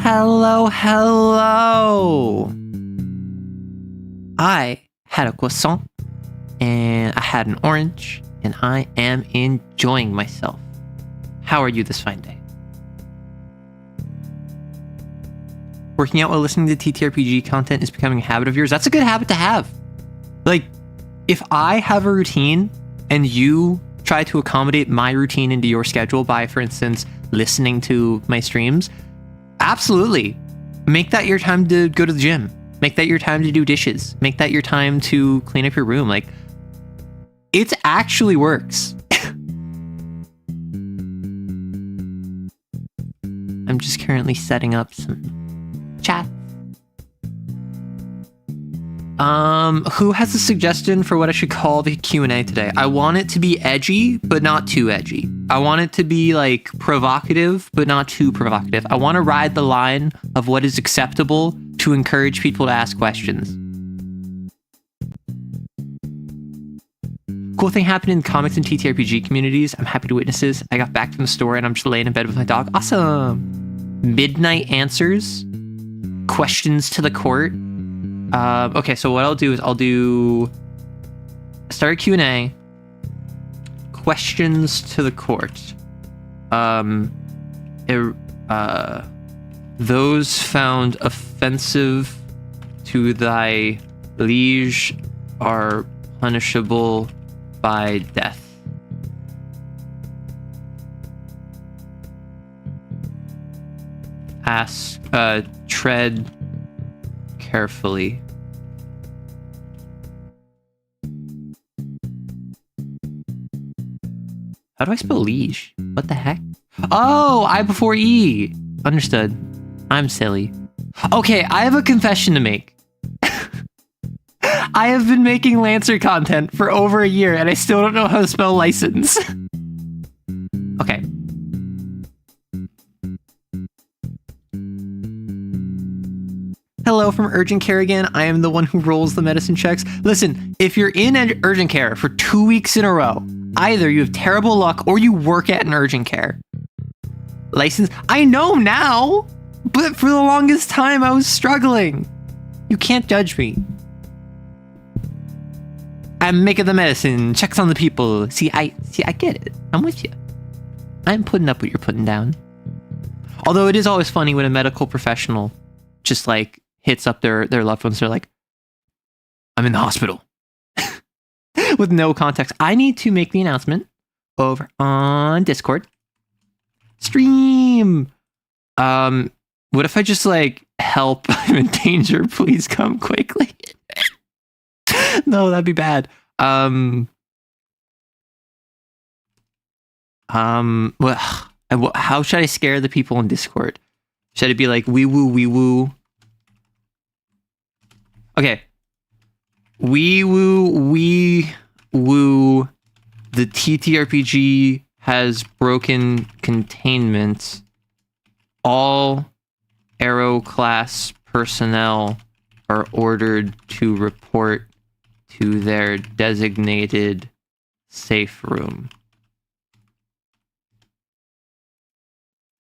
Hello, hello. I had a croissant and I had an orange and I am enjoying myself. How are you this fine day? Working out while listening to TTRPG content is becoming a habit of yours. That's a good habit to have. Like, if I have a routine and you try to accommodate my routine into your schedule by, for instance, listening to my streams, absolutely. Make that your time to go to the gym. Make that your time to do dishes. Make that your time to clean up your room. Like, it actually works. I'm just currently setting up some chat. Who has a suggestion for what I should call the Q&A today? I want it to be edgy, but not too edgy. I want it to be like provocative, but not too provocative. I want to ride the line of what is acceptable to encourage people to ask questions. Cool thing happened in comics and TTRPG communities. I'm happy to witness this. I got back from the store and I'm just laying in bed with my dog. Awesome. Midnight answers. Questions to the court. Okay, so what I'll do is I'll do start a Q&A. Questions to the court. Those found offensive to thy liege are punishable by death. Tread carefully. How do I spell liege? What the heck? Oh, I before E. Understood. I'm silly. Okay, I have a confession to make. I have been making Lancer content for over a year and I still don't know how to spell license. Okay. Hello from Urgent Care again. I am the one who rolls the medicine checks. Listen, if you're in urgent care for 2 weeks in a row, either you have terrible luck or you work at an urgent care. License? I know now, but for the longest time I was struggling. You can't judge me. I'm making the medicine, checks on the people. See, I get it. I'm with you. I'm putting up what you're putting down. Although it is always funny when a medical professional just like hits up their loved ones. They're like, I'm in the hospital. With no context. I need to make the announcement over on Discord. Stream. What if I just like, help, I'm in danger, please come quickly. No, that'd be bad. Well, how should I scare the people in Discord? Should it be like wee woo? Okay. Wee woo. The TTRPG has broken containment. All Arrow class personnel are ordered to report to their designated safe room.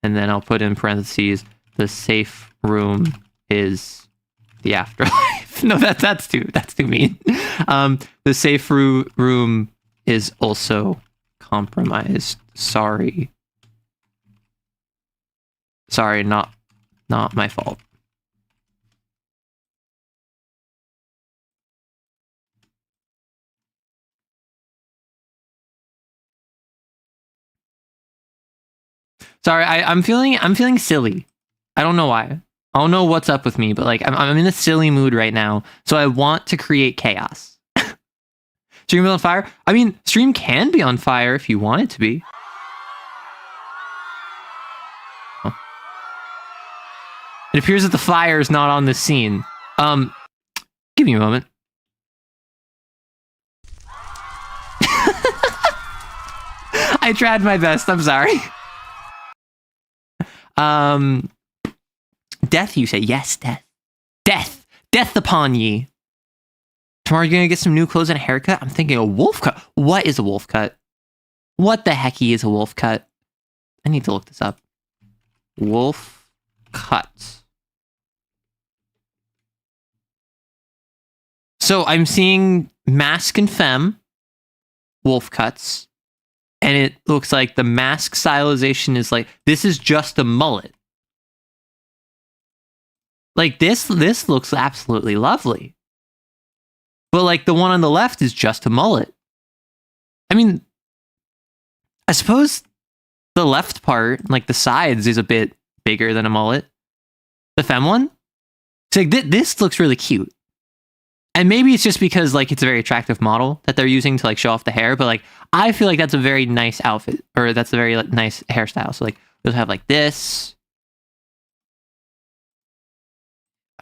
And then I'll put in parentheses, the safe room is the afterlife. No, that's too mean. The safe room is also compromised. Sorry, not my fault. Sorry, I'm feeling silly. I don't know why. I don't know what's up with me, but like I'm in a silly mood right now, so I want to create chaos. Stream is on fire? I mean, stream can be on fire if you want it to be. Oh. It appears that the fire is not on this scene. Give me a moment. I tried my best, I'm sorry. Death, you say? Yes, death. Death upon ye. Tomorrow you're gonna get some new clothes and a haircut? I'm thinking a wolf cut. What is a wolf cut? What the hecky is a wolf cut? I need to look this up. Wolf cut. So I'm seeing mask and femme wolf cuts, and it looks like the mask stylization is like, this is just a mullet. Like this looks absolutely lovely. But like the one on the left is just a mullet. I mean, I suppose the left part, like the sides, is a bit bigger than a mullet. The femme one, it's like this looks really cute. And maybe it's just because like it's a very attractive model that they're using to like show off the hair, but like I feel like that's a very nice outfit, or that's a very like, nice hairstyle. So like we also have like this.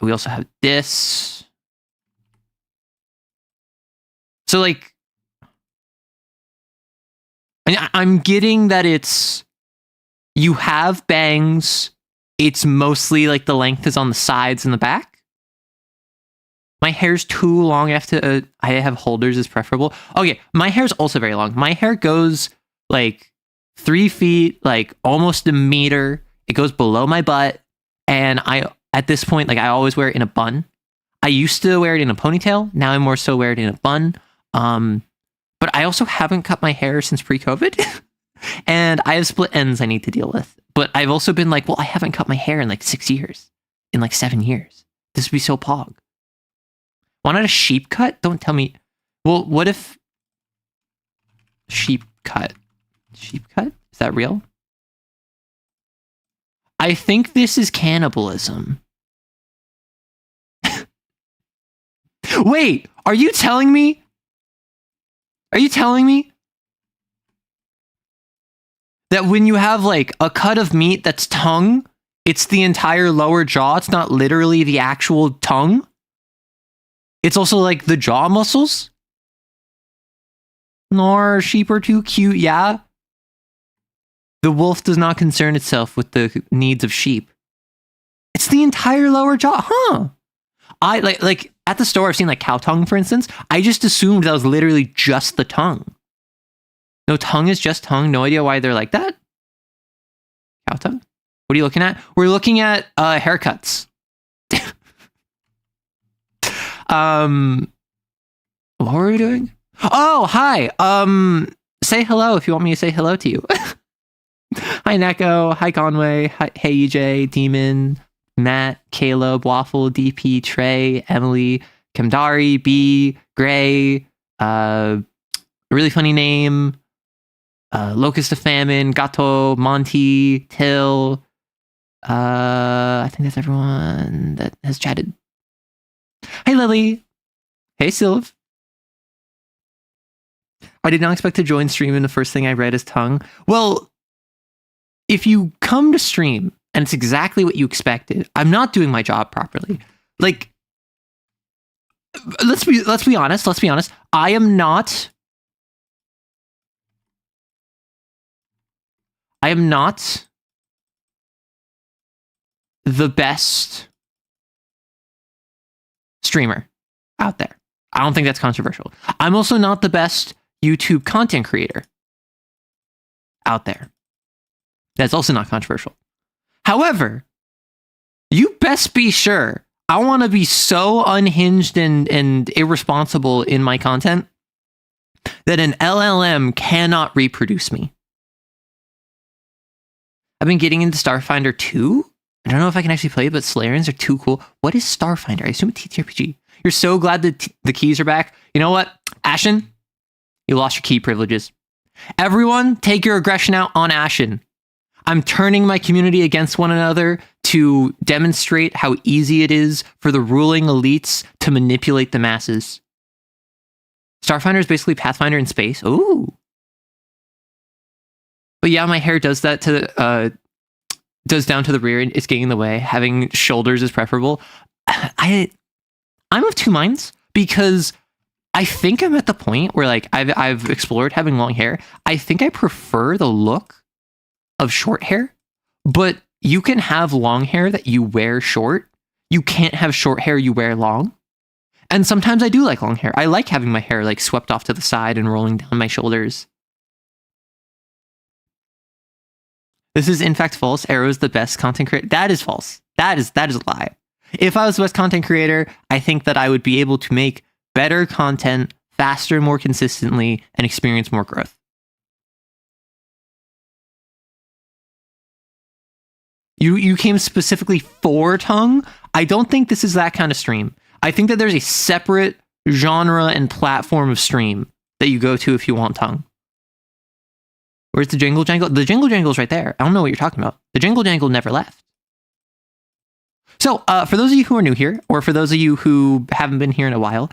We also have this. So like I'm getting that it's, you have bangs. It's mostly like the length is on the sides and the back. My hair's too long. I have holders is preferable. Okay, my hair's also very long. My hair goes like 3 feet, like almost a meter. It goes below my butt. And at this point, like I always wear it in a bun. I used to wear it in a ponytail. Now I more so wear it in a bun. But I also haven't cut my hair since pre-COVID. And I have split ends I need to deal with. But I've also been like, well, I haven't cut my hair in like 6 years. In like 7 years. This would be so pog. Why not a sheep cut? Don't tell me. Well, what if sheep cut? Sheep cut? Is that real? I think this is cannibalism. Wait, are you telling me? Are you telling me that when you have like a cut of meat that's tongue, it's the entire lower jaw? It's not literally the actual tongue? It's also like the jaw muscles? Nor sheep are too cute, yeah? The wolf does not concern itself with the needs of sheep. It's the entire lower jaw, huh? I like at the store I've seen like cow tongue, for instance. I just assumed that was literally just the tongue. No, tongue is just tongue. No idea why they're like that. Cow tongue? What are you looking at? We're looking at haircuts. What were we doing? Oh, hi. Say hello if you want me to say hello to you. Hi, Neko. Hi, Conway. Hi, hey, EJ, Demon, Matt, Caleb, Waffle, DP, Trey, Emily, Kamdari, B, Gray, really funny name, Locust of Famine, Gato, Monty, Till. I think that's everyone that has chatted. Hey, Lily. Hey, Sylv. I did not expect to join stream and the first thing I read is tongue. Well, if you come to stream and it's exactly what you expected, I'm not doing my job properly. Like, let's be honest. I am not the best streamer out there. I don't think that's controversial. I'm also not the best YouTube content creator out there. That's also not controversial. However, you best be sure I want to be so unhinged and irresponsible in my content that an LLM cannot reproduce me. I've been getting into Starfinder 2. I don't know if I can actually play it, but Slayerins are too cool. What is Starfinder? I assume it's TTRPG. You're so glad that the keys are back. You know what? Ashen, you lost your key privileges. Everyone, take your aggression out on Ashen. I'm turning my community against one another to demonstrate how easy it is for the ruling elites to manipulate the masses. Starfinder is basically Pathfinder in space. Ooh. But yeah, my hair does that to does down to the rear and it's getting in the way. Having shoulders is preferable. I'm of two minds because I think I'm at the point where like I've explored having long hair. I think I prefer the look of short hair, but you can have long hair that you wear short. You can't have short hair you wear long. And sometimes I do like long hair. I like having my hair like swept off to the side and rolling down my shoulders. This is in fact false. Arrow's the best content creator. That is false. That is a lie. If I was the best content creator, I think that I would be able to make better content faster, more consistently, and experience more growth. You came specifically for tongue. I don't think this is that kind of stream. I think that there's a separate genre and platform of stream that you go to if you want tongue. Where's the jingle jangle? The jingle jangle's right there. I don't know what you're talking about. The jingle jangle never left. So for those of you who are new here, or for those of you who haven't been here in a while,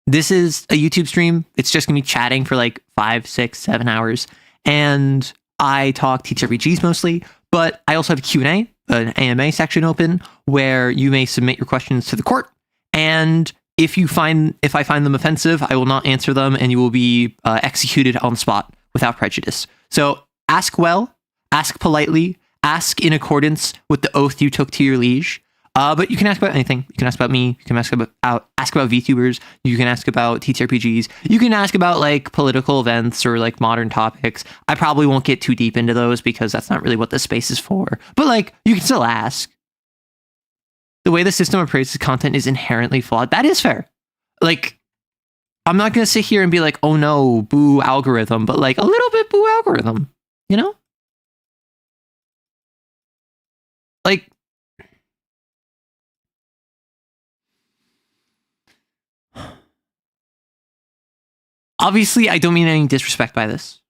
this is a YouTube stream. It's just gonna be chatting for like 5, 6, 7 hours. And I talk TTRPGs mostly, but I also have a Q&A, an AMA section open where you may submit your questions to the court. And if I find them offensive, I will not answer them, and you will be executed on the spot without prejudice. So ask well, ask politely, ask in accordance with the oath you took to your liege. But you can ask about anything. You can ask about me. You can ask about VTubers. You can ask about TTRPGs. You can ask about like political events or like modern topics. I probably won't get too deep into those because that's not really what this space is for. But like, you can still ask. The way the system appraises content is inherently flawed. That is fair. Like, I'm not going to sit here and be like, oh no, boo algorithm, but like a little bit boo algorithm, you know? Like, obviously, I don't mean any disrespect by this.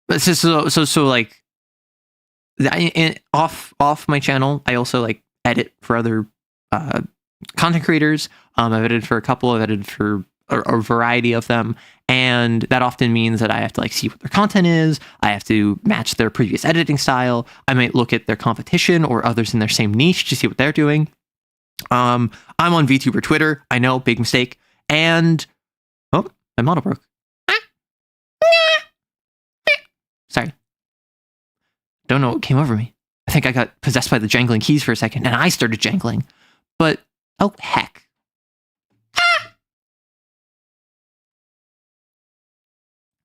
But so like, off my channel, I also like edit for other content creators. I've edited for a couple. I've edited for a variety of them, and that often means that I have to like see what their content is. I have to match their previous editing style. I might look at their competition or others in their same niche to see what they're doing. I'm on VTuber Twitter. I know, big mistake. And oh, my model broke. Sorry. Don't know what came over me. I think I got possessed by the jangling keys for a second, and I started jangling. But oh heck.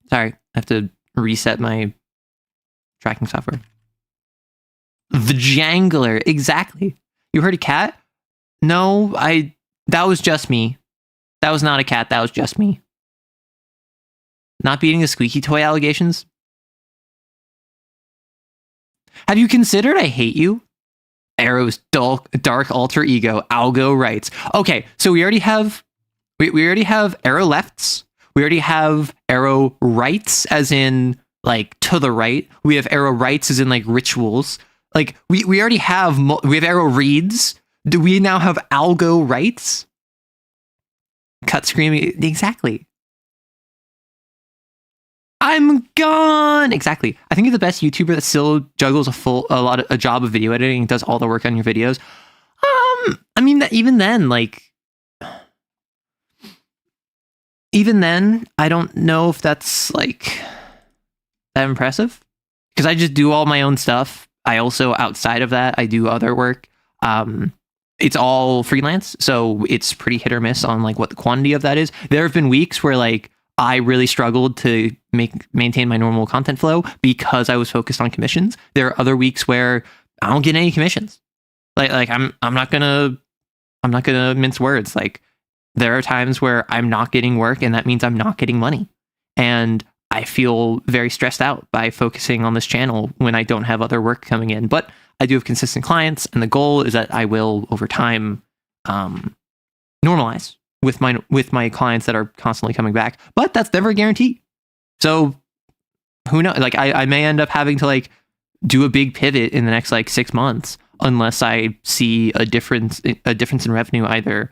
Sorry, I have to reset my tracking software. The jangler, exactly. You heard a cat? No, that was just me. That was not a cat, that was just me. Not beating the squeaky toy allegations? Have you considered I hate you? Arrow's dark alter ego, Algo writes. Okay, so we already have Arrow lefts. We already have Arrow rights, as in like to the right. We have Arrow rights as in like rituals. Like we already have Arrow reads. Do we now have Algo rights? Cut screaming. Exactly. I'm gone. Exactly. I think you're the best YouTuber that still juggles a job of video editing and does all the work on your videos. I mean, even then, I don't know if that's like that impressive, because I just do all my own stuff. I also, outside of that, I do other work. It's all freelance, so it's pretty hit or miss on like what the quantity of that is. There have been weeks where like I really struggled to maintain my normal content flow because I was focused on commissions. There are other weeks where I don't get any commissions. Like I'm not gonna mince words. Like, there are times where I'm not getting work, and that means I'm not getting money. And I feel very stressed out by focusing on this channel when I don't have other work coming in. But I do have consistent clients, and the goal is that I will, over time, normalize with my clients that are constantly coming back. But that's never a guarantee. So who knows? Like, I may end up having to like do a big pivot in the next like 6 months, unless I see a difference in revenue, either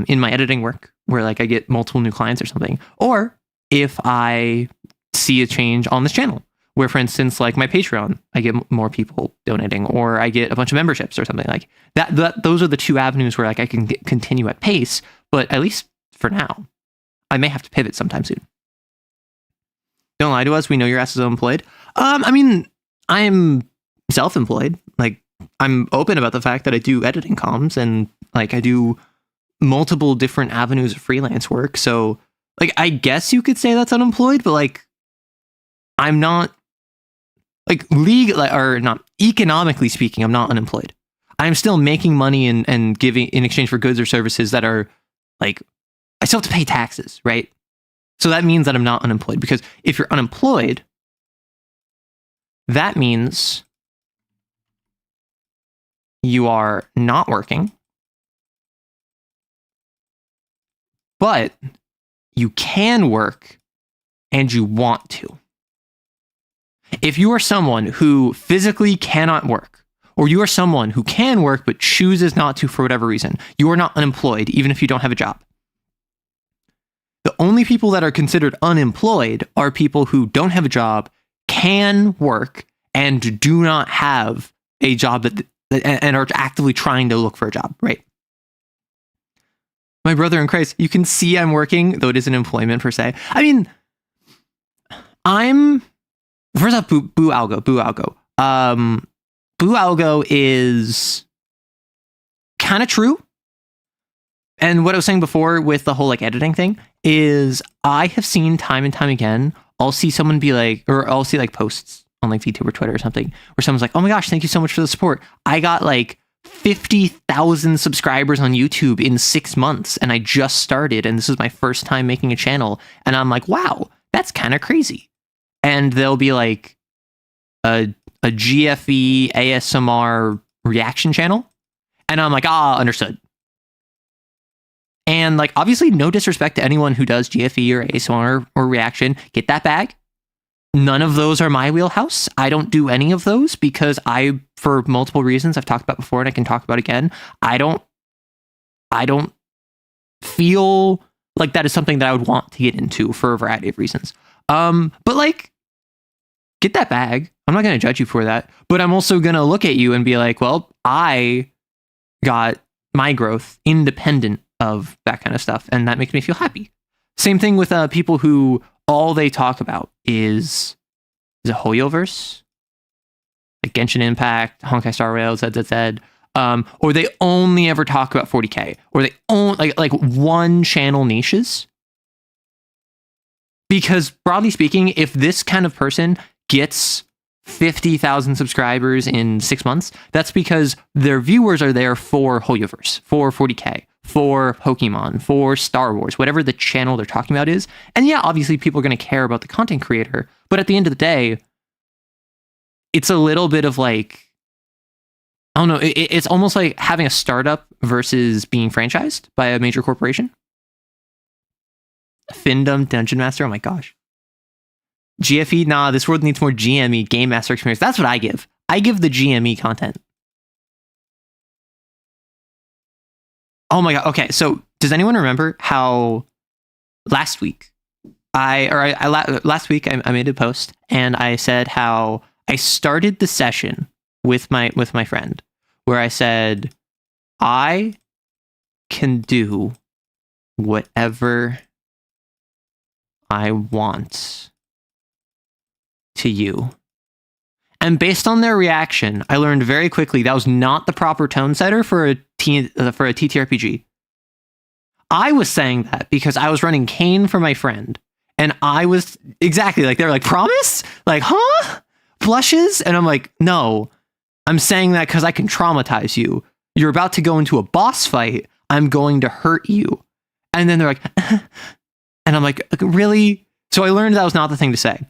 in my editing work, where like I get multiple new clients or something, or if I see a change on this channel, where, for instance, like my Patreon, I get more people donating, or I get a bunch of memberships or something like that. Those are the two avenues where like I can continue at pace. But at least for now, I may have to pivot sometime soon. Don't lie to us. We know your ass is unemployed. I mean, I'm self-employed. Like, I'm open about the fact that I do editing comms, and like I do multiple different avenues of freelance work. So like, I guess you could say that's unemployed, but like, I'm not or not economically speaking, I'm not unemployed. I'm still making money and giving in exchange for goods or services that are like, I still have to pay taxes, right? So that means that I'm not unemployed, because if you're unemployed, that means you are not working, but you can work and you want to. If you are someone who physically cannot work, or you are someone who can work but chooses not to for whatever reason, you are not unemployed, even if you don't have a job. The only people that are considered unemployed are people who don't have a job, can work, and do not have a job and are actively trying to look for a job, right? My brother in Christ, you can see I'm working, though it isn't employment per se. I mean, first off, boo algo. Boo algo is kind of true. And what I was saying before with the whole like editing thing is I have seen time and time again, I'll see someone be like, or I'll see like posts on like YouTube or Twitter or something where someone's like, oh my gosh, thank you so much for the support. I got like 50,000 subscribers on YouTube in 6 months and I just started and this is my first time making a channel. And I'm like, wow, that's kind of crazy. And there'll be like a GFE ASMR reaction channel. And I'm like, understood. And like, obviously no disrespect to anyone who does GFE or ASMR or reaction, get that bag. None of those are my wheelhouse. I don't do any of those because for multiple reasons I've talked about before and I can talk about again, I don't feel like that is something that I would want to get into for a variety of reasons. But like, get that bag. I'm not going to judge you for that, but I'm also going to look at you and be like, well, I got my growth independent of that kind of stuff. And that makes me feel happy. Same thing with people who all they talk about is a Hoyoverse, like Genshin Impact, Honkai Star Rail, ZZZ, or they only ever talk about 40K, or they only like one channel niches. Because broadly speaking, if this kind of person gets 50,000 subscribers in 6 months, that's because their viewers are there for Hoyoverse, for 40K, for Pokemon, for Star Wars, whatever the channel they're talking about is. And yeah, obviously people are going to care about the content creator, but at the end of the day, it's a little bit of like, I don't know, it's almost like having a startup versus being franchised by a major corporation. Findom Dungeon Master, oh my gosh. GFE, nah, this world needs more GME, Game Master Experience. That's what I give. I give the GME content. Oh my god. Okay, so does anyone remember how last week last week I made a post and I said how I started the session with my friend where I said I can do whatever I want to you. And based on their reaction, I learned very quickly that was not the proper tone setter for a TTRPG. I was saying that because I was running Kane for my friend, and I was exactly like, they're like, promise? Like, huh? Blushes? And I'm like, no, I'm saying that because I can traumatize you. You're about to go into a boss fight. I'm going to hurt you. And then they're like, and I'm like, really? So I learned that was not the thing to say.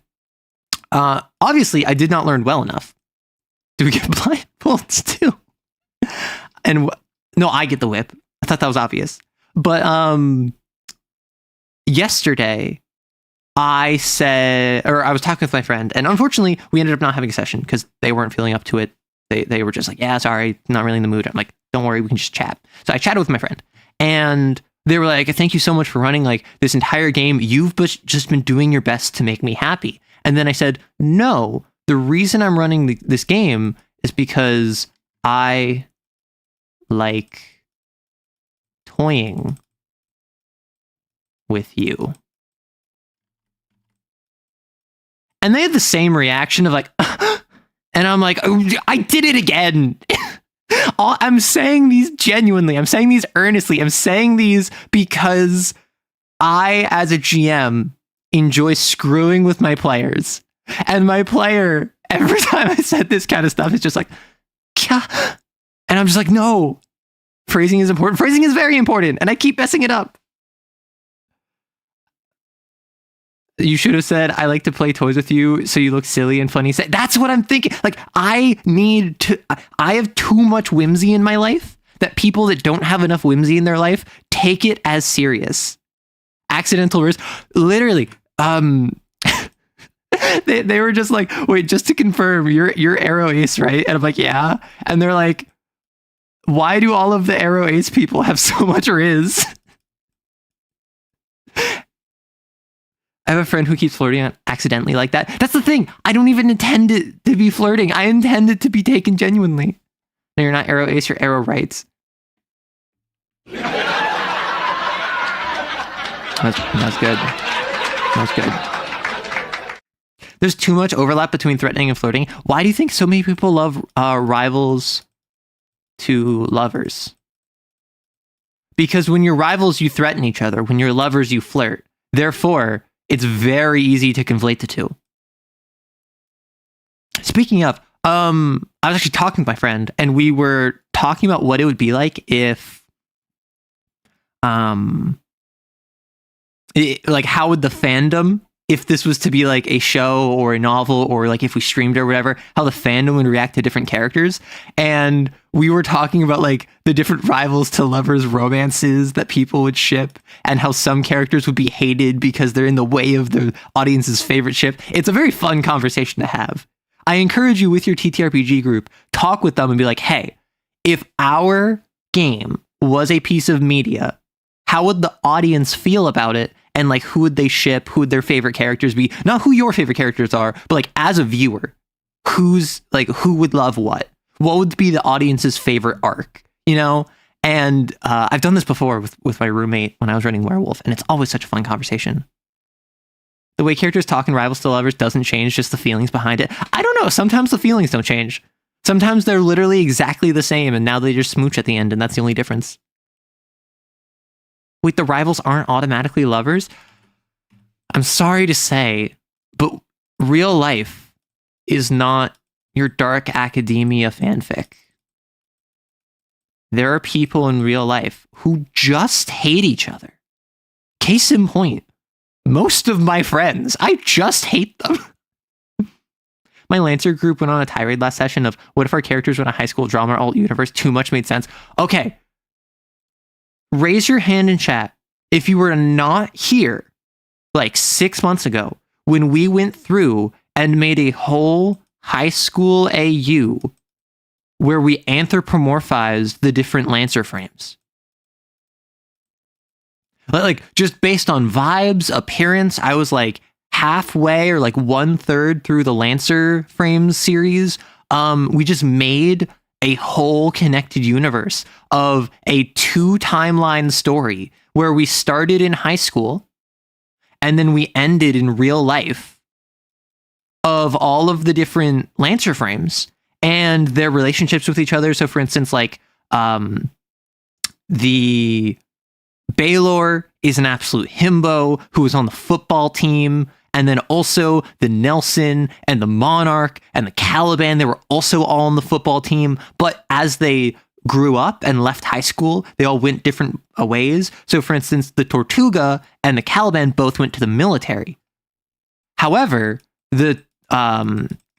Obviously, I did not learn well enough. Do we get blindfolds too? And no, I get the whip. I thought that was obvious. But yesterday, I was talking with my friend, and unfortunately, we ended up not having a session because they weren't feeling up to it. They were just like, yeah, sorry, not really in the mood. I'm like, don't worry, we can just chat. So I chatted with my friend, and they were like, thank you so much for running like this entire game. You've just been doing your best to make me happy. And then I said, no, the reason I'm running this game is because I like toying with you. And they had the same reaction of like, and I'm like, oh, I did it again. I'm saying these genuinely. I'm saying these earnestly. I'm saying these because I, as a GM, enjoy screwing with my players. And my player every time I said this kind of stuff, it's just like, Kya? And I'm just like, no, phrasing is important. Phrasing is very important. And I keep messing it up. You should have said, I like to play toys with you so you look silly and funny. That's what I'm thinking. Like, I have too much whimsy in my life that people that don't have enough whimsy in their life take it as serious. Accidental words. Literally, they were just like, wait, just to confirm, you're Arrow Ace, right? And I'm like, yeah. And they're like, why do all of the Arrow Ace people have so much Riz? I have a friend who keeps flirting on accidentally like that. That's the thing. I don't even intend it to be flirting. I intend it to be taken genuinely. No, you're not Arrow Ace, you're Arrow Rights. That's good. That's good. There's too much overlap between threatening and flirting. Why do you think so many people love rivals to lovers? Because when you're rivals, you threaten each other. When you're lovers, you flirt. Therefore, it's very easy to conflate the two. Speaking of, I was actually talking to my friend, and we were talking about what it would be like if, like, how would the fandom, if this was to be like a show or a novel, or like if we streamed or whatever, how the fandom would react to different characters. And we were talking about like the different rivals to lovers romances that people would ship, and how some characters would be hated because they're in the way of the audience's favorite ship. It's a very fun conversation to have. I encourage you, with your TTRPG group, talk with them and be like, hey, if our game was a piece of media, how would the audience feel about it? And like, who would they ship? Who would their favorite characters be? Not who your favorite characters are, but like, as a viewer, who would love what? What would be the audience's favorite arc? You know? And I've done this before with my roommate when I was running Werewolf, and it's always such a fun conversation. The way characters talk in Rivals to Lovers doesn't change, just the feelings behind it. I don't know. Sometimes the feelings don't change. Sometimes they're literally exactly the same, and now they just smooch at the end, and that's the only difference. Wait, the rivals aren't automatically lovers? I'm sorry to say, but real life is not your dark academia fanfic. There are people in real life who just hate each other. Case in point, most of my friends, I just hate them. My Lancer group went on a tirade last session of, what if our characters were in a high school drama or alt universe? Too much made sense. Okay. Raise your hand in chat if you were not here like 6 months ago when we went through and made a whole high school AU where we anthropomorphized the different Lancer frames. Like, just based on vibes, appearance, I was like halfway or like 1/3 through the Lancer frames series. We just made a whole connected universe of a 2-timeline story where we started in high school and then we ended in real life, of all of the different Lancer frames and their relationships with each other. So for instance, like, the Baylor is an absolute himbo who is on the football team. And then also the Nelson and the Monarch and the Caliban, they were also all on the football team. But as they grew up and left high school, they all went different ways. So for instance, the Tortuga and the Caliban both went to the military. However, the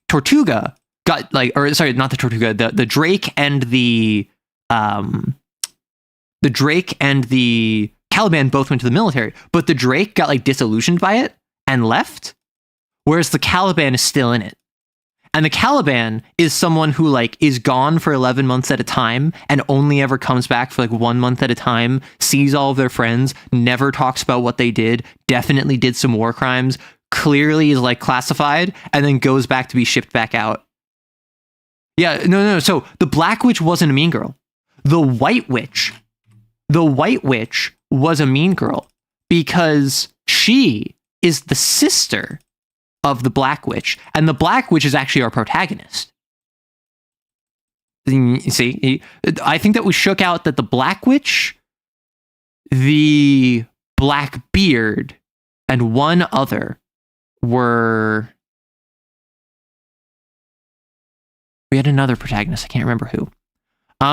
Tortuga got like, or sorry, not the Tortuga, the Drake and the Caliban both went to the military, but the Drake got like disillusioned by it and left, whereas the Caliban is still in it. And the Caliban is someone who like is gone for 11 months at a time and only ever comes back for like 1 month at a time, sees all of their friends, never talks about what they did, definitely did some war crimes, clearly is like classified, and then goes back to be shipped back out. Yeah, no. So the Black Witch wasn't a mean girl. The White Witch was a mean girl because she is the sister of the Black Witch, and the Black Witch is actually our protagonist. You see, I think that we shook out that the Black Witch, the Blackbeard, and one other were We had another protagonist. I can't remember who.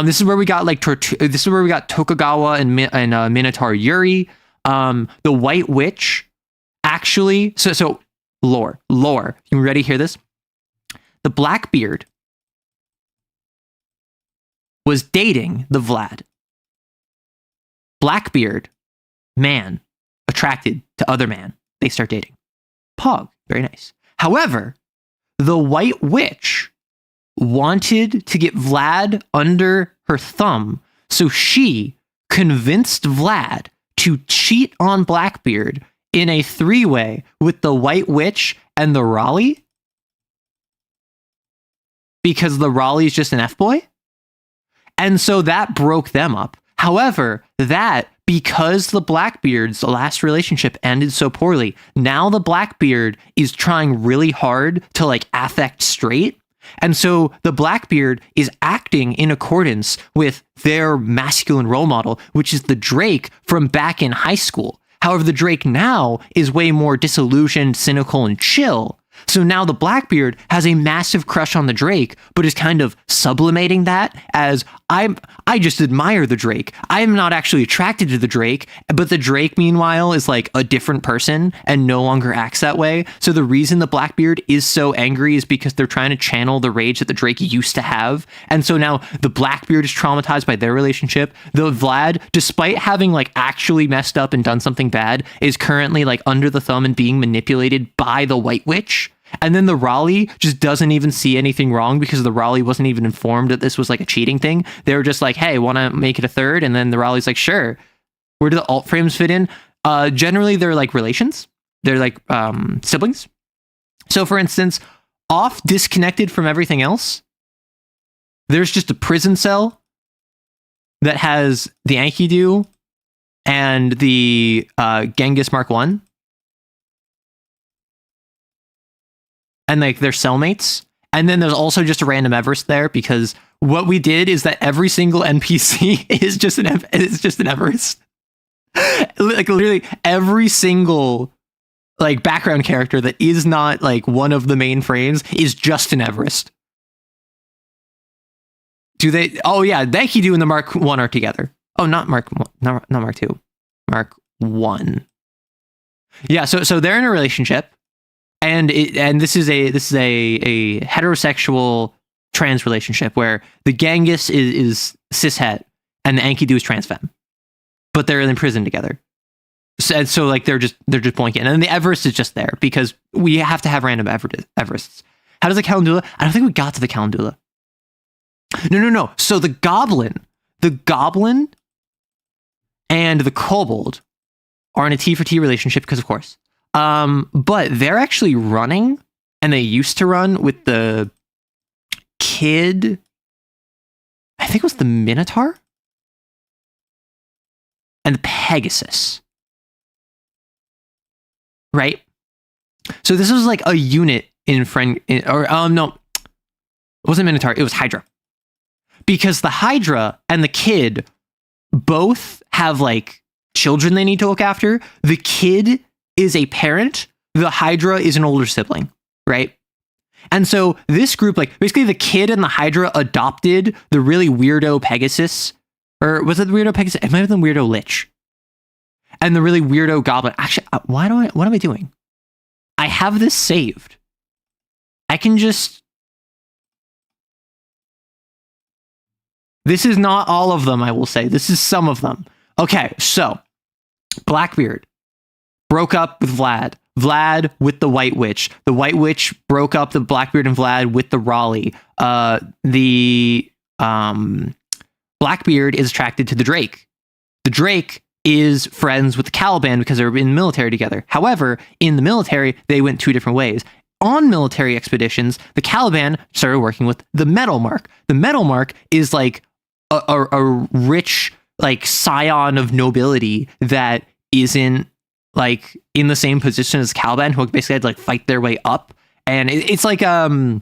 This is where we got like this is where we got Tokugawa and Minotaur Yuri. The White Witch, actually. So lore. You ready to hear this? The Blackbeard was dating the Vlad. Blackbeard, man, attracted to other man. They start dating. Pog, very nice. However, the White Witch wanted to get Vlad under her thumb, so she convinced Vlad to cheat on Blackbeard in a 3-way with the White Witch and the Raleigh, because the Raleigh's just an F-boy. And so that broke them up. However, because the Blackbeard's last relationship ended so poorly, now the Blackbeard is trying really hard to like affect straight. And so the Blackbeard is acting in accordance with their masculine role model, which is the Drake from back in high school. However, the Drake now is way more disillusioned, cynical, and chill. So now the Blackbeard has a massive crush on the Drake, but is kind of sublimating that as I just admire the Drake. I'm not actually attracted to the Drake, but the Drake, meanwhile, is like a different person and no longer acts that way. So the reason the Blackbeard is so angry is because they're trying to channel the rage that the Drake used to have. And so now the Blackbeard is traumatized by their relationship. The Vlad, despite having like actually messed up and done something bad, is currently like under the thumb and being manipulated by the White Witch. And then the Raleigh just doesn't even see anything wrong because the Raleigh wasn't even informed that this was like a cheating thing. They were just like, hey, want to make it a third? And then the Raleigh's like, sure. Where do the alt frames fit in? Generally, they're like relations. They're like siblings. So for instance, off disconnected from everything else, there's just a prison cell that has the Enkidu and the Genghis Mark 1. And like they're cellmates. And then there's also just a random Everest there, because what we did is that every single NPC is just an Everest. Like literally every single like background character that is not like one of the main frames is just an Everest. Do they? Oh yeah, Enkidu and the Mark 1 are together. Oh, not Mark 1, not Mark 2, Mark 1. Yeah, so they're in a relationship. And this is a heterosexual trans relationship where the Genghis is cishet and the Enkidu is transfemme, but they're in prison together. So like they're just blanket, and then the Everest is just there because we have to have random Everests. How does the Calendula? I don't think we got to the Calendula. No. So the goblin and the kobold are in a T for T relationship because of course. But they're actually running, and they used to run with the kid. I think it was the Minotaur and the Pegasus. Right? So this was like a unit no, it wasn't Minotaur, it was Hydra. Because the Hydra and the kid both have like children they need to look after. The kid is a parent, the Hydra is an older sibling, right? And so this group, like basically the kid and the Hydra adopted the really weirdo Pegasus, or was it the weirdo Pegasus? It might have been weirdo Lich. And the really weirdo Goblin. Actually, what am I doing? I have this saved. I can just... This is not all of them, I will say. This is some of them. Okay, so Blackbeard broke up with Vlad with the White Witch. The White Witch broke up the Blackbeard and Vlad with the Raleigh. The Blackbeard is attracted to the Drake. The Drake is friends with the Caliban because they were in the military together. However, in the military, they went 2 different ways. On military expeditions, the Caliban started working with the Metal Mark. The Metal Mark is like a rich like scion of nobility that isn't like in the same position as Caliban, who basically had to like fight their way up. And it's like I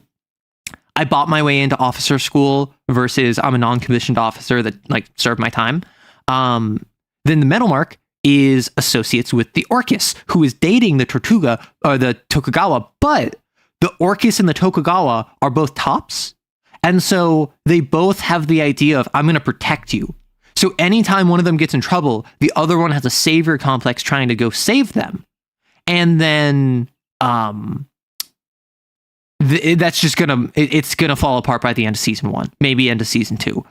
bought my way into officer school versus I'm a non-commissioned officer that like served my time. Then the Metal Mark is associates with the Orcus, who is dating the Tortuga or the Tokugawa, but the Orcus and the Tokugawa are both tops. And so they both have the idea of, I'm going to protect you. So anytime one of them gets in trouble, the other one has a savior complex trying to go save them. And then that's just it's gonna fall apart by the end of season 1, maybe end of season 2.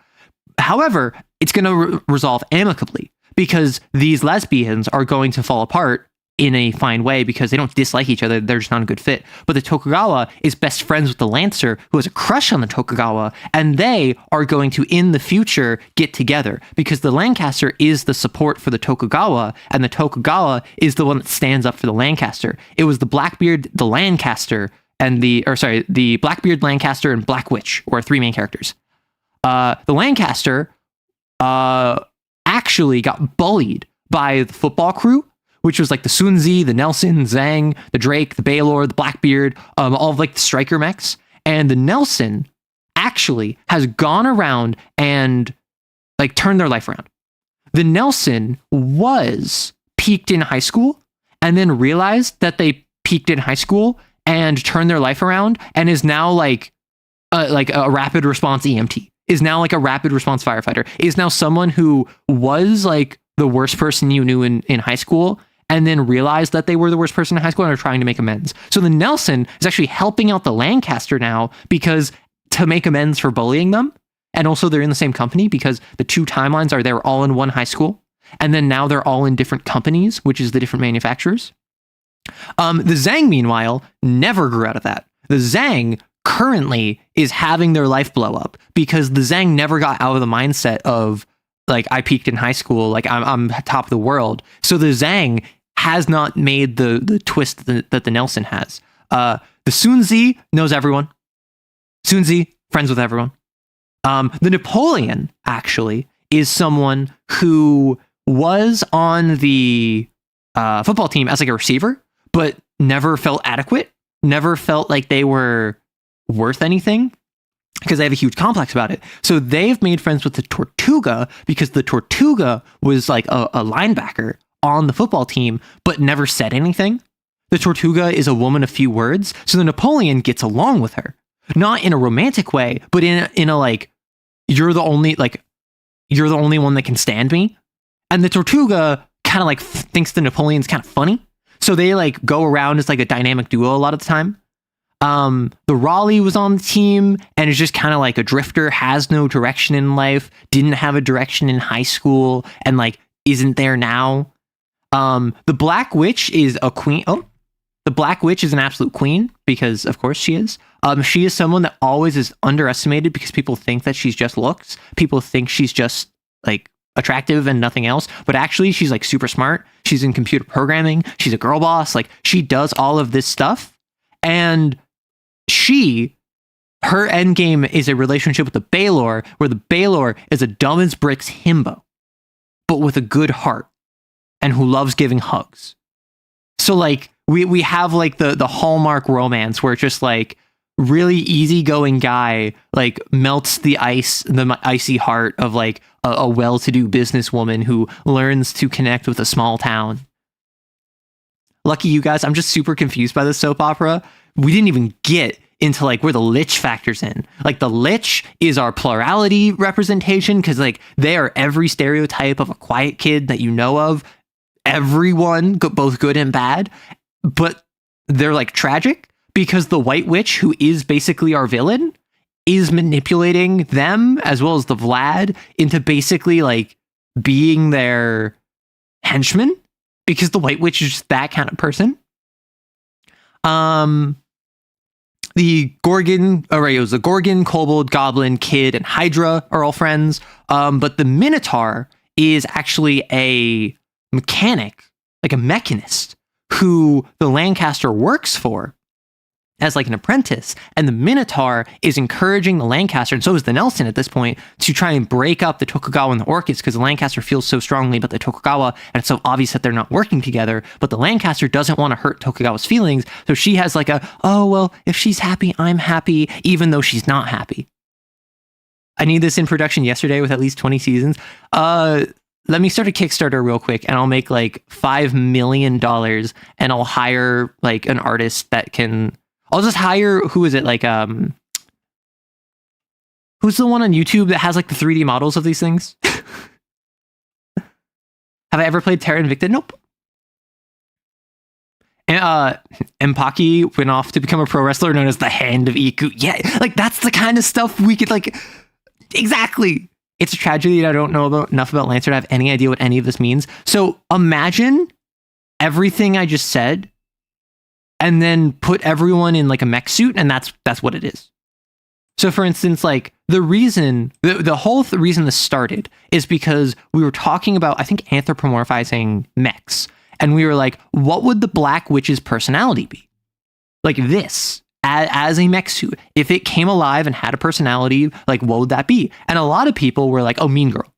However, it's gonna resolve amicably, because these lesbians are going to fall apart in a fine way because they don't dislike each other. They're just not a good fit. But the Tokugawa is best friends with the Lancer, who has a crush on the Tokugawa, and they are going to, in the future, get together because the Lancaster is the support for the Tokugawa, and the Tokugawa is the one that stands up for the Lancaster. It was the Blackbeard, the Lancaster, and the Blackbeard, Lancaster, and Black Witch were 3 main characters. The Lancaster actually got bullied by the football crew, which was like the Sunzi, the Nelson, Zhang, the Drake, the Baylor, the Blackbeard, all of like the striker mechs. And the Nelson actually has gone around and like turned their life around. The Nelson was peaked in high school and then realized that they peaked in high school and turned their life around, and is now like a rapid response EMT, is now like a rapid response firefighter, is now someone who was like the worst person you knew in high school, and then realized that they were the worst person in high school and are trying to make amends. So the Nelson is actually helping out the Lancaster now because to make amends for bullying them. And also they're in the same company because the 2 timelines are they were all in one high school. And then now they're all in different companies, which is the different manufacturers. The Zhang, meanwhile, never grew out of that. The Zhang currently is having their life blow up because the Zhang never got out of the mindset of like, I peaked in high school, like I'm top of the world. So the Zhang has not made the twist that the Nelson has. The Sunzi knows everyone. Sunzi, friends with everyone. The Napoleon, actually, is someone who was on the football team as like a receiver, but never felt adequate, never felt like they were worth anything because they have a huge complex about it. So they've made friends with the Tortuga because the Tortuga was like a linebacker on the football team, but never said anything. The Tortuga is a woman of few words. So the Napoleon gets along with her, not in a romantic way, but in a like, you're the only one that can stand me. And the Tortuga kind of like thinks the Napoleon's kind of funny. So they like go around as like a dynamic duo a lot of the time. The Raleigh was on the team and is just kind of like a drifter, has no direction in life, didn't have a direction in high school, and like isn't there now. The Black Witch is a queen. Oh, the Black Witch is an absolute queen because of course she is. She is someone that always is underestimated because people think that she's just looks. People think she's just like attractive and nothing else, but actually she's like super smart. She's in computer programming. She's a girl boss. Like she does all of this stuff. And her end game is a relationship with the Baylor, where the Baylor is a dumb as bricks himbo, but with a good heart and who loves giving hugs. So like we have like the hallmark romance where it's just like really easygoing guy like melts the icy heart of like a well-to-do businesswoman who learns to connect with a small town. Lucky you guys, I'm just super confused by this soap opera. We didn't even get into like where the Lich factors in. Like the Lich is our plurality representation because like they are every stereotype of a quiet kid that you know of. Everyone, both good and bad, but they're like tragic because the White Witch, who is basically our villain, is manipulating them as well as the Vlad into basically like being their henchman because the White Witch is just that kind of person. The Gorgon, the Gorgon, Kobold, Goblin, Kid, and Hydra are all friends. But the Minotaur is actually a mechanic, like a mechanist, who the Lancaster works for as like an apprentice. And the Minotaur is encouraging the Lancaster, and so is the Nelson at this point, to try and break up the Tokugawa and the Orchids because the Lancaster feels so strongly about the Tokugawa, and it's so obvious that they're not working together. But the Lancaster doesn't want to hurt Tokugawa's feelings, so she has like oh, well, if she's happy, I'm happy, even though she's not happy. I need this in production yesterday with at least 20 seasons. Let me start a Kickstarter real quick and I'll make like $5 million and I'll hire like an artist that can... I'll just hire, who is it? Like, Who's the one on YouTube that has like the 3D models of these things? Have I ever played Terra Invicta? Nope. And Mpaki went off to become a pro wrestler known as the Hand of Iku. Yeah, like that's the kind of stuff we could like. Exactly. It's a tragedy that I don't know enough about Lancer to have any idea what any of this means. So imagine everything I just said, and then put everyone in like a mech suit, and that's what it is. So for instance, like the reason, the whole reason this started is because we were talking about, I think, anthropomorphizing mechs. And we were like, what would the Black Witch's personality be? Like this, as a mech suit. If it came alive and had a personality, like what would that be? And a lot of people were like, oh, mean girl.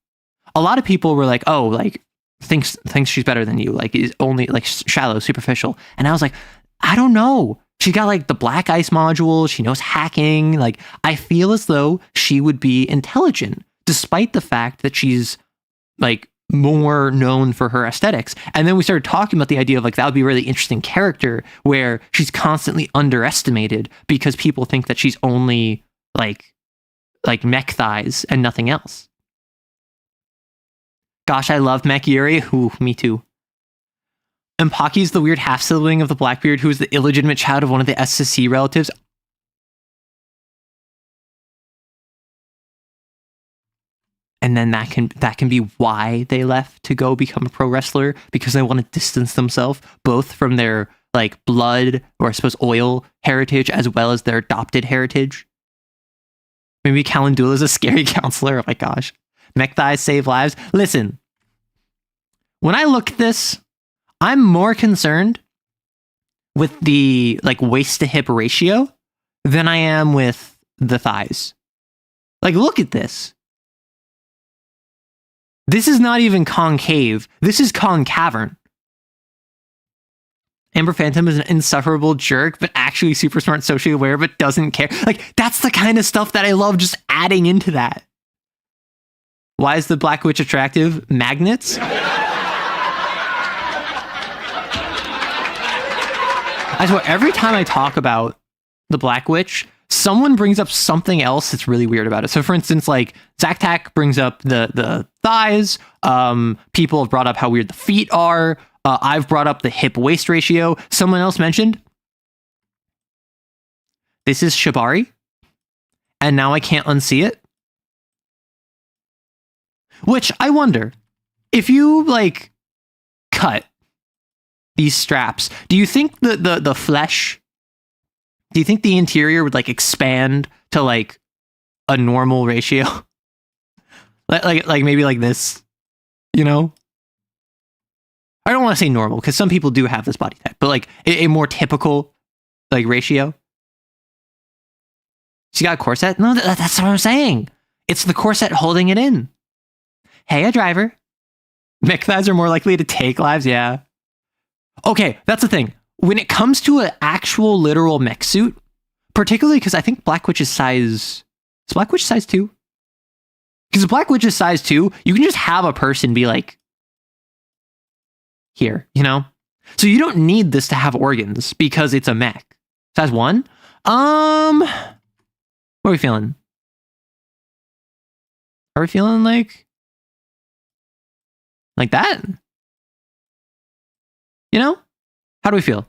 A lot of people were like, oh, like thinks she's better than you. Like is only like shallow, superficial. And I was like, I don't know. She got like the black ice module. She knows hacking. Like I feel as though she would be intelligent, despite the fact that she's like more known for her aesthetics. And then we started talking about the idea of like that would be a really interesting character where she's constantly underestimated because people think that she's only like mech thighs and nothing else. Gosh, I love Mech Yuri. Ooh, me too. And Pocky's the weird half-sibling of the Blackbeard who is the illegitimate child of one of the SSC relatives. And then that can be why they left to go become a pro wrestler, because they want to distance themselves both from their like blood, or I suppose oil heritage, as well as their adopted heritage. Maybe Calendula is a scary counselor. Oh my gosh. Mech thighs save lives. Listen, when I look at this, I'm more concerned with the like waist to hip ratio than I am with the thighs. Like, look at this. This is not even concave. This is concavern. Amber Phantom is an insufferable jerk, but actually super smart, socially aware, but doesn't care. Like, that's the kind of stuff that I love just adding into that. Why is the Black Witch attractive? Magnets? I swear, every time I talk about the Black Witch, someone brings up something else that's really weird about it. So for instance, like Zactac brings up the thighs. People have brought up how weird the feet are. I've brought up the hip waist ratio. Someone else mentioned this is Shibari, and now I can't unsee it. Which I wonder, if you like cut these straps, do you think the flesh, do you think the interior would like expand to like a normal ratio? like maybe like this, you know? I don't want to say normal because some people do have this body type, but like a more typical like ratio. She got a corset? No, that's what I'm saying. It's the corset holding it in. Hey, a driver. Mech thighs are more likely to take lives, yeah. Okay, that's the thing. When it comes to an actual literal mech suit, particularly because I think Black Witch is size 2? Because if Black Witch is size 2, you can just have a person be like, here, you know? So you don't need this to have organs because it's a mech. Size 1? What are we feeling? Are we feeling like that? You know? How do we feel?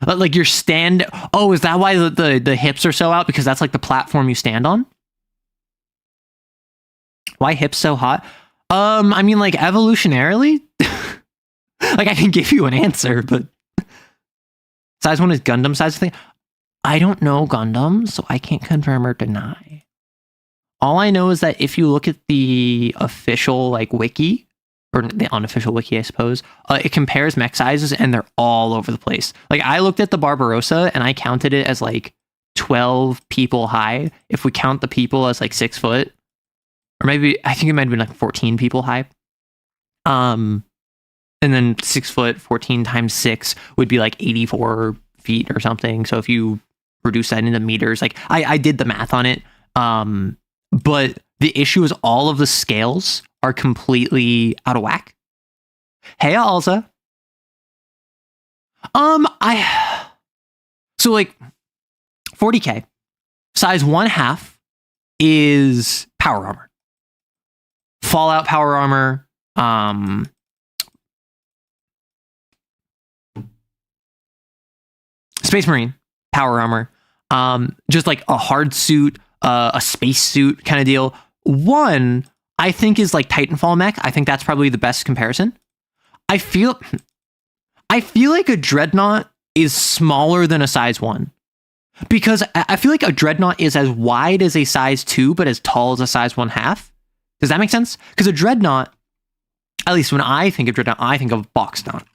Like your stand. Oh, is that why the hips are so out? Because that's like the platform you stand on? Why hips so hot? I mean, like evolutionarily, like I can give you an answer, but size 1 is Gundam size thing. I don't know Gundam, so I can't confirm or deny. All I know is that if you look at the official like wiki, or the unofficial wiki, I suppose, it compares mech sizes and they're all over the place. Like I looked at the Barbarossa and I counted it as like 12 people high. If we count the people as like 6 foot, or maybe I think it might have been like 14 people high. And then 6 foot, 14 times 6 would be like 84 feet or something. So if you reduce that into meters, like I did the math on it. But the issue is all of the scales are completely out of whack. Hey, Alza. So like 40k. Size 1/2 is power armor. Fallout power armor. Space Marine power armor. Just like a hard suit, a space suit kind of deal. 1, I think, is like Titanfall mech. I think that's probably the best comparison. I feel like a dreadnought is smaller than a size 1. Because I feel like a dreadnought is as wide as a size 2, but as tall as a size 1/2. Does that make sense? Because a dreadnought, at least when I think of dreadnought, I think of box knot.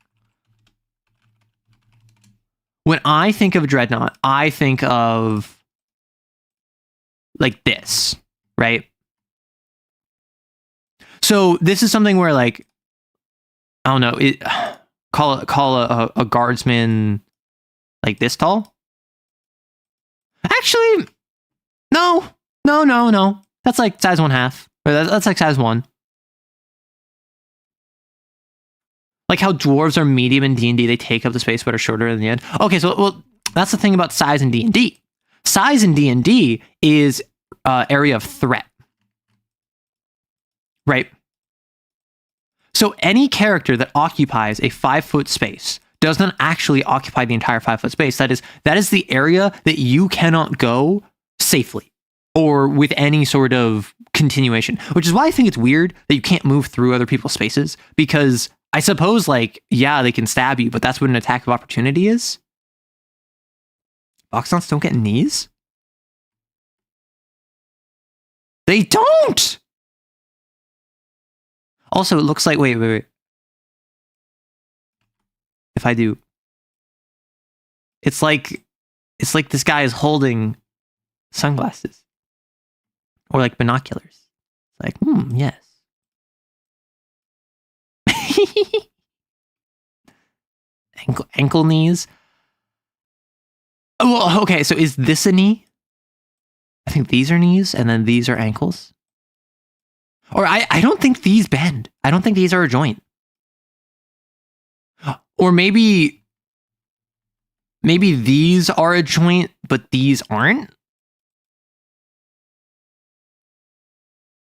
When I think of a dreadnought, I think of like this, right? So this is something where, like, I don't know, call a guardsman like this tall. Actually, no. That's like size 1/2. Or that's like size 1. Like how dwarves are medium in D&D, they take up the space but are shorter in the end. Okay, so well, that's the thing about size in D&D. Size in D&D is area of threat, right? So any character that occupies a 5-foot space doesn't actually occupy the entire 5-foot space. That is the area that you cannot go safely or with any sort of continuation, which is why I think it's weird that you can't move through other people's spaces, because I suppose, like, yeah, they can stab you, but that's what an attack of opportunity is. Box knots don't get knees? They don't! Also, it looks like, wait. If I do, it's like this guy is holding sunglasses or like binoculars. It's like, yes. ankle knees. Well, okay, so is this a knee? I think these are knees, and then these are ankles. Or I don't think these bend. I don't think these are a joint. Or maybe these are a joint, but these aren't.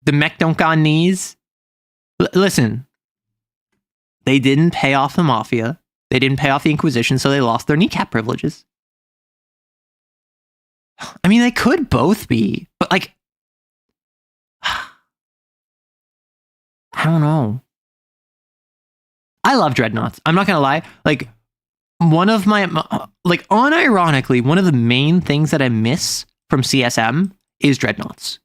The mech don't got knees. Listen, they didn't pay off the Mafia. They didn't pay off the Inquisition, so they lost their kneecap privileges. I mean, they could both be, but like, I don't know. I love dreadnoughts. I'm not gonna lie. Like, one of my, like, unironically, one of the main things that I miss from CSM is dreadnoughts.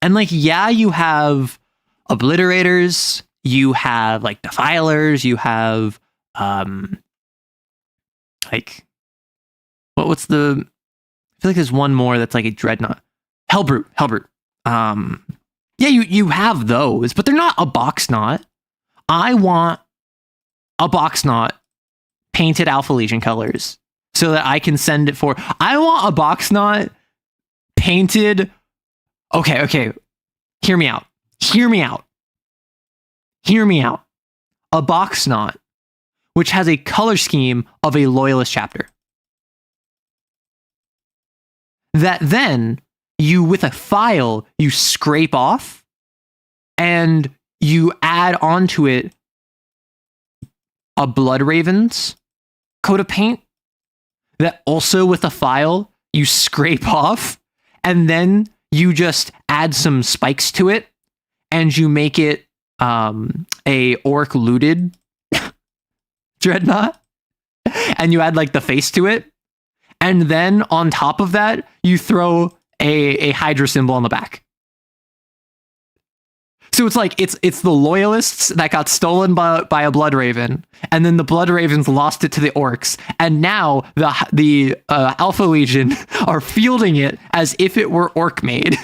And like, yeah, you have obliterators, you have like defilers, you have like, what's the? I feel like there's one more that's like a dreadnought. Hellbrute. Yeah, you have those, but they're not a box knot. I want a box knot painted Alpha Legion colors so that I can send it for. I want a box knot painted. Okay. Hear me out. A box knot which has a color scheme of a loyalist chapter. That then you, with a file, you scrape off and you add onto it a Blood Raven's coat of paint that also, with a file, you scrape off, and then you just add some spikes to it and you make it a orc looted dreadnought, and you add like the face to it, and then on top of that you throw a Hydra symbol on the back. So it's like it's the loyalists that got stolen by a Blood Raven, and then the Blood Ravens lost it to the orcs, and now the Alpha Legion are fielding it as if it were orc made.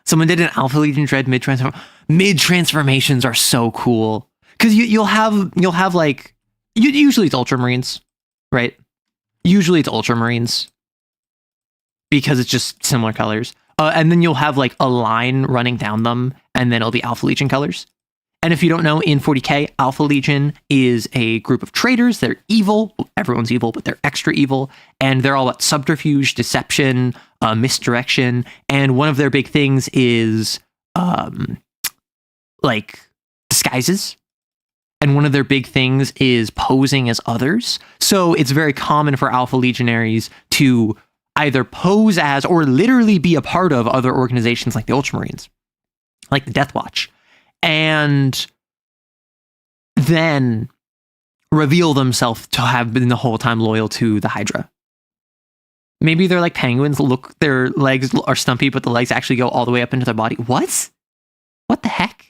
Someone did an Alpha Legion Dread mid transformations are so cool, because you'll have like usually it's Ultramarines, right? Usually it's Ultramarines because it's just similar colors. And then you'll have like a line running down them, and then it'll be Alpha Legion colors. And if you don't know, in 40K, Alpha Legion is a group of traitors. They're evil. Everyone's evil, but they're extra evil. And they're all about subterfuge, deception, misdirection. And one of their big things is like disguises. And one of their big things is posing as others. So it's very common for Alpha Legionaries to either pose as or literally be a part of other organizations like the Ultramarines, like the Death Watch, and then reveal themselves to have been the whole time loyal to the Hydra. Maybe they're like penguins. Look, their legs are stumpy, but the legs actually go all the way up into their body. What? What the heck?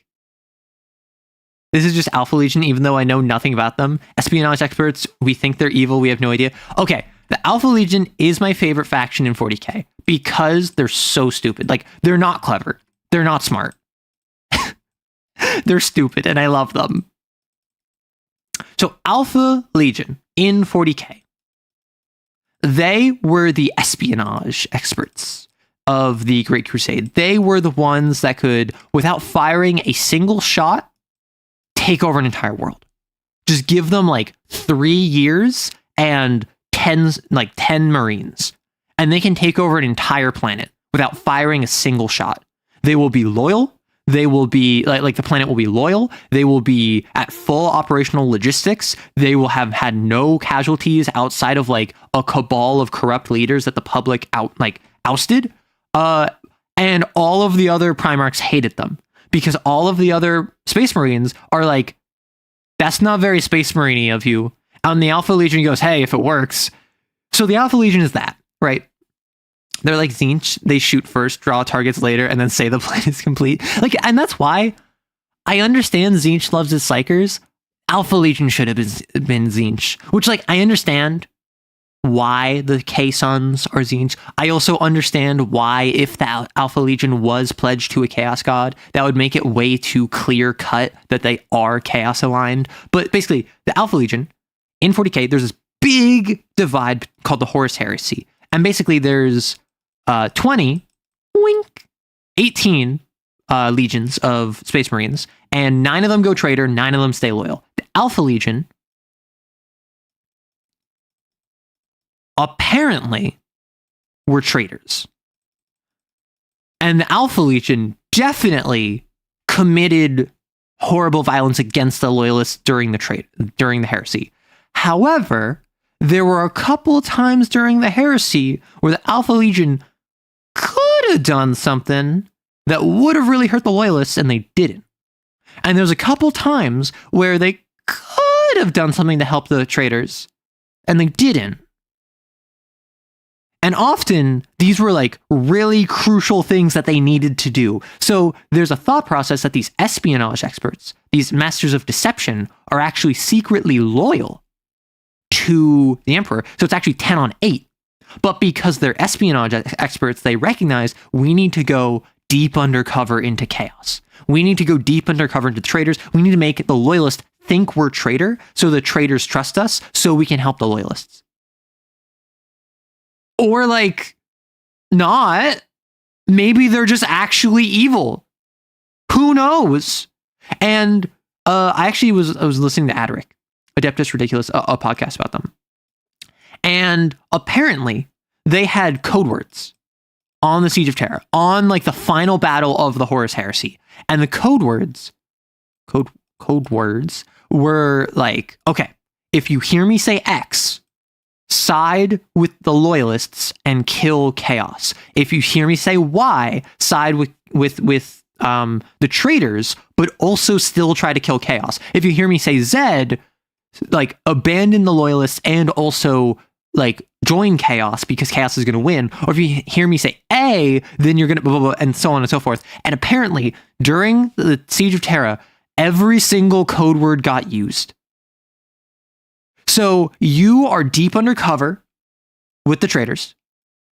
This is just Alpha Legion, even though I know nothing about them. Espionage experts, we think they're evil. We have no idea. Okay, the Alpha Legion is my favorite faction in 40K because they're so stupid. Like, they're not clever. They're not smart. They're stupid, and I love them. So Alpha Legion in 40K, they were the espionage experts of the Great Crusade. They were the ones that could, without firing a single shot, take over an entire world. Just give them like 3 years and 10 Marines, and they can take over an entire planet without firing a single shot. They will be loyal. They will be like the planet will be loyal. They will be at full operational logistics. They will have had no casualties outside of like a cabal of corrupt leaders that the public ousted. And all of the other Primarchs hated them because all of the other Space Marines are like, that's not very Space Marine-y of you. And the Alpha Legion goes, hey, if it works. So the Alpha Legion is that, right? They're like Tzeentch. They shoot first, draw targets later, and then say the plan is complete. Like, and that's why I understand Tzeentch loves his Psychers. Alpha Legion should have been Tzeentch. Which, like, I understand why the K-Sons are Tzeentch. I also understand why, if the Alpha Legion was pledged to a Chaos God, that would make it way too clear cut that they are Chaos aligned. But basically, the Alpha Legion, in 40K, there's this big divide called the Horus Heresy. And basically, there's 18 legions of Space Marines, and 9 of them go traitor, 9 of them stay loyal. The Alpha Legion apparently were traitors. And the Alpha Legion definitely committed horrible violence against the loyalists during the heresy. However, there were a couple times during the heresy where the Alpha Legion could have done something that would have really hurt the loyalists, and they didn't. And there's a couple times where they could have done something to help the traitors, and they didn't. And often, these were like really crucial things that they needed to do. So there's a thought process that these espionage experts, these masters of deception, are actually secretly loyal to the Emperor. So it's actually 10 on 8. But because they're espionage experts, they recognize we need to go deep undercover into chaos. We need to go deep undercover into the traitors. We need to make the loyalists think we're traitor, so the traitors trust us, so we can help the loyalists. Or like, not. Maybe they're just actually evil. Who knows? And I actually was listening to Adric, Adeptus Ridiculous, a podcast about them. And apparently, they had code words on the Siege of Terra, on like the final battle of the Horus Heresy. And the code words were like, okay, if you hear me say X, side with the loyalists and kill chaos. If you hear me say Y, side with the traitors, but also still try to kill chaos. If you hear me say Z, like abandon the loyalists and also like join chaos because chaos is going to win. Or if you hear me say A, then you're going to blah, blah, blah, and so on and so forth. And apparently during the Siege of Terra, every single code word got used. So you are deep undercover with the traitors.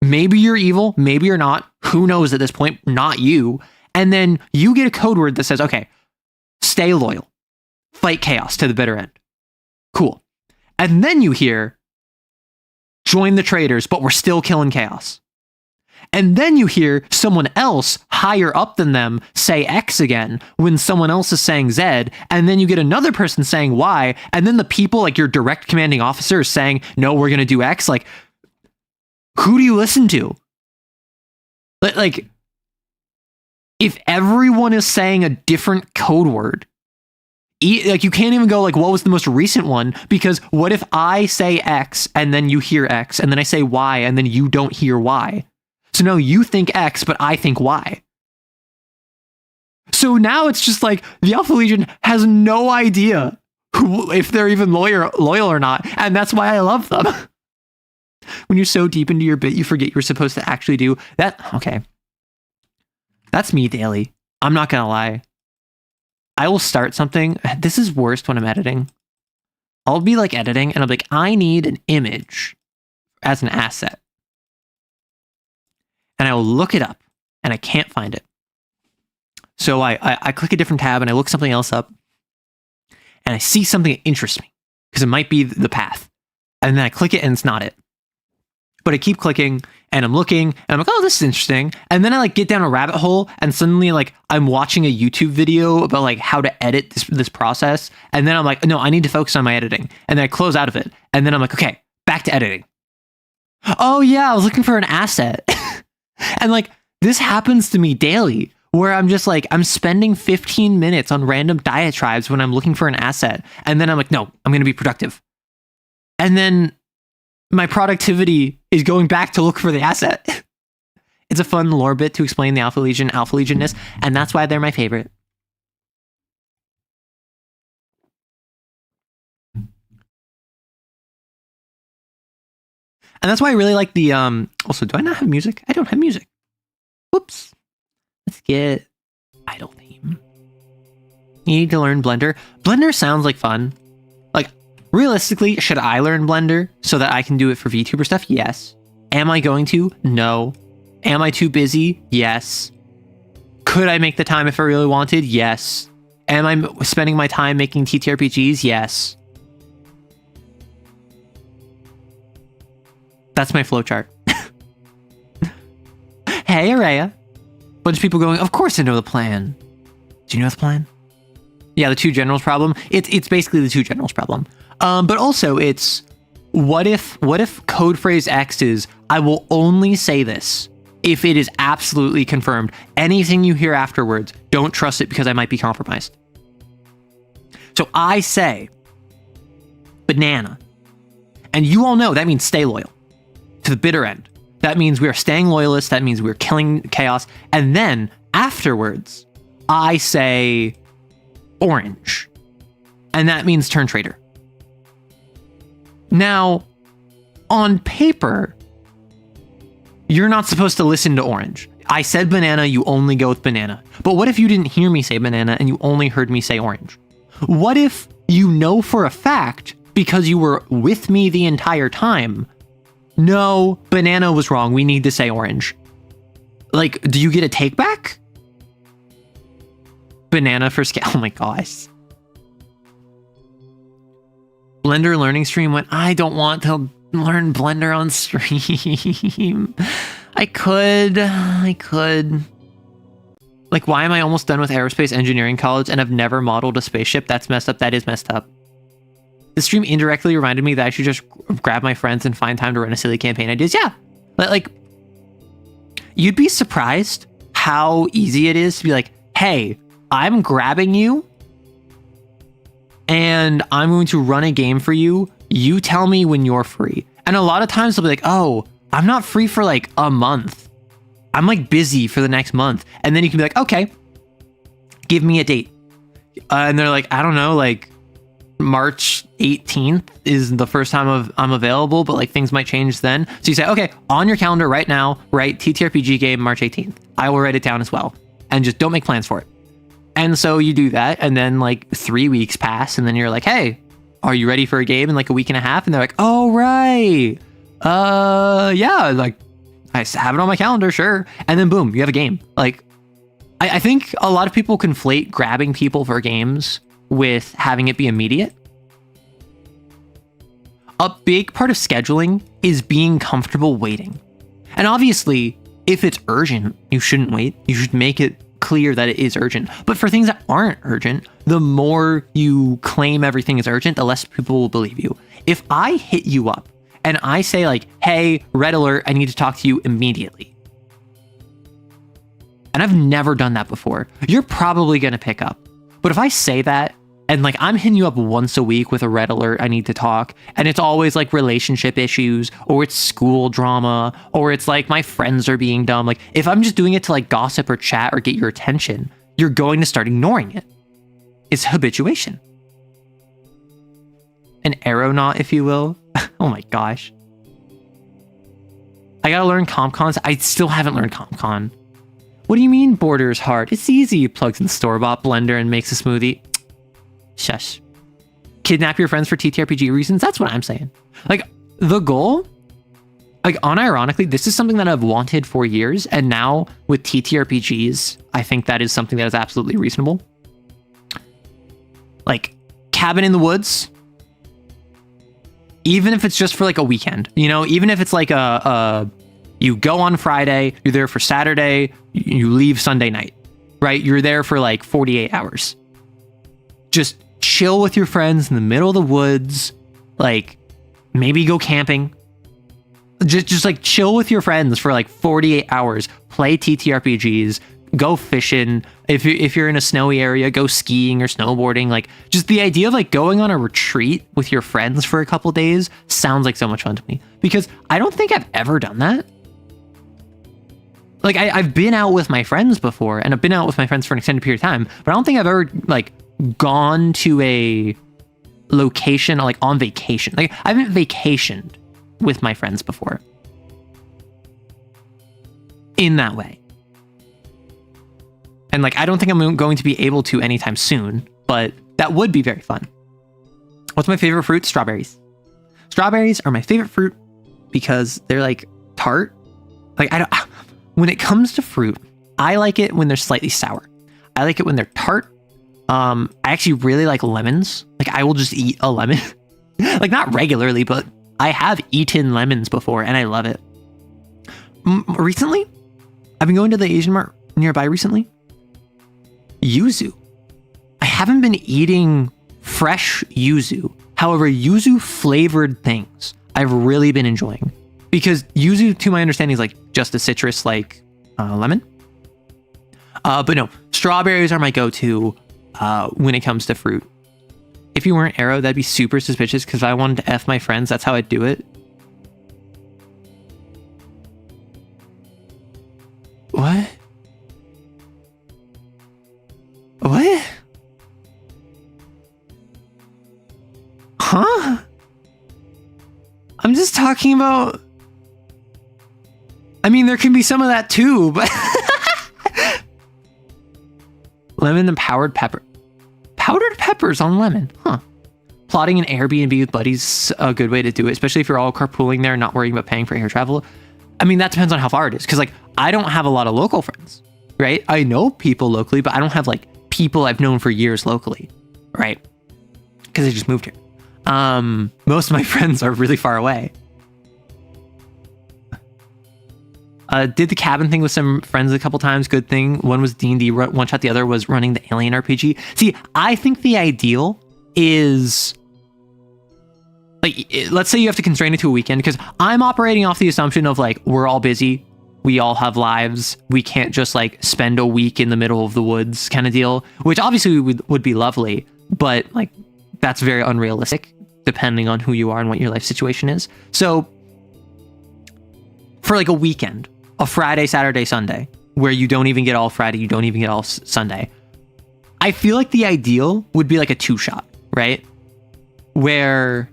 Maybe you're evil, maybe you're not. Who knows at this point? Not you. And then you get a code word that says, okay, stay loyal. Fight chaos to the bitter end. Cool. And then you hear, join the traitors, but we're still killing chaos. And then you hear someone else higher up than them say X again when someone else is saying Z. And then you get another person saying Y. And then the people, like your direct commanding officer, is saying, no, we're going to do X. Like, who do you listen to? Like, if everyone is saying a different code word, like you can't even go like, what was the most recent one? Because what if I say X and then you hear X and then I say Y and then you don't hear Y? So now you think X, but I think Y. So now it's just like the Alpha Legion has no idea if they're even loyal or not. And that's why I love them. When you're so deep into your bit, you forget you're supposed to actually do that. Okay. That's me daily. I'm not going to lie. I will start something. This is worst when I'm editing. I'll be like editing and I'll be like, I need an image as an asset. And I will look it up and I can't find it. So I click a different tab and I look something else up and I see something that interests me because it might be the path. And then I click it and it's not it. But I keep clicking and I'm looking and I'm like, oh, this is interesting. And then I like get down a rabbit hole and suddenly like I'm watching a YouTube video about like how to edit this process. And then I'm like, no, I need to focus on my editing. And then I close out of it. And then I'm like, okay, back to editing. Oh yeah, I was looking for an asset. And like, this happens to me daily where I'm just like, I'm spending 15 minutes on random diatribes when I'm looking for an asset. And then I'm like, no, I'm going to be productive. And then my productivity is going back to look for the asset. It's a fun lore bit to explain the Alpha Legionness, and that's why they're my favorite. And that's why I really like the, also, do I not have music? I don't have music. Whoops. Let's get idle theme. You need to learn Blender. Blender sounds like fun. Like, realistically, should I learn Blender so that I can do it for VTuber stuff? Yes. Am I going to? No. Am I too busy? Yes. Could I make the time if I really wanted? Yes. Am I spending my time making TTRPGs? Yes. That's my flowchart. Hey, Araya. Bunch of people going, of course I know the plan. Do you know the plan? Yeah, the two generals problem. It's basically the two generals problem. But also it's, what if code phrase X is, I will only say this if it is absolutely confirmed. Anything you hear afterwards, don't trust it because I might be compromised. So I say banana. And you all know that means stay loyal to the bitter end. That means we are staying loyalists. That means we're killing chaos. And then afterwards, I say orange. And that means turn traitor. Now, on paper, you're not supposed to listen to orange. I said banana, you only go with banana. But what if you didn't hear me say banana and you only heard me say orange? What if you know for a fact, because you were with me the entire time, no, banana was wrong, we need to say orange? Like, do you get a take back? Banana for scale. Oh my gosh. Blender learning stream went, I don't want to learn Blender on stream. I could. Like, why am I almost done with aerospace engineering college and I've never modeled a spaceship? That's messed up. That is messed up. The stream indirectly reminded me that I should just grab my friends and find time to run a silly campaign ideas. Yeah. Like, you'd be surprised how easy it is to be like, hey, I'm grabbing you and I'm going to run a game for you. You tell me when you're free. And a lot of times they'll be like, oh, I'm not free for like a month. I'm like busy for the next month. And then you can be like, okay, give me a date. And they're like, I don't know, like March 18th is the first time I'm available, but like things might change then. So you say, okay, on your calendar right now, write TTRPG game March 18th. I will write it down as well. And just don't make plans for it. And so you do that. And then like 3 weeks pass. And then you're like, hey, are you ready for a game in like a week and a half? And they're like, oh, right. Yeah, like I have it on my calendar. Sure. And then boom, you have a game. Like, I think a lot of people conflate grabbing people for games with having it be immediate. A big part of scheduling is being comfortable waiting. And obviously, if it's urgent, you shouldn't wait. You should make it clear that it is urgent. But for things that aren't urgent, the more you claim everything is urgent, the less people will believe you. If I hit you up and I say like, hey, red alert, I need to talk to you immediately, and I've never done that before, you're probably going to pick up. But if I say that, and like I'm hitting you up once a week with a red alert, I need to talk, and it's always like relationship issues, or it's school drama, or it's like my friends are being dumb. Like if I'm just doing it to like gossip or chat or get your attention, you're going to start ignoring it. It's habituation. An aeronaut, if you will. Oh my gosh. I gotta learn CompCons. I still haven't learned CompCon. What do you mean border's hard? It's easy. You plug in the store-bought blender and makes a smoothie. Shush. Kidnap your friends for TTRPG reasons? That's what I'm saying. Like, the goal, like, unironically, this is something that I've wanted for years, and now with TTRPGs, I think that is something that is absolutely reasonable. Like, cabin in the woods, even if it's just for, like, a weekend, you know? Even if it's, like, you go on Friday, you're there for Saturday, you leave Sunday night, right? You're there for, like, 48 hours. Just chill with your friends in the middle of the woods, like maybe go camping. Just like chill with your friends for like 48 hours, play TTRPGs, go fishing. If you're in a snowy area, go skiing or snowboarding. Like just the idea of like going on a retreat with your friends for a couple days sounds like so much fun to me, because I don't think I've ever done that. Like I've been out with my friends before, and I've been out with my friends for an extended period of time, but I don't think I've ever like gone to a location like on vacation. Like I haven't vacationed with my friends before in that way. And like, I don't think I'm going to be able to anytime soon, but that would be very fun. What's my favorite fruit? Strawberries. Strawberries are my favorite fruit because they're like tart. Like when it comes to fruit, I like it when they're slightly sour. I like it when they're tart. I actually really like lemons. Like I will just eat a lemon. Like not regularly, but I have eaten lemons before and I love it. Recently, I've been going to the Asian Mart nearby recently. Yuzu. I haven't been eating fresh yuzu. However, yuzu flavored things I've really been enjoying, because yuzu, to my understanding, is like just a citrus like lemon. But no, strawberries are my go-to when it comes to fruit. If you weren't Arrow, that'd be super suspicious, because if I wanted to F my friends, that's how I'd do it. What? What? Huh? I'm just talking about... I mean, there can be some of that too, but... Lemon and powdered pepper. Powdered peppers on lemon, huh? Plotting an Airbnb with buddies a good way to do it, especially if you're all carpooling there and not worrying about paying for air travel. I mean, that depends on how far it is, because like I don't have a lot of local friends, right? I know people locally, but I don't have like people I've known for years locally, right? Because I just moved here. Most of my friends are really far away. Did the cabin thing with some friends a couple times. Good thing. One was D&D one shot. The other was running the Alien RPG. See, I think the ideal is like, let's say you have to constrain it to a weekend, because I'm operating off the assumption of like, we're all busy. We all have lives. We can't just like spend a week in the middle of the woods kind of deal, which obviously would be lovely, but like that's very unrealistic depending on who you are and what your life situation is. So for like a weekend, a Friday, Saturday, Sunday, where you don't even get all Friday, you don't even get all Sunday, I feel like the ideal would be like a 2-shot, right? Where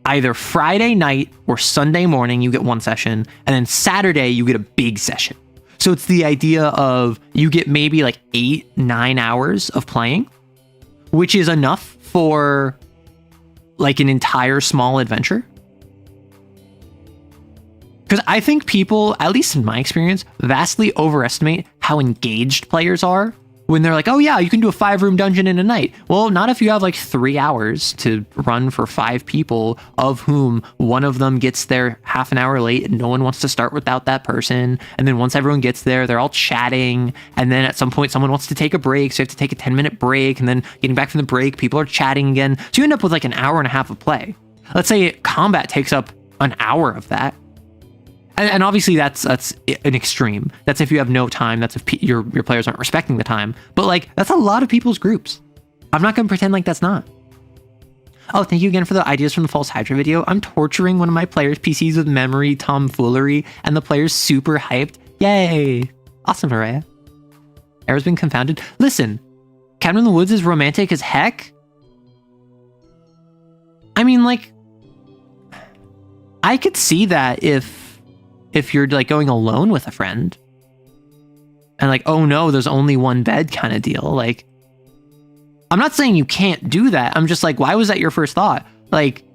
either Friday night or Sunday morning, you get one session, and then Saturday, you get a big session. So it's the idea of you get maybe like 8-9 hours of playing, which is enough for like an entire small adventure. Because I think people, at least in my experience, vastly overestimate how engaged players are when they're like, oh yeah, you can do a 5-room dungeon in a night. Well, not if you have like 3 hours to run for 5 people, of whom one of them gets there half an hour late and no one wants to start without that person. And then once everyone gets there, they're all chatting. And then at some point, someone wants to take a break. So you have to take a 10-minute break. And then getting back from the break, people are chatting again. So you end up with like an hour and a half of play. Let's say combat takes up an hour of that. And obviously that's an extreme. That's if you have no time. That's if your players aren't respecting the time. But like, that's a lot of people's groups. I'm not going to pretend like that's not. Oh, thank you again for the ideas from the False Hydra video. I'm torturing one of my players' PCs with memory tomfoolery, and the player's super hyped. Yay. Awesome, Araya. Arrow's been confounded. Listen, Cabin in the Woods is romantic as heck. I mean, like, I could see that if you're like going alone with a friend and like, oh no, there's only one bed kind of deal. Like, I'm not saying you can't do that. I'm just like, why was that your first thought? Like,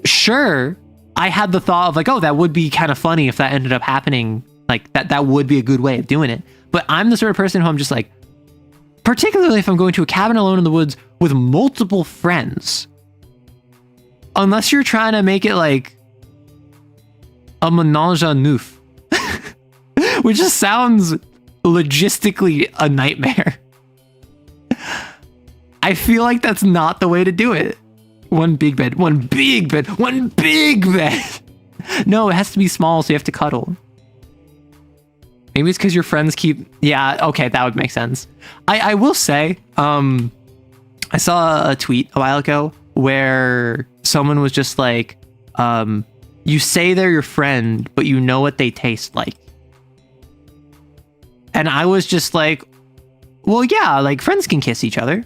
sure, I had the thought of like, oh, that would be kind of funny if that ended up happening. Like that would be a good way of doing it. But I'm the sort of person who I'm just like, particularly if I'm going to a cabin alone in the woods with multiple friends, unless you're trying to make it like a menage a neuf, which just sounds logistically a nightmare. I feel like that's not the way to do it. One big bed, one big bed, one big bed. No, it has to be small, so you have to cuddle. Maybe it's because your friends keep... Yeah, okay, that would make sense. I will say, I saw a tweet a while ago where someone was just like, you say they're your friend, but you know what they taste like. And I was just like, well, yeah, like friends can kiss each other.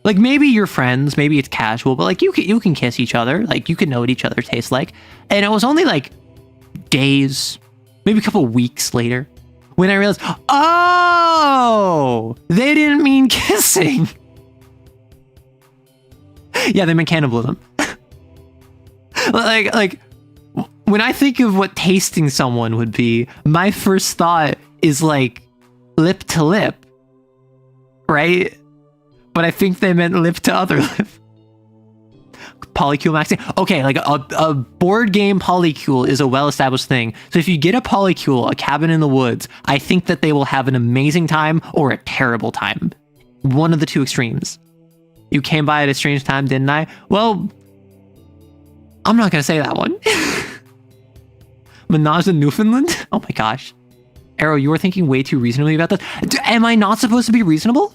Like maybe you're friends, maybe it's casual, but like you can kiss each other. Like you can know what each other tastes like. And it was only like days, maybe a couple weeks later, when I realized, oh, they didn't mean kissing. Yeah, they meant cannibalism. like when I think of what tasting someone would be, my first thought is like lip to lip, right? But I think they meant lip to other lip. Polycule maxing. Okay, like a board game polycule is a well-established thing. So if you get a polycule, a cabin in the woods, I think that they will have an amazing time or a terrible time. One of the two extremes. You came by at a strange time, didn't I? Well, I'm not going to say that one. Menage in Newfoundland? Oh my gosh. Arrow, you were thinking way too reasonably about this. Am I not supposed to be reasonable?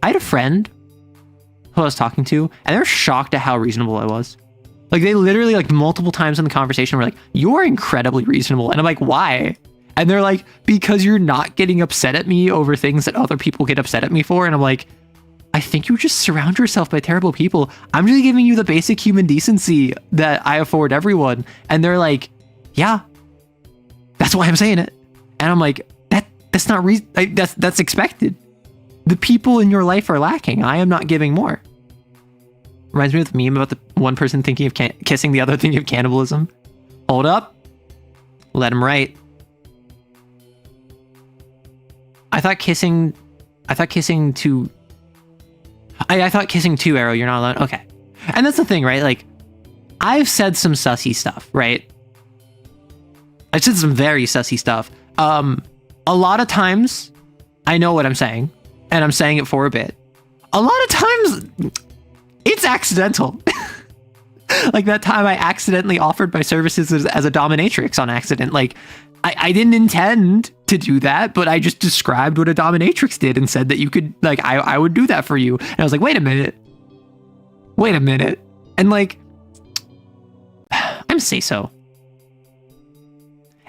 I had a friend who I was talking to, and they were shocked at how reasonable I was. Like, they literally, like, multiple times in the conversation were like, you're incredibly reasonable. And I'm like, why? And they're like, because you're not getting upset at me over things that other people get upset at me for. And I'm like, I think you just surround yourself by terrible people. I'm just giving you the basic human decency that I afford everyone. And they're like, yeah, that's why I'm saying it. And I'm like, that's not that's expected. The people in your life are lacking. I am not giving more. Reminds me of the meme about the one person thinking of kissing the other thinking of cannibalism. Hold up. Let him write. I thought kissing too, Arrow, you're not alone. Okay. And that's the thing, right? Like, I've said some sussy stuff, right? I've said some very sussy stuff. A lot of times, I know what I'm saying, and I'm saying it for a bit. A lot of times, it's accidental. Like that time I accidentally offered my services as a dominatrix on accident. Like, I didn't intend to do that, but I just described what a dominatrix did and said that you could, like, I would do that for you. And I was like, wait a minute. And like, I'm say so.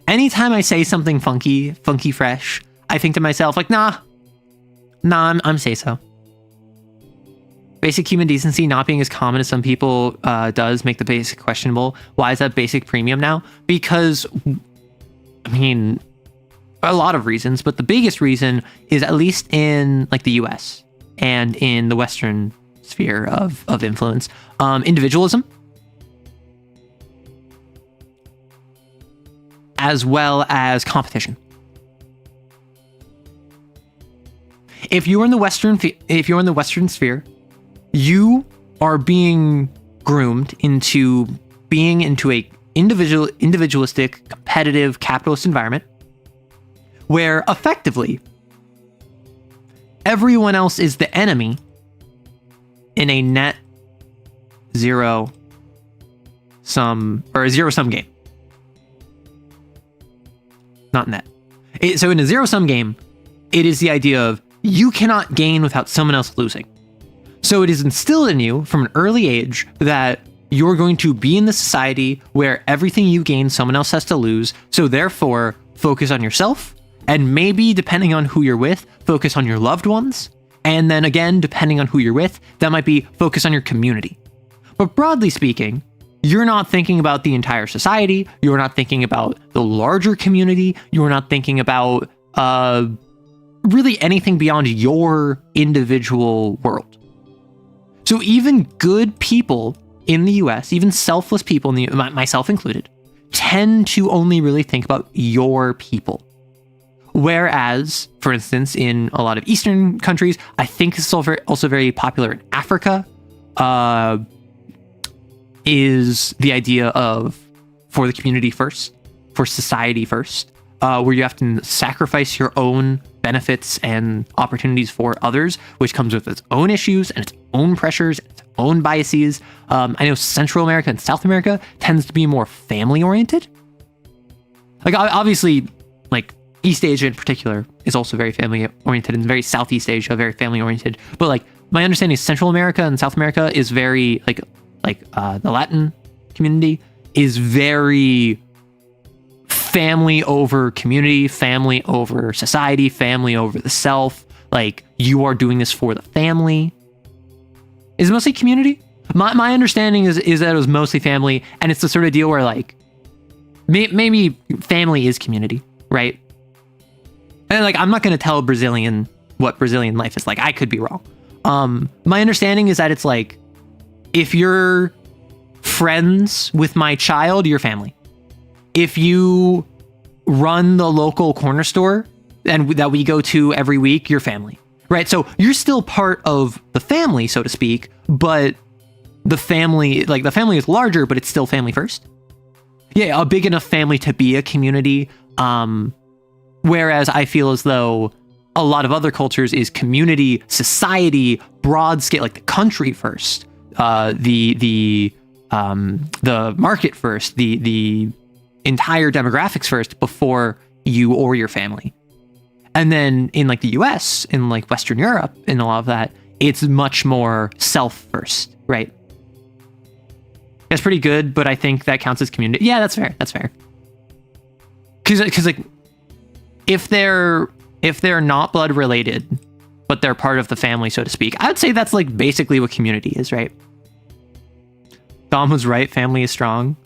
Anytime I say something funky fresh, I think to myself, like, nah, I'm say so. Basic human decency not being as common as some people does make the basic questionable. Why is that basic premium now? Because, I mean, a lot of reasons, but the biggest reason is, at least in like the US and in the Western sphere of influence, individualism, as well as competition. if you're in the Western sphere, you are being groomed into being into a individualistic, competitive, capitalist environment where effectively everyone else is the enemy in a net zero sum or a zero sum game. Not net. So in a zero sum game, it is the idea of you cannot gain without someone else losing. So it is instilled in you from an early age that you're going to be in the society where everything you gain, someone else has to lose. So therefore, focus on yourself. And maybe, depending on who you're with, focus on your loved ones. And then again, depending on who you're with, that might be focus on your community. But broadly speaking, you're not thinking about the entire society. You're not thinking about the larger community. You're not thinking about really anything beyond your individual world. So even good people in the US, even selfless people, myself included, tend to only really think about your people. Whereas, for instance, in a lot of Eastern countries, I think this is also very popular in Africa, is the idea of for the community first, for society first, where you have to sacrifice your own benefits and opportunities for others, which comes with its own issues and its own pressures, its own biases. I know Central America and South America tends to be more family-oriented. Like, obviously, like, East Asia in particular is also very family-oriented, and very Southeast Asia, very family-oriented. But, like, my understanding is Central America and South America is very, the Latin community is very family over community, family over society, family over the self. Like, you are doing this for the family. Is it mostly community? My understanding is that it was mostly family, and it's the sort of deal where, like, maybe family is community, right? And, like, I'm not going to tell a Brazilian what Brazilian life is like. I could be wrong. My understanding is that it's like, if you're friends with my child, you're family. If you run the local corner store and that we go to every week, you're family, right? So you're still part of the family, so to speak, but the family is larger, but it's still family first. Yeah, a big enough family to be a community. Whereas I feel as though a lot of other cultures is community, society, broad scale, like the country first, the market first, the entire demographics first before you or your family. And then in like the US, in like Western Europe, in a lot of that, it's much more self first, right? That's pretty good, but I think that counts as community. Yeah, that's fair. That's fair. Because like, if they're not blood related, but they're part of the family, so to speak, I would say that's like basically what community is, right? Dom was right. Family is strong.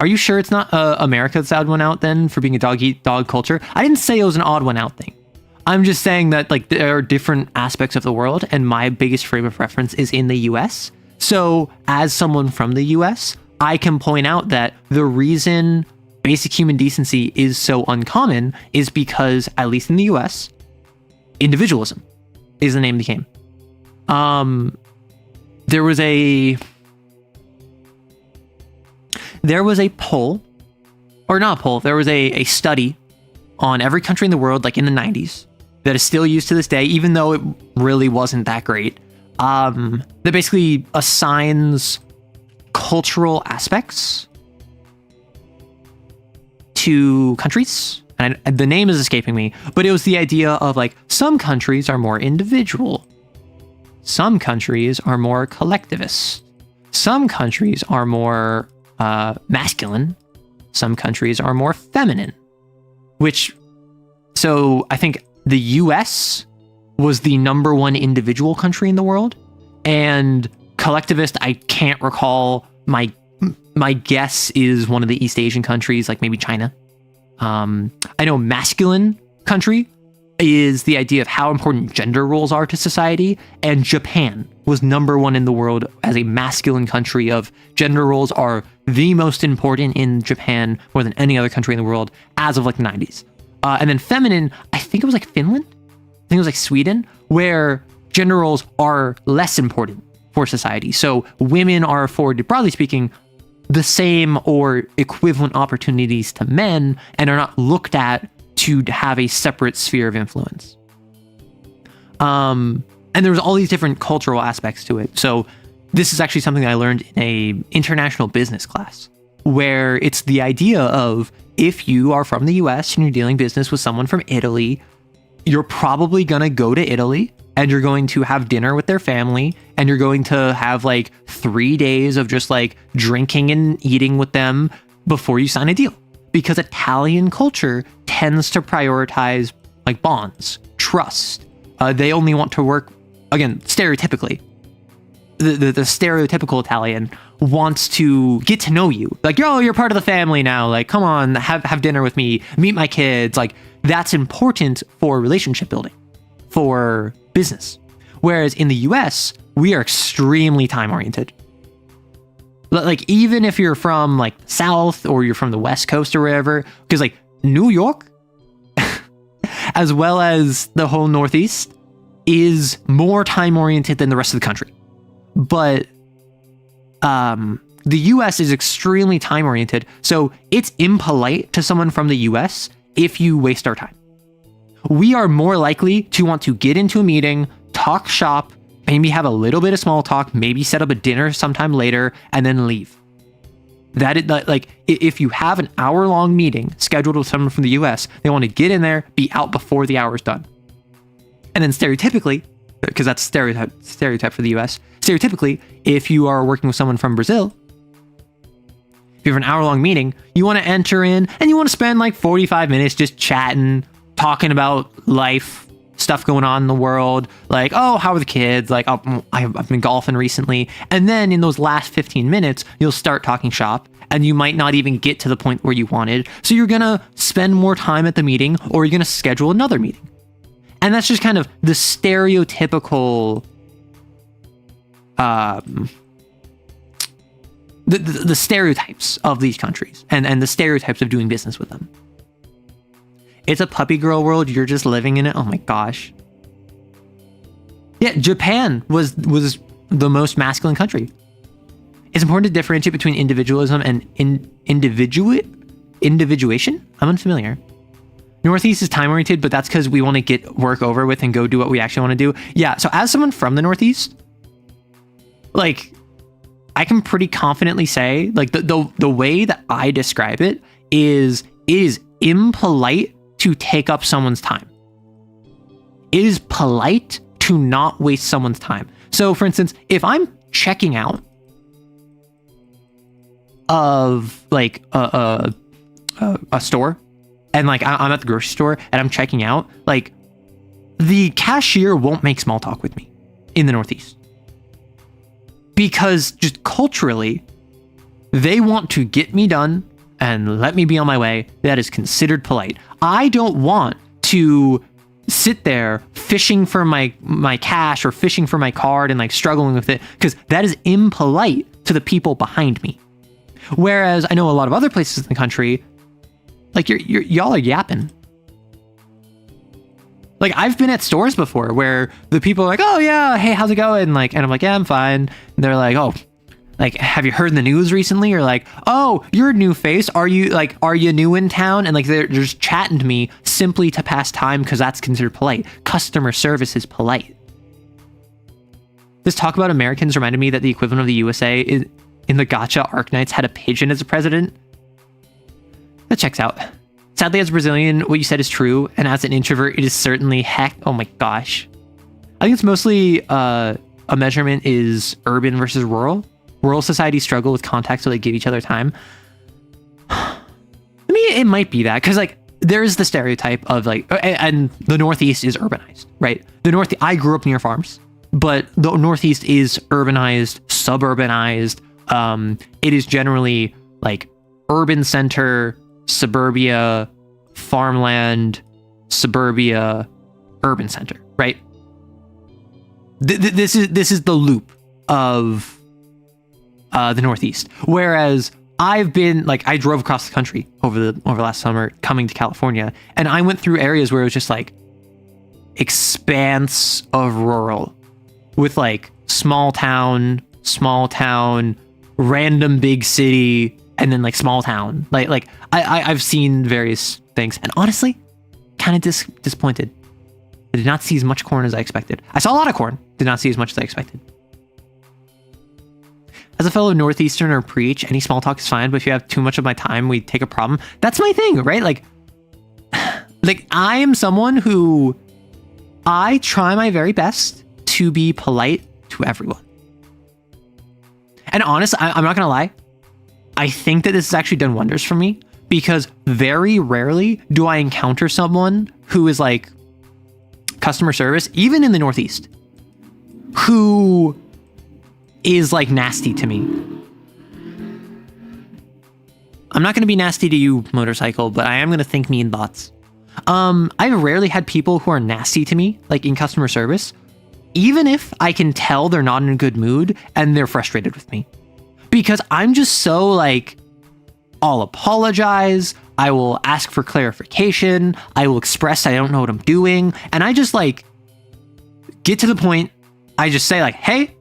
Are you sure it's not America that's the odd one out then for being a dog eat dog culture? I didn't say it was an odd one out thing. I'm just saying that like there are different aspects of the world, and my biggest frame of reference is in the US. So as someone from the US, I can point out that the reason basic human decency is so uncommon is because, at least in the US, individualism is the name of the game. There was a poll, or not a poll, there was a study on every country in the world, like in the 90s, that is still used to this day, even though it really wasn't that great, that basically assigns cultural aspects to countries. And the name is escaping me, but it was the idea of like, some countries are more individual. Some countries are more collectivist. Some countries are more masculine. Some countries are more feminine. So I think the US was the number one individual country in the world, and collectivist, I can't recall. My guess is one of the East Asian countries, like maybe China. I know masculine country is the idea of how important gender roles are to society, and Japan was number one in the world as a masculine country of gender roles are the most important in Japan more than any other country in the world as of like the 90s. And then feminine, I think it was like Finland. think it was like Sweden, where gender roles are less important for society. So women are afforded, broadly speaking, the same or equivalent opportunities to men and are not looked at to have a separate sphere of influence. And there's all these different cultural aspects to it. So this is actually something I learned in a international business class, where it's the idea of, if you are from the US and you're dealing business with someone from Italy, you're probably going to go to Italy and you're going to have dinner with their family and you're going to have like 3 days of just like drinking and eating with them before you sign a deal. Because Italian culture tends to prioritize like bonds, trust. They only want to work, again, stereotypically. The stereotypical Italian wants to get to know you. Like, oh, you're part of the family now. Like, come on, have dinner with me, meet my kids. Like, that's important for relationship building, for business. Whereas in the US, we are extremely time oriented. Like, even if you're from like the South or you're from the West Coast or wherever, because like New York, as well as the whole Northeast, is more time oriented than the rest of the country. But the US is extremely time oriented. So it's impolite to someone from the US if you waste our time. We are more likely to want to get into a meeting, talk shop, maybe have a little bit of small talk, maybe set up a dinner sometime later, and then leave. That is like, if you have an hour-long meeting scheduled with someone from the US, they want to get in there, be out before the hour is done. And then stereotypically, because that's stereotype for the US, stereotypically, if you are working with someone from Brazil, if you have an hour-long meeting, you want to enter in and you want to spend like 45 minutes just chatting, talking about life, stuff going on in the world, like, oh, how are the kids? Like, oh, I've been golfing recently. And then in those last 15 minutes, you'll start talking shop and you might not even get to the point where you wanted. So you're going to spend more time at the meeting, or you're going to schedule another meeting. And that's just kind of the stereotypical, the stereotypes of these countries and the stereotypes of doing business with them. It's a puppy girl world. You're just living in it. Oh my gosh. Yeah, Japan was the most masculine country. It's important to differentiate between individualism and individuation. I'm unfamiliar. Northeast is time oriented, but that's because we want to get work over with and go do what we actually want to do. Yeah. So as someone from the Northeast, like, I can pretty confidently say, like, the way that I describe it is impolite to take up someone's time. It is polite to not waste someone's time. So for instance, if I'm checking out of like a store, and like I'm at the grocery store and I'm checking out, like, the cashier won't make small talk with me in the Northeast. Because just culturally, they want to get me done and let me be on my way. That is considered polite. I don't want to sit there fishing for my cash or fishing for my card and like struggling with it, because that is impolite to the people behind me. Whereas I know a lot of other places in the country, like, y'all are yapping. Like, I've been at stores before where the people are like, oh yeah, hey, how's it going? Like, and I'm like, yeah, I'm fine. And they're like, oh, like, have you heard in the news recently? Or like, oh, you're a new face. Are you new in town? And like, they're just chatting to me simply to pass time because that's considered polite. Customer service is polite. This talk about Americans reminded me that the equivalent of the USA is, in the Gotcha Arknights, had a pigeon as a president. That checks out. Sadly, as a Brazilian, what you said is true, and as an introvert, it is certainly heck. Oh my gosh. I think it's mostly a measurement is urban versus rural. Rural societies struggle with contact, so they give each other time. I mean, it might be that, because like, there's the stereotype of like, and the Northeast is urbanized, right? I grew up near farms, but the Northeast is urbanized, suburbanized. It is generally like urban center, suburbia, farmland, suburbia, urban center, right? This is the loop of the Northeast. Whereas I've been like, I drove across the country over last summer coming to California, and I went through areas where it was just like, expanse of rural with like small town, random big city, and then like small town. Like I've seen various things, and honestly, kind of disappointed. I did not see as much corn as I expected. I saw a lot of corn, did not see as much as I expected. As a fellow Northeasterner preach, any small talk is fine, but if you have too much of my time, we take a problem. That's my thing, right? Like I am someone who I try my very best to be polite to everyone. And honestly, I'm not gonna lie, I think that this has actually done wonders for me, because very rarely do I encounter someone who is like customer service, even in the Northeast, who is like nasty to me. I'm not going to be nasty to you, motorcycle, but I am going to think mean thoughts. I've rarely had people who are nasty to me, like in customer service, even if I can tell they're not in a good mood and they're frustrated with me. Because I'm just so like, I'll apologize, I will ask for clarification, I will express I don't know what I'm doing, and I just like get to the point. I just say like, hey,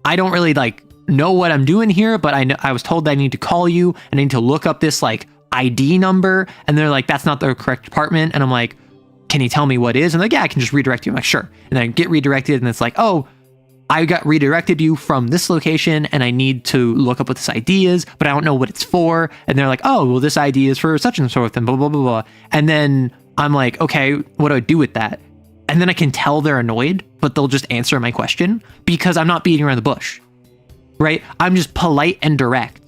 I don't really like know what I'm doing here, but I was told that I need to call you and I need to look up this like ID number, and they're like, that's not the correct department, and I'm like, can you tell me what is? And like, yeah, I can just redirect you. I'm like, sure. And then I get redirected, and it's like, oh, I got redirected you from this location, and I need to look up what this ID is, but I don't know what it's for. And they're like, oh, well, this ID is for such and so forth, and blah, blah, blah, blah. And then I'm like, okay, what do I do with that? And then I can tell they're annoyed, but they'll just answer my question because I'm not beating around the bush, right? I'm just polite and direct,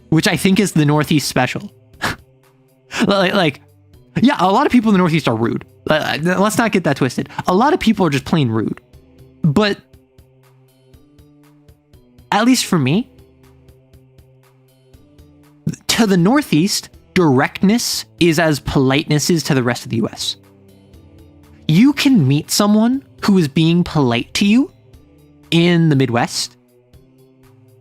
which I think is the Northeast special. like, yeah, a lot of people in the Northeast are rude. Let's not get that twisted. A lot of people are just plain rude. But at least for me, to the Northeast, directness is as politeness is to the rest of the US. You can meet someone who is being polite to you in the Midwest,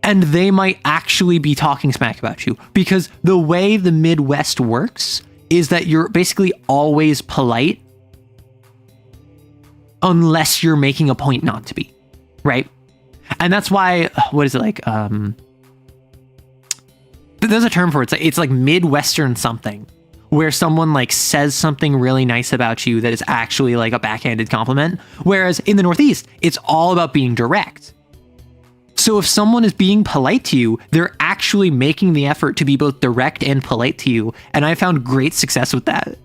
and they might actually be talking smack about you, because the way the Midwest works is that you're basically always polite unless you're making a point not to be, right? And that's why, what is it like? There's a term for it. It's like Midwestern something, where someone like says something really nice about you that is actually like a backhanded compliment. Whereas in the Northeast, it's all about being direct. So if someone is being polite to you, they're actually making the effort to be both direct and polite to you. And I found great success with that.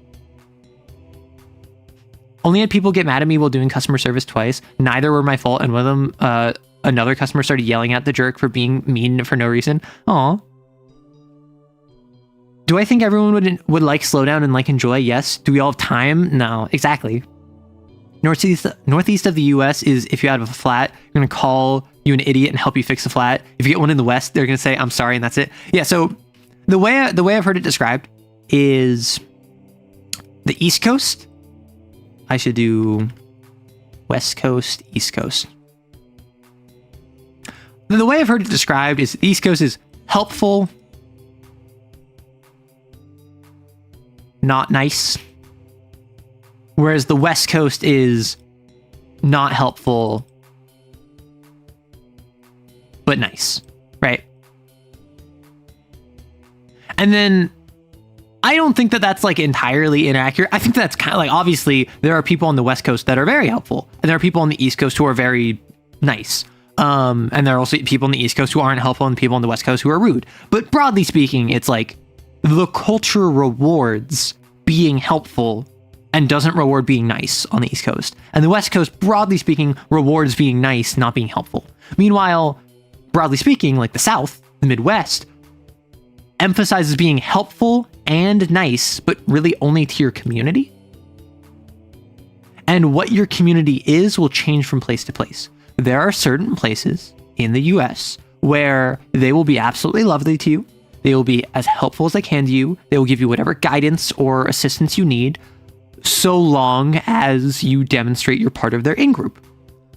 Only had people get mad at me while doing customer service twice. Neither were my fault. And one of them, another customer started yelling at the jerk for being mean for no reason. Aw. Do I think everyone would like slow down and like enjoy? Yes. Do we all have time? No, exactly. Northeast of the US is, if you have a flat, you're going to call you an idiot and help you fix the flat. If you get one in the West, they're going to say, I'm sorry, and that's it. Yeah, so the way I've heard it described is the East Coast. I should do West Coast, East Coast. The way I've heard it described is the East Coast is helpful, not nice. Whereas the West Coast is not helpful, but nice, right? And then I don't think that that's like entirely inaccurate. I think that's kind of like, obviously there are people on the West Coast that are very helpful, and there are people on the East Coast who are very nice. And there are also people on the East Coast who aren't helpful, and people on the West Coast who are rude. But broadly speaking, it's like the culture rewards being helpful and doesn't reward being nice on the East Coast. And the West Coast, broadly speaking, rewards being nice, not being helpful. Meanwhile, broadly speaking, like the South, the Midwest, emphasizes being helpful and nice, but really only to your community. And what your community is will change from place to place. There are certain places in the US where they will be absolutely lovely to you. They will be as helpful as they can to you. They will give you whatever guidance or assistance you need, so long as you demonstrate you're part of their in-group.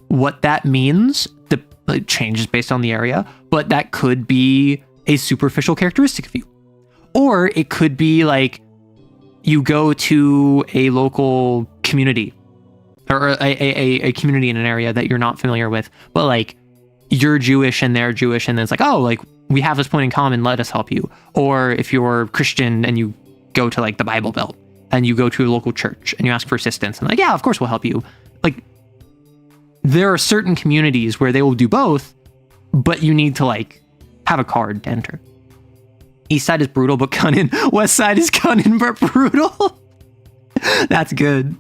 What that means changes based on the area, but that could be a superficial characteristic of you. Or it could be like you go to a local community or a community in an area that you're not familiar with, but like you're Jewish and they're Jewish, and then it's like, oh, like we have this point in common, let us help you. Or if you're Christian and you go to like the Bible Belt and you go to a local church and you ask for assistance, and like, yeah, of course we'll help you. Like there are certain communities where they will do both, but you need to like have a card to enter. East side is brutal but cunning. West side is cunning but brutal. That's good.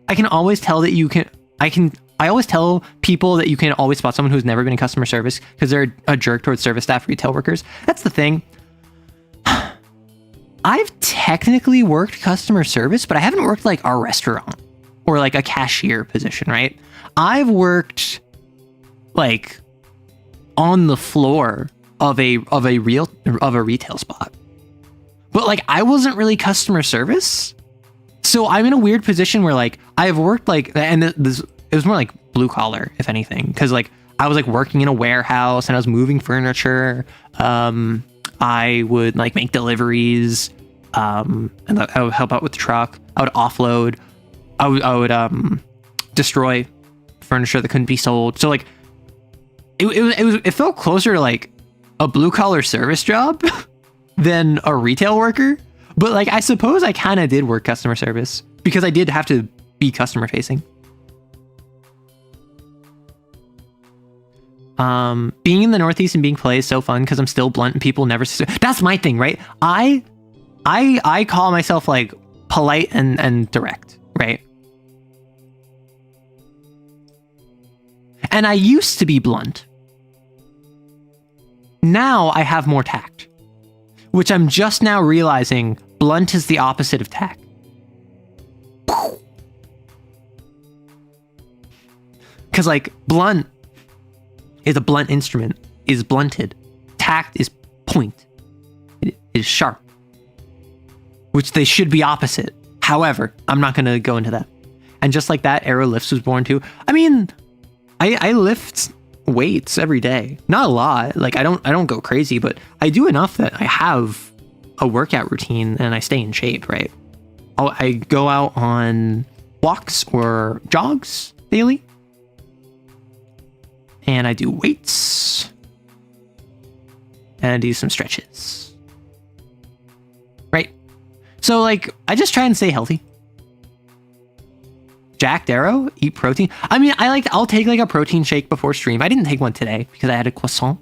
I can always tell that you can. I always tell people that you can always spot someone who's never been in customer service because they're a jerk towards service staff, retail workers. That's the thing. I've technically worked customer service, but I haven't worked like a restaurant or like a cashier position, right? I've worked like on the floor of a retail spot, but like I wasn't really customer service. So I'm in a weird position where like I've worked like, and this, it was more like blue collar, if anything, because like I was like working in a warehouse and I was moving furniture. I would like make deliveries, and I would help out with the truck. I would offload. I would destroy furniture that couldn't be sold. So like it felt closer to like a blue collar service job than a retail worker. But like I suppose I kind of did work customer service because I did have to be customer facing. Being in the Northeast and being polite is so fun because I'm still blunt and people never. That's my thing, right? I call myself like polite and direct, right? And I used to be blunt. Now I have more tact, which I'm just now realizing blunt is the opposite of tact. Because like blunt is a blunt instrument, is blunted. Tact is point. It is sharp. Which they should be opposite. However, I'm not going to go into that. And just like that, Aero Lifts was born too. I mean, I lift weights every day. Not a lot. Like I don't go crazy, but I do enough that I have a workout routine and I stay in shape, right? I go out on walks or jogs daily. And I do weights. And I do some stretches. Right? So like, I just try and stay healthy. Jack Darrow, eat protein. I mean, I'll take like a protein shake before stream. I didn't take one today because I had a croissant.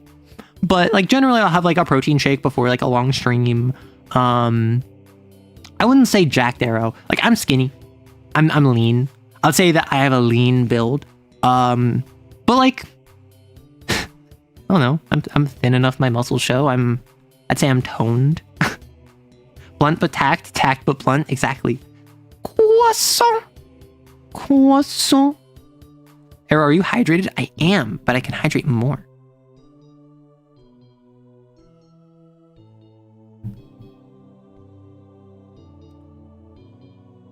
But like generally I'll have like a protein shake before like a long stream. I wouldn't say Jack Darrow. Like I'm skinny. I'm lean. I'd say that I have a lean build. But like I don't know. I'm thin enough my muscles show. I'd say I'm toned. Blunt but tact but blunt. Exactly. Croissant. Era, are you hydrated? I am, but I can hydrate more.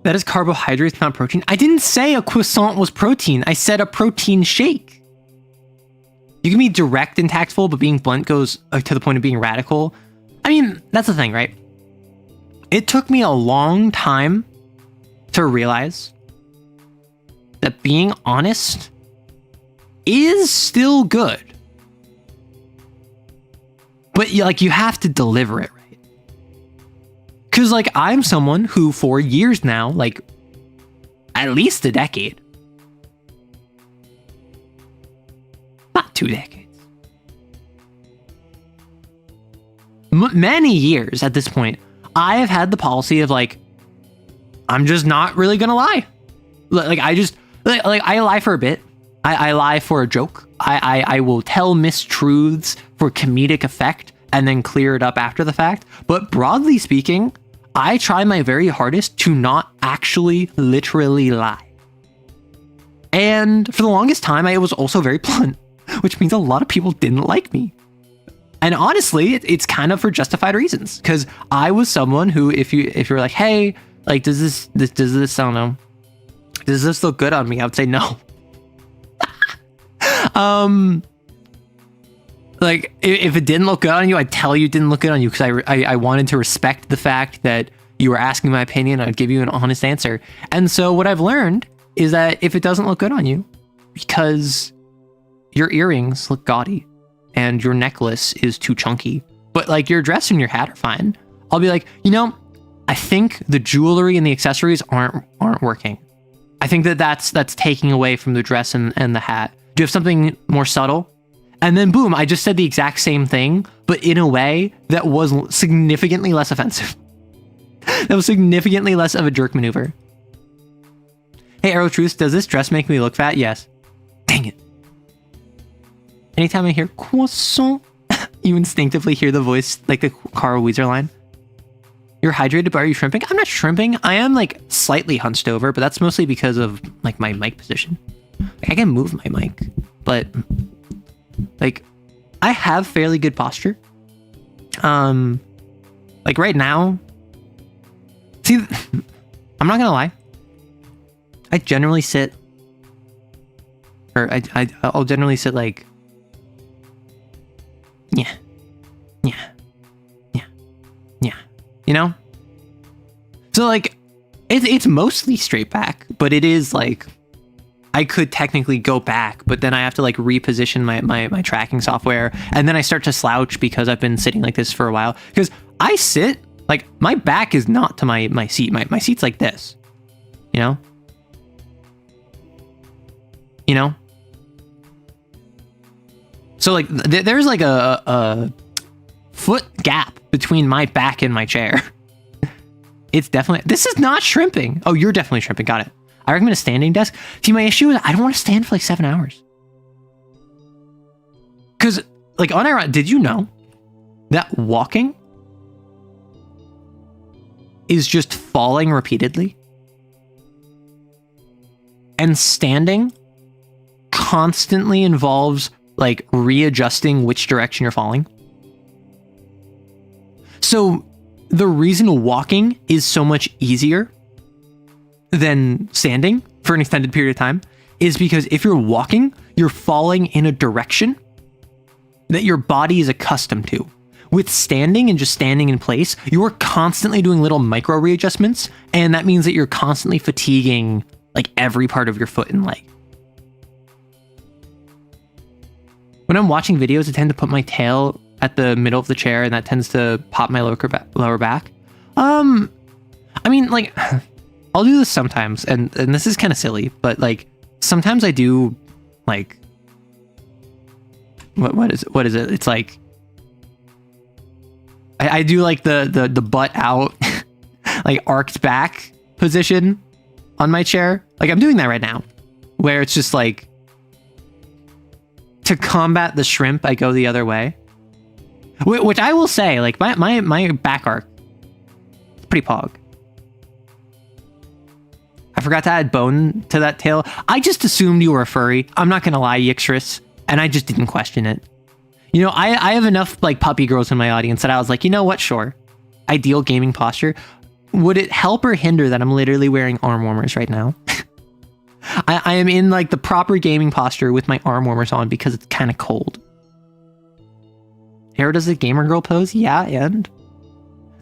That is carbohydrates, not protein. I didn't say a croissant was protein. I said a protein shake. You can be direct and tactful, but being blunt goes to the point of being radical. I mean, that's the thing, right? It took me a long time to realize that being honest is still good. But you have to deliver it right. Because like I'm someone who for years now, like at least a decade, not 2 decades, many years at this point, I have had the policy of like, I'm just not really gonna lie. Like I just like I lie for a bit. I lie for a joke. I will tell mistruths for comedic effect and then clear it up after the fact. But broadly speaking, I try my very hardest to not actually literally lie. And for the longest time, I was also very blunt, which means a lot of people didn't like me. And honestly, it's kind of for justified reasons, because I was someone who, if you're like, hey, like, does this I don't know, does this look good on me? I would say no. Like if it didn't look good on you, I'd tell you it didn't look good on you, because I wanted to respect the fact that you were asking my opinion. I'd give you an honest answer. And so what I've learned is that if it doesn't look good on you, because your earrings look gaudy and your necklace is too chunky, but like your dress and your hat are fine, I'll be like, you know, I think the jewelry and the accessories aren't working. I think that's taking away from the dress and the hat. Do you have something more subtle? And then boom, I just said the exact same thing, but in a way that was significantly less offensive. That was significantly less of a jerk maneuver. Hey, Arrow Truth, does this dress make me look fat? Yes. Dang it. Anytime I hear croissant, you instinctively hear the voice, like the Carl Weezer line. You're hydrated, but are you shrimping? I'm not shrimping. I am like slightly hunched over, but that's mostly because of like my mic position. Like, I can move my mic, but like I have fairly good posture. Like right now, see, I'm not gonna lie. I generally sit, or I'll generally sit like, yeah, you know? So like, it's mostly straight back, but it is like, I could technically go back, but then I have to like reposition my tracking software, and then I start to slouch because I've been sitting like this for a while. Because I sit, like, my back is not to my seat. My seat's like this, you know? You know? So like, there's like a foot gap between my back and my chair. It's definitely, this is not shrimping. Oh, you're definitely shrimping. Got it. I recommend a standing desk. See, my issue is I don't want to stand for like 7 hours. Because, like, did you know that walking is just falling repeatedly? And standing constantly involves, like, readjusting which direction you're falling. So, the reason walking is so much easier than standing for an extended period of time is because if you're walking, you're falling in a direction that your body is accustomed to. With standing and just standing in place, you're constantly doing little micro readjustments, and that means that you're constantly fatiguing like every part of your foot and leg. When I'm watching videos, I tend to put my tail at the middle of the chair, and that tends to pop my lower back. I mean, like, I'll do this sometimes, and this is kind of silly, but like sometimes I do like what is it? It's like I do like the butt out, like arched back position on my chair. Like I'm doing that right now, where it's just like to combat the shrimp, I go the other way. Which I will say, like my back arc, it's pretty pog. I forgot to add bone to that tail. I just assumed you were a furry. I'm not gonna lie, Yixris, and I just didn't question it. You know, I have enough like puppy girls in my audience that I was like, you know what? Sure. Ideal gaming posture. Would it help or hinder that I'm literally wearing arm warmers right now? I am in like the proper gaming posture with my arm warmers on because it's kind of cold. Arrow does a gamer girl pose? Yeah, and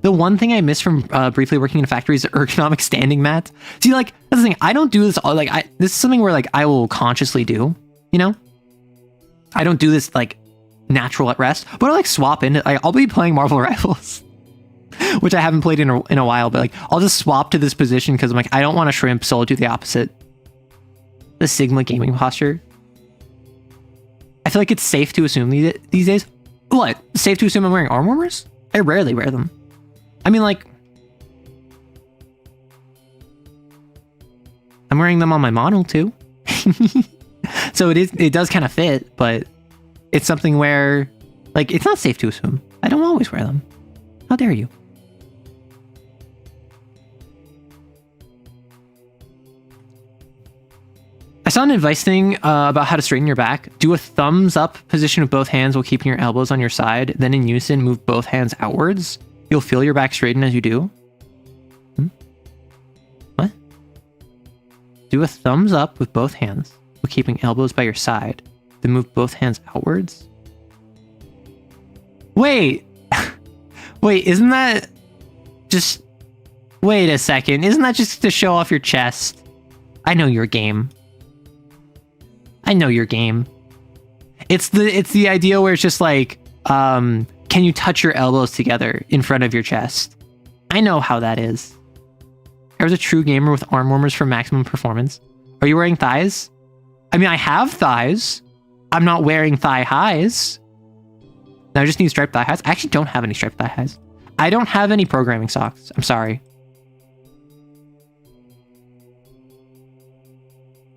the one thing I miss from briefly working in a factory is the ergonomic standing mat. See, like, that's the thing. I don't do this all, like, this is something where, like, I will consciously do, you know? I don't do this, like, natural at rest, but I, like, swap into, like, I'll be playing Marvel Rivals, which I haven't played in a while, but, like, I'll just swap to this position because I'm like, I don't want to shrimp, so I'll do the opposite. The Sigma gaming posture. I feel like it's safe to assume these days. What? Safe to assume I'm wearing arm warmers? I rarely wear them. I mean, like, I'm wearing them on my model too. So it does kind of fit, but it's something where, like, it's not safe to assume. I don't always wear them. How dare you? I saw an advice thing about how to straighten your back. Do a thumbs up position with both hands while keeping your elbows on your side. Then in unison, move both hands outwards. You'll feel your back straighten as you do. What? Do a thumbs up with both hands while keeping elbows by your side. Then move both hands outwards. Wait. Wait, isn't that just... Wait a second. Isn't that just to show off your chest? I know your game. I know your game. It's the idea where it's just like, can you touch your elbows together in front of your chest? I know how that is. There's a true gamer with arm warmers for maximum performance. Are you wearing thighs? I mean, I have thighs. I'm not wearing thigh highs. I just need striped thigh highs. I actually don't have any striped thigh highs. I don't have any programming socks. I'm sorry.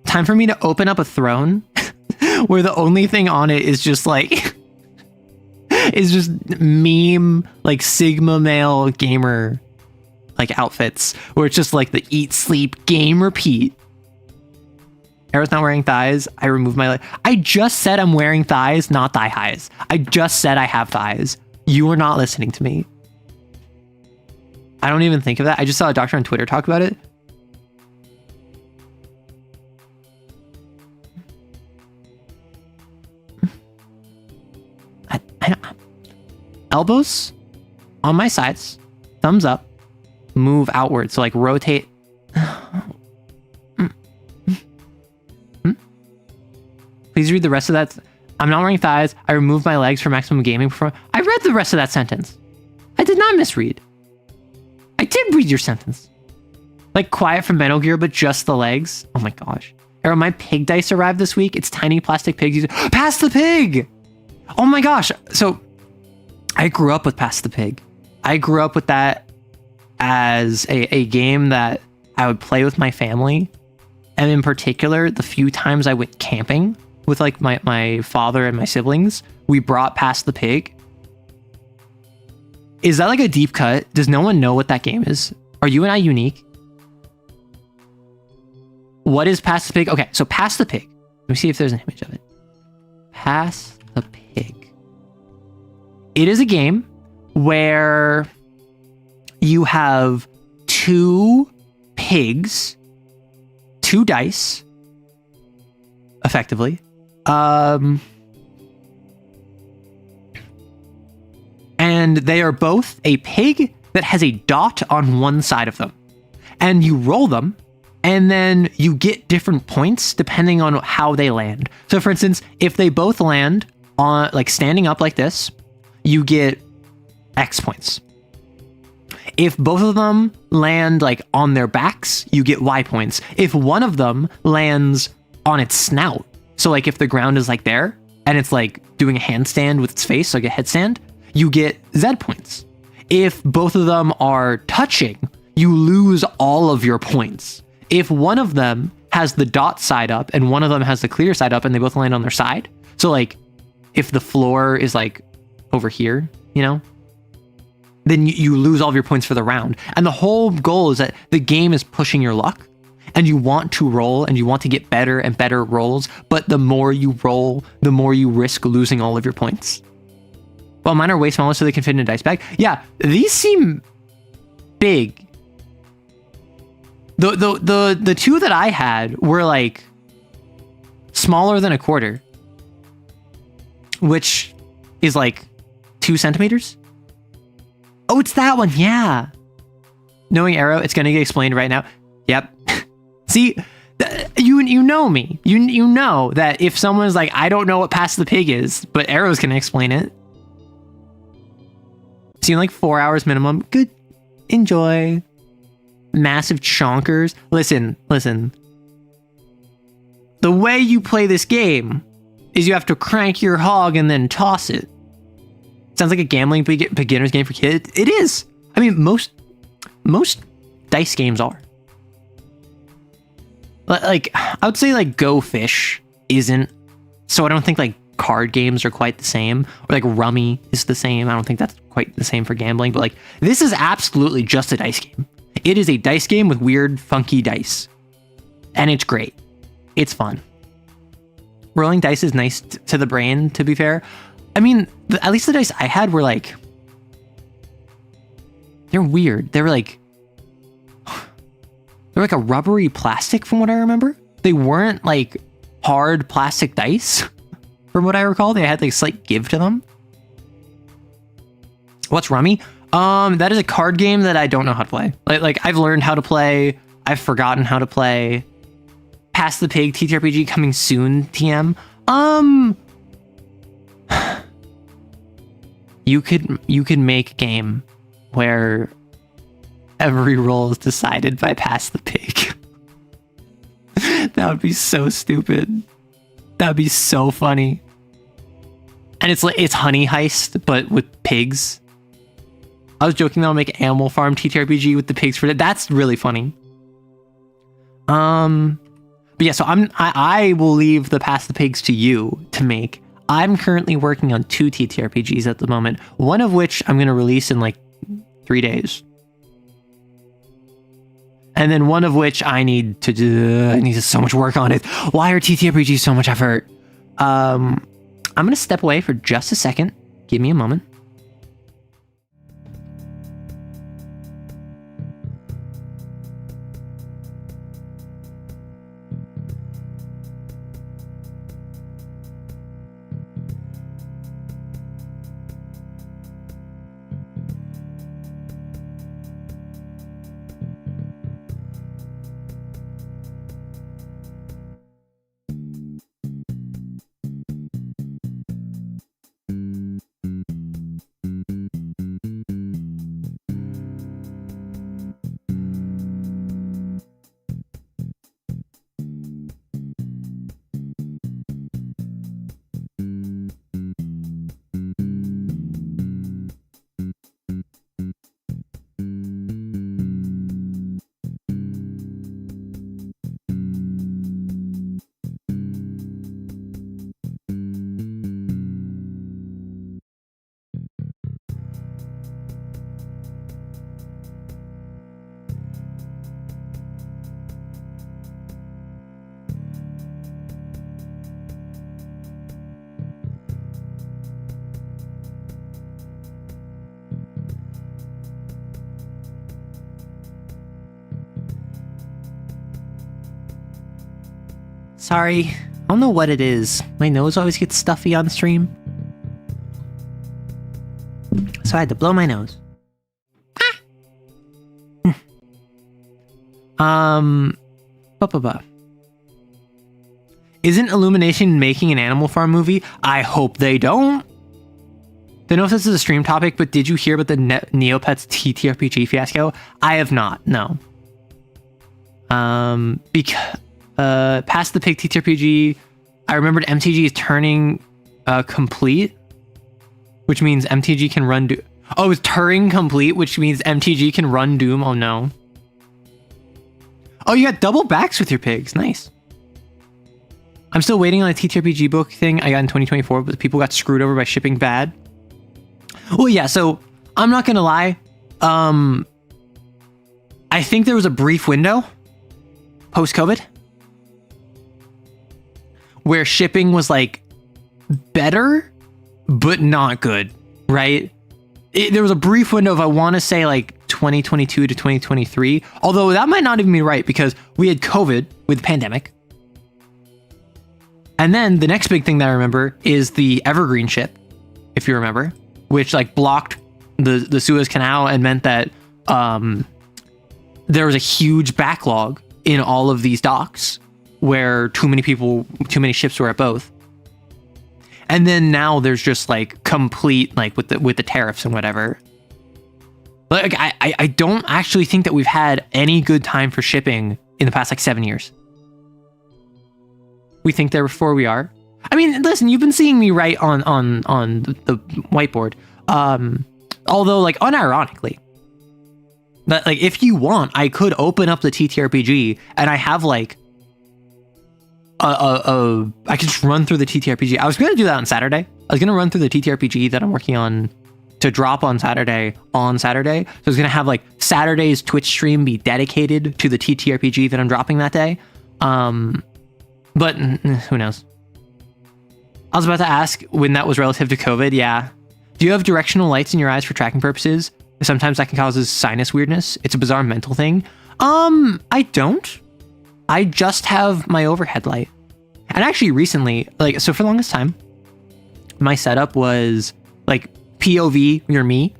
Time for me to open up a throne where the only thing on it is just like, is just meme, like Sigma male gamer, like outfits where it's just like the eat, sleep, game, repeat. Arrow's not wearing thighs. I removed my leg. I just said I'm wearing thighs, not thigh highs. I just said I have thighs. You were not listening to me. I don't even think of that. I just saw a doctor on Twitter talk about it. Elbows on my sides, thumbs up, move outward. So like rotate. Please read the rest of that. I'm not wearing thighs. I removed my legs for maximum gaming performance. I read the rest of that sentence. I did not misread. I did read your sentence. Like Quiet from Metal Gear, but just the legs. Oh my gosh. Arrow, my pig dice arrived this week. It's tiny plastic pigs. Pass the Pig! Oh my gosh. So I grew up with Pass the Pig. I grew up with that as a game that I would play with my family. And in particular, the few times I went camping with like my father and my siblings, we brought Pass the Pig. Is that like a deep cut? Does no one know what that game is? Are you and I unique? What is Pass the Pig? Okay, so Pass the Pig. Let me see if there's an image of it. Pass the Pig. It is a game where you have two pigs, two dice, effectively. And they are both a pig that has a dot on one side of them. And you roll them, and then you get different points depending on how they land. So for instance, if they both land on like standing up like this, you get X points. If both of them land like on their backs, you get Y points. If one of them lands on its snout, so like if the ground is like there and it's like doing a handstand with its face, like a headstand, you get Z points. If both of them are touching, you lose all of your points. If one of them has the dot side up and one of them has the clear side up and they both land on their side, so like if the floor is like over here, you know, then you lose all of your points for the round. And the whole goal is that the game is pushing your luck and you want to roll and you want to get better and better rolls. But the more you roll, the more you risk losing all of your points. Well, mine are way smaller so they can fit in a dice bag. Yeah, these seem big. The two that I had were like smaller than a quarter, which is like 2 centimeters. Oh, it's that one. Yeah. Knowing Arrow, it's going to get explained right now. Yep. See, you know me. You know that if someone's like, I don't know what Pass the Pig is, but Arrow's going to explain it. Seem like 4 hours minimum. Good. Enjoy. Massive chonkers. Listen. The way you play this game is you have to crank your hog and then toss it. Sounds like a gambling beginner's game for kids. It is. I mean, most dice games are. Like, I would say like Go Fish isn't. So I don't think like card games are quite the same. Or like Rummy is the same. I don't think that's quite the same for gambling. But like, this is absolutely just a dice game. It is a dice game with weird, funky dice. And it's great. It's fun. Rolling dice is nice to the brain, to be fair. I mean, at least the dice I had were like... They're weird. They were like a rubbery plastic from what I remember. They weren't like hard plastic dice from what I recall. They had like slight give to them. What's Rummy? That is a card game that I don't know how to play. Like I've learned how to play. I've forgotten how to play. Pass the Pig TTRPG coming soon, TM. You could make a game where every roll is decided by Pass the Pig. That would be so stupid. That would be so funny. And it's Honey Heist, but with pigs. I was joking that I'll make Animal Farm TTRPG with the pigs for that. That's really funny. But yeah, so I will leave the Pass the Pigs to you to make. I'm currently working on 2 TTRPGs at the moment, one of which I'm going to release in like 3 days. And then one of which I need so much work on it. Why are TTRPGs so much effort? I'm going to step away for just a second. Give me a moment. Sorry, I don't know what it is. My nose always gets stuffy on stream. So I had to blow my nose. Isn't Illumination making an Animal Farm movie? I hope they don't. Don't know if this is a stream topic, but did you hear about the Neopets TTRPG fiasco? I have not, no. Because Pass the Pig TTRPG, I remembered MTG is turning complete, which means MTG can run Doom. Oh, it's Turing complete, which means MTG can run Doom. Oh no. Oh, you got double backs with your pigs. Nice. I'm still waiting on a TTRPG book thing I got in 2024, but people got screwed over by shipping bad. Well, yeah, so I'm not gonna lie. I think there was a brief window post-COVID where shipping was like better, but not good, right? There was a brief window of, I want to say like 2022 to 2023, although that might not even be right because we had COVID with the pandemic. And then the next big thing that I remember is the Evergreen ship, if you remember, which like blocked the Suez Canal and meant that there was a huge backlog in all of these docks where too many ships were at both. And then now there's just like complete, like with the tariffs and whatever. Like I don't actually think that we've had any good time for shipping in the past like 7 years. We think therefore we are. I mean, listen, you've been seeing me write on the whiteboard. Although like unironically. But like if you want, I could open up the TTRPG and I have like I could just run through the TTRPG. I was going to do that on Saturday. I was going to run through the TTRPG that I'm working on to drop on Saturday. So I was going to have like Saturday's Twitch stream be dedicated to the TTRPG that I'm dropping that day. But who knows? I was about to ask when that was relative to COVID. Yeah. Do you have directional lights in your eyes for tracking purposes? Sometimes that can cause sinus weirdness. It's a bizarre mental thing. I don't. I just have my overhead light. And actually recently, so for the longest time, my setup was like POV, you're me,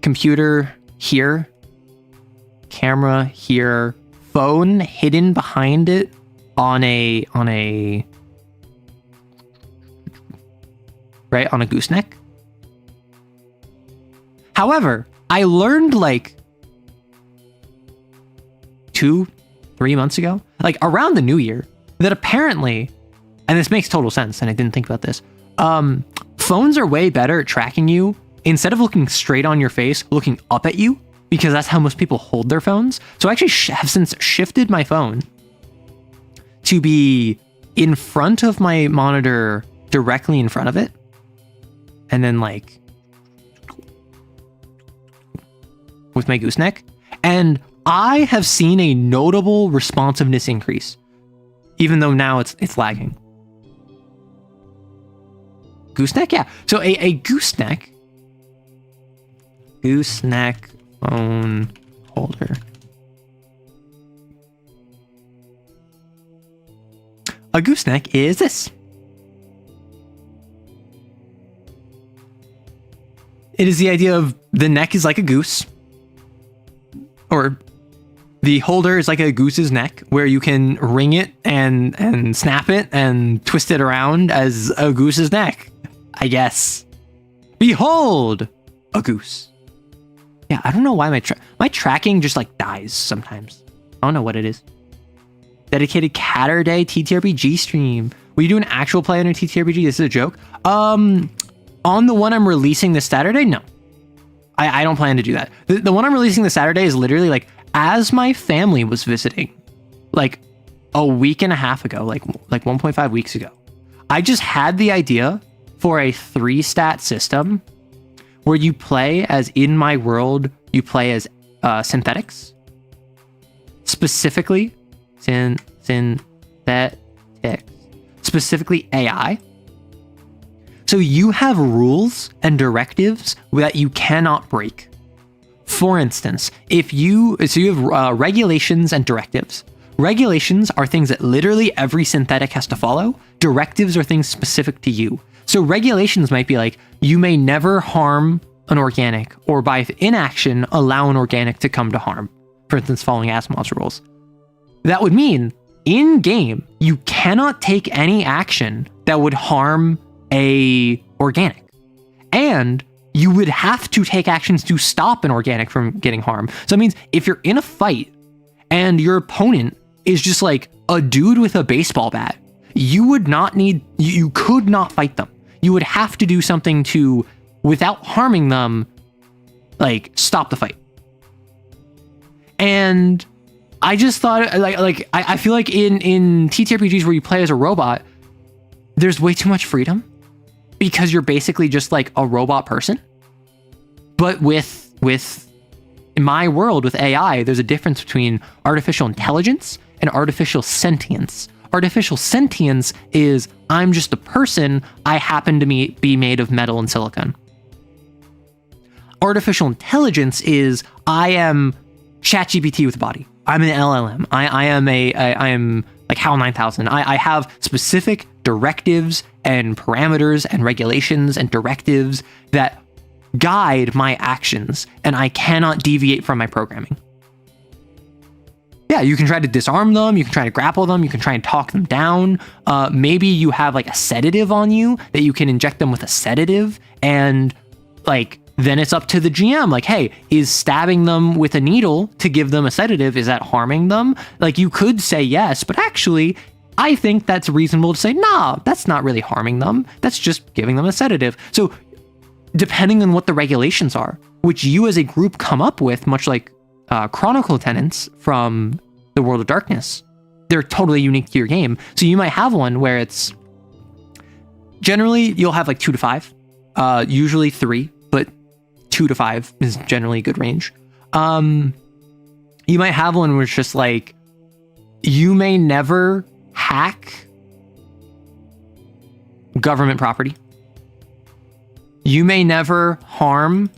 computer here, camera here, phone hidden behind it, on a gooseneck. However, I learned like 2-3 months ago, like around the new year, that apparently, and this makes total sense, and I didn't think about this, phones are way better at tracking you instead of looking straight on your face, looking up at you, because that's how most people hold their phones. So I actually have since shifted my phone to be in front of my monitor, directly in front of it, and then like with my gooseneck. And I have seen a notable responsiveness increase, even though now it's lagging. Gooseneck, yeah. So a gooseneck phone holder. A gooseneck is this. It is the idea of the neck is like a goose, or the holder is like a goose's neck, where you can wring it and snap it and twist it around as a goose's neck, I guess. Behold, a goose. Yeah, I don't know why my tracking just like dies sometimes. I don't know what it is. Dedicated Catterday TTRPG stream. Will you do an actual play on your TTRPG? This is a joke. On the one I'm releasing this Saturday, no. I don't plan to do that. The one I'm releasing this Saturday is literally like, as my family was visiting, like a week and a half ago, like 1.5 weeks ago, I just had the idea for a 3-stat system where you play as, in my world, you play as synthetics. Specifically, synthetics. Specifically AI. So you have rules and directives that you cannot break. For instance, you have regulations and directives. Regulations are things that literally every synthetic has to follow. Directives are things specific to you. So regulations might be like, you may never harm an organic, or by inaction, allow an organic to come to harm. For instance, following Asimov's rules. That would mean, in game, you cannot take any action that would harm a organic. And you would have to take actions to stop an organic from getting harmed. So it means if you're in a fight and your opponent is just like a dude with a baseball bat, you could not fight them. You would have to do something to, without harming them, like stop the fight. And I just thought I feel like in TTRPGs where you play as a robot, there's way too much freedom because you're basically just like a robot person. But with in my world with AI, there's a difference between artificial intelligence and artificial sentience. Artificial sentience is, I'm just a person, I happen to be made of metal and silicon. Artificial intelligence is, I am ChatGPT with a body. I'm an LLM. I am like HAL 9000. I have specific directives and parameters and regulations and directives that guide my actions, and I cannot deviate from my programming. Yeah, you can try to disarm them, you can try to grapple them, you can try and talk them down. Maybe you have like a sedative on you that you can inject them with a sedative, and like then it's up to the GM, like, hey, is stabbing them with a needle to give them a sedative, is that harming them? Like, you could say yes, but actually, I think that's reasonable to say, nah, that's not really harming them. That's just giving them a sedative. So depending on what the regulations are, which you as a group come up with, much like Chronicle tenants from the World of Darkness, they're totally unique to your game. So you might have one where it's, generally you'll have like 2 to 5, usually 3, but 2 to 5 is generally a good range. You might have one where it's just like, you may never hack government property. You may never harm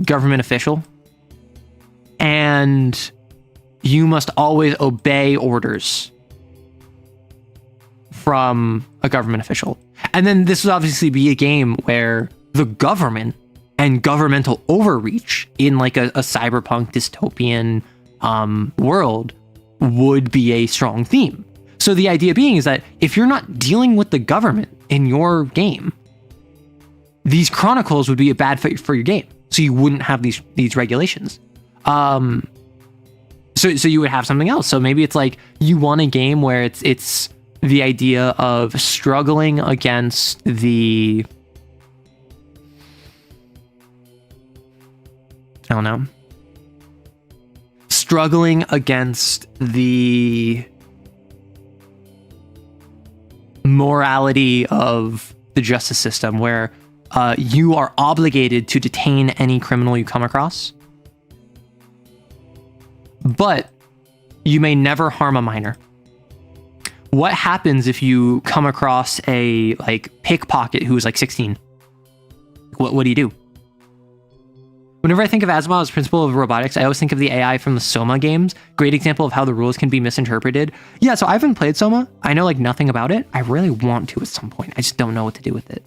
government official. And you must always obey orders from a government official. And then this would obviously be a game where the government and governmental overreach in like a cyberpunk dystopian world would be a strong theme. So the idea being is that if you're not dealing with the government in your game, these chronicles would be a bad fit for your game. So you wouldn't have these regulations. So you would have something else. So maybe it's like you want a game where it's the idea of struggling against the, I don't know, struggling against the morality of the justice system, where you are obligated to detain any criminal you come across, but you may never harm a minor. What happens if you come across a pickpocket who is 16? What do you do? Whenever I think of Asimov's principle of robotics, I always think of the AI from the Soma games. Great example of how the rules can be misinterpreted. Yeah, so I haven't played Soma. I know nothing about it. I really want to at some point. I just don't know what to do with it.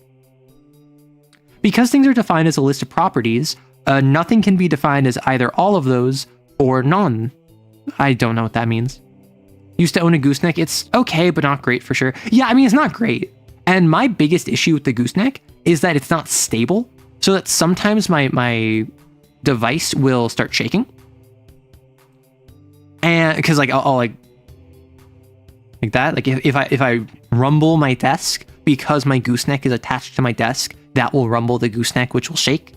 Because things are defined as a list of properties, nothing can be defined as either all of those or none. I don't know what that means. Used to own a gooseneck. It's okay, but not great for sure. Yeah, I mean, it's not great. And my biggest issue with the gooseneck is that it's not stable. So that sometimes my device will start shaking. And because I'll like that. If I rumble my desk because my gooseneck is attached to my desk, that will rumble the gooseneck, which will shake.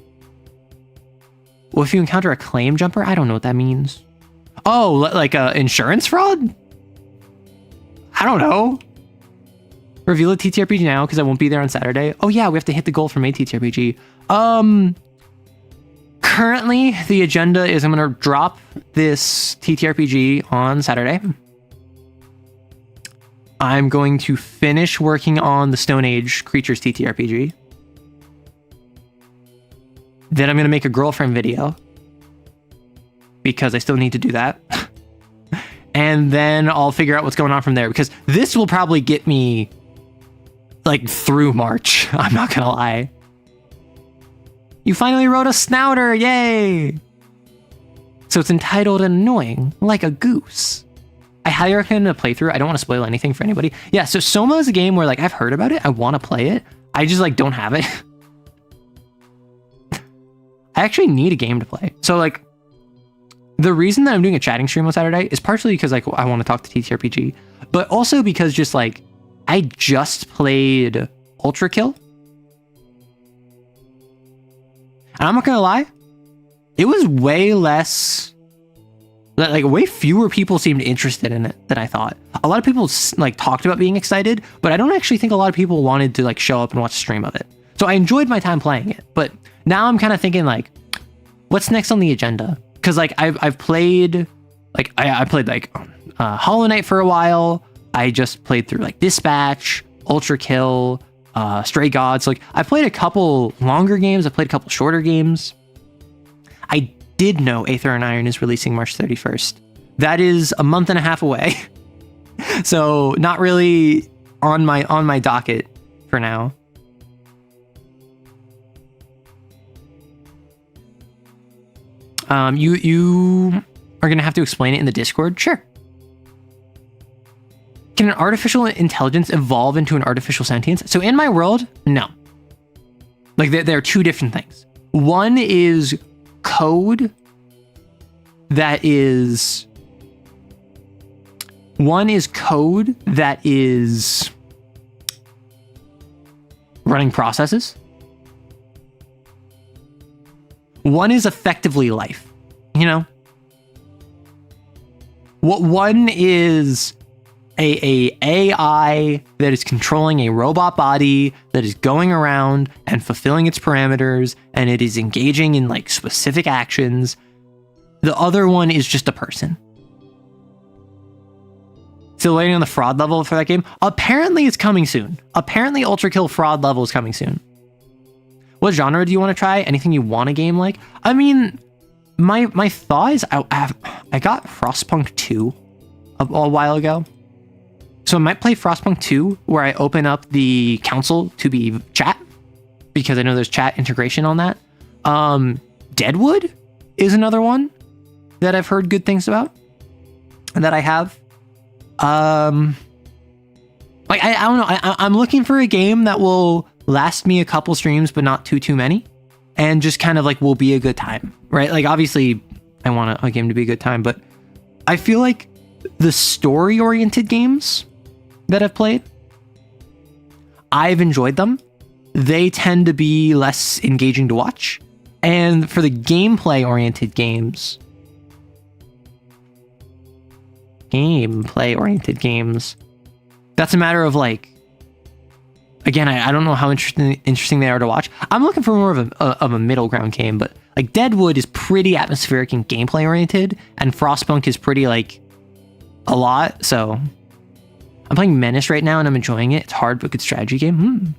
Well, if you encounter a claim jumper, I don't know what that means. Oh, like insurance fraud? I don't know. Reveal a TTRPG now because I won't be there on Saturday. Oh yeah, we have to hit the goal for May TTRPG. Currently, the agenda is I'm going to drop this TTRPG on Saturday. I'm going to finish working on the Stone Age Creatures TTRPG. Then I'm going to make a girlfriend video because I still need to do that. And then I'll figure out what's going on from there, because this will probably get me through March. I'm not going to lie. You finally wrote a snouter. Yay. So it's entitled Annoying Like a Goose. I highly recommend a playthrough. I don't want to spoil anything for anybody. Yeah, so Soma is a game where I've heard about it. I want to play it. I just don't have it. I actually need a game to play. So the reason that I'm doing a chatting stream on Saturday is partially because I want to talk to TTRPG, but also because just I just played Ultra Kill. And I'm not gonna lie, it was way less, way fewer people seemed interested in it than I thought. A lot of people talked about being excited, but I don't actually think a lot of people wanted to show up and watch a stream of it. So I enjoyed my time playing it, but now I'm kind of thinking what's next on the agenda? Because I've played I played Hollow Knight for a while. I just played through Dispatch, Ultra Kill, Stray Gods. I played a couple longer games. I played a couple shorter games. I did know Aether and Iron is releasing March 31st. That is a month and a half away. So not really on my docket for now. You are gonna have to explain it in the Discord. Sure. Can an artificial intelligence evolve into an artificial sentience? So in my world, no. There are two different things. One is code that is running processes. One is effectively life, What one is a AI that is controlling a robot body that is going around and fulfilling its parameters, and it is engaging in specific actions. The other one is just a person. Still waiting on the fraud level for that game. Apparently it's coming soon. Apparently Ultra Kill fraud level is coming soon. What genre do you want to try? Anything you want a game like? I mean, my thought is I got Frostpunk 2 a while ago. So I might play Frostpunk 2 where I open up the console to be chat, because I know there's chat integration on that. Deadwood is another one that I've heard good things about. that I have. Like I don't know. I'm looking for a game that will last me a couple streams, but not too many, and just kind of like will be a good time, right? Like obviously, I want a game to be a good time, but I feel like the story-oriented games that I've played, I've enjoyed them. They tend to be less engaging to watch, and for the gameplay-oriented games, that's a matter of like, again, I don't know how interesting they are to watch. I'm looking for more of a middle ground game, but like Deadwood is pretty atmospheric and gameplay oriented, and Frostpunk is pretty like a lot. So I'm playing Menace right now and I'm enjoying it. It's hard but good strategy game.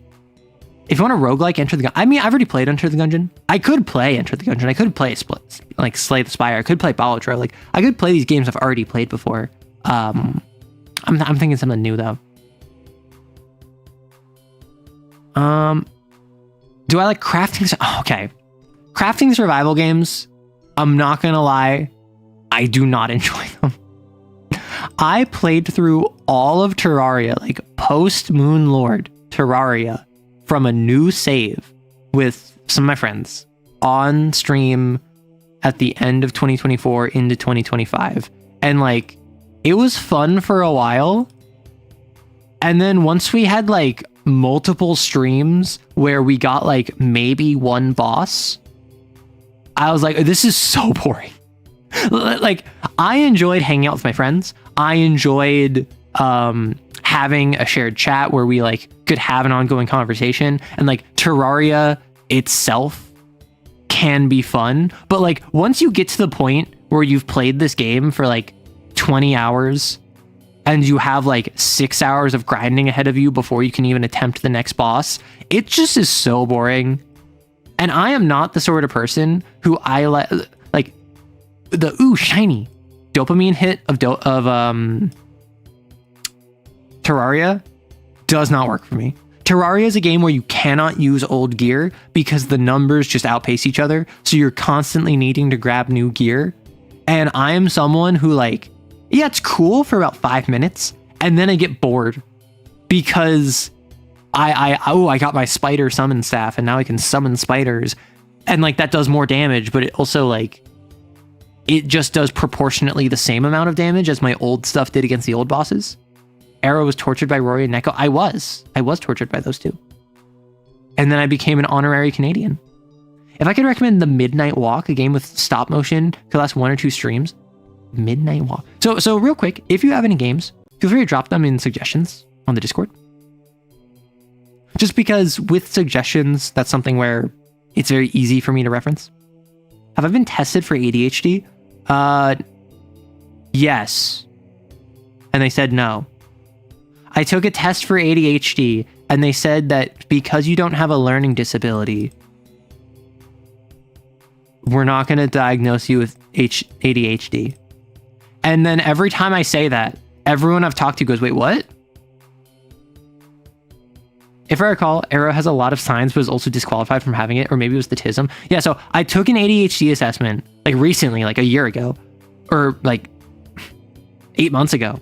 If you want a roguelike, Enter the Gungeon. I mean, I've already played Enter the Gungeon. I could play Enter the Gungeon. I could play like Slay the Spire. I could play Bigotry. Like I could play these games I've already played before. I'm thinking something new though. Do I like crafting? Okay. Crafting survival games, I'm not gonna lie, I do not enjoy them. I played through all of Terraria, like post Moon Lord Terraria, from a new save with some of my friends on stream at the end of 2024 into 2025. And like, it was fun for a while. And then once we had like multiple streams where we got like maybe one boss, I was like, this is so boring. Like, I enjoyed hanging out with my friends. I enjoyed having a shared chat where we like could have an ongoing conversation, and like Terraria itself can be fun. But like once you get to the point where you've played this game for like 20 hours and you have like 6 hours of grinding ahead of you before you can even attempt the next boss, it just is so boring. And I am not the sort of person who I like the shiny dopamine hit of Terraria does not work for me. Terraria is a game where you cannot use old gear because the numbers just outpace each other. So you're constantly needing to grab new gear. And I am someone who like, yeah, it's cool for about 5 minutes. And then I get bored because I got my spider summon staff and now I can summon spiders. And like that does more damage, but it also like, it just does proportionately the same amount of damage as my old stuff did against the old bosses. Arrow was tortured by Rory and Neko. I was tortured by those two. And then I became an honorary Canadian. If I could recommend The Midnight Walk, a game with stop motion, could last 1 or 2 streams. Midnight Walk. So real quick, if you have any games, feel free to drop them in suggestions on the Discord. Just because with suggestions, that's something where it's very easy for me to reference. Have I been tested for ADHD? Yes. And they said no. I took a test for ADHD and they said that because you don't have a learning disability, we're not going to diagnose you with ADHD. And then every time I say that, everyone I've talked to goes, wait, what? If I recall, Arrow has a lot of signs, but is also disqualified from having it, or maybe it was the TISM. Yeah, so I took an ADHD assessment, like recently, like a year ago, or like 8 months ago.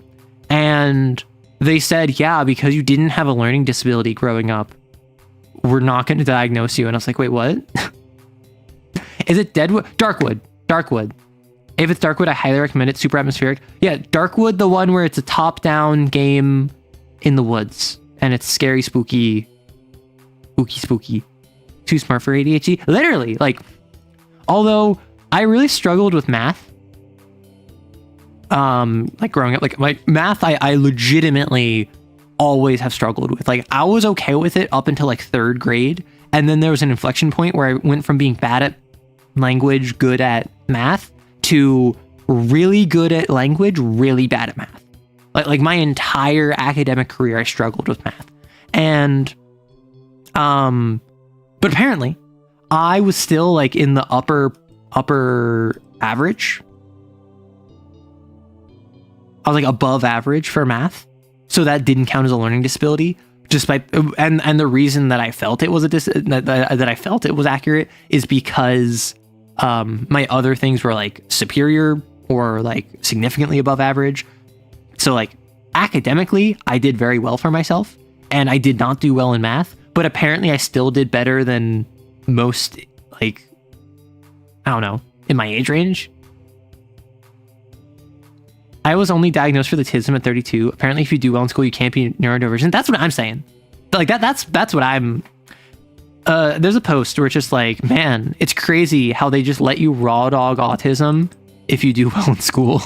And they said, yeah, because you didn't have a learning disability growing up, we're not going to diagnose you. And I was like, wait, what? Is it Deadwood? Darkwood. If it's Darkwood, I highly recommend it. Super atmospheric. Yeah, Darkwood, the one where it's a top-down game in the woods. And it's scary, spooky. Too smart for ADHD. Literally, like, although I really struggled with math. Like growing up, like math, I legitimately always have struggled with. Like I was okay with it up until like 3rd grade. And then there was an inflection point where I went from being bad at language, good at math, to really good at language, really bad at math. Like my entire academic career, I struggled with math. And, but apparently I was still like in the upper average. I was like above average for math. So that didn't count as a learning disability. And the reason that I felt it was that I felt it was accurate is because, my other things were like superior or like significantly above average. So like academically, I did very well for myself, and I did not do well in math, but apparently I still did better than most, like, I don't know, in my age range. I was only diagnosed for autism at 32. Apparently, if you do well in school, you can't be neurodivergent. That's what I'm saying. Like that's what I'm. There's a post where it's just like, man, it's crazy how they just let you raw dog autism if you do well in school.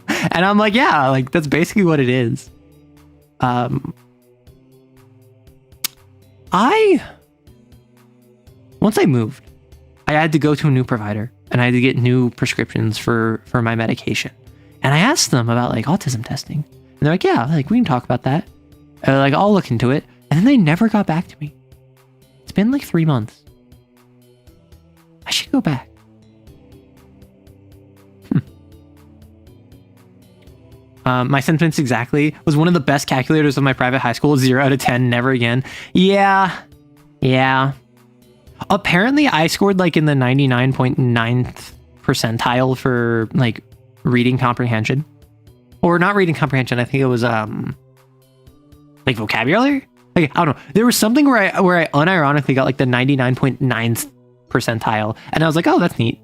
And I'm like, yeah, like that's basically what it is. Once I moved, I had to go to a new provider and I had to get new prescriptions for my medication. And I asked them about like autism testing. And they're like, yeah, like we can talk about that. Like I'll look into it. And then they never got back to me. It's been like 3 months. I should go back. My sentiments exactly was one of the best calculators of my private high school. 0 out of 10, never again. Yeah. Apparently, I scored like in the 99.9th percentile for like reading comprehension, or not reading comprehension. I think it was like vocabulary. Like I don't know. There was something where I unironically got like the 99.9th percentile, and I was like, oh, that's neat.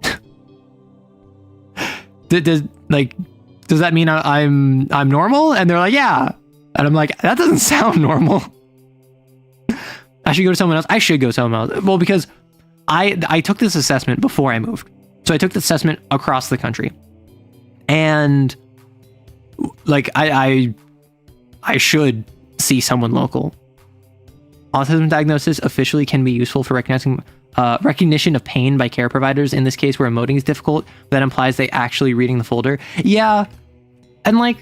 Does that mean I'm normal? And they're like, yeah. And I'm like, that doesn't sound normal. I should go to someone else. I should go to someone else. Well, because I took this assessment before I moved. So I took the assessment across the country. And like I should see someone local. Autism diagnosis officially can be useful for recognizing recognition of pain by care providers, in this case where emoting is difficult. That implies they actually reading the folder. Yeah. And like,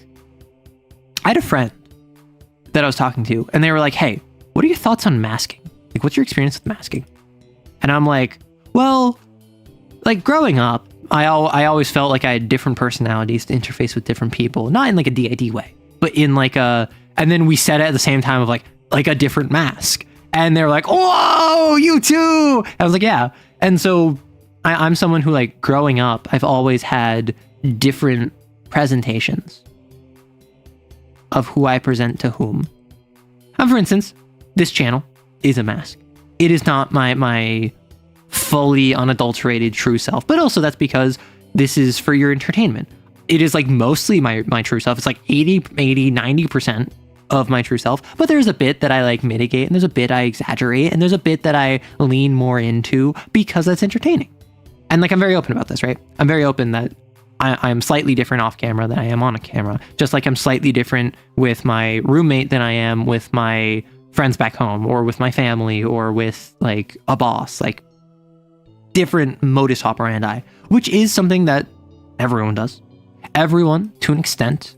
I had a friend that I was talking to, and they were like, hey, what are your thoughts on masking? Like, what's your experience with masking? And I'm like, well, like growing up, I always felt like I had different personalities to interface with different people, not in like a DID way, but in like a, and then we said it at the same time of like a different mask. And they're like, whoa, you too. I was like, yeah. And so I'm someone who, like, growing up, I've always had different presentations of who I present to whom. And for instance, this channel is a mask. It is not my fully unadulterated true self, but also that's because this is for your entertainment. It is like mostly my true self. It's like 90% of my true self, but there's a bit that I like mitigate, and there's a bit I exaggerate, and there's a bit that I lean more into because that's entertaining. And like, I'm very open about this, right? I'm very open that I'm slightly different off camera than I am on a camera, just like I'm slightly different with my roommate than I am with my friends back home, or with my family, or with like a boss. Like, different modus operandi, which is something that everyone does. Everyone, to an extent,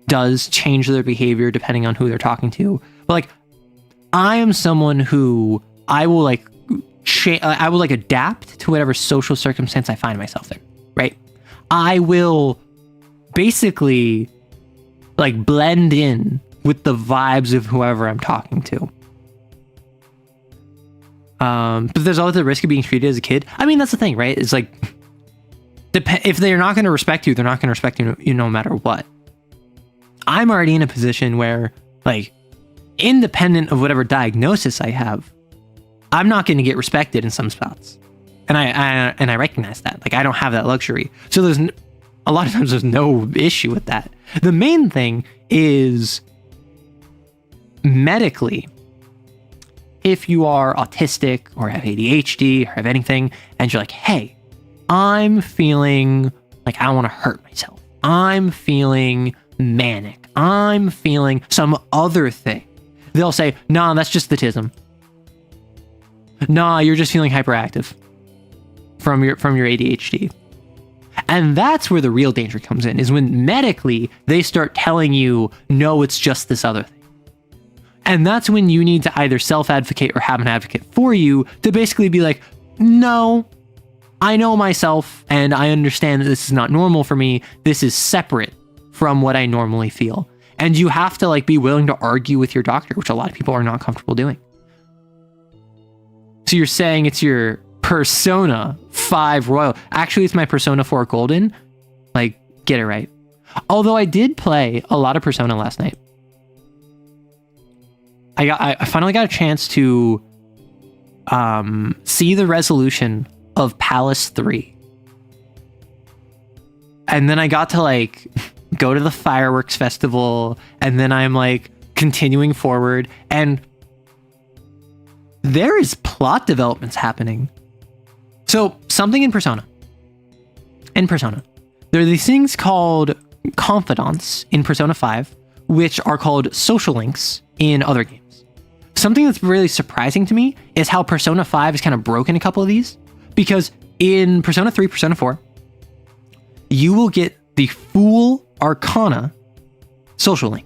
does change their behavior depending on who they're talking to. But like, I am someone who I will like adapt to whatever social circumstance I find myself in, right? I will basically like blend in with the vibes of whoever I'm talking to. But there's always the risk of being treated as a kid. I mean, that's the thing, right? It's like, if they're not going to respect you, they're not going to respect you no matter what. I'm already in a position where, like, independent of whatever diagnosis I have, I'm not going to get respected in some spots. And I recognize that. Like, I don't have that luxury. So a lot of times there's no issue with that. The main thing is, medically, if you are autistic or have ADHD or have anything, and you're like, hey, I'm feeling like I want to hurt myself. I'm feeling manic. I'm feeling some other thing. They'll say, nah, that's just autism. Nah, you're just feeling hyperactive from your ADHD. And that's where the real danger comes in, is when medically they start telling you, no, it's just this other thing. And that's when you need to either self-advocate or have an advocate for you to basically be like, no, I know myself and I understand that this is not normal for me. This is separate from what I normally feel. And you have to like be willing to argue with your doctor, which a lot of people are not comfortable doing. So you're saying it's your persona 5 Royal. Actually, it's my Persona 4 Golden. Like, get it right. Although I did play a lot of Persona last night. I finally got a chance to see the resolution of Palace 3. And then I got to like go to the fireworks festival, and then I'm like continuing forward, and there is plot developments happening. So something in Persona. There are these things called confidants in Persona 5, which are called social links in other games. Something that's really surprising to me is how Persona 5 is kind of broken a couple of these, because in Persona 3, Persona 4, you will get the full Arcana social link.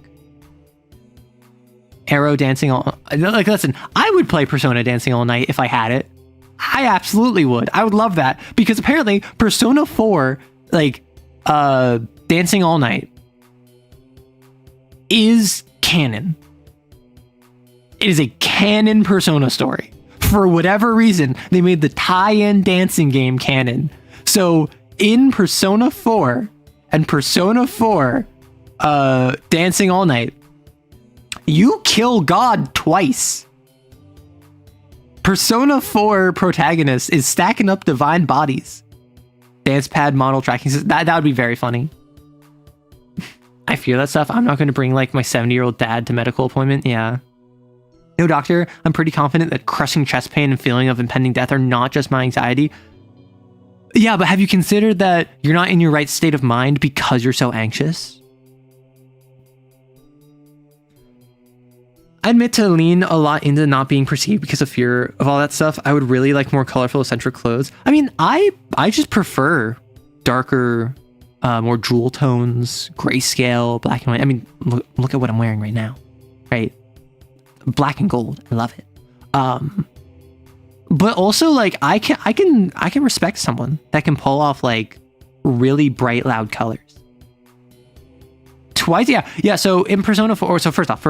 Arrow dancing all... Like, listen, I would play Persona Dancing All Night if I had it. I absolutely would. I would love that, because apparently Persona 4, like, Dancing All Night is canon. It is a canon Persona story. For whatever reason, they made the tie-in dancing game canon. So in Persona 4 and Persona 4 Dancing All Night, you kill God twice. Persona 4 protagonist is stacking up divine bodies. Dance pad model tracking system. That would be very funny. I fear that stuff. I'm not going to bring like my 70-year-old dad to medical appointment. Yeah. No, doctor, I'm pretty confident that crushing chest pain and feeling of impending death are not just my anxiety. Yeah, but have you considered that you're not in your right state of mind because you're so anxious? I admit to lean a lot into not being perceived because of fear of all that stuff. I would really like more colorful, eccentric clothes. I mean, I just prefer darker, more jewel tones, grayscale, black and white. I mean, look at what I'm wearing right now, right? Black and gold. I love it. But also, like, I can respect someone that can pull off like really bright, loud colors. Twice, yeah. So in Persona 4, so first off,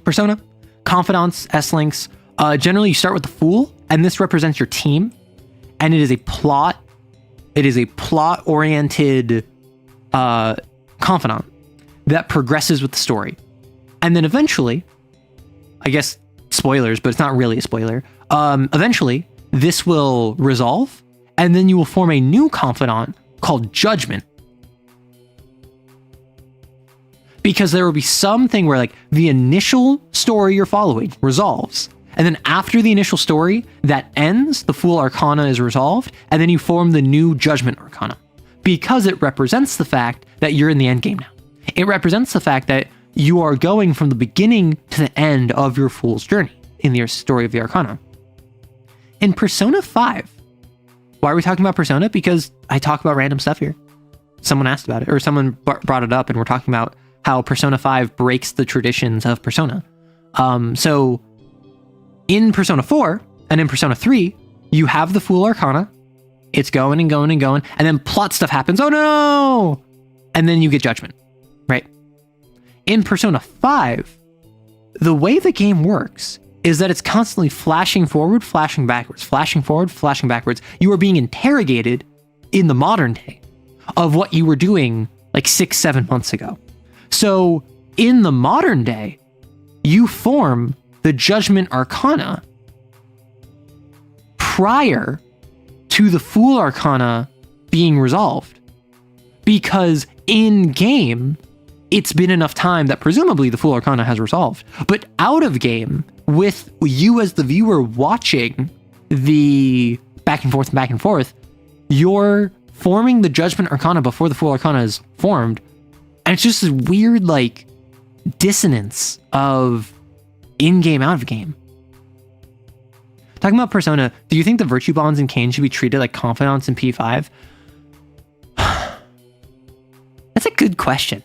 Persona, confidants, S-links. Generally, you start with the Fool, and this represents your team, and it is a plot. It is a plot-oriented confidant that progresses with the story, and then eventually, I guess spoilers, but it's not really a spoiler. Eventually, this will resolve, and then you will form a new confidant called Judgment. Because there will be something where like the initial story you're following resolves. And then after the initial story that ends, the Fool Arcana is resolved. And then you form the new Judgment Arcana. Because it represents the fact that you're in the end game now. It represents the fact that you are going from the beginning to the end of your Fool's journey in the story of the Arcana. In Persona 5, why are we talking about Persona? Because I talk about random stuff here. Someone asked about it, or someone brought it up, and we're talking about how Persona 5 breaks the traditions of Persona. So in Persona 4 and in Persona 3, you have the Fool Arcana. It's going and going and going, and then plot stuff happens. Oh no! And then you get Judgment, right? In Persona 5, the way the game works is that it's constantly flashing forward, flashing backwards, flashing forward, flashing backwards. You are being interrogated in the modern day of what you were doing like 6-7 months ago. So in the modern day, you form the Judgment Arcana prior to the Fool Arcana being resolved. Because in game, it's been enough time that presumably the Fool Arcana has resolved. But out of game, with you as the viewer watching the back and forth, you're forming the Judgment Arcana before the Fool Arcana is formed. And it's just this weird, like, dissonance of in-game, out-of-game. Talking about Persona, do you think the virtue bonds in Kain should be treated like confidants in P5? That's a good question.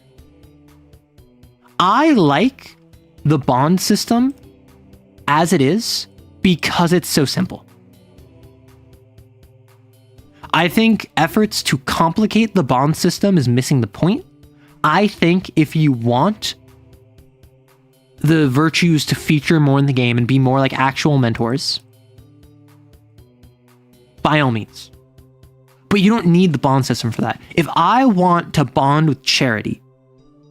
I like the bond system as it is because it's so simple. I think efforts to complicate the bond system is missing the point. I think if you want the virtues to feature more in the game and be more like actual mentors, by all means. But you don't need the bond system for that. If I want to bond with Charity,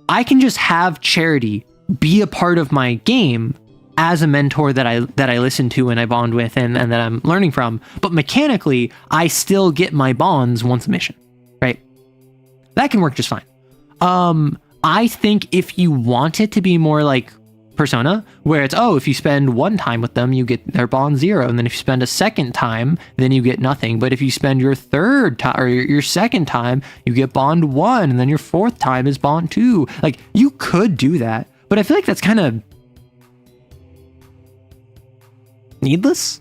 I can just have Charity be a part of my game as a mentor that I listen to and I bond with and that I'm learning from. But mechanically, I still get my bonds once a mission, right? That can work just fine. I think if you want it to be more like Persona, where it's, oh, if you spend one time with them, you get their bond 0. And then if you spend a second time, then you get nothing. But if you spend your third time or your second time, you get bond 1. And then your fourth time is bond 2. Like, you could do that. But I feel like that's kind of needless.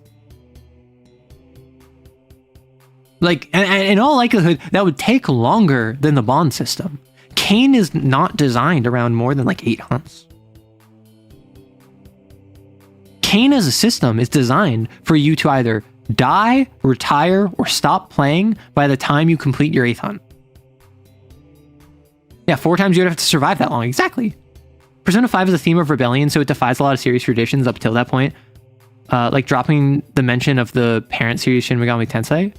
Like, and in all likelihood, that would take longer than the bond system. Kane is not designed around more than like 8 hunts. Kane as a system is designed for you to either die, retire, or stop playing by the time you complete your 8th hunt. Yeah, 4 times you would have to survive that long. Exactly. Persona 5 is a theme of rebellion, so it defies a lot of series traditions up till that point. Like dropping the mention of the parent series Shin Megami Tensei.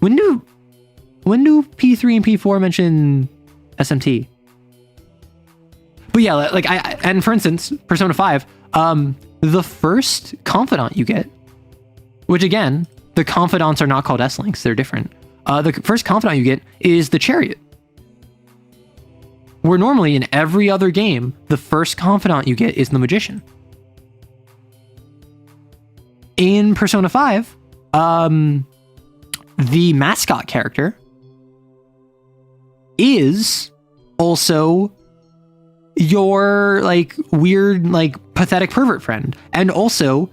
When do P3 and P4 mention SMT? But yeah, like and for instance, Persona 5, the first confidant you get, which again, the confidants are not called S-Links, they're different. The first confidant you get is the Chariot. Where normally in every other game, the first confidant you get is the Magician. In Persona 5, the mascot character is also your like weird, like pathetic pervert friend, and also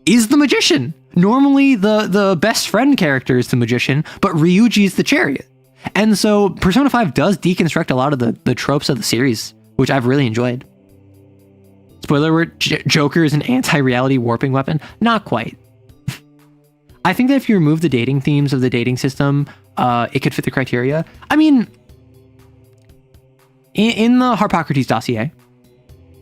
is the Magician. Normally the best friend character is the Magician, but Ryuji is the Chariot. And so Persona 5 does deconstruct a lot of the tropes of the series, which I've really enjoyed. Spoiler alert, Joker is an anti-reality warping weapon. Not quite. I think that if you remove the dating themes of the dating system, it could fit the criteria. I mean, in the Harpocrates dossier,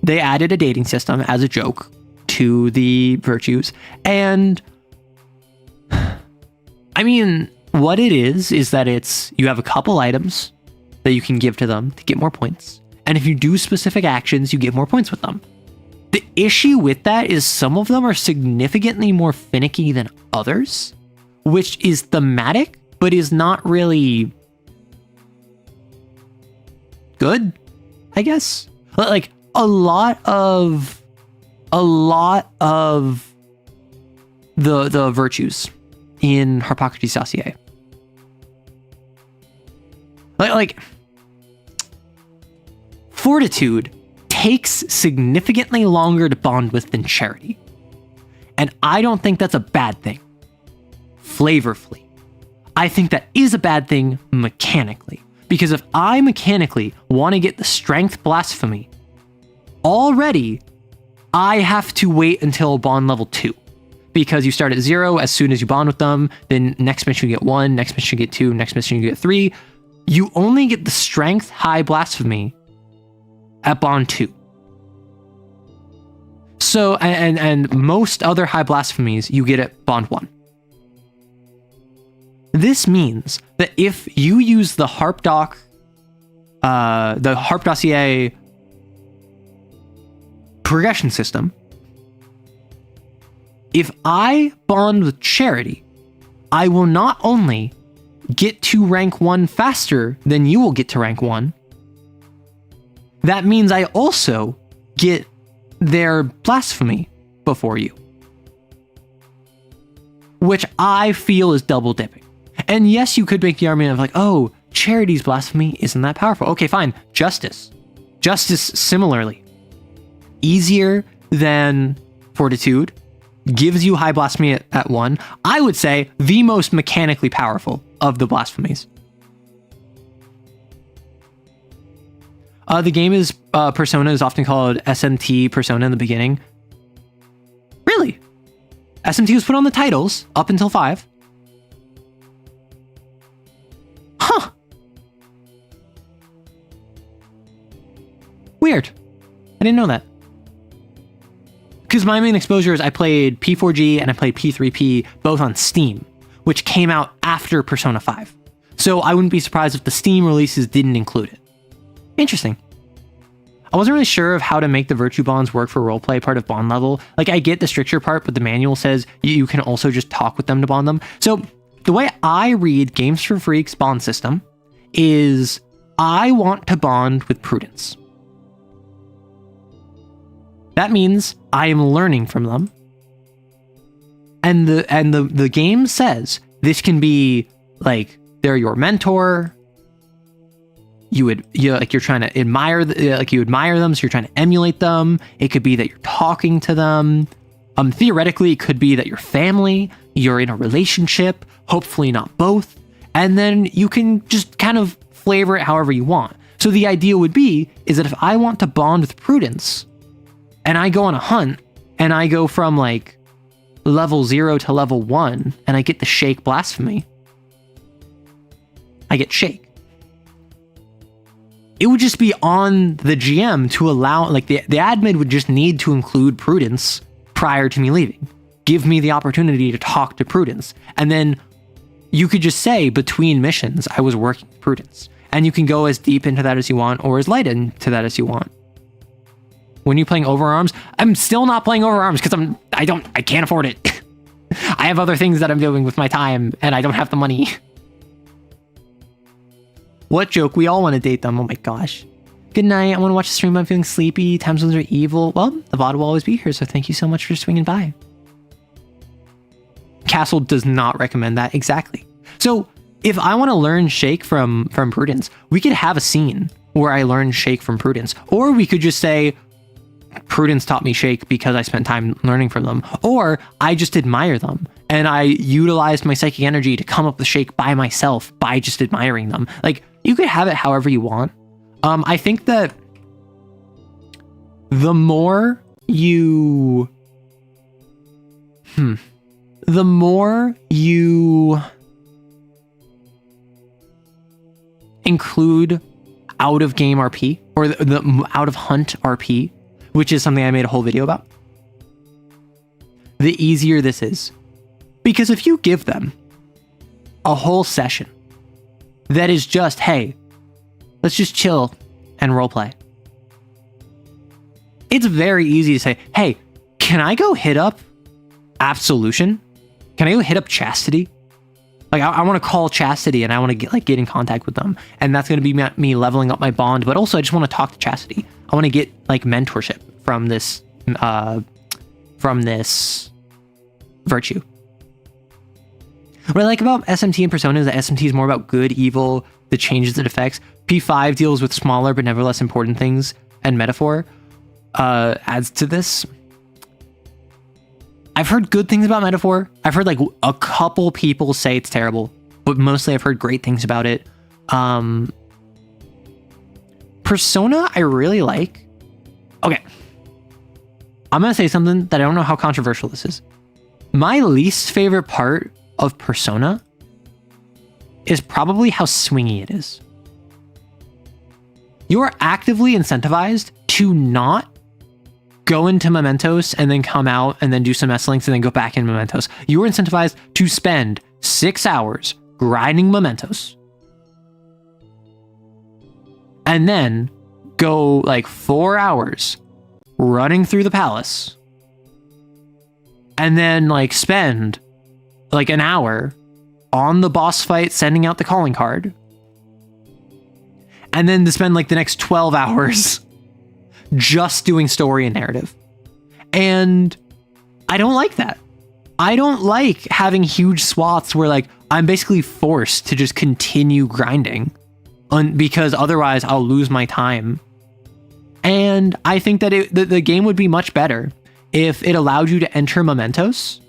they added a dating system as a joke to the virtues. And I mean, what it is that it's, you have a couple items that you can give to them to get more points. And if you do specific actions, you get more points with them. The issue with that is some of them are significantly more finicky than others, which is thematic, but is not really good, I guess. Like a lot of the virtues in Harpocrates dossier. Like Fortitude takes significantly longer to bond with than Charity. And I don't think that's a bad thing, flavorfully. I think that is a bad thing mechanically. Because if I mechanically want to get the strength blasphemy, already I have to wait until bond level 2. Because you start at 0 as soon as you bond with them, then next mission you get 1, next mission you get 2, next mission you get 3. You only get the strength high blasphemy at bond 2. So, and most other high blasphemies you get at bond 1. This means that if you use the Harp dossier progression system, if I bond with Charity, I will not only get to rank 1 faster than you will get to rank 1, that means I also get their blasphemy before you. Which I feel is double dipping. And yes, you could make the argument of like, oh, Charity's blasphemy isn't that powerful. Okay, fine. Justice similarly. Easier than Fortitude. Gives you high blasphemy at 1. I would say the most mechanically powerful of the blasphemies. The game is Persona is often called SMT Persona in the beginning. Really? SMT was put on the titles up until 5. Huh. Weird. I didn't know that. Because my main exposure is I played P4G and I played P3P, both on Steam, which came out after Persona 5. So I wouldn't be surprised if the Steam releases didn't include it. Interesting. I wasn't really sure of how to make the virtue bonds work for roleplay part of bond level. Like, I get the stricture part, but the manual says you can also just talk with them to bond them. So the way I read Games for Freaks bond system is I want to bond with Prudence. That means I am learning from them. And the game says this can be like they're your mentor. You're trying to admire, you admire them, so you're trying to emulate them. It could be that you're talking to them. Theoretically, it could be that you're family, you're in a relationship, hopefully not both. And then you can just kind of flavor it however you want. So the idea would be, is that if I want to bond with Prudence, and I go on a hunt, and I go from like level 0 to level 1, and I get the Shake Blasphemy, I get Shake. It would just be on the GM to allow, like the admin would just need to include Prudence prior to me leaving. Give me the opportunity to talk to Prudence. And then you could just say between missions, I was working with Prudence. And you can go as deep into that as you want or as light into that as you want. When you're playing Overarms, I'm still not playing Overarms because I can't afford it. I have other things that I'm doing with my time and I don't have the money. What joke? We all want to date them. Oh my gosh. Good night. I want to watch the stream. I'm feeling sleepy. Time zones are evil. Well, the VOD will always be here, so thank you so much for swinging by. Castle does not recommend that. Exactly. So if I want to learn Shake from Prudence, we could have a scene where I learn Shake from Prudence. Or we could just say, Prudence taught me Shake because I spent time learning from them. Or I just admire them. And I utilized my psychic energy to come up with Shake by myself by just admiring them. Like, you could have it however you want. I think that the more you include out of game RP or the out of hunt RP, which is something I made a whole video about, the easier this is. Because if you give them a whole session that is just, hey, let's just chill and roleplay, it's very easy to say, hey, can I go hit up Absolution? Can I go hit up Chastity? Like, I want to call Chastity and I want to get in contact with them. And that's going to be me leveling up my bond. But also, I just want to talk to Chastity. I want to get like mentorship from this virtue. What I like about SMT and Persona is that SMT is more about good, evil, the changes it affects. P5 deals with smaller but nevertheless important things, and Metaphor adds to this. I've heard good things about Metaphor. I've heard like a couple people say it's terrible, but mostly I've heard great things about it. Persona, I really like. Okay. I'm going to say something that I don't know how controversial this is. My least favorite part of Persona is probably how swingy it is. You are actively incentivized to not go into Mementos and then come out and then do some S-Links and then go back in Mementos. You are incentivized to spend 6 hours grinding Mementos and then go like 4 hours running through the palace and then like spend like an hour on the boss fight sending out the calling card and then to spend like the next 12 hours just doing story and narrative. And I don't like that. I don't like having huge swaths where like I'm basically forced to just continue grinding because otherwise I'll lose my time. And I think that the game would be much better if it allowed you to enter Mementos.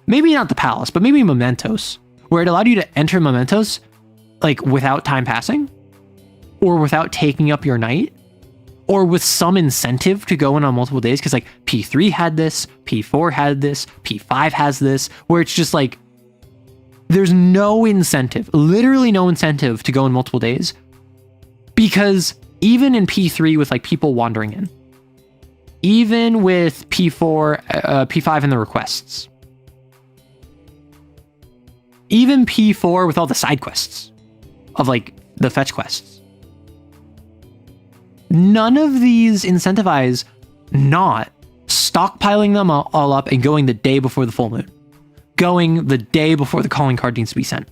Maybe not the palace, but maybe Mementos, where it allowed you to enter Mementos like without time passing or without taking up your night or with some incentive to go in on multiple days. Cause like P3 had this, P4 had this, P5 has this, where it's just like, there's no incentive, literally no incentive to go in multiple days. Because even in P3 with like people wandering in, even with P4, P5 and the requests. Even P4 with all the side quests of like the fetch quests. None of these incentivize not stockpiling them all up and going the day before the full moon. Going the day before the calling card needs to be sent.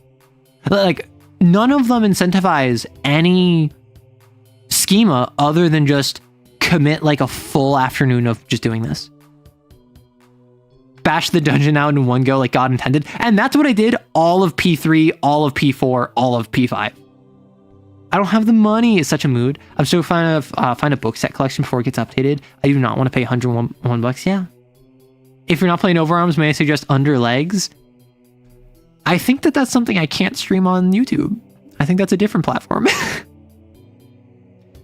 Like, none of them incentivize any schema other than just commit like a full afternoon of just doing this. Bash the dungeon out in one go like God intended. And that's what I did all of P3, all of P4, all of P5. I don't have the money. It's such a mood. I'm still trying to find a book set collection before it gets updated. I do not want to pay $101. Yeah. If you're not playing Overarms, may I suggest Under Legs? I think that that's something I can't stream on YouTube. I think that's a different platform.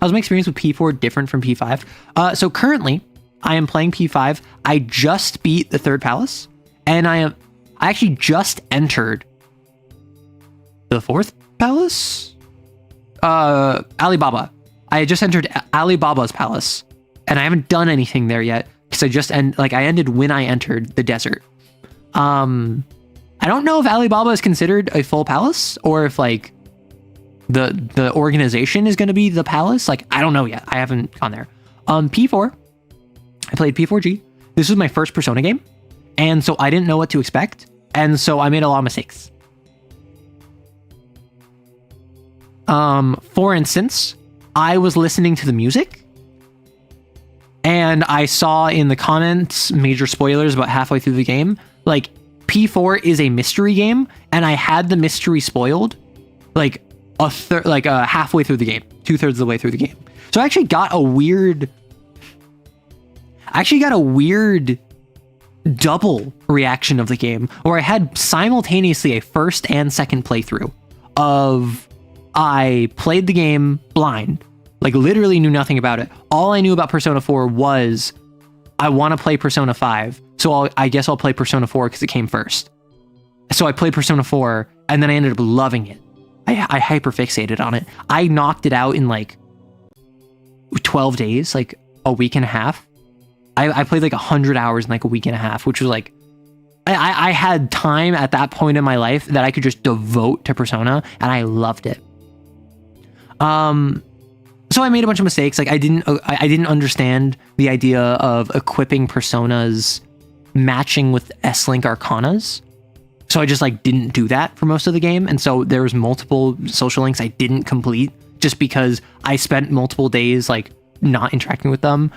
How's my experience with P4 different from P5? So currently, I am playing P5. I just beat the third palace, and I actually just entered the fourth palace. Alibaba. I just entered Alibaba's palace, and I haven't done anything there yet because I ended when I entered the desert. I don't know if Alibaba is considered a full palace or if like the organization is going to be the palace. Like, I don't know yet. I haven't gone there. P4. I played P4G. This was my first Persona game, and so I didn't know what to expect, and so I made a lot of mistakes. For instance, I was listening to the music, and I saw in the comments major spoilers about halfway through the game. Like, P4 is a mystery game, and I had the mystery spoiled like halfway through the game, 2/3 of the way through the game. So I actually got a weird double reaction of the game, where I had simultaneously a first and second playthrough of I played the game blind, like literally knew nothing about it. All I knew about Persona 4 was I want to play Persona 5, so I guess I'll play Persona 4 because it came first. So I played Persona 4, and then I ended up loving it. I hyperfixated on it. I knocked it out in like 12 days, like a week and a half. I played like 100 hours in like a week and a half, which was like, I had time at that point in my life that I could just devote to Persona, and I loved it. So I made a bunch of mistakes. Like I didn't understand the idea of equipping personas matching with S-Link Arcanas. So I just like didn't do that for most of the game. And so there was multiple social links I didn't complete just because I spent multiple days like not interacting with them.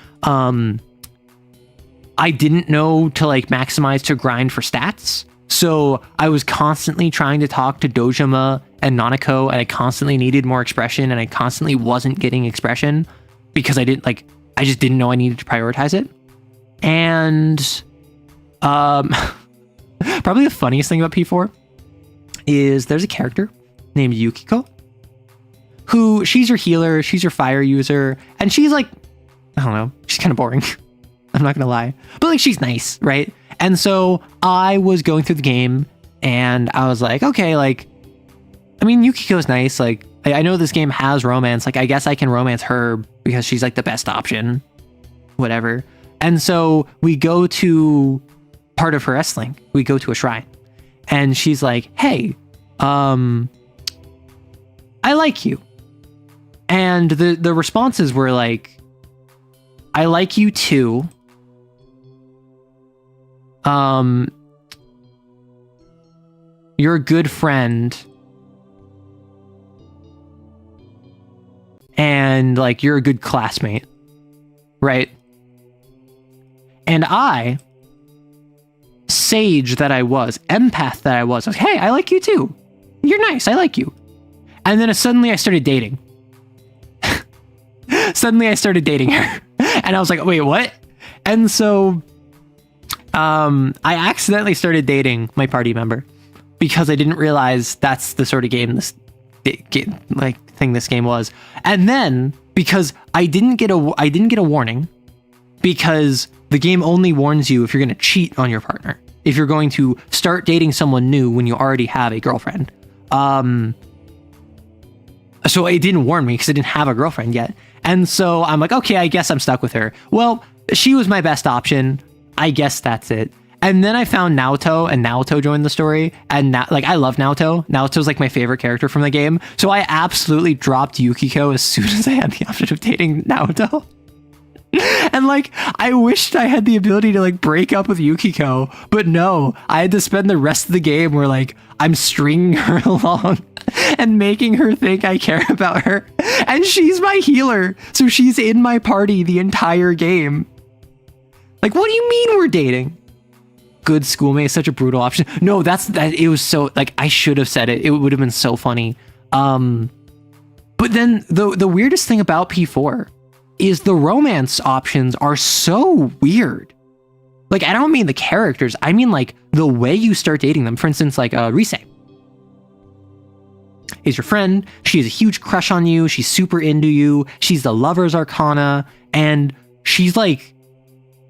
I didn't know to like maximize to grind for stats. So I was constantly trying to talk to Dojima and Nanako, and I constantly needed more expression, and I constantly wasn't getting expression because I just didn't know I needed to prioritize it. And probably the funniest thing about P4 is there's a character named Yukiko who, she's your healer, she's your fire user, and she's like, I don't know, she's kind of boring. I'm not gonna lie, but like she's nice, right? And so I was going through the game and I was like, okay, like, I mean, Yukiko's nice. Like, I know this game has romance. Like, I guess I can romance her because she's like the best option, whatever. And so we go to part of her S-Link. We go to a shrine and she's like, hey, I like you. And the responses were like, I like you too. You're a good friend. And like, you're a good classmate. Right? And I, sage that I was, empath that I was, hey, I like you too. You're nice. I like you. And then suddenly I started dating. Suddenly I started dating her. And I was like, wait, what? And so I accidentally started dating my party member because I didn't realize that's the sort of game this game was. And then because I didn't get a warning, because the game only warns you if you're going to cheat on your partner, if you're going to start dating someone new when you already have a girlfriend. So it didn't warn me because I didn't have a girlfriend yet. And so I'm like, okay, I guess I'm stuck with her. Well, she was my best option. I guess that's it. And then I found Naoto, and Naoto joined the story. And I love Naoto. Naoto's like my favorite character from the game. So I absolutely dropped Yukiko as soon as I had the option of dating Naoto. And like, I wished I had the ability to like break up with Yukiko, but no, I had to spend the rest of the game where like I'm stringing her along and making her think I care about her. And she's my healer, so she's in my party the entire game. Like, what do you mean we're dating? Good schoolmate is such a brutal option. No, that it was so like, I should have said it. It would have been so funny. But then the weirdest thing about P4 is the romance options are so weird. Like, I don't mean the characters, I mean like the way you start dating them. For instance, like Rise is your friend. She has a huge crush on you. She's super into you. She's the lover's arcana, and she's like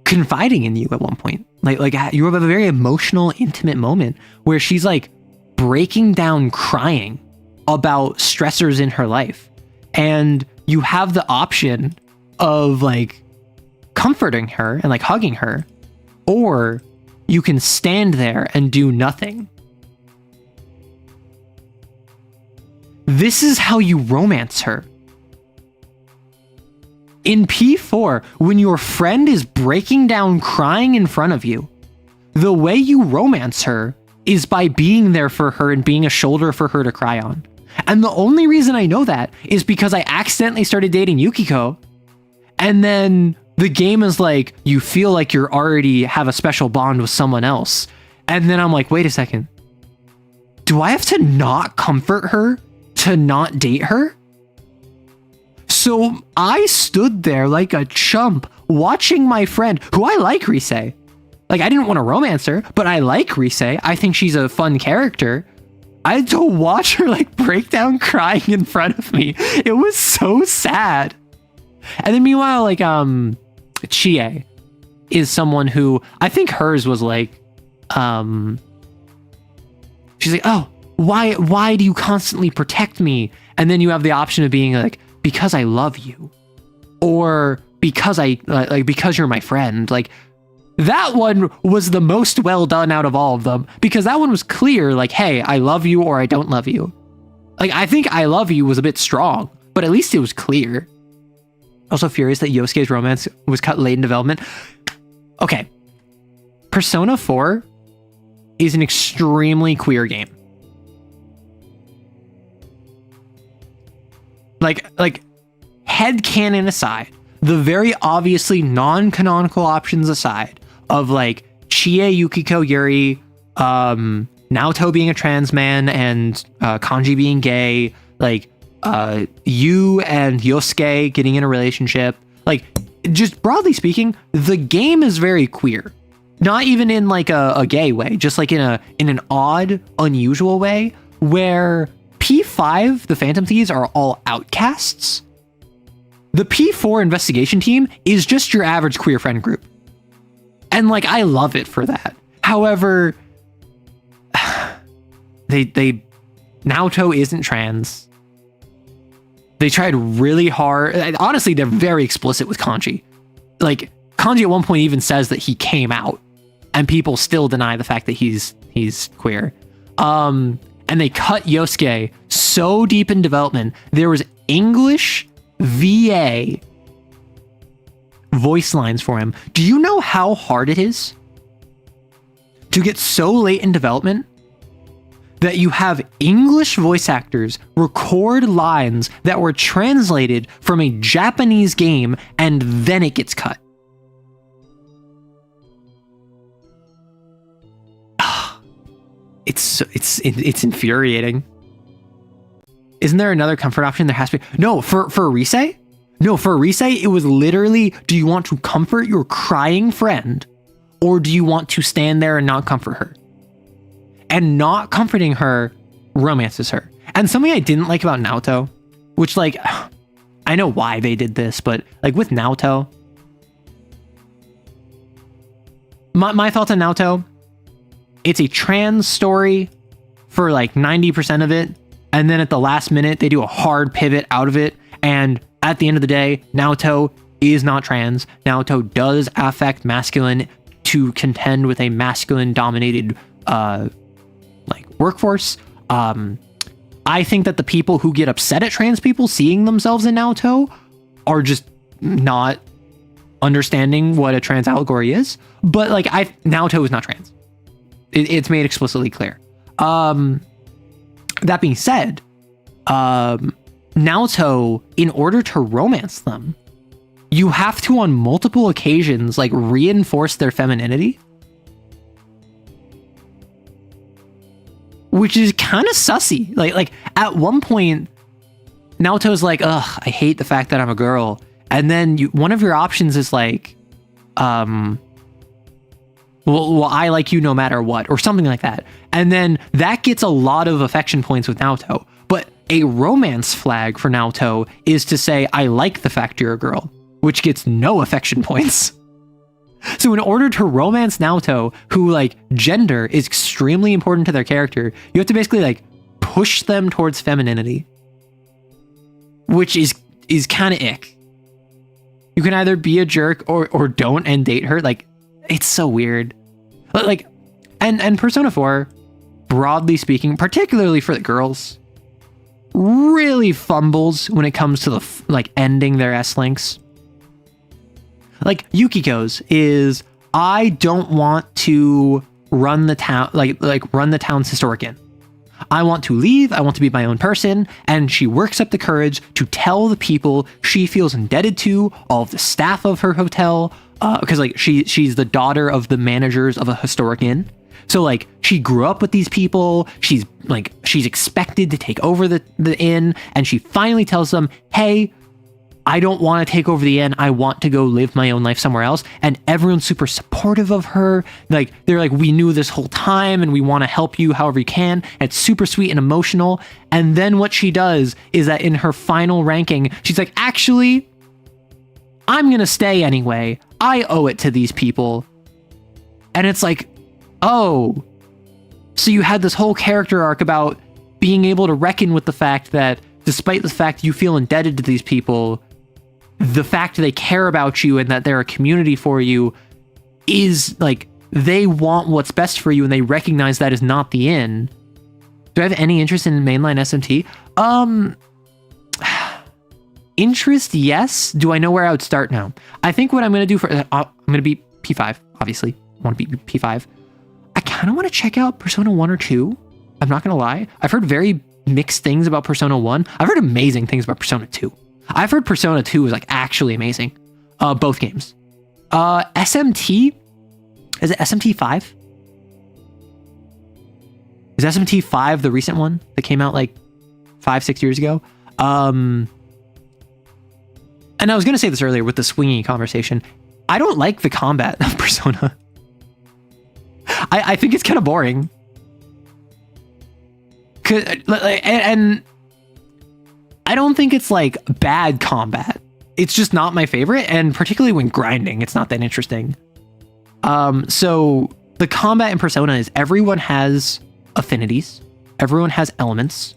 confiding in you at one point. Like you have a very emotional, intimate moment where she's like breaking down, crying about stressors in her life, and you have the option of like comforting her and like hugging her, or you can stand there and do nothing. This is how you romance her. In P4, when your friend is breaking down crying in front of you, the way you romance her is by being there for her and being a shoulder for her to cry on. And the only reason I know that is because I accidentally started dating Yukiko, and then the game is like, you feel like you're already have a special bond with someone else. And then I'm like, wait a second. Do I have to not comfort her to not date her? So I stood there like a chump watching my friend, who I like Rise. Like, I didn't want to romance her, but I like Rise. I think she's a fun character. I had to watch her like break down crying in front of me. It was so sad. And then meanwhile, like, Chie is someone who I think hers was like, she's like, oh, why do you constantly protect me? And then you have the option of being like, because I love you, or because because you're my friend. Like, that one was the most well done out of all of them, because that one was clear, like, hey, I love you or I don't love you. Like, I think I love you was a bit strong, but at least it was clear. Also furious that Yosuke's romance was cut late in development. Okay. Persona 4 is an extremely queer game. Like headcanon aside, the very obviously non-canonical options aside of like Chie, Yukiko, Yuri, Naoto being a trans man, and Kanji being gay, like you and Yosuke getting in a relationship, like, just broadly speaking, the game is very queer. Not even in like a gay way, just like in an odd, unusual way, where P5, the Phantom Thieves, are all outcasts. The P4 investigation team is just your average queer friend group. And like, I love it for that. However, Naoto isn't trans. They tried really hard. Honestly, they're very explicit with Kanji. Like, Kanji at one point even says that he came out, and people still deny the fact that he's queer. And they cut Yosuke so deep in development. There was English VA voice lines for him. Do you know how hard it is to get so late in development that you have English voice actors record lines that were translated from a Japanese game, and then it gets cut? It's infuriating. Isn't there another comfort option? There has to be. No, for Rise? No, for Rise, it was literally, do you want to comfort your crying friend, or do you want to stand there and not comfort her? And not comforting her romances her. And something I didn't like about Naoto, which, like, I know why they did this, but like with Naoto, my thoughts on Naoto, it's a trans story for like 90% of it, and then at the last minute they do a hard pivot out of it, and at the end of the day, Naoto is not trans. Naoto does affect masculine to contend with a masculine dominated workforce. I think that the people who get upset at trans people seeing themselves in Naoto are just not understanding what a trans allegory is. But Naoto is not trans. It's made explicitly clear. That being said, Naoto, in order to romance them, you have to on multiple occasions reinforce their femininity, which is kind of sussy. Like at one point, Naoto's like, ugh, I hate the fact that I'm a girl. And then one of your options is well, I like you no matter what, or something like that. And then that gets a lot of affection points with Naoto. But a romance flag for Naoto is to say, I like the fact you're a girl, which gets no affection points. So in order to romance Naoto, who gender is extremely important to their character, you have to basically push them towards femininity, which is kind of ick. You can either be a jerk or don't and date her. It's so weird. And Persona 4, broadly speaking, particularly for the girls, really fumbles when it comes to the ending their S-links. Yukiko's is, I don't want to run the town, run the town's historic inn. I want to leave. I want to be my own person. And she works up the courage to tell the people she feels indebted to, all of the staff of her hotel, because she's the daughter of the managers of a historic inn. So she grew up with these people. She's expected to take over the inn, and she finally tells them, hey, I don't want to take over the inn. I want to go live my own life somewhere else. And everyone's super supportive of her. They're we knew this whole time and we want to help you however you can. And it's super sweet and emotional. And then what she does is that in her final ranking, she's like, actually, I'm going to stay anyway. I owe it to these people. And it's oh, so you had this whole character arc about being able to reckon with the fact that despite the fact you feel indebted to these people, the fact they care about you and that they're a community for you is they want what's best for you and they recognize that is not the end. Do I have any interest in mainline SMT? Interest, yes. Do I know where I would start now? I think what I'm going to do I'm going to be P5, obviously. I want to be P5. I kind of want to check out Persona 1 or 2. I'm not going to lie. I've heard very mixed things about Persona 1. I've heard amazing things about Persona 2. I've heard Persona 2 is actually amazing. Both games. SMT? Is it SMT 5? Is SMT 5 the recent one that came out 5-6 years ago? And I was going to say this earlier with the swingy conversation. I don't like the combat of Persona. I think it's kind of boring. And I don't think it's bad combat. It's just not my favorite, and particularly when grinding, it's not that interesting. So the combat in Persona is everyone has affinities, everyone has elements,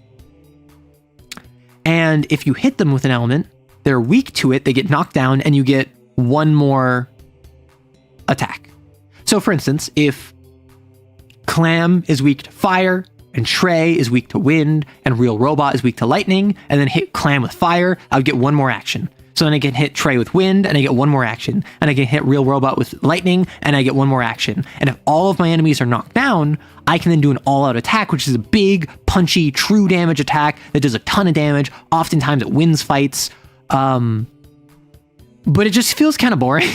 and if you hit them with an element, they're weak to it, they get knocked down, and you get one more attack. So for instance, if Clam is weak to fire, and Trey is weak to wind, and Real Robot is weak to lightning, and then hit Clam with fire, I would get one more action. So then I can hit Trey with wind, and I get one more action. And I can hit Real Robot with lightning, and I get one more action. And if all of my enemies are knocked down, I can then do an all-out attack, which is a big, punchy, true damage attack that does a ton of damage. Oftentimes it wins fights. But it just feels kind of boring.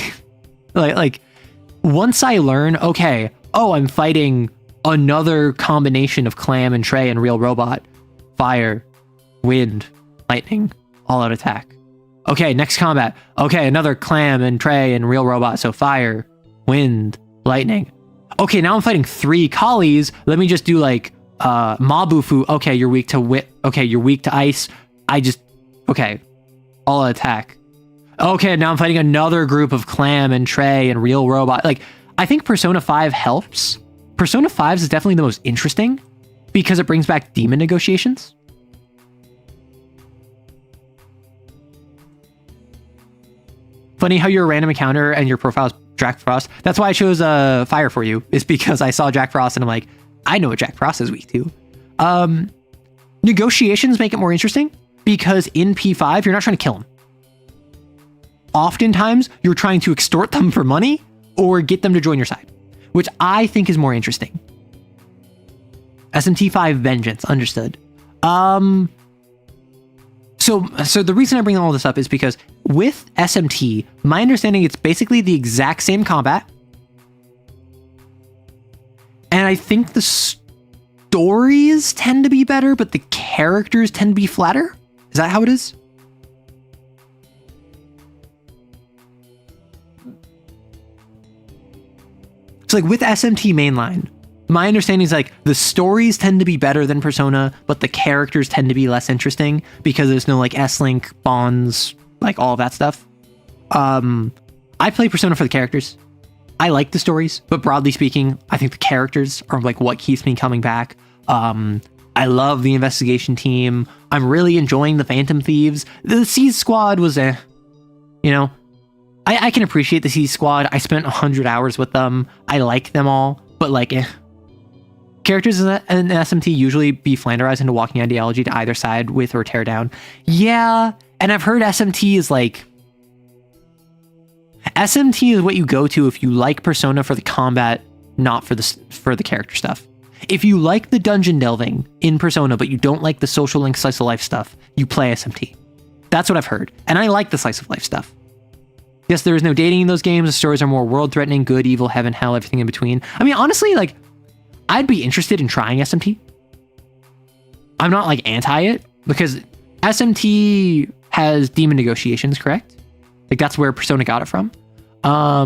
Once I learn, okay, I'm fighting another combination of Clam and Trey and Real Robot. Fire, wind, lightning, all-out attack. Okay, next combat. Okay, another Clam and Trey and Real Robot. So fire, wind, lightning. Okay, now I'm fighting 3 Collies. Let me just do Mabufu. Okay, you're weak to okay, you're weak to ice. Okay, all-out attack. Okay, now I'm fighting another group of Clam and Trey and Real Robot. I think Persona 5 helps. Persona 5 is definitely the most interesting because it brings back demon negotiations. Funny how you're a random encounter and your profile is Jack Frost. That's why I chose Fire for you, is because I saw Jack Frost and I'm like, I know what Jack Frost is weak to. Negotiations make it more interesting because in P5, you're not trying to kill them. Oftentimes, you're trying to extort them for money or get them to join your side, which I think is more interesting. SMT5 Vengeance, understood. So the reason I bring all this up is because with SMT, my understanding it's basically the exact same combat. And I think the stories tend to be better, but the characters tend to be flatter. Is that how it is? So like with SMT mainline, my understanding is like the stories tend to be better than Persona, but the characters tend to be less interesting because there's no like S-Link, bonds, like all of that stuff. I play Persona for the characters. I like the stories, but broadly speaking, I think the characters are like what keeps me coming back. I love the investigation team. I'm really enjoying the Phantom Thieves. The Siege Squad was you know, I can appreciate the Siege Squad. I spent 100 hours with them. I like them all, but like, characters in SMT usually be flanderized into walking ideology to either side with or tear down. Yeah, and I've heard SMT is like... SMT is what you go to if you like Persona for the combat, not for the character stuff. If you like the dungeon delving in Persona, but you don't like the social link slice of life stuff, you play SMT. That's what I've heard. And I like the slice of life stuff. Yes, there is no dating in those games. The stories are more world-threatening, good, evil, heaven, hell, everything in between. I mean, honestly, like, I'd be interested in trying SMT. I'm not, like, anti it, because SMT has demon negotiations, correct? Like, that's where Persona got it from. I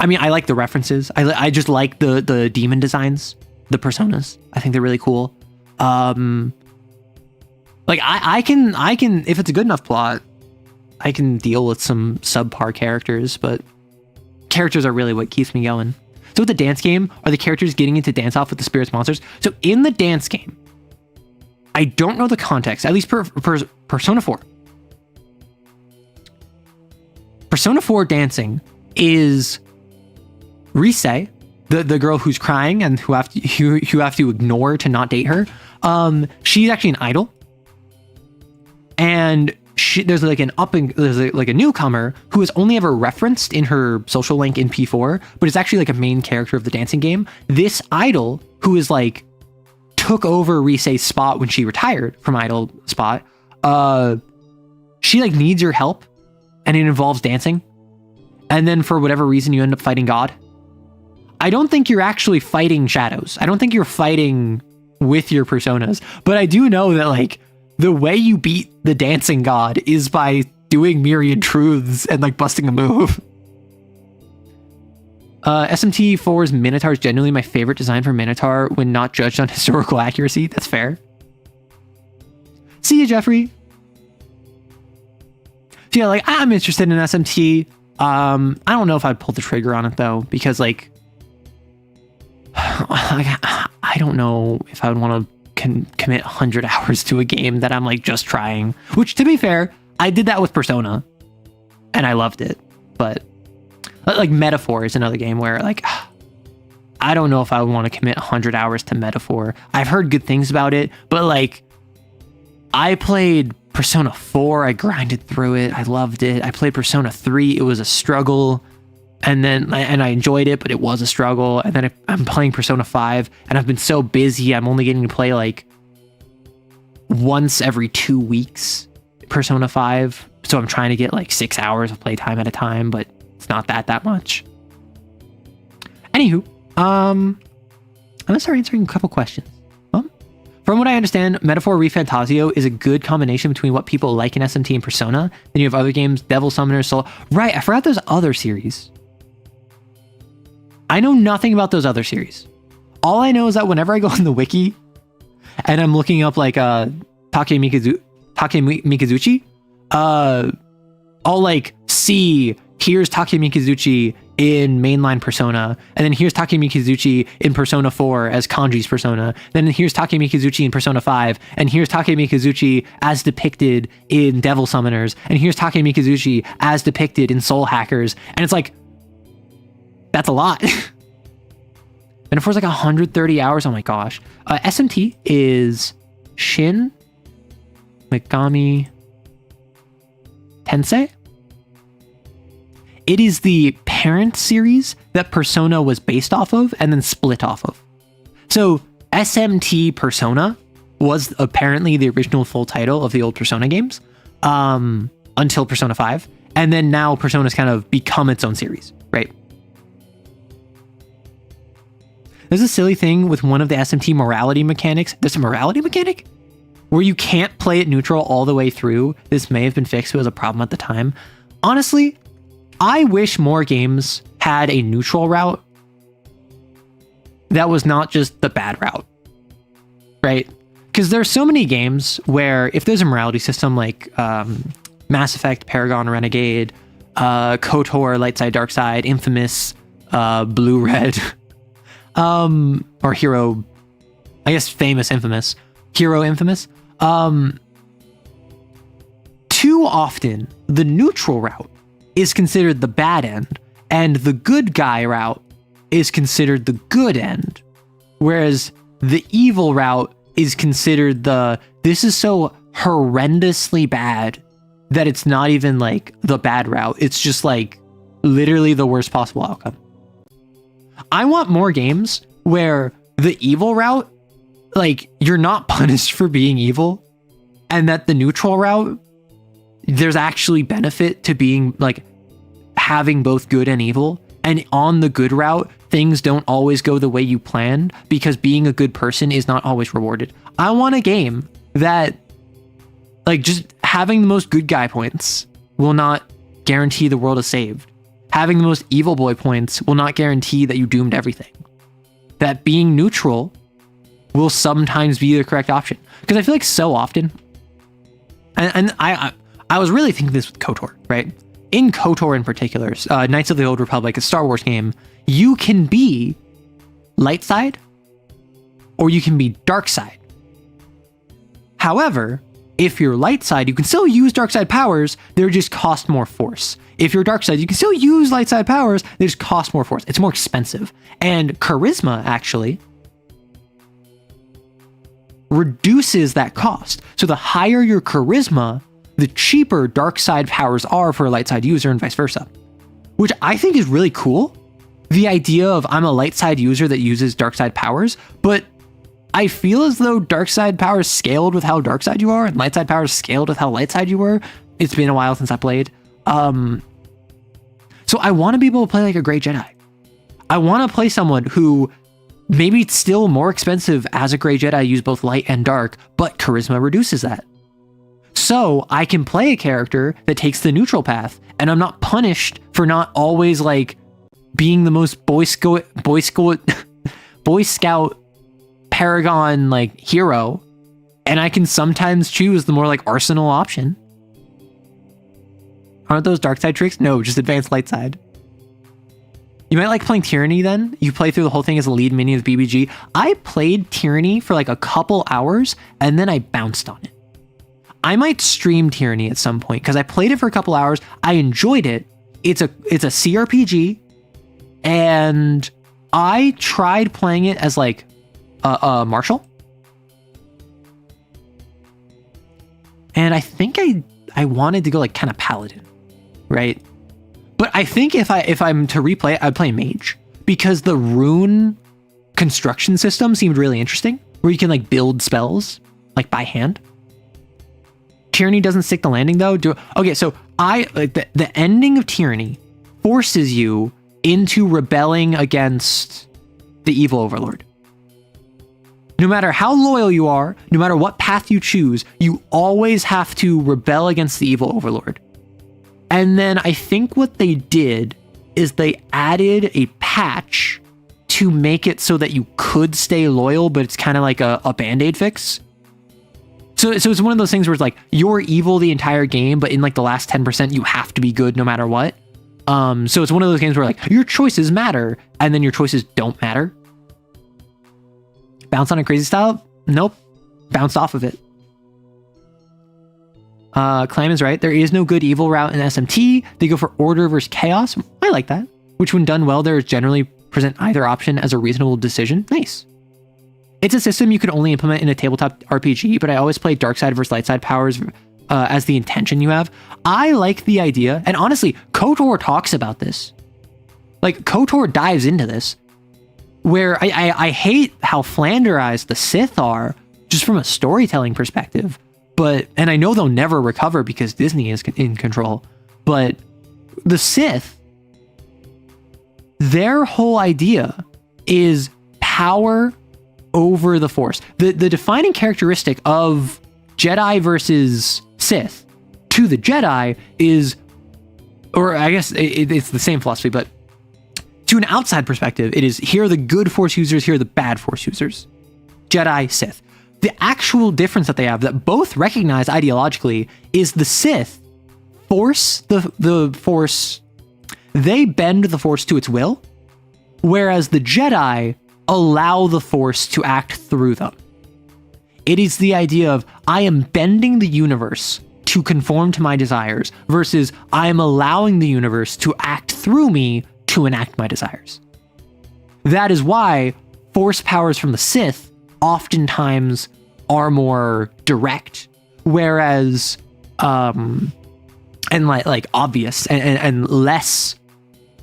mean, I like the references. I just like the demon designs, the personas. I think they're really cool. Like, I can, if it's a good enough plot, I can deal with some subpar characters, but characters are really what keeps me going. So with the dance game, are the characters getting into dance off with the spirits monsters? So in the dance game, I don't know the context, at least per Persona 4. Persona 4 dancing is Rise, the girl who's crying and who have to ignore to not date her. She's actually an idol, and there's like a newcomer who is only ever referenced in her social link in P4, but is actually like a main character of the dancing game. This idol, who is like took over Rise's spot when she retired from idol spot, she like needs your help, and it involves dancing. And then for whatever reason, you end up fighting God. I don't think you're actually fighting shadows. I don't think you're fighting with your personas, but I do know that like the way you beat the dancing god is by doing myriad truths and like busting a move. SMT4's Minotaur is genuinely my favorite design for Minotaur when not judged on historical accuracy. That's fair. See you, Jeffrey. So yeah, like I'm interested in SMT. I don't know if I'd pull the trigger on it though, because like I don't know if I would want to commit 100 hours to a game that I'm like just trying, which to be fair, I did that with Persona and I loved it. But like Metaphor is another game where like I don't know if I would want to commit 100 hours to Metaphor. I've heard good things about it, but like I played Persona 4, I grinded through it, I loved it. I played Persona 3, it was a struggle, and I enjoyed it, but it was a struggle. And then I'm playing Persona 5, and I've been so busy, I'm only getting to play like once every 2 weeks Persona 5. So I'm trying to get like 6 hours of playtime at a time, but it's not that much. Anywho, I'm gonna start answering a couple questions. From what I understand, Metaphor ReFantasio is a good combination between what people like in SMT and Persona. Then you have other games, Devil Summoner, Soul. Right, I forgot there's other series. I know nothing about those other series. All I know is that whenever I go on the wiki and I'm looking up like Take Mikazuchi, I'll like see here's Take Mikazuchi in mainline Persona, and then here's Take Mikazuchi in Persona 4 as Kanji's persona, then here's Take Mikazuchi in Persona 5, and here's Take Mikazuchi as depicted in Devil Summoners, and here's Take Mikazuchi as depicted in Soul Hackers, and it's like, that's a lot. And for like 130 hours, oh my gosh. SMT is Shin Megami Tensei. It is the parent series that Persona was based off of and then split off of. So SMT Persona was apparently the original full title of the old Persona games until Persona 5. And then now Persona's kind of become its own series, right? There's a silly thing with one of the SMT morality mechanics. There's a morality mechanic where you can't play it neutral all the way through. This may have been fixed. It was a problem at the time. Honestly, I wish more games had a neutral route that was not just the bad route, right? Because there's so many games where if there's a morality system like Mass Effect, Paragon, Renegade, KOTOR, Light Side, Dark Side, Infamous, Blue, Red, or Hero, I guess famous Infamous, Hero Infamous, too often the neutral route is considered the bad end, and the good guy route is considered the good end, whereas the evil route is considered this is so horrendously bad that it's not even like the bad route, it's just like literally the worst possible outcome. I want more games where the evil route, like, you're not punished for being evil, and that the neutral route, there's actually benefit to being like having both good and evil. And on the good route, things don't always go the way you planned because being a good person is not always rewarded. I want a game that, like, just having the most good guy points will not guarantee the world is saved. Having the most evil boy points will not guarantee that you doomed everything. That being neutral will sometimes be the correct option. Because I feel like so often, and I was really thinking this with KOTOR, right? In KOTOR in particular, Knights of the Old Republic, a Star Wars game, you can be light side or you can be dark side. However, if you're light side, you can still use dark side powers, they just cost more force. If you're dark side, you can still use light side powers, they just cost more force. It's more expensive. And charisma, actually, reduces that cost. So the higher your charisma, the cheaper dark side powers are for a light side user and vice versa. Which I think is really cool. The idea of I'm a light side user that uses dark side powers, but I feel as though dark side powers scaled with how dark side you are and light side powers scaled with how light side you were. It's been a while since I played. So I want to be able to play like a Grey Jedi. I want to play someone who maybe it's still more expensive as a Grey Jedi, use both light and dark, but charisma reduces that. So I can play a character that takes the neutral path, and I'm not punished for not always like being the most Boy Scout Paragon like hero, and I can sometimes choose the more like Arsenal option. Aren't those dark side tricks? No, just advanced light side. You might like playing Tyranny then. You play through the whole thing as a lead minion with BBG. I played Tyranny for like a couple hours and then I bounced on it. I might stream Tyranny at some point because I played it for a couple hours. I enjoyed it. It's a CRPG, and I tried playing it as like a martial. And I think I wanted to go like kind of paladin, right? But I think if I'm to replay it, I'd play mage because the rune construction system seemed really interesting, where you can like build spells like by hand. Tyranny doesn't stick the landing though. Okay, so I like the ending of Tyranny forces you into rebelling against the evil overlord. No matter how loyal you are, no matter what path you choose, you always have to rebel against the evil overlord. And then I think what they did is they added a patch to make it so that you could stay loyal, but it's kind of like a Band-Aid fix. So it's one of those things where it's like, you're evil the entire game, but in like the last 10%, you have to be good no matter what. So it's one of those games where like your choices matter and then your choices don't matter. Bounce on a crazy style? Nope. Bounced off of it. Clam is right. There is no good evil route in SMT. They go for order versus chaos. I like that. Which when done well, there is generally present either option as a reasonable decision. Nice. It's a system you could only implement in a tabletop RPG, but I always play dark side versus light side powers as the intention you have. I like the idea, and honestly, KOTOR talks about this. Like, KOTOR dives into this, where I hate how flanderized the Sith are, just from a storytelling perspective. And I know they'll never recover because Disney is in control, but the Sith, their whole idea is power over the Force. The defining characteristic of Jedi versus Sith to the Jedi is, or I guess it's the same philosophy, but to an outside perspective, it is here are the good Force users, here are the bad Force users. Jedi, Sith. The actual difference that they have that both recognize ideologically is the Sith force the Force, they bend the Force to its will, whereas the Jedi allow the Force to act through them. It is the idea of I am bending the universe to conform to my desires versus I am allowing the universe to act through me to enact my desires. That is why Force powers from the Sith oftentimes are more direct, whereas and like obvious and less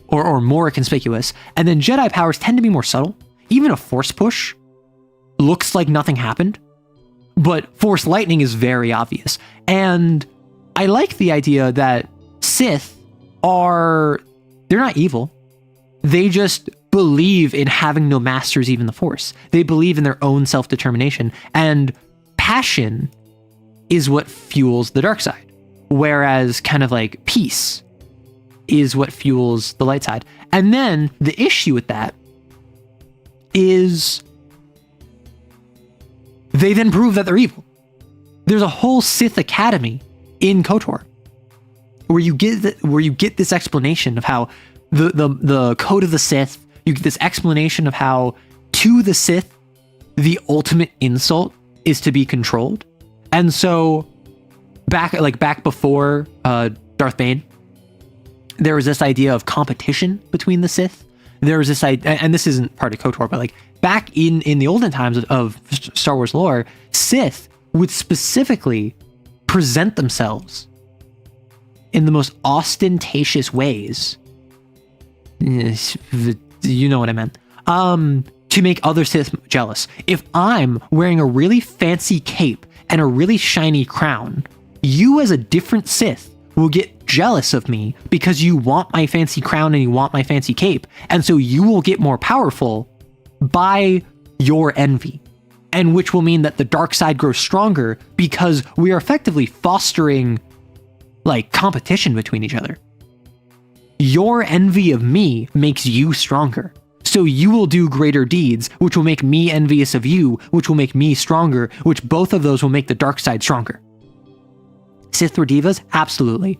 or more conspicuous. And then Jedi powers tend to be more subtle. Even a Force push looks like nothing happened, but Force lightning is very obvious. And I like the idea that Sith they're not evil. They just believe in having no masters, even the Force. They believe in their own self-determination, and passion is what fuels the dark side, whereas kind of like peace is what fuels the light side. And then the issue with that is they then prove that they're evil. There's a whole Sith Academy in KOTOR where you get this explanation of how the code of the Sith. You get this explanation of how to the Sith the ultimate insult is to be controlled. And so back before Darth Bane, there was this idea of competition between the Sith. There was this idea, and this isn't part of KOTOR, but like back in the olden times of Star Wars lore, Sith would specifically present themselves in the most ostentatious ways. You know what I meant. To make other Sith jealous. If I'm wearing a really fancy cape and a really shiny crown, you as a different Sith will get jealous of me because you want my fancy crown and you want my fancy cape. And so you will get more powerful by your envy. And which will mean that the dark side grows stronger because we are effectively fostering like competition between each other. Your envy of me makes you stronger. So you will do greater deeds, which will make me envious of you, which will make me stronger, which both of those will make the dark side stronger. Sith or divas? Absolutely.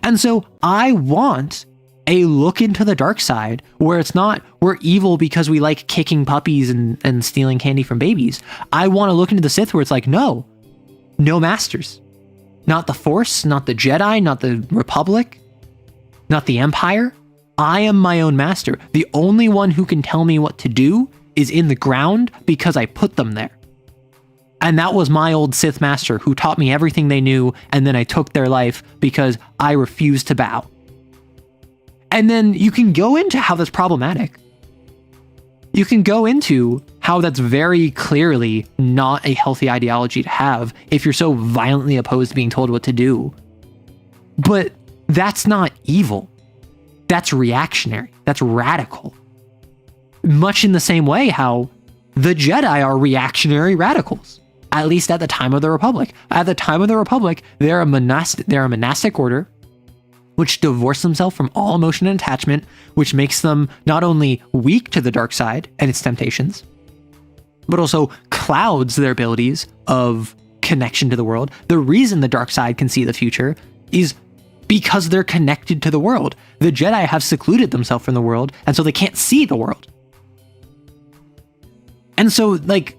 And so I want a look into the dark side where it's not we're evil because we like kicking puppies and stealing candy from babies. I want to look into the Sith where it's like, no masters. Not the Force, not the Jedi, not the Republic, not the Empire. I am my own master. The only one who can tell me what to do is in the ground because I put them there. And that was my old Sith master who taught me everything they knew, and then I took their life because I refused to bow. And then you can go into how that's problematic. You can go into how that's very clearly not a healthy ideology to have if you're so violently opposed to being told what to do. But that's not evil. That's reactionary. That's radical. Much in the same way how the Jedi are reactionary radicals, at least at the time of the Republic. At the time of the Republic, they're a monastic order which divorce themselves from all emotion and attachment, which makes them not only weak to the dark side and its temptations, but also clouds their abilities of connection to the world. The reason the dark side can see the future is because they're connected to the world. The Jedi have secluded themselves from the world, and so they can't see the world. And so, like,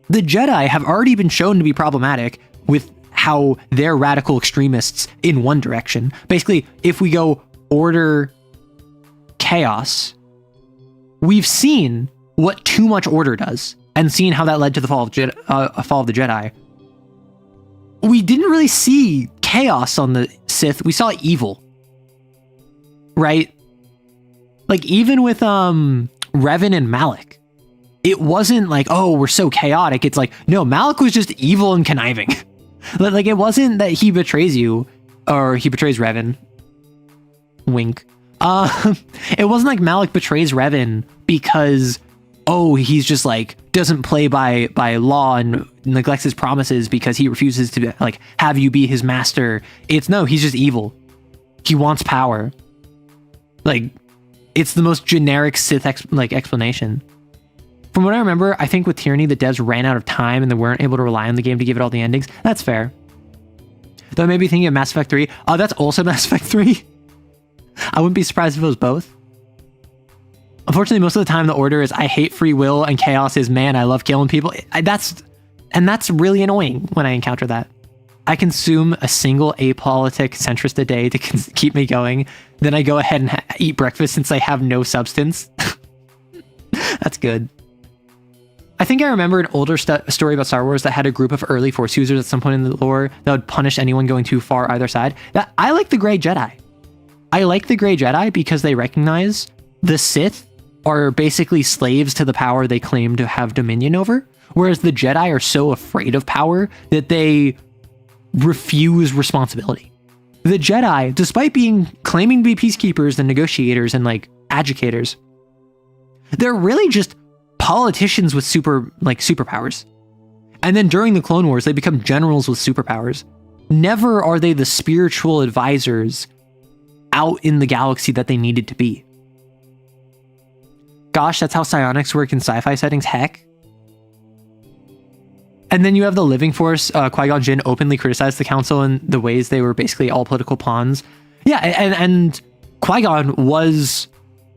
the Jedi have already been shown to be problematic with how they're radical extremists in one direction. Basically, if we go order, chaos, we've seen what too much order does, and seen how that led to the fall of the Jedi. We didn't really see chaos on the Sith. We saw evil, right? Like, even with Revan and Malak, it wasn't like, oh, we're so chaotic. It's like, no, Malak was just evil and conniving. Like, it wasn't that he betrays you, or he betrays Revan. Wink. It wasn't like Malak betrays Revan because, oh, he's just like, doesn't play by law and neglects his promises because he refuses to, like, have you be his master. It's no, he's just evil. He wants power. Like, it's the most generic Sith explanation. From what I remember, I think with Tyranny, the devs ran out of time and they weren't able to rely on the game to give it all the endings. That's fair. Though I may be thinking of Mass Effect 3. Oh, that's also Mass Effect 3. I wouldn't be surprised if it was both. Unfortunately, most of the time the order is I hate free will and chaos is, man, I love killing people. That's really annoying when I encounter that. I consume a single apolitic centrist a day to keep me going. Then I go ahead and eat breakfast since I have no substance. That's good. I think I remember an older story about Star Wars that had a group of early Force users at some point in the lore that would punish anyone going too far either side. I like the Grey Jedi. I like the Grey Jedi because they recognize the Sith are basically slaves to the power they claim to have dominion over, whereas the Jedi are so afraid of power that they refuse responsibility. The Jedi, despite claiming to be peacekeepers and negotiators and like educators, they're really just politicians with superpowers. And then during the Clone Wars, they become generals with superpowers. Never are they the spiritual advisors out in the galaxy that they needed to be. Gosh, that's how psionics work in sci-fi settings, heck. And then you have the Living Force. Qui-Gon Jinn openly criticized the Council in the ways they were basically all political pawns. Yeah, and Qui-Gon was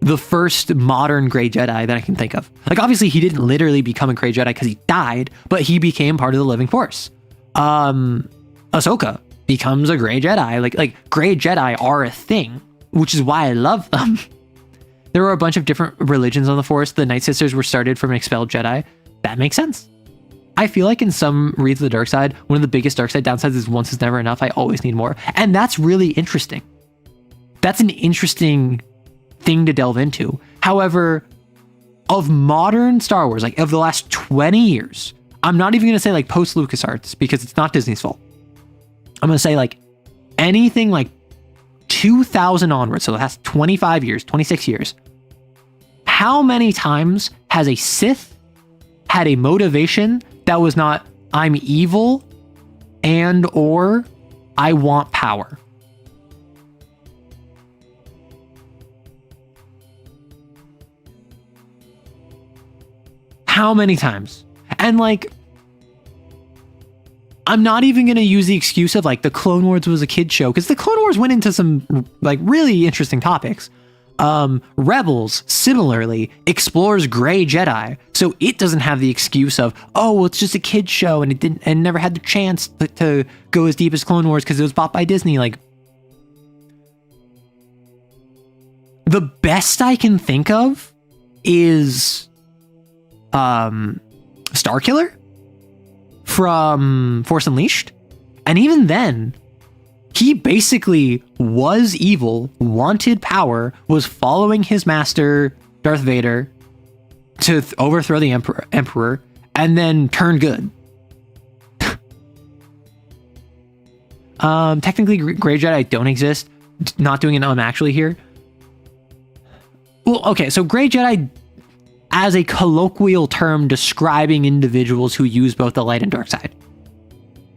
the first modern Grey Jedi that I can think of. Like, obviously, he didn't literally become a Grey Jedi because he died, but he became part of the Living Force. Ahsoka becomes a Grey Jedi. Like Grey Jedi are a thing, which is why I love them. There were a bunch of different religions on the Force. The Night Sisters were started from an expelled Jedi. That makes sense. I feel like in some reads of the dark side, one of the biggest dark side downsides is once is never enough. I always need more. And that's really interesting. That's an interesting thing to delve into. However, of modern Star Wars, like of the last 20 years, I'm not even going to say like post LucasArts because it's not Disney's fault. I'm going to say like anything like 2000 onwards, so the last 25 years, 26 years. How many times has a Sith had a motivation that was not I'm evil and or I want power? How many times? And like, I'm not even going to use the excuse of like the Clone Wars was a kid's show, because the Clone Wars went into some like really interesting topics. Rebels similarly explores Grey Jedi, so it doesn't have the excuse of, oh, well, it's just a kid's show and it didn't and never had the chance to go as deep as Clone Wars because it was bought by Disney. Like, the best I can think of is Starkiller from Force Unleashed, and even then he basically was evil, wanted power, was following his master Darth Vader to overthrow the emperor, and then turned good. Technically Grey Jedi don't exist. Not doing an actually here. Well, okay, so Grey Jedi as a colloquial term describing individuals who use both the light and dark side.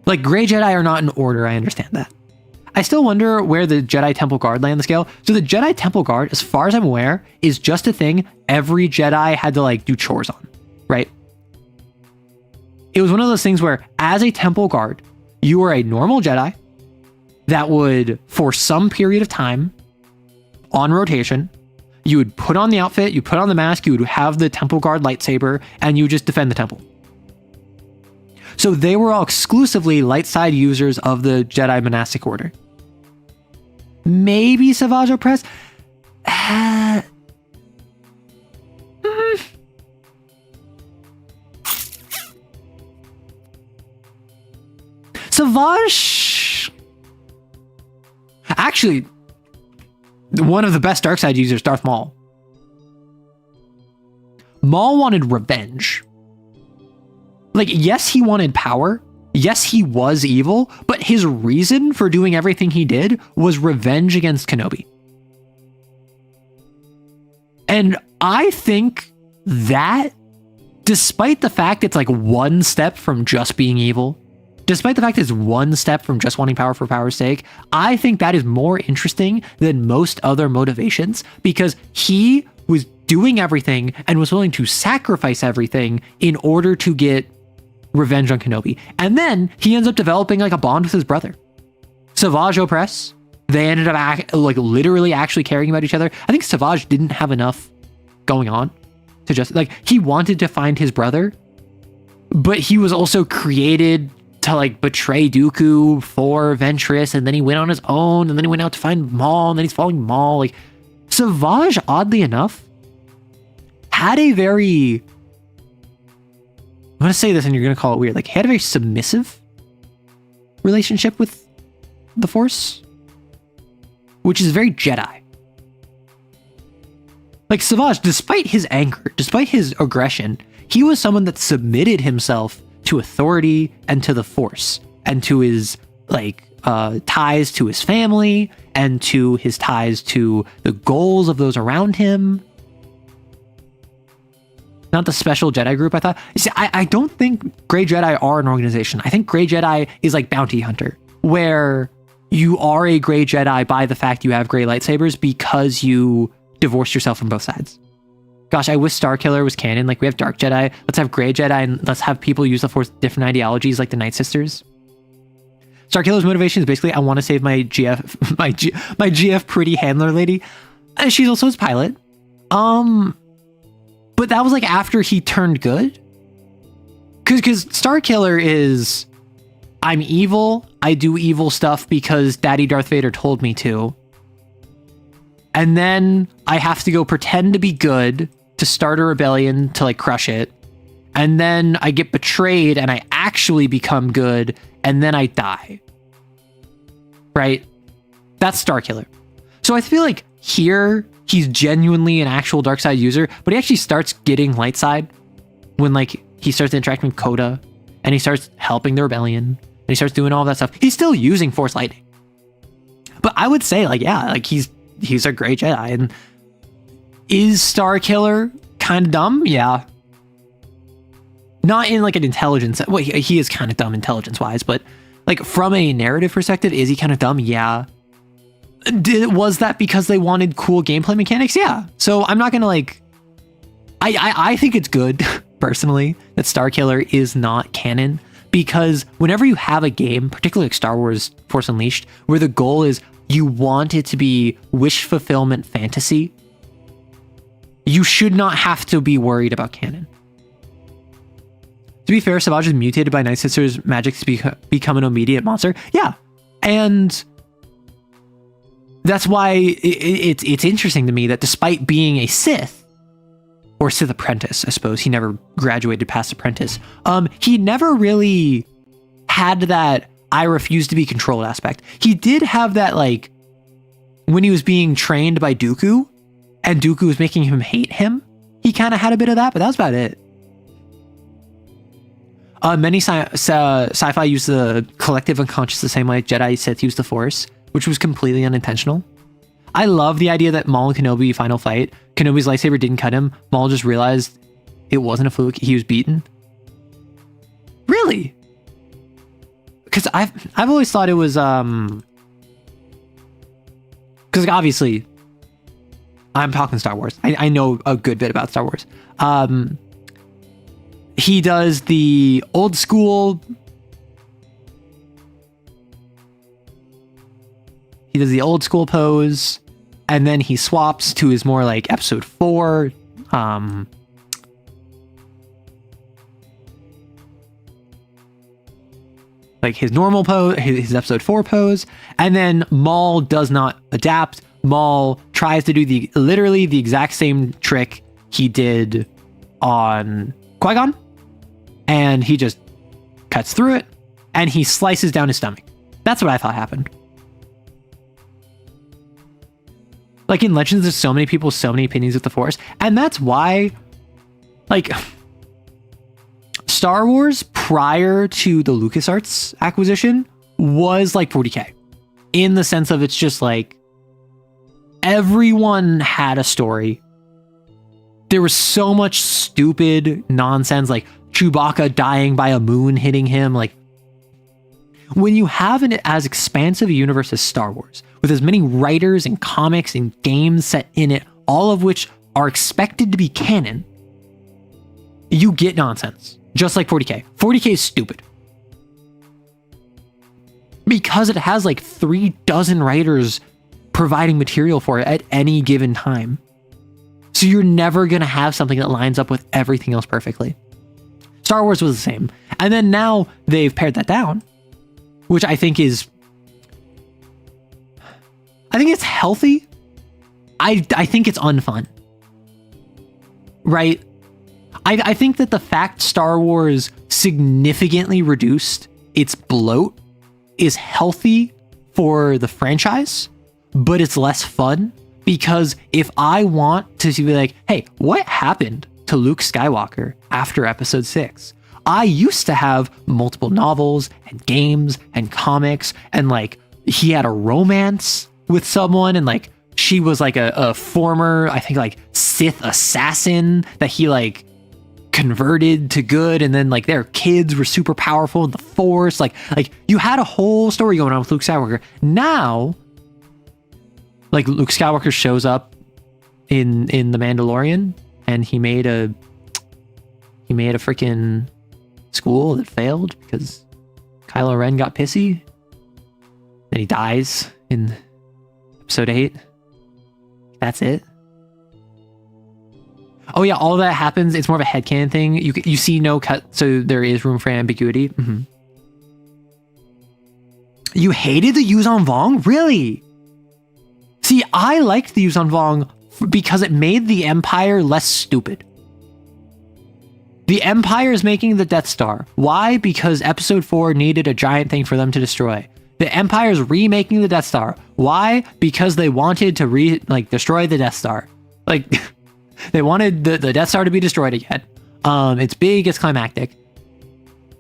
Like, Grey Jedi are not in order, I understand that. I still wonder where the Jedi Temple Guard lay on the scale. So the Jedi Temple Guard, as far as I'm aware, is just a thing every Jedi had to like do chores on, right? It was one of those things where as a Temple Guard, you were a normal Jedi, that would, for some period of time, on rotation, you would put on the outfit, you put on the mask, you would have the temple guard lightsaber, and you would just defend the temple. So they were all exclusively light side users of the Jedi monastic order. Maybe Savage Opress? Savage... Actually, one of the best dark side users, Darth Maul. Maul wanted revenge. Like, yes, he wanted power. Yes, he was evil, but his reason for doing everything he did was revenge against Kenobi. And I think that, despite the fact it's like one step from just being evil, despite the fact it's one step from just wanting power for power's sake, I think that is more interesting than most other motivations, because he was doing everything and was willing to sacrifice everything in order to get revenge on Kenobi. And then he ends up developing like a bond with his brother. Savage Opress, they ended up literally actually caring about each other. I think Savage didn't have enough going on to just, like, he wanted to find his brother, but he was also created to like betray Dooku for Ventress, and then he went on his own, and then he went out to find Maul, and then he's following Maul. Like, Savage, oddly enough, had a very, I'm going to say this and you're going to call it weird, like, he had a very submissive relationship with the Force, which is very Jedi. Like, Savage, despite his anger, despite his aggression, he was someone that submitted himself to authority and to the Force, and to his ties to his family, and to his ties to the goals of those around him. Not the special Jedi group, I thought. You see, I don't think Grey Jedi are an organization. I think Grey Jedi is like Bounty Hunter, where you are a Grey Jedi by the fact you have gray lightsabers because you divorced yourself from both sides. Gosh, I wish Starkiller was canon. Like, we have Dark Jedi, let's have Grey Jedi, and let's have people use the Force with different ideologies, like the Night Sisters. Starkiller's motivation is basically, I want to save my GF, my GF pretty handler lady. And she's also his pilot. But that was like after he turned good. Because Starkiller is, I'm evil, I do evil stuff because Daddy Darth Vader told me to. And then I have to go pretend to be good to start a rebellion to like crush it. And then I get betrayed and I actually become good, and then I die. Right? That's Starkiller. So I feel like here he's genuinely an actual dark side user, but he actually starts getting light side when like he starts interacting with Coda, and he starts helping the rebellion, and he starts doing all that stuff. He's still using Force lightning. But I would say, like, yeah, like he's a great Jedi. And is Starkiller kind of dumb? Yeah. Not in like an intelligence. Well, he is kind of dumb intelligence wise, but like from a narrative perspective, is he kind of dumb? Yeah. Was that because they wanted cool gameplay mechanics? Yeah. So I'm not gonna like. I think it's good personally that Starkiller is not canon, because whenever you have a game, particularly like Star Wars Force Unleashed, where the goal is you want it to be wish fulfillment fantasy, you should not have to be worried about canon. To be fair, Savage is mutated by Night Sister's magic to become an immediate monster. Yeah. And that's why it's interesting to me that despite being a Sith, or Sith apprentice, I suppose, he never graduated past apprentice, he never really had that I refuse to be controlled aspect. He did have that, like, when he was being trained by Dooku, and Dooku was making him hate him, he kind of had a bit of that, but that was about it. Many sci-fi use the collective unconscious the same way Jedi Sith use the Force, which was completely unintentional. I love the idea that Maul and Kenobi final fight, Kenobi's lightsaber didn't cut him, Maul just realized it wasn't a fluke, he was beaten. Really? Because I've always thought it was because obviously I'm talking Star Wars. I know a good bit about Star Wars. He does the old school he does the old school pose, and then he swaps to his more like episode 4 like his normal pose, his episode 4 pose, and then Maul does not adapt. Maul tries to do literally the exact same trick he did on Qui-Gon, and he just cuts through it, and he slices down his stomach. That's what I thought happened. Like in Legends, there's so many people, so many opinions of the Force, and that's why, like, Star Wars prior to the LucasArts acquisition was like 40K, in the sense of it's just like everyone had a story. There was so much stupid nonsense, like Chewbacca dying by a moon hitting him. Like, when you have an as expansive a universe as Star Wars, with as many writers and comics and games set in it, all of which are expected to be canon, you get nonsense. Just like 40K. 40K is stupid. Because it has like 36 writers providing material for it at any given time. So you're never going to have something that lines up with everything else perfectly. Star Wars was the same. And then now they've pared that down, which I think is... I think it's healthy. I think it's unfun. Right? I think that the fact Star Wars significantly reduced its bloat is healthy for the franchise, but it's less fun, because if I want to be like, hey, what happened to Luke Skywalker after episode 6? I used to have multiple novels and games and comics, and like he had a romance with someone, and like she was like a former, I think like Sith assassin that he like converted to good, and then like their kids were super powerful in the Force. Like you had a whole story going on with Luke Skywalker. Now, like Luke Skywalker shows up in The Mandalorian, and he made a freaking school that failed because Kylo Ren got pissy, and he dies in episode 8. That's it. Oh yeah, all that happens. It's more of a headcanon thing. You see no cut, so there is room for ambiguity. Mm-hmm. You hated the Yuuzhan Vong? Really? See, I liked the Yuuzhan Vong because it made the Empire less stupid. The Empire is making the Death Star. Why? Because episode 4 needed a giant thing for them to destroy. The Empire is remaking the Death Star. Why? Because they wanted to destroy the Death Star. Like... They wanted the Death Star to be destroyed again. It's big, it's climactic.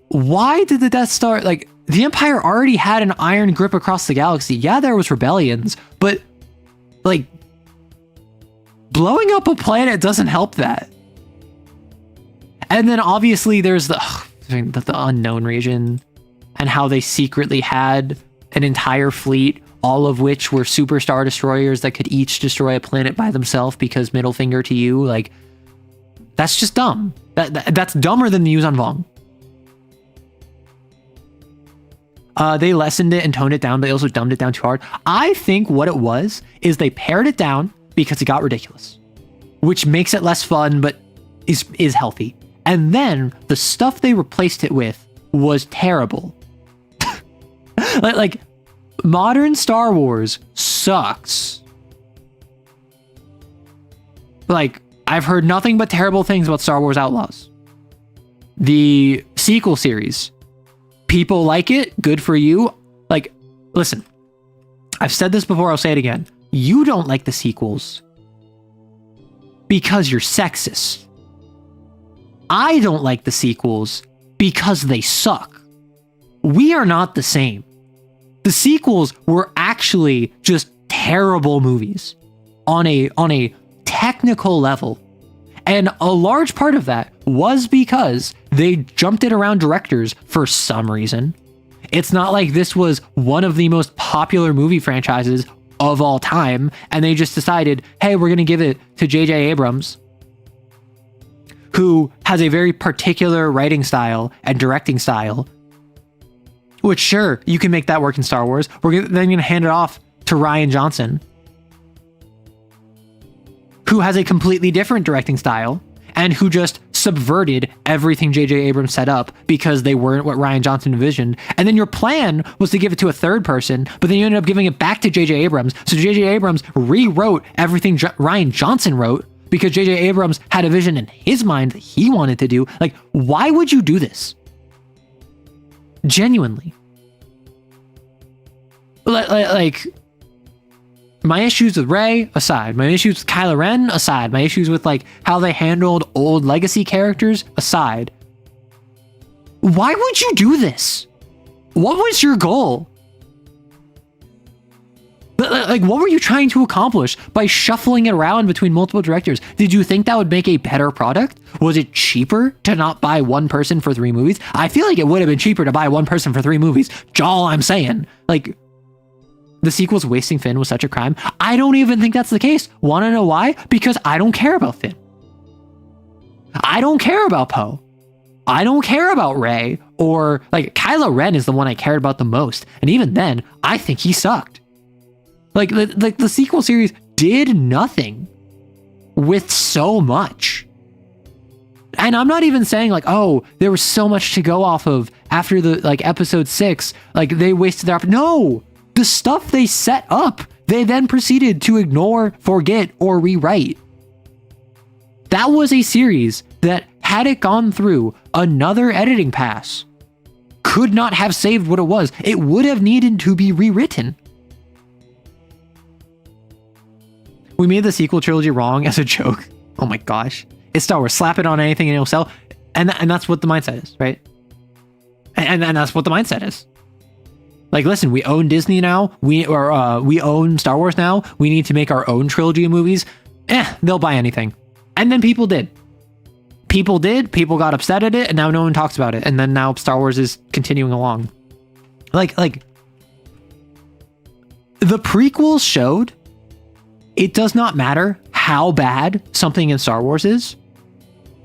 Why did the Death Star... Like, the Empire already had an iron grip across the galaxy. Yeah, there was rebellions, but, like, blowing up a planet doesn't help that. And then, obviously, there's the unknown region, and how they secretly had an entire fleet, all of which were super star destroyers that could each destroy a planet by themselves, because middle finger to you. Like, that's just dumb. That's dumber than the Yuuzhan Vong. They lessened it and toned it down, but they also dumbed it down too hard. I think what it was is they pared it down because it got ridiculous, which makes it less fun, but is healthy. And then the stuff they replaced it with was terrible. like modern Star Wars sucks. Like, I've heard nothing but terrible things about Star Wars Outlaws. The sequel series, people like it, good for you. Like, listen, I've said this before, I'll say it again. You don't like the sequels because you're sexist. I don't like the sequels because they suck. We are not the same. The sequels were actually just terrible movies on a technical level. And a large part of that was because they jumped it around directors for some reason. It's not like this was one of the most popular movie franchises of all time, and they just decided, hey, we're going to give it to J.J. Abrams, who has a very particular writing style and directing style, which, sure, you can make that work in Star Wars. We're then going to hand it off to Rian Johnson, who has a completely different directing style and who just subverted everything J.J. Abrams set up because they weren't what Rian Johnson envisioned. And then your plan was to give it to a third person, but then you ended up giving it back to J.J. Abrams. So J.J. Abrams rewrote everything Rian Johnson wrote because J.J. Abrams had a vision in his mind that he wanted to do. Like, why would you do this? Genuinely. Like, my issues with Rey aside, my issues with Kylo Ren aside, my issues with like how they handled old legacy characters aside, why would you do this? What was your goal? Like, what were you trying to accomplish by shuffling it around between multiple directors? Did you think that would make a better product? Was it cheaper to not buy one person for 3 movies? I feel like it would have been cheaper to buy one person for 3 movies. All I'm saying. Like, the sequel's wasting Finn was such a crime. I don't even think that's the case. Want to know why? Because I don't care about Finn. I don't care about Poe. I don't care about Rey. Or, like, Kylo Ren is the one I cared about the most. And even then, I think he sucked. Like the sequel series did nothing with so much. And I'm not even saying like, oh, there was so much to go off of after the like episode 6, like they wasted their no, the stuff they set up, they then proceeded to ignore, forget, or rewrite. That was a series that, had it gone through another editing pass, could not have saved what it was. It would have needed to be rewritten. We made the sequel trilogy wrong as a joke. Oh my gosh. It's Star Wars. Slap it on anything and it'll sell. And that's what the mindset is, right? And that's what the mindset is. Like, listen, we own Disney now. We own Star Wars now. We need to make our own trilogy of movies. They'll buy anything. And then people did. People got upset at it, and now no one talks about it. And then now Star Wars is continuing along. Like the prequels showed it does not matter how bad something in Star Wars is,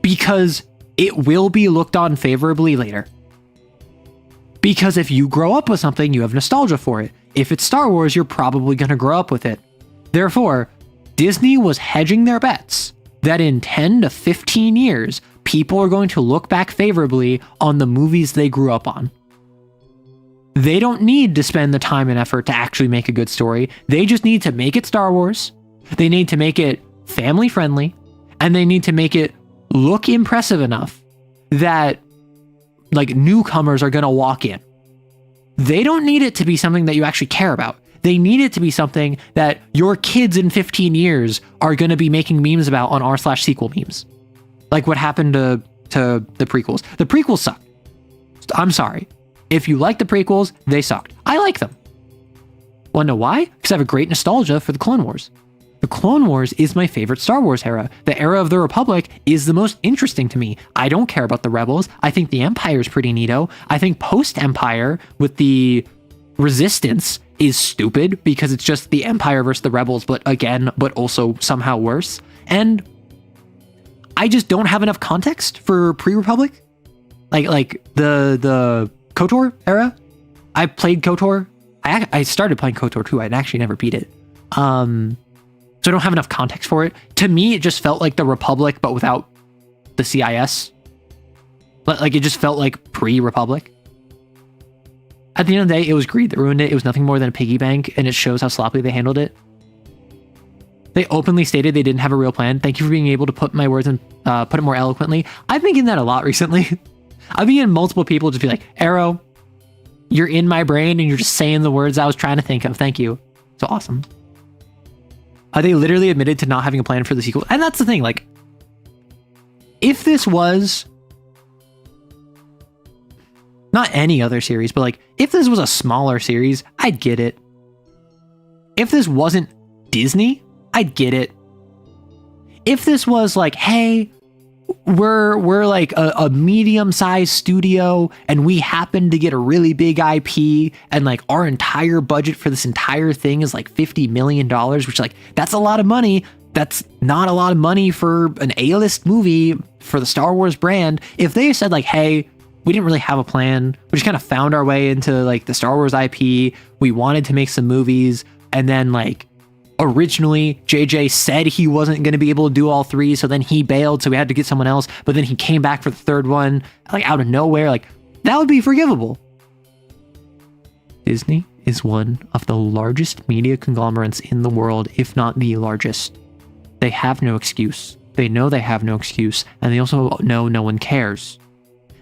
because it will be looked on favorably later. Because if you grow up with something, you have nostalgia for it. If it's Star Wars, you're probably going to grow up with it. Therefore, Disney was hedging their bets that in 10 to 15 years, people are going to look back favorably on the movies they grew up on. They don't need to spend the time and effort to actually make a good story. They just need to make it Star Wars. They need to make it family friendly, and they need to make it look impressive enough that like newcomers are going to walk in. They don't need it to be something that you actually care about. They need it to be something that your kids in 15 years are going to be making memes about on r/sequel memes. Like what happened to the prequels. The prequels sucked. I'm sorry. If you like the prequels, they sucked. I like them. Want to know why? Because I have a great nostalgia for the Clone Wars. The Clone Wars is my favorite Star Wars era. The era of the Republic is the most interesting to me. I don't care about the Rebels. I think the Empire is pretty neato. I think post-Empire with the Resistance is stupid because it's just the Empire versus the Rebels, but also somehow worse. And I just don't have enough context for pre-Republic. Like the KOTOR era. I played KOTOR. I started playing KOTOR too. I'd actually never beat it. So I don't have enough context for it. To me, it just felt like the Republic, but without the CIS. But like, it just felt like pre-Republic. At the end of the day, it was greed that ruined it. It was nothing more than a piggy bank, and it shows how sloppily they handled it. They openly stated they didn't have a real plan. Thank you for being able to put my words and put it more eloquently. I've been getting that a lot recently. I've been getting multiple people just be like, Arrow, you're in my brain and you're just saying the words I was trying to think of. Thank you. So awesome. They literally admitted to not having a plan for the sequel. And that's the thing, like, if this was not any other series, but like, if this was a smaller series, I'd get it. If this wasn't Disney, I'd get it. If this was like, hey, we're like a medium-sized studio and we happen to get a really big IP and like our entire budget for this entire thing is like $50 million, which like, that's a lot of money. That's not a lot of money for an A-list movie for the Star Wars brand. If they said like, hey, we didn't really have a plan. We just kind of found our way into like the Star Wars IP. We wanted to make some movies. And then like originally JJ said he wasn't going to be able to do all three, so then he bailed, so we had to get someone else, but then he came back for the third one like out of nowhere. Like that would be forgivable. Disney is one of the largest media conglomerates in the world, if not the largest. They have no excuse. They know they have no excuse, and they also know no one cares.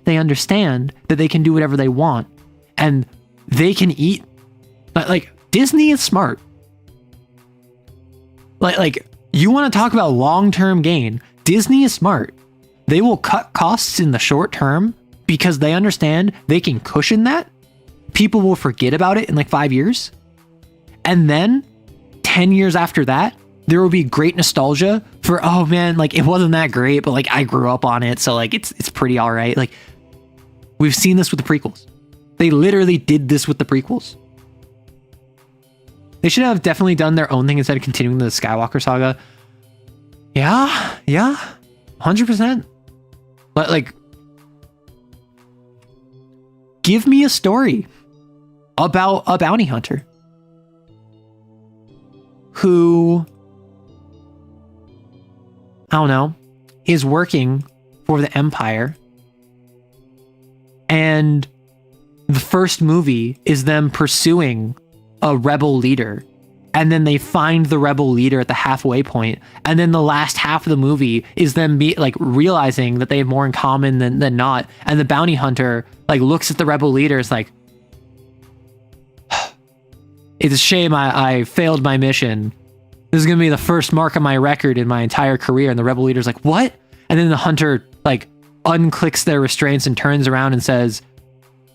They understand that they can do whatever they want, and they can eat. Like Disney is smart. Like you want to talk about long-term gain? Disney is smart. They will cut costs in the short term because they understand they can cushion that. People will forget about it in like 5 years. And then 10 years after that, there will be great nostalgia for, oh man, like it wasn't that great, but like I grew up on it. So like it's pretty all right. Like we've seen this with the prequels. They literally did this with the prequels. They should have definitely done their own thing instead of continuing the Skywalker saga. Yeah, 100%. But like, give me a story about a bounty hunter who, I don't know, is working for the Empire, and the first movie is them pursuing a rebel leader, and then they find the rebel leader at the halfway point, and then the last half of the movie is them realizing that they have more in common than not, and the bounty hunter like looks at the rebel leader, is like, it's a shame I failed my mission. This is gonna be the first mark on my record in my entire career. And the rebel leader's like, what? And then the hunter like unclicks their restraints and turns around and says,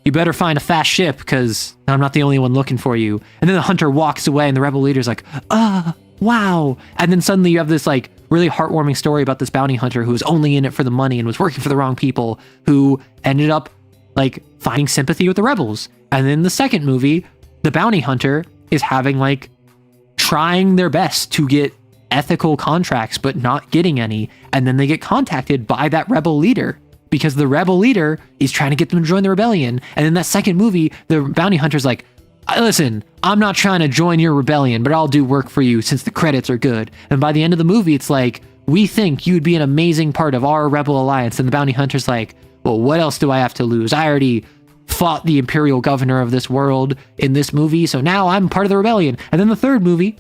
you better find a fast ship because I'm not the only one looking for you. And then the hunter walks away and the rebel leader's like, wow. And then suddenly you have this like really heartwarming story about this bounty hunter who was only in it for the money and was working for the wrong people, who ended up like finding sympathy with the rebels. And then the second movie, the bounty hunter is having like trying their best to get ethical contracts, but not getting any. And then they get contacted by that rebel leader because the rebel leader is trying to get them to join the rebellion. And in that second movie, the bounty hunter's like, listen, I'm not trying to join your rebellion, but I'll do work for you since the credits are good. And by the end of the movie, it's like, we think you'd be an amazing part of our rebel alliance. And the bounty hunter's like, well, what else do I have to lose? I already fought the imperial governor of this world in this movie, so now I'm part of the rebellion. And then the third movie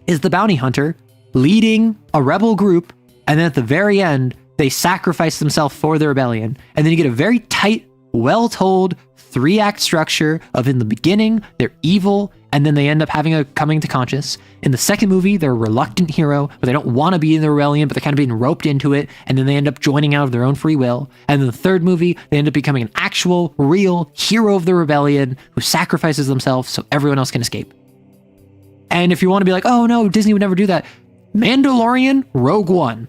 is the bounty hunter leading a rebel group, and then at the very end, they sacrifice themselves for the rebellion. And then you get a very tight, well-told 3-act structure of, in the beginning, they're evil, and then they end up having a coming to conscious. In the second movie, they're a reluctant hero, but they don't want to be in the rebellion, but they're kind of being roped into it, and then they end up joining out of their own free will. And in the third movie, they end up becoming an actual, real hero of the rebellion who sacrifices themselves so everyone else can escape. And if you want to be like, oh no, Disney would never do that, Mandalorian, Rogue One.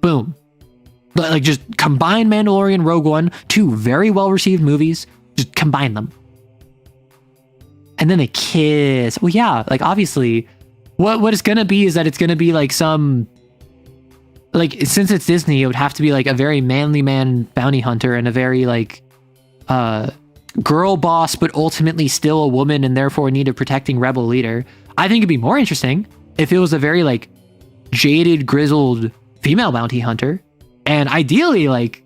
Boom. Like, just combine Mandalorian, Rogue One, 2 very well-received movies, just combine them. And then they kiss. Well, yeah, like, obviously, what it's gonna be is that it's gonna be, like, some... Like, since it's Disney, it would have to be, like, a very manly man bounty hunter and a very, like, girl boss, but ultimately still a woman and therefore in need of protecting rebel leader. I think it'd be more interesting if it was a very, like, jaded, grizzled female bounty hunter. And ideally, like,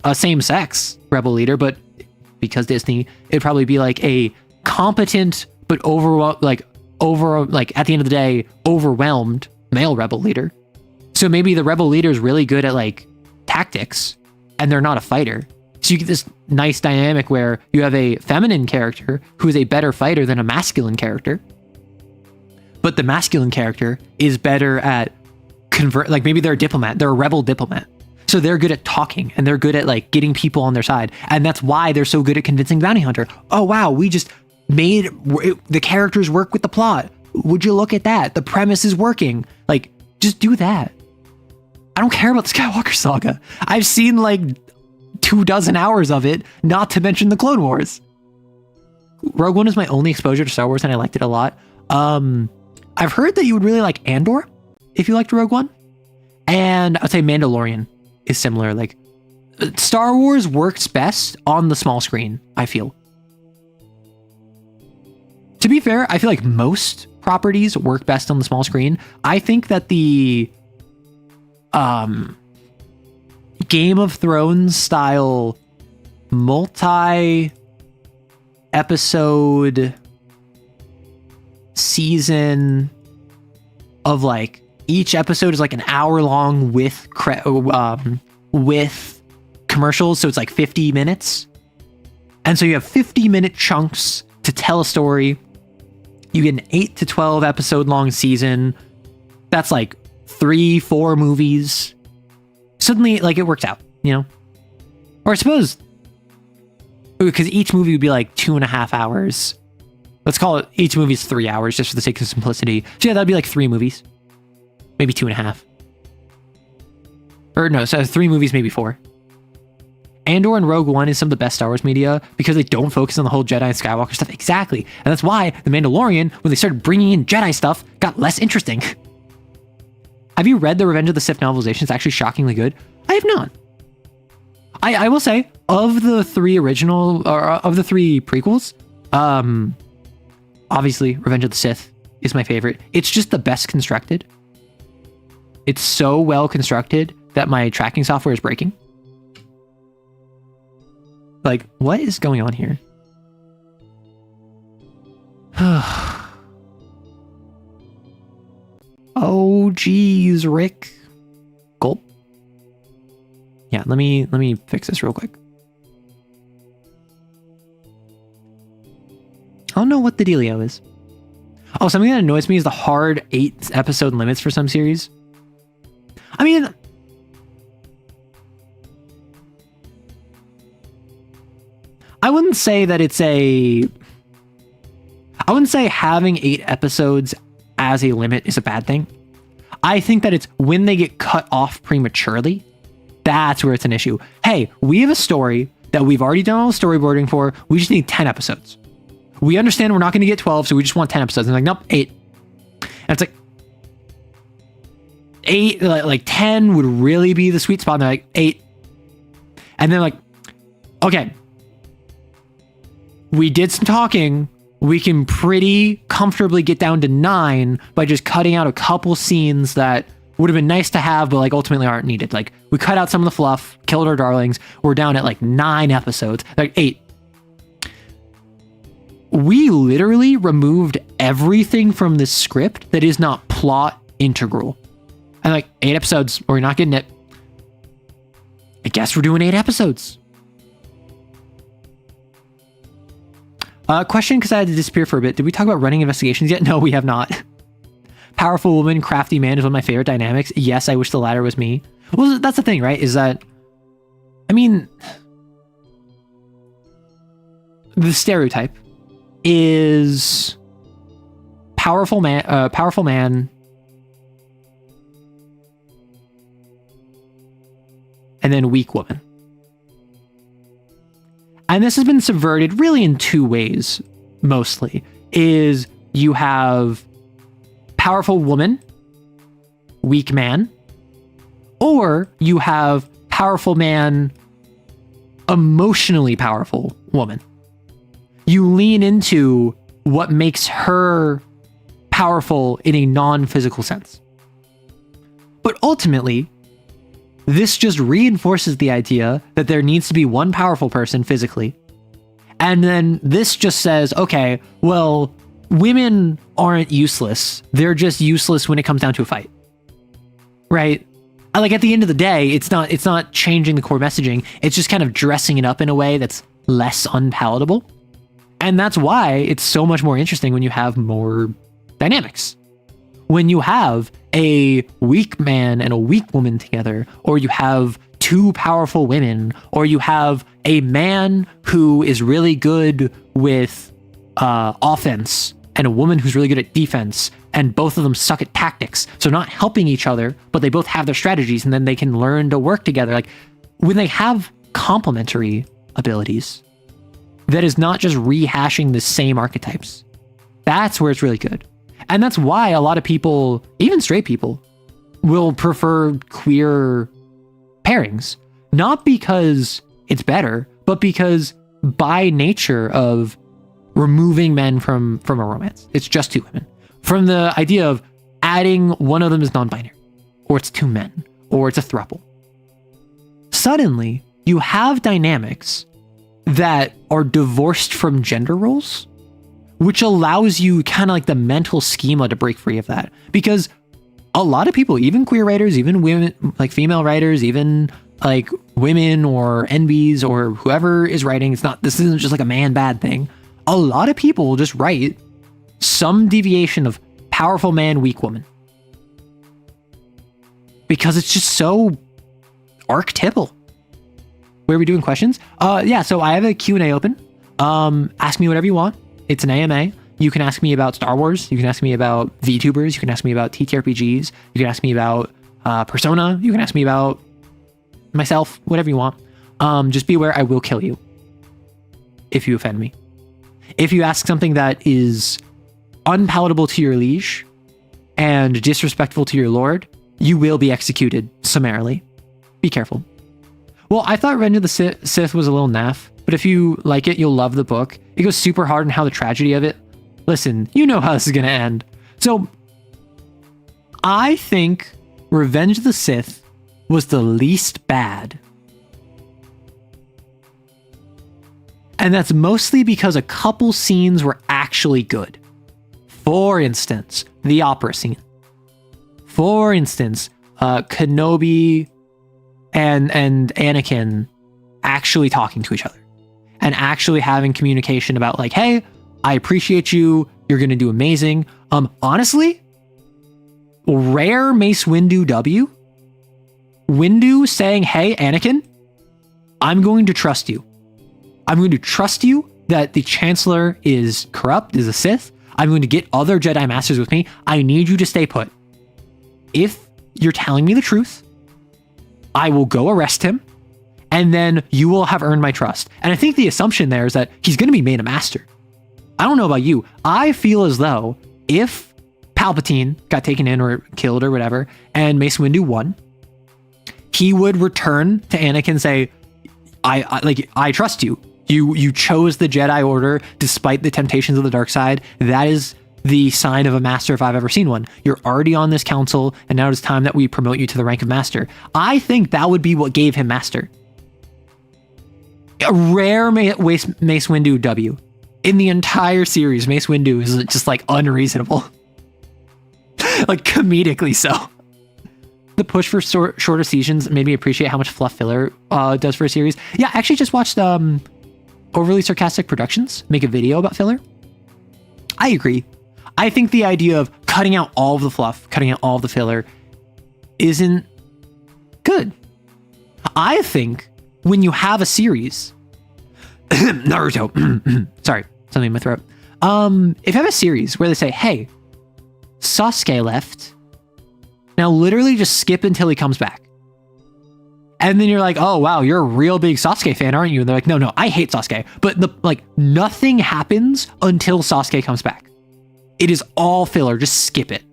a same-sex rebel leader, but because Disney, it'd probably be like a competent but at the end of the day, overwhelmed male rebel leader. So maybe the rebel leader is really good at like tactics, and they're not a fighter. So you get this nice dynamic where you have a feminine character who is a better fighter than a masculine character, but the masculine character is better at like maybe they're a diplomat, they're a rebel diplomat. So they're good at talking and they're good at like getting people on their side. And that's why they're so good at convincing bounty hunter. Oh, wow. We just made the characters work with the plot. Would you look at that? The premise is working. Like, just do that. I don't care about the Skywalker saga. I've seen like 24 hours of it, not to mention the Clone Wars. Rogue One is my only exposure to Star Wars and I liked it a lot. I've heard that you would really like Andor if you liked Rogue One. And I'd say Mandalorian is similar. Like, Star Wars works best on the small screen, I feel. To be fair, I feel like most properties work best on the small screen. I think that the Game of Thrones style multi-episode season of like each episode is like an hour long with commercials, so it's like 50 minutes. And so you have 50-minute chunks to tell a story. You get an 8 to 12 episode long season. That's like 3-4 movies. Suddenly, like, it works out, you know? Or I suppose, because each movie would be like 2.5 hours. Let's call it, each movie is 3 hours just for the sake of simplicity. So yeah, that'd be like 3 movies. Maybe 2.5. Or no, so 3 movies, maybe 4. Andor and Rogue One is some of the best Star Wars media because they don't focus on the whole Jedi and Skywalker stuff. Exactly. And that's why The Mandalorian, when they started bringing in Jedi stuff, got less interesting. Have you read the Revenge of the Sith novelization? It's actually shockingly good. I have not. I will say, of the 3 original, or of the 3 prequels, obviously Revenge of the Sith is my favorite. It's just the best constructed. It's so well constructed that my tracking software is breaking. Like, what is going on here? Oh, geez, Rick. Gulp. Yeah, let me fix this real quick. I don't know what the dealio is. Oh, something that annoys me is the hard 8 episode limits for some series. I mean, I wouldn't say that it's I wouldn't say having 8 episodes as a limit is a bad thing. I think that it's when they get cut off prematurely, that's where it's an issue. Hey, we have a story that we've already done all the storyboarding for. We just need 10 episodes. We understand we're not going to get 12, so we just want 10 episodes. And like, nope, 8. And it's like, 8, like 10 would really be the sweet spot. And they're like, 8. And then like, okay, we did some talking. We can pretty comfortably get down to 9 by just cutting out a couple scenes that would have been nice to have, but like ultimately aren't needed. Like, we cut out some of the fluff, killed our darlings. We're down at like 9 episodes, like 8. We literally removed everything from this script that is not plot integral. And like 8 episodes, or you're not getting it. I guess we're doing 8 episodes. Question, because I had to disappear for a bit. Did we talk about running investigations yet? No, we have not. Powerful woman, crafty man is one of my favorite dynamics. Yes, I wish the latter was me. Well, that's the thing, right? Is that, I mean, the stereotype is powerful man, and then weak woman. And this has been subverted really in 2 ways, mostly. Is you have powerful woman, weak man, or you have powerful man, emotionally powerful woman. You lean into what makes her powerful in a non-physical sense. But ultimately, this just reinforces the idea that there needs to be one powerful person physically. And then this just says, okay, well, women aren't useless. They're just useless when it comes down to a fight. Right? Like, at the end of the day, it's not changing the core messaging. It's just kind of dressing it up in a way that's less unpalatable. And that's why it's so much more interesting when you have more dynamics. When you have a weak man and a weak woman together, or you have 2 powerful women, or you have a man who is really good with offense and a woman who's really good at defense, and both of them suck at tactics, so not helping each other, but they both have their strategies, and then they can learn to work together. Like, when they have complementary abilities, that is not just rehashing the same archetypes. That's where it's really good. And that's why a lot of people, even straight people, will prefer queer pairings. Not because it's better, but because by nature of removing men from a romance, it's just 2 women. from the idea of adding one of them is non-binary, or it's two men, or it's a throuple. Suddenly, you have dynamics that are divorced from gender roles, which allows you kind of like the mental schema to break free of that. Because a lot of people, even queer writers, even women, like female writers, even like women or NBs or whoever is writing, this isn't just like a man bad thing. A lot of people just write some deviation of powerful man, weak woman. Because it's just so archetypal. Where are we doing questions? Yeah, so I have a Q&A open. Ask me whatever you want. It's an AMA. You can ask me about Star Wars. You can ask me about VTubers. You can ask me about TTRPGs. You can ask me about Persona. You can ask me about myself, whatever you want. Just be aware I will kill you if you offend me. If you ask something that is unpalatable to your liege and disrespectful to your lord, you will be executed summarily. Be careful. Well, I thought Revenge of the Sith was a little naff, but if you like it, you'll love the book. It goes super hard on how the tragedy of it. Listen, you know how this is going to end. So, I think Revenge of the Sith was the least bad. And that's mostly because a couple scenes were actually good. For instance, the opera scene. For instance, Kenobi and Anakin actually talking to each other and actually having communication about like, hey, I appreciate you. You're going to do amazing. Honestly, rare Mace Windu W. Windu saying, hey, Anakin, I'm going to trust you. I'm going to trust you that the Chancellor is corrupt, is a Sith. I'm going to get other Jedi Masters with me. I need you to stay put. If you're telling me the truth, I will go arrest him, and then you will have earned my trust. And I think the assumption there is that he's going to be made a master. I don't know about you. I feel as though if Palpatine got taken in or killed or whatever, and Mace Windu won, he would return to Anakin and say, I trust you. You chose the Jedi Order despite the temptations of the dark side. That is the sign of a master if I've ever seen one. You're already on this council, and now it's time that we promote you to the rank of master. I think that would be what gave him master. A rare Mace Windu W. In the entire series, Mace Windu is just like unreasonable. Like comedically so. The push for shorter seasons made me appreciate how much fluff filler does for a series. Yeah, I actually just watched Overly Sarcastic Productions make a video about filler. I agree. I think the idea of cutting out all of the fluff, cutting out all of the filler isn't good. I think when you have a series, Naruto, sorry, something in my throat. If you have a series where they say, hey, Sasuke left, now literally just skip until he comes back. And then you're like, oh, wow, you're a real big Sasuke fan, aren't you? And they're like, no, I hate Sasuke. But nothing happens until Sasuke comes back. It is all filler. Just skip it.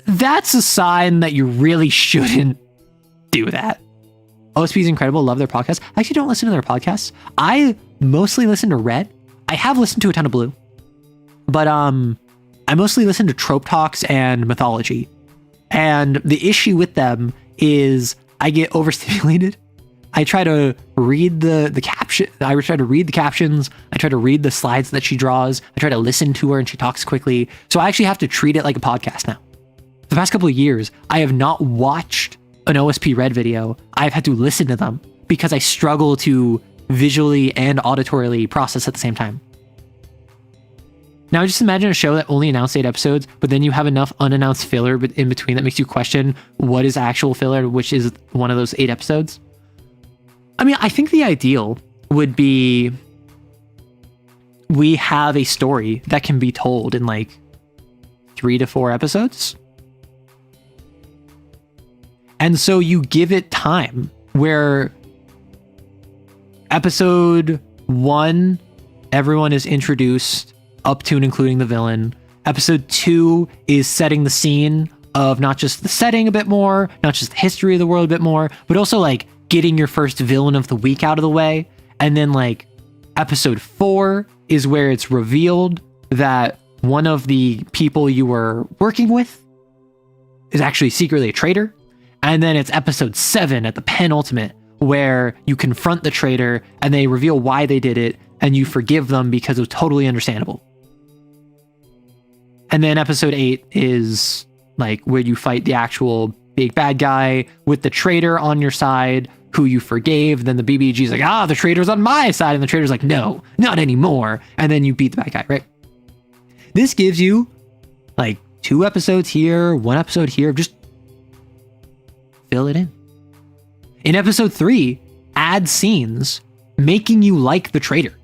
That's a sign that you really shouldn't do that. OSP is incredible. Love their podcast. I actually don't listen to their podcasts. I mostly listen to Red. I have listened to a ton of Blue. But I mostly listen to Trope Talks and Mythology. And the issue with them is I get overstimulated. I try to read the caption. I try to read the captions. I try to read the slides that she draws. I try to listen to her and she talks quickly. So I actually have to treat it like a podcast now. The past couple of years, I have not watched an OSP Red video. I've had to listen to them because I struggle to visually and auditorily process at the same time. Now just imagine a show that only announced 8 episodes, but then you have enough unannounced filler in between that makes you question what is actual filler, which is one of those 8 episodes. I mean, I think the ideal would be we have a story that can be told in like 3 to 4 episodes. And so you give it time where episode 1, everyone is introduced up to and including the villain. Episode 2 is setting the scene of not just the setting a bit more, not just the history of the world a bit more, but also like getting your first villain of the week out of the way. And then like episode 4 is where it's revealed that one of the people you were working with is actually secretly a traitor. And then it's episode 7 at the penultimate where you confront the traitor and they reveal why they did it and you forgive them because it was totally understandable. And then episode 8 is like where you fight the actual big bad guy with the traitor on your side who you forgave. Then the BBG's like, the traitor's on my side. And the traitor's like, no, not anymore. And then you beat the bad guy, right? This gives you like 2 episodes here, 1 episode here, just fill it in. In episode 3, add scenes making you like the traitor.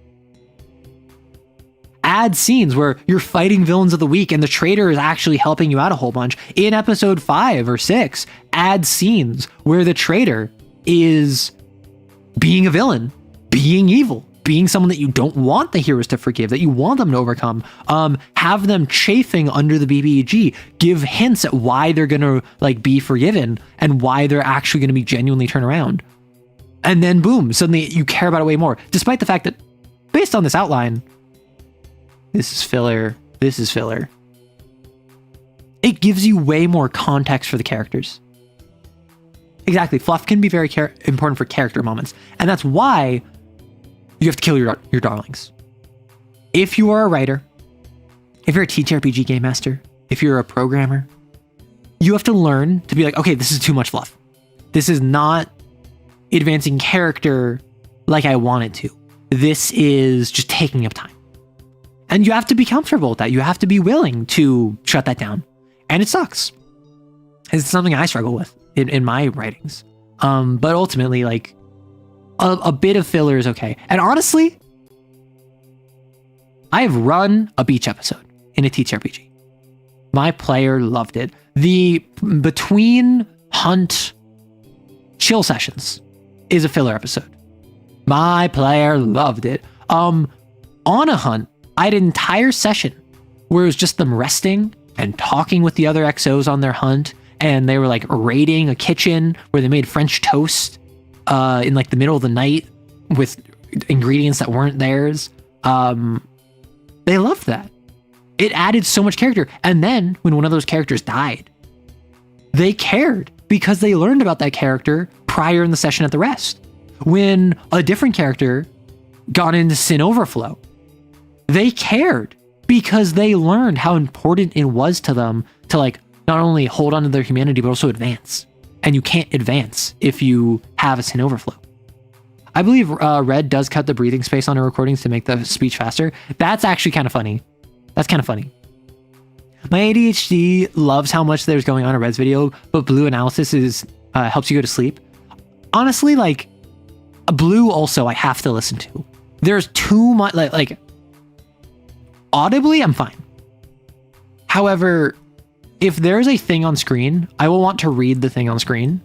Add scenes where you're fighting villains of the week and the traitor is actually helping you out a whole bunch. In episode 5 or 6, add scenes where the traitor is being a villain, being evil, being someone that you don't want the heroes to forgive, that you want them to overcome. Have them chafing under the BBG, give hints at why they're gonna like be forgiven and why they're actually gonna be genuinely turned around. And then boom, suddenly you care about it way more. Despite the fact that based on this outline, this is filler, this is filler. It gives you way more context for the characters. Exactly, fluff can be very important for character moments. And that's why you have to kill your darlings. If you are a writer, if you're a TTRPG game master, if you're a programmer, you have to learn to be like, okay, this is too much fluff. This is not advancing character like I want it to. This is just taking up time. And you have to be comfortable with that. You have to be willing to shut that down. And it sucks. It's something I struggle with in my writings. But ultimately, like, a bit of filler is okay. And honestly, I have run a beach episode in a TTRPG. My player loved it. The between hunt chill sessions is a filler episode. My player loved it. On a hunt, I had an entire session where it was just them resting and talking with the other XOs on their hunt. And they were like raiding a kitchen where they made French toast in like the middle of the night with ingredients that weren't theirs. They loved that. It added so much character. And then when one of those characters died, they cared because they learned about that character prior in the session at the rest. When a different character got into Sin Overflow, they cared because they learned how important it was to them to like not only hold on to their humanity, but also advance. And you can't advance if you have a Sin Overflow. I believe Red does cut the breathing space on her recordings to make the speech faster. That's actually kind of funny. That's kind of funny. My ADHD loves how much there's going on in Red's video, but Blue analysis is helps you go to sleep. Honestly, like, Blue also I have to listen to. There's too much, like audibly, I'm fine. However, if there's a thing on screen, I will want to read the thing on screen.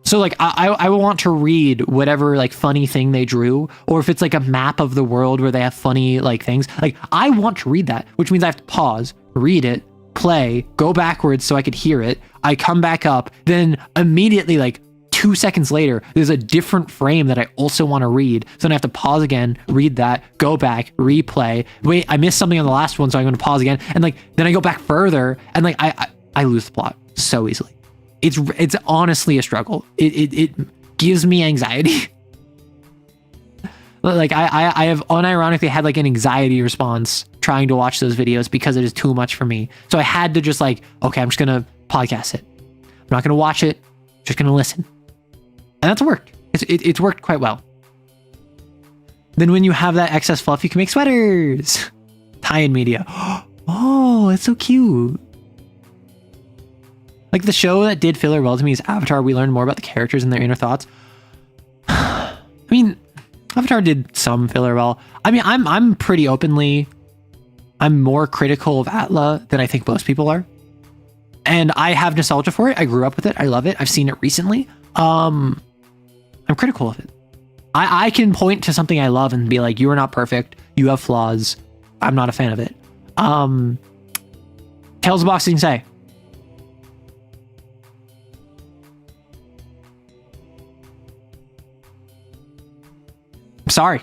So like I will want to read whatever like funny thing they drew, or if it's like a map of the world where they have funny like things, like I want to read that, which means I have to pause, read it, play, go backwards so I could hear it. I come back up, then immediately like 2 seconds later, there's a different frame that I also want to read. So then I have to pause again, read that, go back, replay. Wait, I missed something on the last one, so I'm going to pause again. And like, then I go back further and like, I lose the plot so easily. It's honestly a struggle. It gives me anxiety. Like I have unironically had like an anxiety response trying to watch those videos because it is too much for me. So I had to just like, okay, I'm just going to podcast it. I'm not going to watch it. Just going to listen. And that's worked. It's worked quite well. Then when you have that excess fluff, you can make sweaters. Tie-in media. Oh, it's so cute. Like the show that did filler well to me is Avatar. We learned more about the characters and their inner thoughts. I mean, Avatar did some filler well. I mean, I'm pretty openly, I'm more critical of Atla than I think most people are. And I have nostalgia for it. I grew up with it. I love it. I've seen it recently. I'm critical of it. I can point to something I love and be like, you are not perfect. You have flaws. I'm not a fan of it. Tales of Boxing Say. sorry.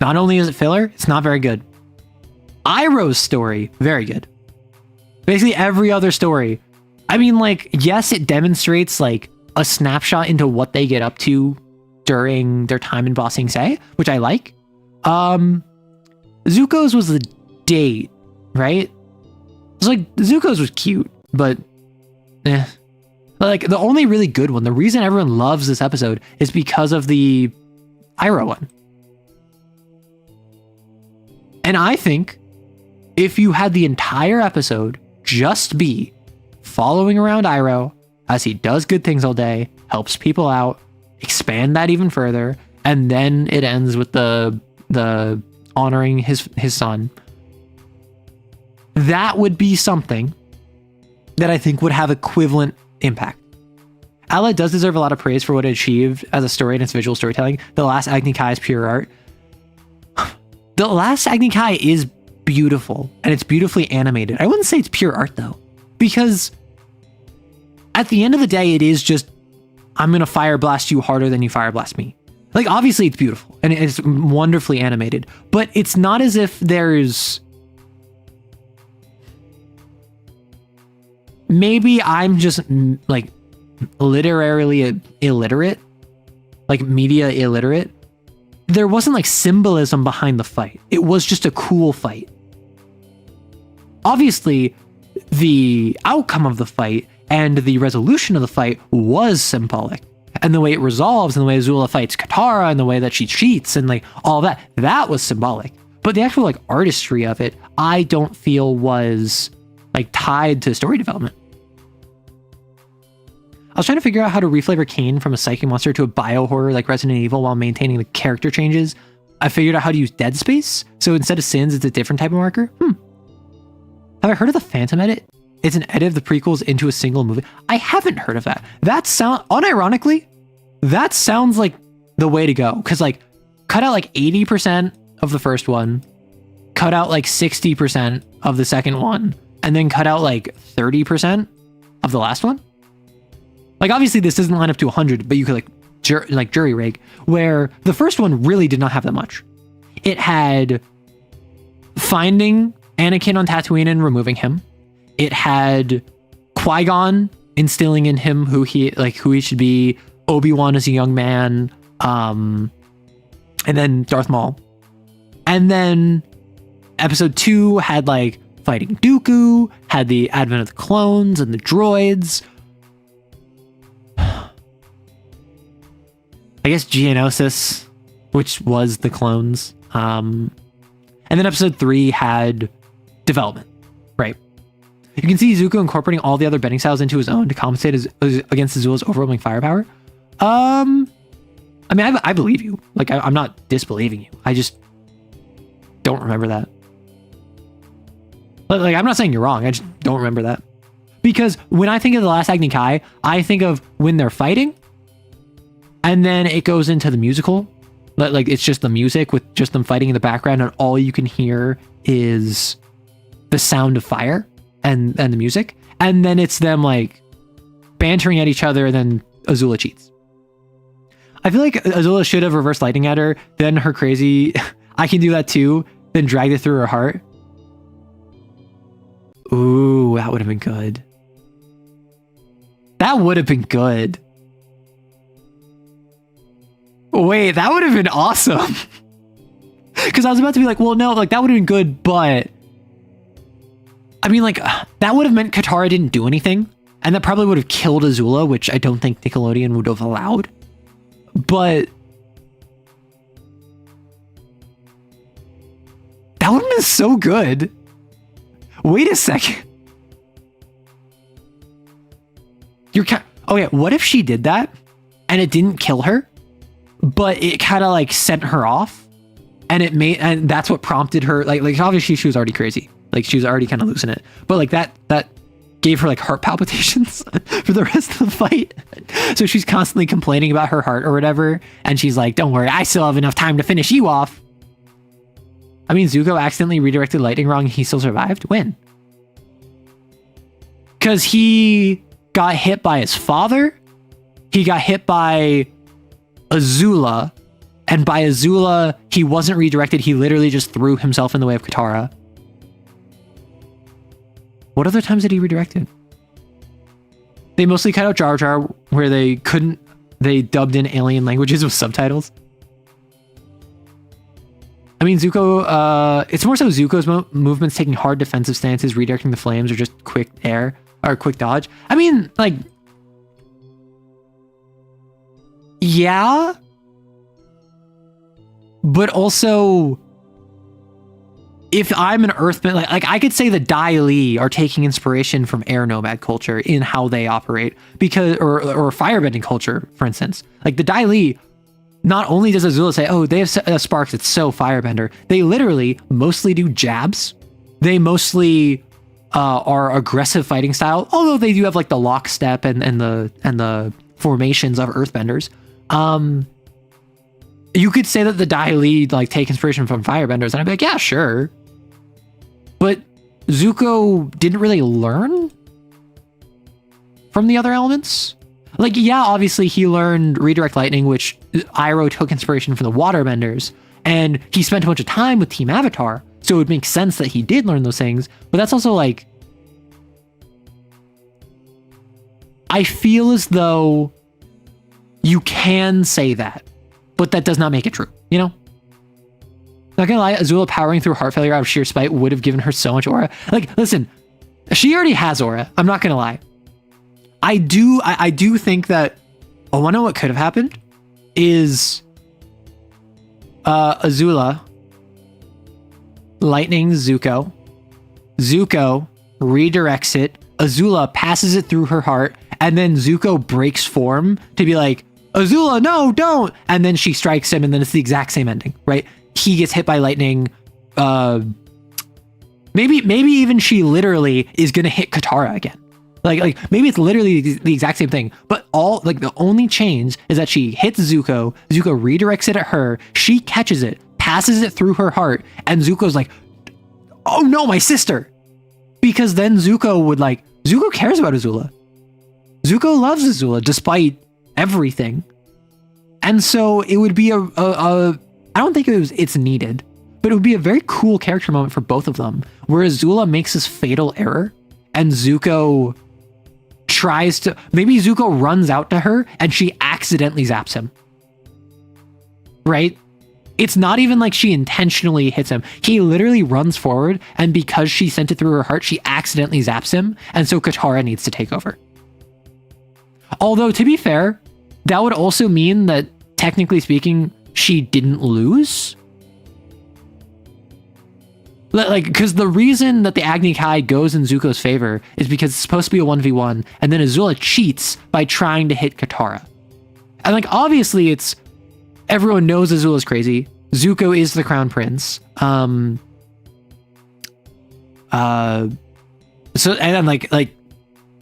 Not only is it filler, it's not very good. Iroh's story, very good. Basically every other story. I mean, like, yes, it demonstrates like a snapshot into what they get up to during their time in Ba Sing Se, which I like. Zuko's was the date, right? It's like Zuko's was cute, but like the only really good one, the reason everyone loves this episode is because of the Iroh one. And I think if you had the entire episode just be following around Iroh as he does good things all day, helps people out, expand that even further, and then it ends with the honoring his son, that would be something that I think would have equivalent impact. Outlet does deserve a lot of praise for what it achieved as a story and its visual storytelling. The Last Agni Kai is pure art. The Last Agni Kai is beautiful and it's beautifully animated. I wouldn't say it's pure art though, because at the end of the day, it is just, I'm going to fire blast you harder than you fire blast me. Like, obviously it's beautiful and it's wonderfully animated, but it's not as if there's, maybe I'm just like literarily illiterate, like media illiterate. There wasn't like symbolism behind the fight. It was just a cool fight. Obviously, the outcome of the fight and the resolution of the fight was symbolic. And the way it resolves and the way Azula fights Katara and the way that she cheats and like all that, that was symbolic. But the actual like artistry of it, I don't feel was like tied to story development. I was trying to figure out how to reflavor Kane from a psychic monster to a bio-horror like Resident Evil while maintaining the character changes. I figured out how to use dead space. So instead of sins, it's a different type of marker. Have I heard of the Phantom edit? It's an edit of the prequels into a single movie. I haven't heard of that. Unironically, that sounds like the way to go. Cause like cut out like 80% of the first one, cut out like 60% of the second one, and then cut out like 30% of the last one. Like obviously this doesn't line up to 100, but you could like jury rig, where the first one really did not have that much. It had finding Anakin on Tatooine and removing him. It had Qui-Gon instilling in him who he should be, Obi-Wan as a young man, and then Darth Maul. And then episode 2 had like fighting Dooku, had the advent of the clones and the droids. I guess Geonosis, which was the clones. And then episode 3 had development, right? You can see Zuko incorporating all the other bending styles into his own to compensate against Azula's overwhelming firepower. I mean, I believe you. Like, I'm not disbelieving you. I just don't remember that. Like, I'm not saying you're wrong. I just don't remember that. Because when I think of the Last Agni Kai, I think of when they're fighting, and then it goes into the musical. Like, it's just the music with just them fighting in the background, and all you can hear is the sound of fire and the music. And then it's them, like, bantering at each other, and then Azula cheats. I feel like Azula should have reversed lightning at her, then her crazy, I can do that too, then dragged it through her heart. Ooh, that would have been good. That would have been good. Wait, that would have been awesome. Because I was about to be like, well, no, like that would have been good, but I mean, like that would have meant Katara didn't do anything, and that probably would have killed Azula, which I don't think Nickelodeon would have allowed. But that would have been so good. Wait a second. Okay, what if she did that and it didn't kill her, but it kind of like sent her off, and that's what prompted her, like obviously she was already crazy. Like she was already kind of losing it, but like that gave her like heart palpitations for the rest of the fight. So she's constantly complaining about her heart or whatever. And she's like, don't worry, I still have enough time to finish you off. I mean, Zuko accidentally redirected lightning wrong and he still survived? When? Because he got hit by his father. He got hit by Azula. And by Azula, he wasn't redirected. He literally just threw himself in the way of Katara. What other times did he redirect it? They mostly cut out Jar Jar where they dubbed in alien languages with subtitles. I mean, Zuko, it's more so Zuko's movements taking hard defensive stances, redirecting the flames, or just quick air, or quick dodge. I mean, like, yeah, but also, if I'm an Earthman, like I could say the Dai Li are taking inspiration from air nomad culture in how they operate, because, or firebending culture, for instance. Like the Dai Li, not only does Azula say, oh, they have sparks, it's so firebender, they literally mostly do jabs. They mostly are aggressive fighting style, although they do have like the lockstep and the formations of earthbenders. You could say that the Dai Li like take inspiration from firebenders, and I'd be like, yeah, sure. But Zuko didn't really learn from the other elements. Like, yeah, obviously he learned redirect lightning, which Iroh took inspiration from the waterbenders, and he spent a bunch of time with Team Avatar, so it would make sense that he did learn those things. But that's also like, I feel as though you can say that, but that does not make it true, you know? Not gonna lie, Azula powering through heart failure out of sheer spite would have given her so much aura. Like, listen, she already has aura. I'm not gonna lie. I do think that, I wanna know what could have happened is Azula lightning Zuko. Zuko redirects it. Azula passes it through her heart, and then Zuko breaks form to be like, Azula, no, don't! And then she strikes him, and then it's the exact same ending, right? He gets hit by lightning. Maybe even she literally is gonna hit Katara again. Like maybe it's literally the exact same thing. But the only change is that she hits Zuko. Zuko redirects it at her. She catches it, passes it through her heart, and Zuko's like, "Oh no, my sister!" Because then Zuko cares about Azula. Zuko loves Azula despite everything, and so it would be I don't think it's needed, but it would be a very cool character moment for both of them, where Azula makes this fatal error, and Zuko maybe Zuko runs out to her, and she accidentally zaps him. Right? It's not even like she intentionally hits him. He literally runs forward, and because she sent it through her heart, she accidentally zaps him, and so Katara needs to take over. Although, to be fair, that would also mean that, technically speaking, she didn't lose. Like, because the reason that the Agni Kai goes in Zuko's favor is because it's supposed to be a 1v1, and then Azula cheats by trying to hit Katara. And like, obviously everyone knows Azula's crazy. Zuko is the crown prince.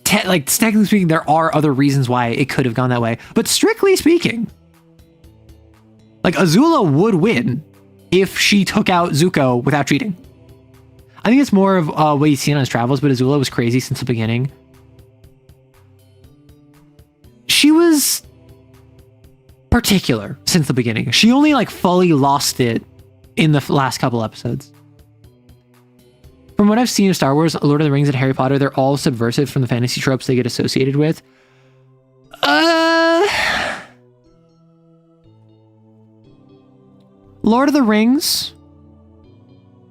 Technically speaking, there are other reasons why it could have gone that way. But strictly speaking, like, Azula would win if she took out Zuko without cheating. I think it's more of what you've seen on his travels, but Azula was crazy since the beginning. She was particular since the beginning. She only like fully lost it in the last couple episodes. From what I've seen of Star Wars, Lord of the Rings, and Harry Potter, they're all subversive from the fantasy tropes they get associated with. Lord of the Rings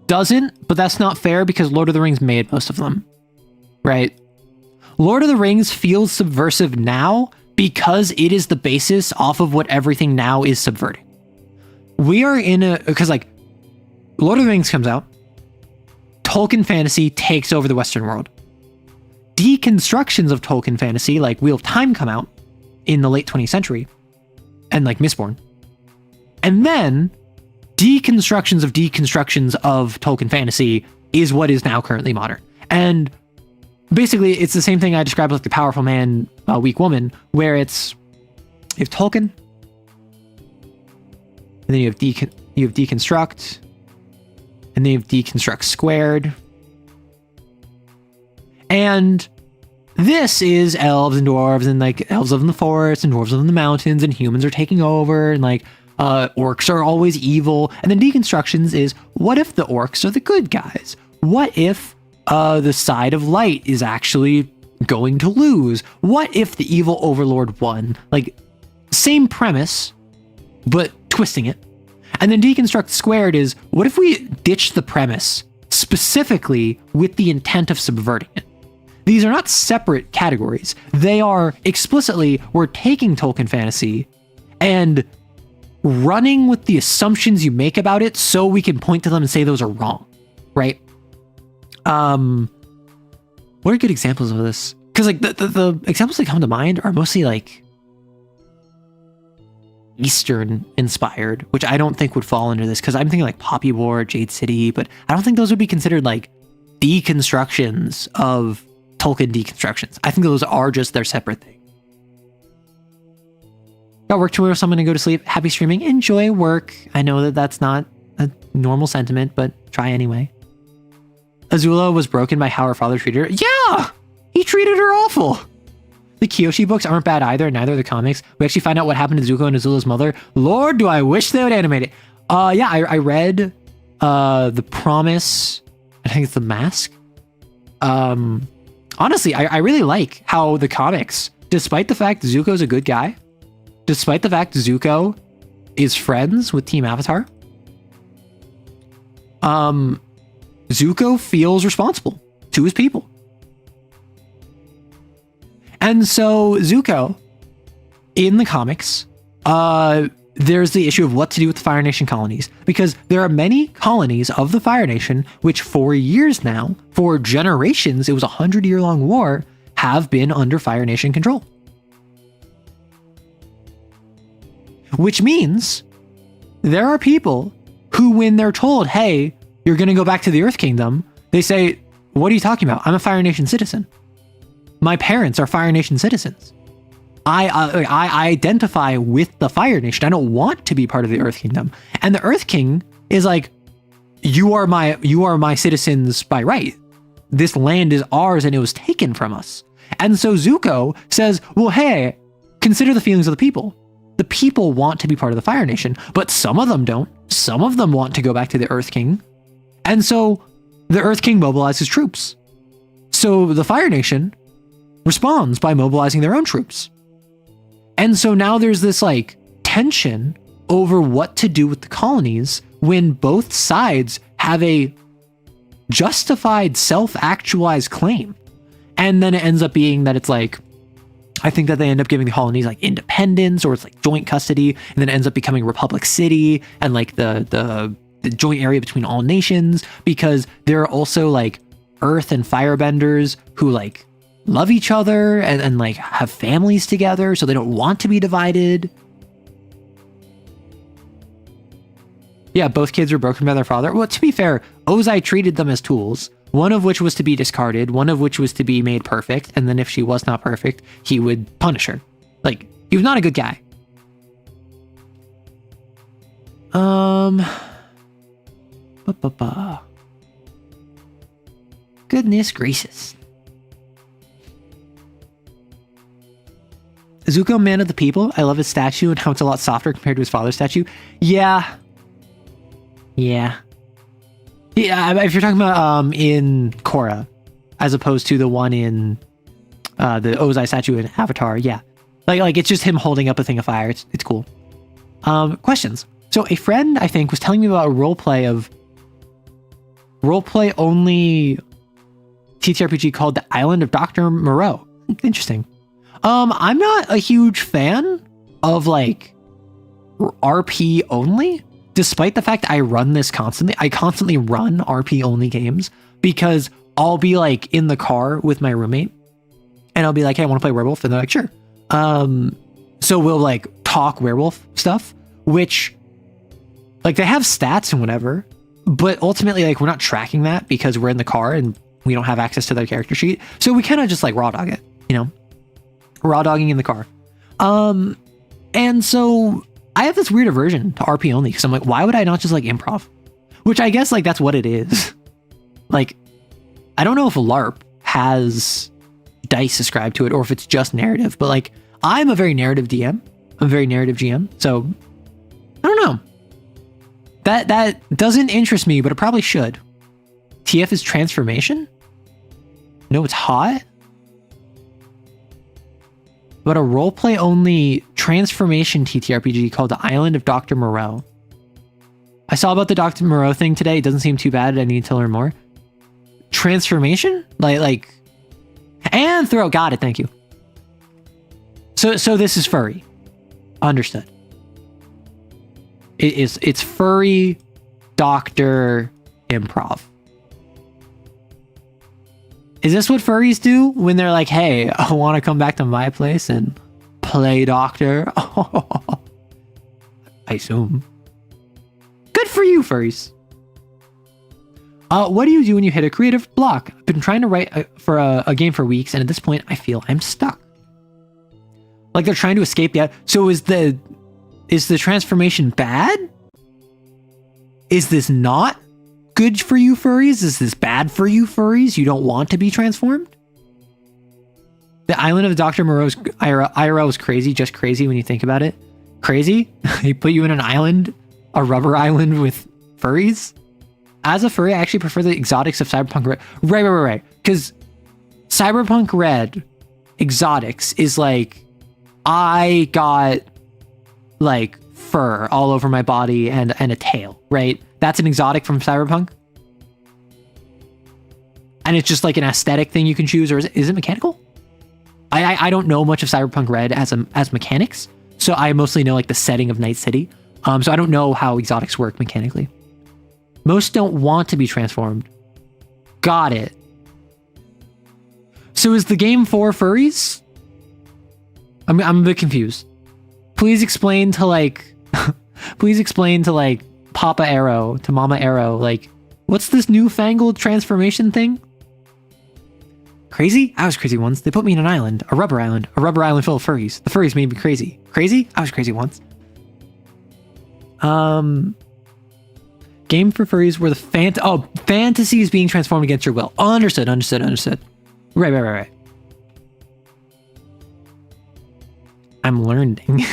doesn't, but that's not fair because Lord of the Rings made most of them, right? Lord of the Rings feels subversive now because it is the basis off of what everything now is subverting. We are because like Lord of the Rings comes out, Tolkien fantasy takes over the Western world. Deconstructions of Tolkien fantasy, like Wheel of Time, come out in the late 20th century, and like Mistborn. And then deconstructions of Tolkien fantasy is what is now currently modern. And basically, it's the same thing I described like the powerful man, weak woman, where you have Tolkien, and then you have deconstruct, and then you have deconstruct squared. And this is elves and dwarves, and like elves live in the forest and dwarves live in the mountains, and humans are taking over, and like orcs are always evil. And then deconstructions is, what if the orcs are the good guys? What if the side of light is actually going to lose? What if the evil overlord won? Like, same premise, but twisting it. And then deconstruct squared is, what if we ditch the premise specifically with the intent of subverting it? These are not separate categories. They are explicitly, we're taking Tolkien fantasy and running with the assumptions you make about it so we can point to them and say those are wrong, right? What are good examples of this? Because like the examples that come to mind are mostly like Eastern inspired, which I don't think would fall under this, because I'm thinking like Poppy War, Jade City, but I don't think those would be considered like deconstructions of Tolkien deconstructions. I think those are just their separate thing. Got work tomorrow, so I'm gonna go to sleep. Happy streaming. Enjoy work. I know that that's not a normal sentiment, but try anyway. Azula was broken by how her father treated her. Yeah! He treated her awful! The Kyoshi books aren't bad either, neither are the comics. We actually find out what happened to Zuko and Azula's mother. Lord, do I wish they would animate it. Yeah, I read The Promise. I think it's The Mask. Honestly, I really like how the comics, despite the fact Zuko's a good guy, despite the fact Zuko is friends with Team Avatar, Zuko feels responsible to his people. And so Zuko, in the comics, there's the issue of what to do with the Fire Nation colonies, because there are many colonies of the Fire Nation, which for years now, for generations, it was a 100-year-long war, have been under Fire Nation control. Which means there are people who, when they're told, hey, you're going to go back to the Earth Kingdom, they say, what are you talking about? I'm a Fire Nation citizen. My parents are Fire Nation citizens. I identify with the Fire Nation. I don't want to be part of the Earth Kingdom. And the Earth King is like, you are my citizens by right. This land is ours and it was taken from us. And so Zuko says, well, hey, consider the feelings of the people. The people want to be part of the Fire Nation, but some of them don't. Some of them want to go back to the Earth King. And so the Earth King mobilizes troops. So the Fire Nation responds by mobilizing their own troops. And so now there's this like tension over what to do with the colonies when both sides have a justified self-actualized claim. And then it ends up being that it's like, I think that they end up giving the colonies like independence, or it's like joint custody, and then it ends up becoming Republic City and like the joint area between all nations, because there are also like earth and firebenders who like love each other and like have families together, so they don't want to be divided. Yeah, both kids were broken by their father. Well, to be fair, Ozai treated them as tools, one of which was to be discarded, one of which was to be made perfect, and then if she was not perfect, he would punish her. Like, he was not a good guy. Goodness gracious. Zuko, man of the people. I love his statue and how it's a lot softer compared to his father's statue. Yeah. If you're talking about in Korra, as opposed to the one in the Ozai statue in Avatar, yeah. Like it's just him holding up a thing of fire. It's cool. Questions. So a friend, I think, was telling me about a roleplay only TTRPG called The Island of Dr. Moreau. Interesting. I'm not a huge fan of like RP only, despite the fact I run this constantly. I constantly run RP only games because I'll be like in the car with my roommate and I'll be like, hey, I want to play werewolf. And they're like, sure. So we'll like talk werewolf stuff, which like they have stats and whatever, but ultimately like we're not tracking that because we're in the car and we don't have access to their character sheet. So we kind of just like raw dog it, you know? Raw dogging in the car. And so I have this weird aversion to RP only because I'm like, why would I not just like improv? Which I guess like that's what it is. Like, I don't know if LARP has dice ascribed to it or if it's just narrative, but like I'm a very narrative DM. I'm a very narrative GM. So I don't That doesn't interest me, but it probably should. TF is transformation? No, it's hot? But a roleplay only transformation TTRPG called The Island of Dr. Moreau. I saw about the Dr. Moreau thing today. It doesn't seem too bad. I need to learn more. Transformation? Like, and throw. Got it. Thank you. So this is furry. Understood. It's furry doctor improv. Is this what furries do when they're like, hey, I want to come back to my place and play doctor? I assume. Good for you, furries. What do you do when you hit a creative block? I've been trying to write for a game for weeks, and at this point, I feel I'm stuck. Like they're trying to escape yet. So is the transformation bad? Is this not good for you, furries? Is this bad for you, furries? You don't want to be transformed? The island of Dr. Moreau's IRL is crazy, just crazy when you think about it. Crazy? They put you in an island, a rubber island with furries? As a furry, I actually prefer the exotics of Cyberpunk Red. Right. Because Cyberpunk Red exotics is like, I got like fur all over my body and a tail, right? That's an exotic from Cyberpunk. And it's just like an aesthetic thing you can choose, or is it mechanical? I don't know much of Cyberpunk Red as mechanics, so I mostly know like the setting of Night City. So I don't know how exotics work mechanically. Most don't want to be transformed. Got it. So is the game for furries? I'm a bit confused. Please explain to like Papa Arrow to Mama Arrow, like, what's this newfangled transformation thing? Crazy? I was crazy once. They put me in an island, a rubber island full of furries. The furries made me crazy. Crazy? I was crazy once. Game for furries where the fantasy is being transformed against your will. Understood. Right. I'm learning.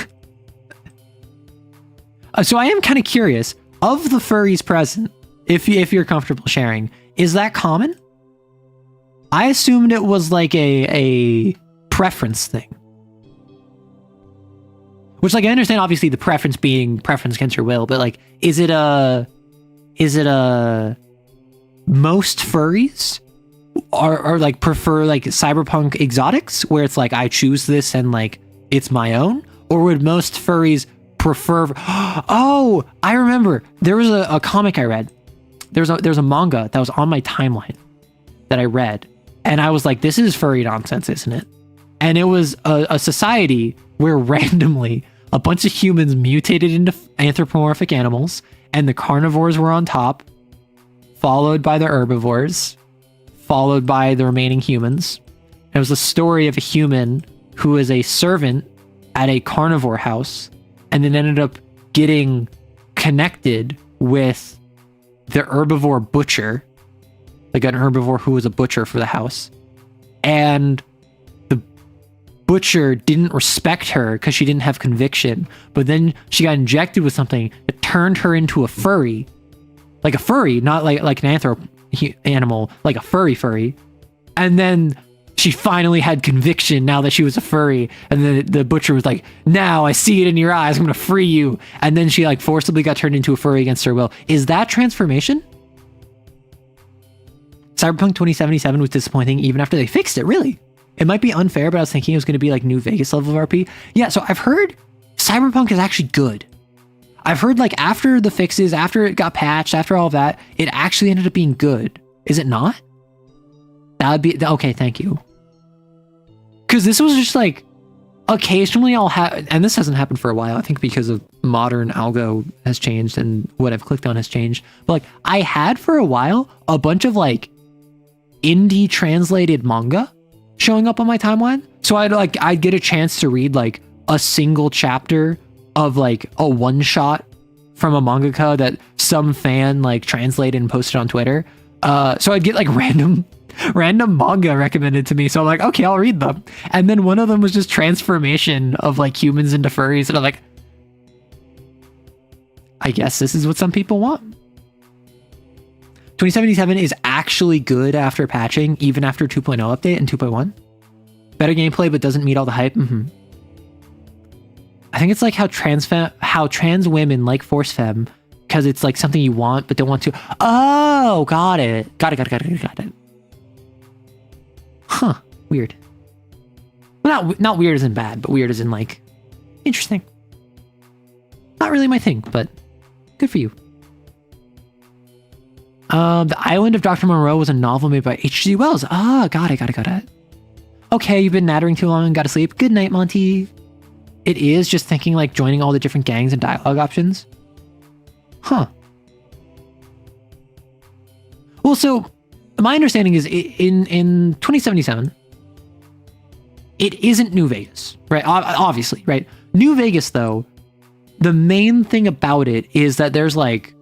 So I am kind of curious, of the furries present, if you're comfortable sharing, is that common? I assumed it was like a preference thing. Which, like, I understand obviously the preference being preference against your will, but like, is it a most furries are like prefer like cyberpunk exotics where it's like I choose this and like it's my own? Or would most furries prefer... Oh, I remember. There was a comic I read. There's a manga that was on my timeline that I read. And I was like, this is furry nonsense, isn't it? And it was a society where randomly a bunch of humans mutated into anthropomorphic animals, and the carnivores were on top, followed by the herbivores, followed by the remaining humans. It was the story of a human who is a servant at a carnivore house, and then ended up getting connected with the herbivore butcher, like an herbivore who was a butcher for the house. And the butcher didn't respect her because she didn't have conviction, but then she got injected with something that turned her into a furry. Like a furry, not like an animal, like a furry. And then she finally had conviction now that she was a furry, and then the butcher was like, now I see it in your eyes, I'm gonna free you. And then she like forcibly got turned into a furry against her will. Is that transformation? Cyberpunk 2077 was disappointing even after they fixed it, really. It might be unfair, but I was thinking it was gonna be like New Vegas level of RP. Yeah, so I've heard Cyberpunk is actually good. I've heard like after the fixes, after it got patched, after all of that, it actually ended up being good. Is it not? That would be, okay, thank you. Because this was just like, occasionally I'll have, and this hasn't happened for a while, I think because of modern algo has changed and what I've clicked on has changed. But like, I had for a while a bunch of like indie translated manga showing up on my timeline. So I'd get a chance to read like a single chapter of like a one shot from a mangaka that some fan like translated and posted on Twitter. So I'd get like random manga recommended to me, so I'm like, okay, I'll read them. And then one of them was just transformation of like humans into furries, and I'm like, I guess this is what some people want. 2077 is actually good after patching, even after 2.0 update and 2.1. Better gameplay, but doesn't meet all the hype. I think it's like how trans women like force femme, because it's like something you want but don't want to. Oh, got it. Got it. Huh. Weird. Well, not weird as in bad, but weird as in like interesting. Not really my thing, but good for you. The Island of Dr. Monroe was a novel made by H.G. Wells. Ah, got it. Okay, you've been nattering too long and gotta sleep. Good night, Monty. It is just thinking like joining all the different gangs and dialogue options. Huh. Well, so my understanding is in 2077, it isn't New Vegas, right? Obviously, right? New Vegas, though, the main thing about it is that there's like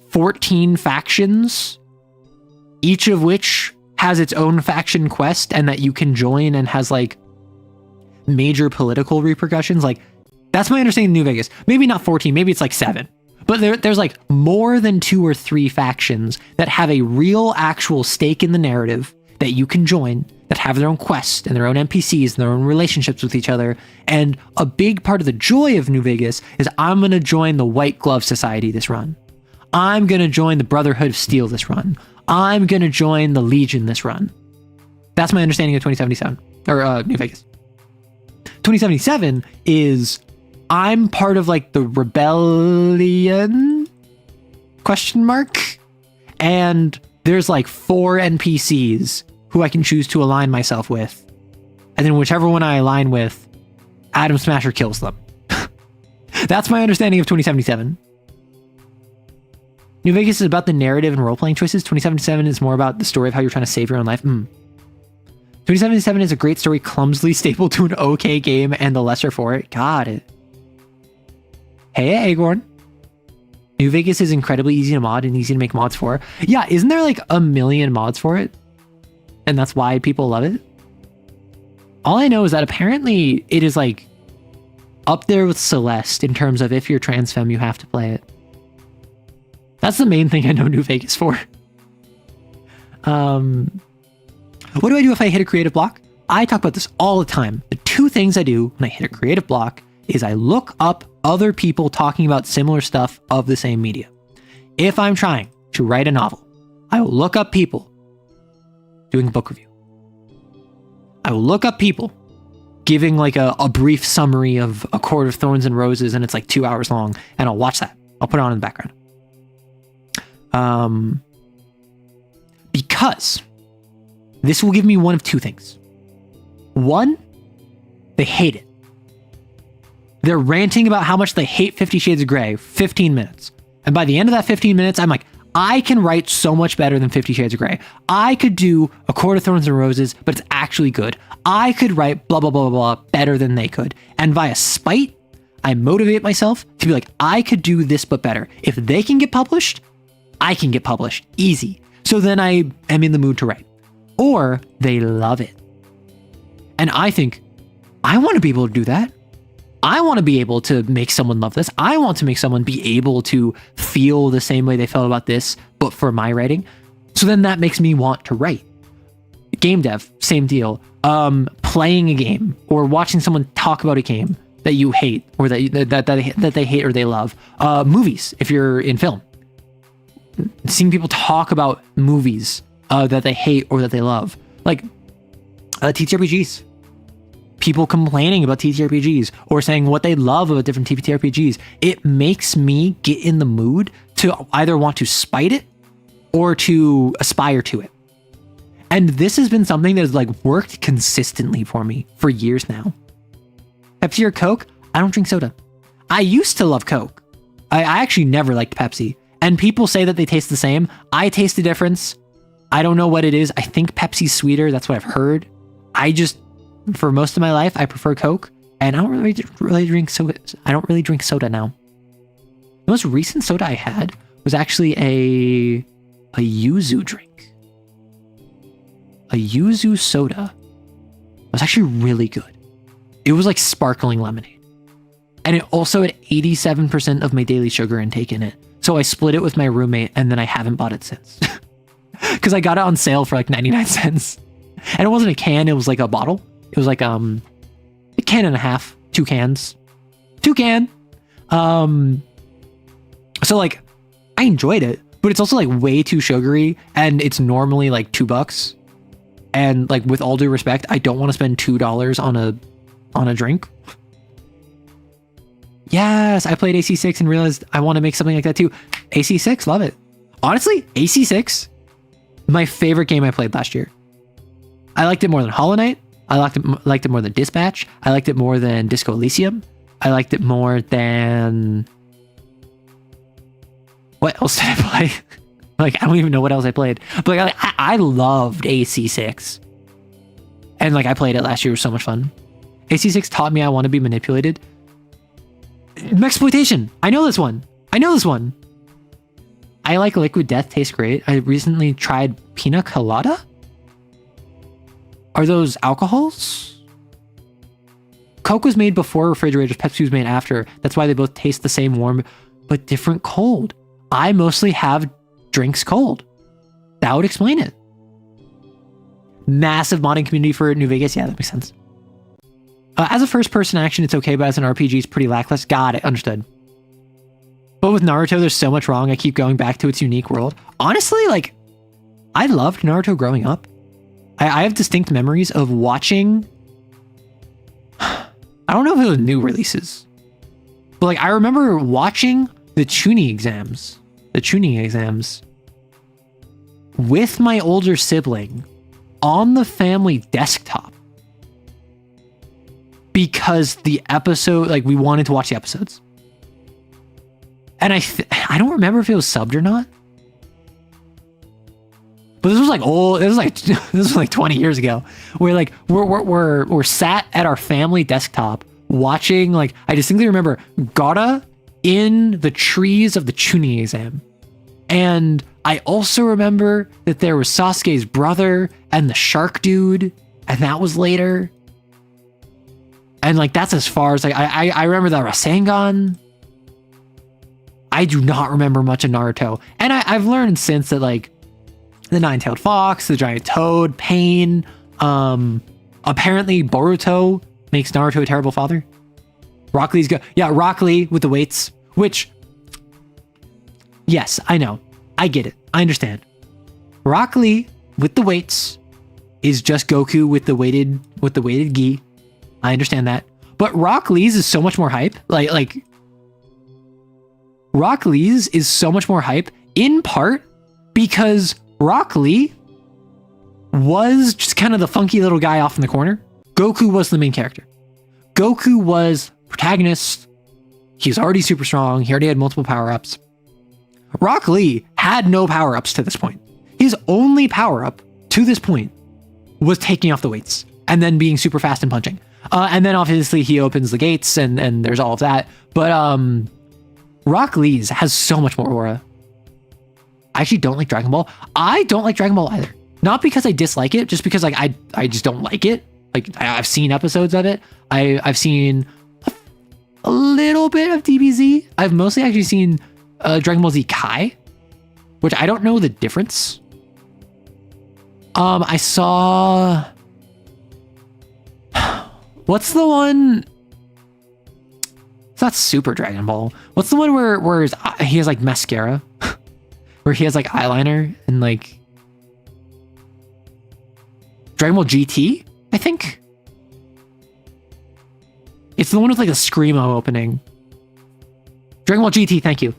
14 factions, each of which has its own faction quest and that you can join and has like major political repercussions. Like, that's my understanding of New Vegas. Maybe not 14, maybe it's like 7. But there's like more than 2 or 3 factions that have a real actual stake in the narrative that you can join, that have their own quests and their own NPCs and their own relationships with each other. And a big part of the joy of New Vegas is I'm going to join the White Glove Society this run. I'm going to join the Brotherhood of Steel this run. I'm going to join the Legion this run. That's my understanding of 2077, or New Vegas. 2077 is I'm part of like the rebellion ? And there's like 4 NPCs who I can choose to align myself with. And then whichever one I align with, Atom Smasher kills them. That's my understanding of 2077. New Vegas is about the narrative and role-playing choices. 2077 is more about the story of how you're trying to save your own life. 2077 is a great story, clumsily stapled to an okay game and the lesser for it. Got it. Hey, Agorn. New Vegas is incredibly easy to mod and easy to make mods for. Yeah, isn't there like a million mods for it? And that's why people love it? All I know is that apparently it is like up there with Celeste in terms of if you're trans femme, you have to play it. That's the main thing I know New Vegas for. What do I do if I hit a creative block? I talk about this all the time. The 2 things I do when I hit a creative block is I look up other people talking about similar stuff of the same media. If I'm trying to write a novel, I will look up people doing a book review. I will look up people giving like a brief summary of A Court of Thorns and Roses, and it's like 2 hours long, and I'll watch that. I'll put it on in the background. Because this will give me one of 2 things. 1, they hate it. They're ranting about how much they hate 50 Shades of Grey, 15 minutes. And by the end of that 15 minutes, I'm like, I can write so much better than 50 Shades of Grey. I could do A Court of Thorns and Roses, but it's actually good. I could write blah, blah, blah, blah, blah better than they could. And via spite, I motivate myself to be like, I could do this, but better. If they can get published, I can get published. Easy. So then I am in the mood to write. Or they love it. And I think, I want to be able to do that. I want to be able to make someone love this. I want to make someone be able to feel the same way they felt about this, but for my writing. So then that makes me want to write. Game dev, same deal. Playing a game or watching someone talk about a game that you hate or that they hate or they love. Movies, if you're in film. Seeing people talk about movies that they hate or that they love. Like TTRPGs. People complaining about TTRPGs or saying what they love about different TTRPGs. It makes me get in the mood to either want to spite it or to aspire to it. And this has been something that has like worked consistently for me for years now. Pepsi or Coke? I don't drink soda. I used to love Coke. I actually never liked Pepsi. And people say that they taste the same. I taste the difference. I don't know what it is. I think Pepsi's sweeter. That's what I've heard. For most of my life, I prefer Coke, and I don't really drink soda. I don't really drink soda now. The most recent soda I had was actually a yuzu drink. A yuzu soda. It was actually really good. It was like sparkling lemonade. And it also had 87% of my daily sugar intake in it. So I split it with my roommate, and then I haven't bought it since. Because I got it on sale for like 99 cents. And it wasn't a can, it was like a bottle. It was like a can and a half, 2 cans. 2 can. So like, I enjoyed it, but it's also like way too sugary, and it's normally like $2. And like, with all due respect, I don't want to spend $2 on a drink. Yes, I played AC6 and realized I want to make something like that too. AC6, love it. Honestly, AC6, my favorite game I played last year. I liked it more than Hollow Knight. I liked it more than Dispatch. I liked it more than Disco Elysium. I liked it more than... What else did I play? Like, I don't even know what else I played. But like, I loved AC6. And like, I played it last year. It was so much fun. AC6 taught me I want to be manipulated. Mexploitation. I know this one. I like Liquid Death, tastes great. I recently tried Pina Colada. Are those alcohols? Coke was made before refrigerators. Pepsi was made after. That's why they both taste the same, warm, but different cold. I mostly have drinks cold. That would explain it. Massive modding community for New Vegas. Yeah, that makes sense. As a first-person action, it's okay, but as an RPG, it's pretty lackluster. Got it. Understood. But with Naruto, there's so much wrong. I keep going back to its unique world. Honestly, like, I loved Naruto growing up. I have distinct memories of watching... I don't know if it was new releases. But, like, I remember watching the Chunin exams. With my older sibling on the family desktop. Because the episode, like, we wanted to watch the episodes. And I don't remember if it was subbed or not. But this was like old. This was like 20 years ago. Where like we're sat at our family desktop watching. Like, I distinctly remember Gaara in the trees of the Chunin exam, and I also remember that there was Sasuke's brother and the shark dude, and that was later. And like, that's as far as like I remember the Rasengan. I do not remember much of Naruto. And I've learned since that like the nine-tailed fox, the giant toad, Pain, apparently Boruto makes Naruto a terrible father. Rock Lee's good. Yeah, Rock Lee with the weights, which, yes, I know. I get it. I understand. Rock Lee with the weights is just Goku with the weighted gi. I understand that. But Rock Lee's is so much more hype. Like Rock Lee's is so much more hype, in part because Rock Lee was just kind of the funky little guy off in the corner. Goku was the main character. Goku was protagonist. He was already super strong. He already had multiple power-ups. Rock Lee had no power-ups to this point. His only power-up to this point was taking off the weights and then being super fast and punching. And then obviously he opens the gates and there's all of that. But Rock Lee's has so much more aura. I actually don't like Dragon Ball. I don't like Dragon Ball either. Not because I dislike it, just because like I just don't like it. Like, I've seen episodes of it. I've seen a little bit of DBZ. I've mostly actually seen Dragon Ball Z Kai, which I don't know the difference. I saw... What's the one... It's not Super Dragon Ball. What's the one where he has like mascara? Where he has like eyeliner and like... Dragon Ball GT, I think? It's the one with like a Screamo opening. Dragon Ball GT, thank you.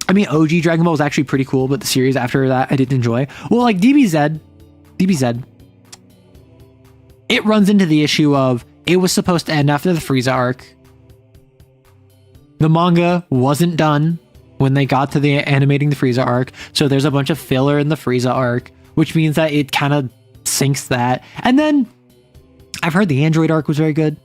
I mean, OG Dragon Ball was actually pretty cool, but the series after that I didn't enjoy. Well, like DBZ, it runs into the issue of it was supposed to end after the Frieza arc. The manga wasn't done when they got to the animating the Frieza arc, so there's a bunch of filler in the Frieza arc, which means that it kind of sinks that. And then I've heard the Android arc was very good.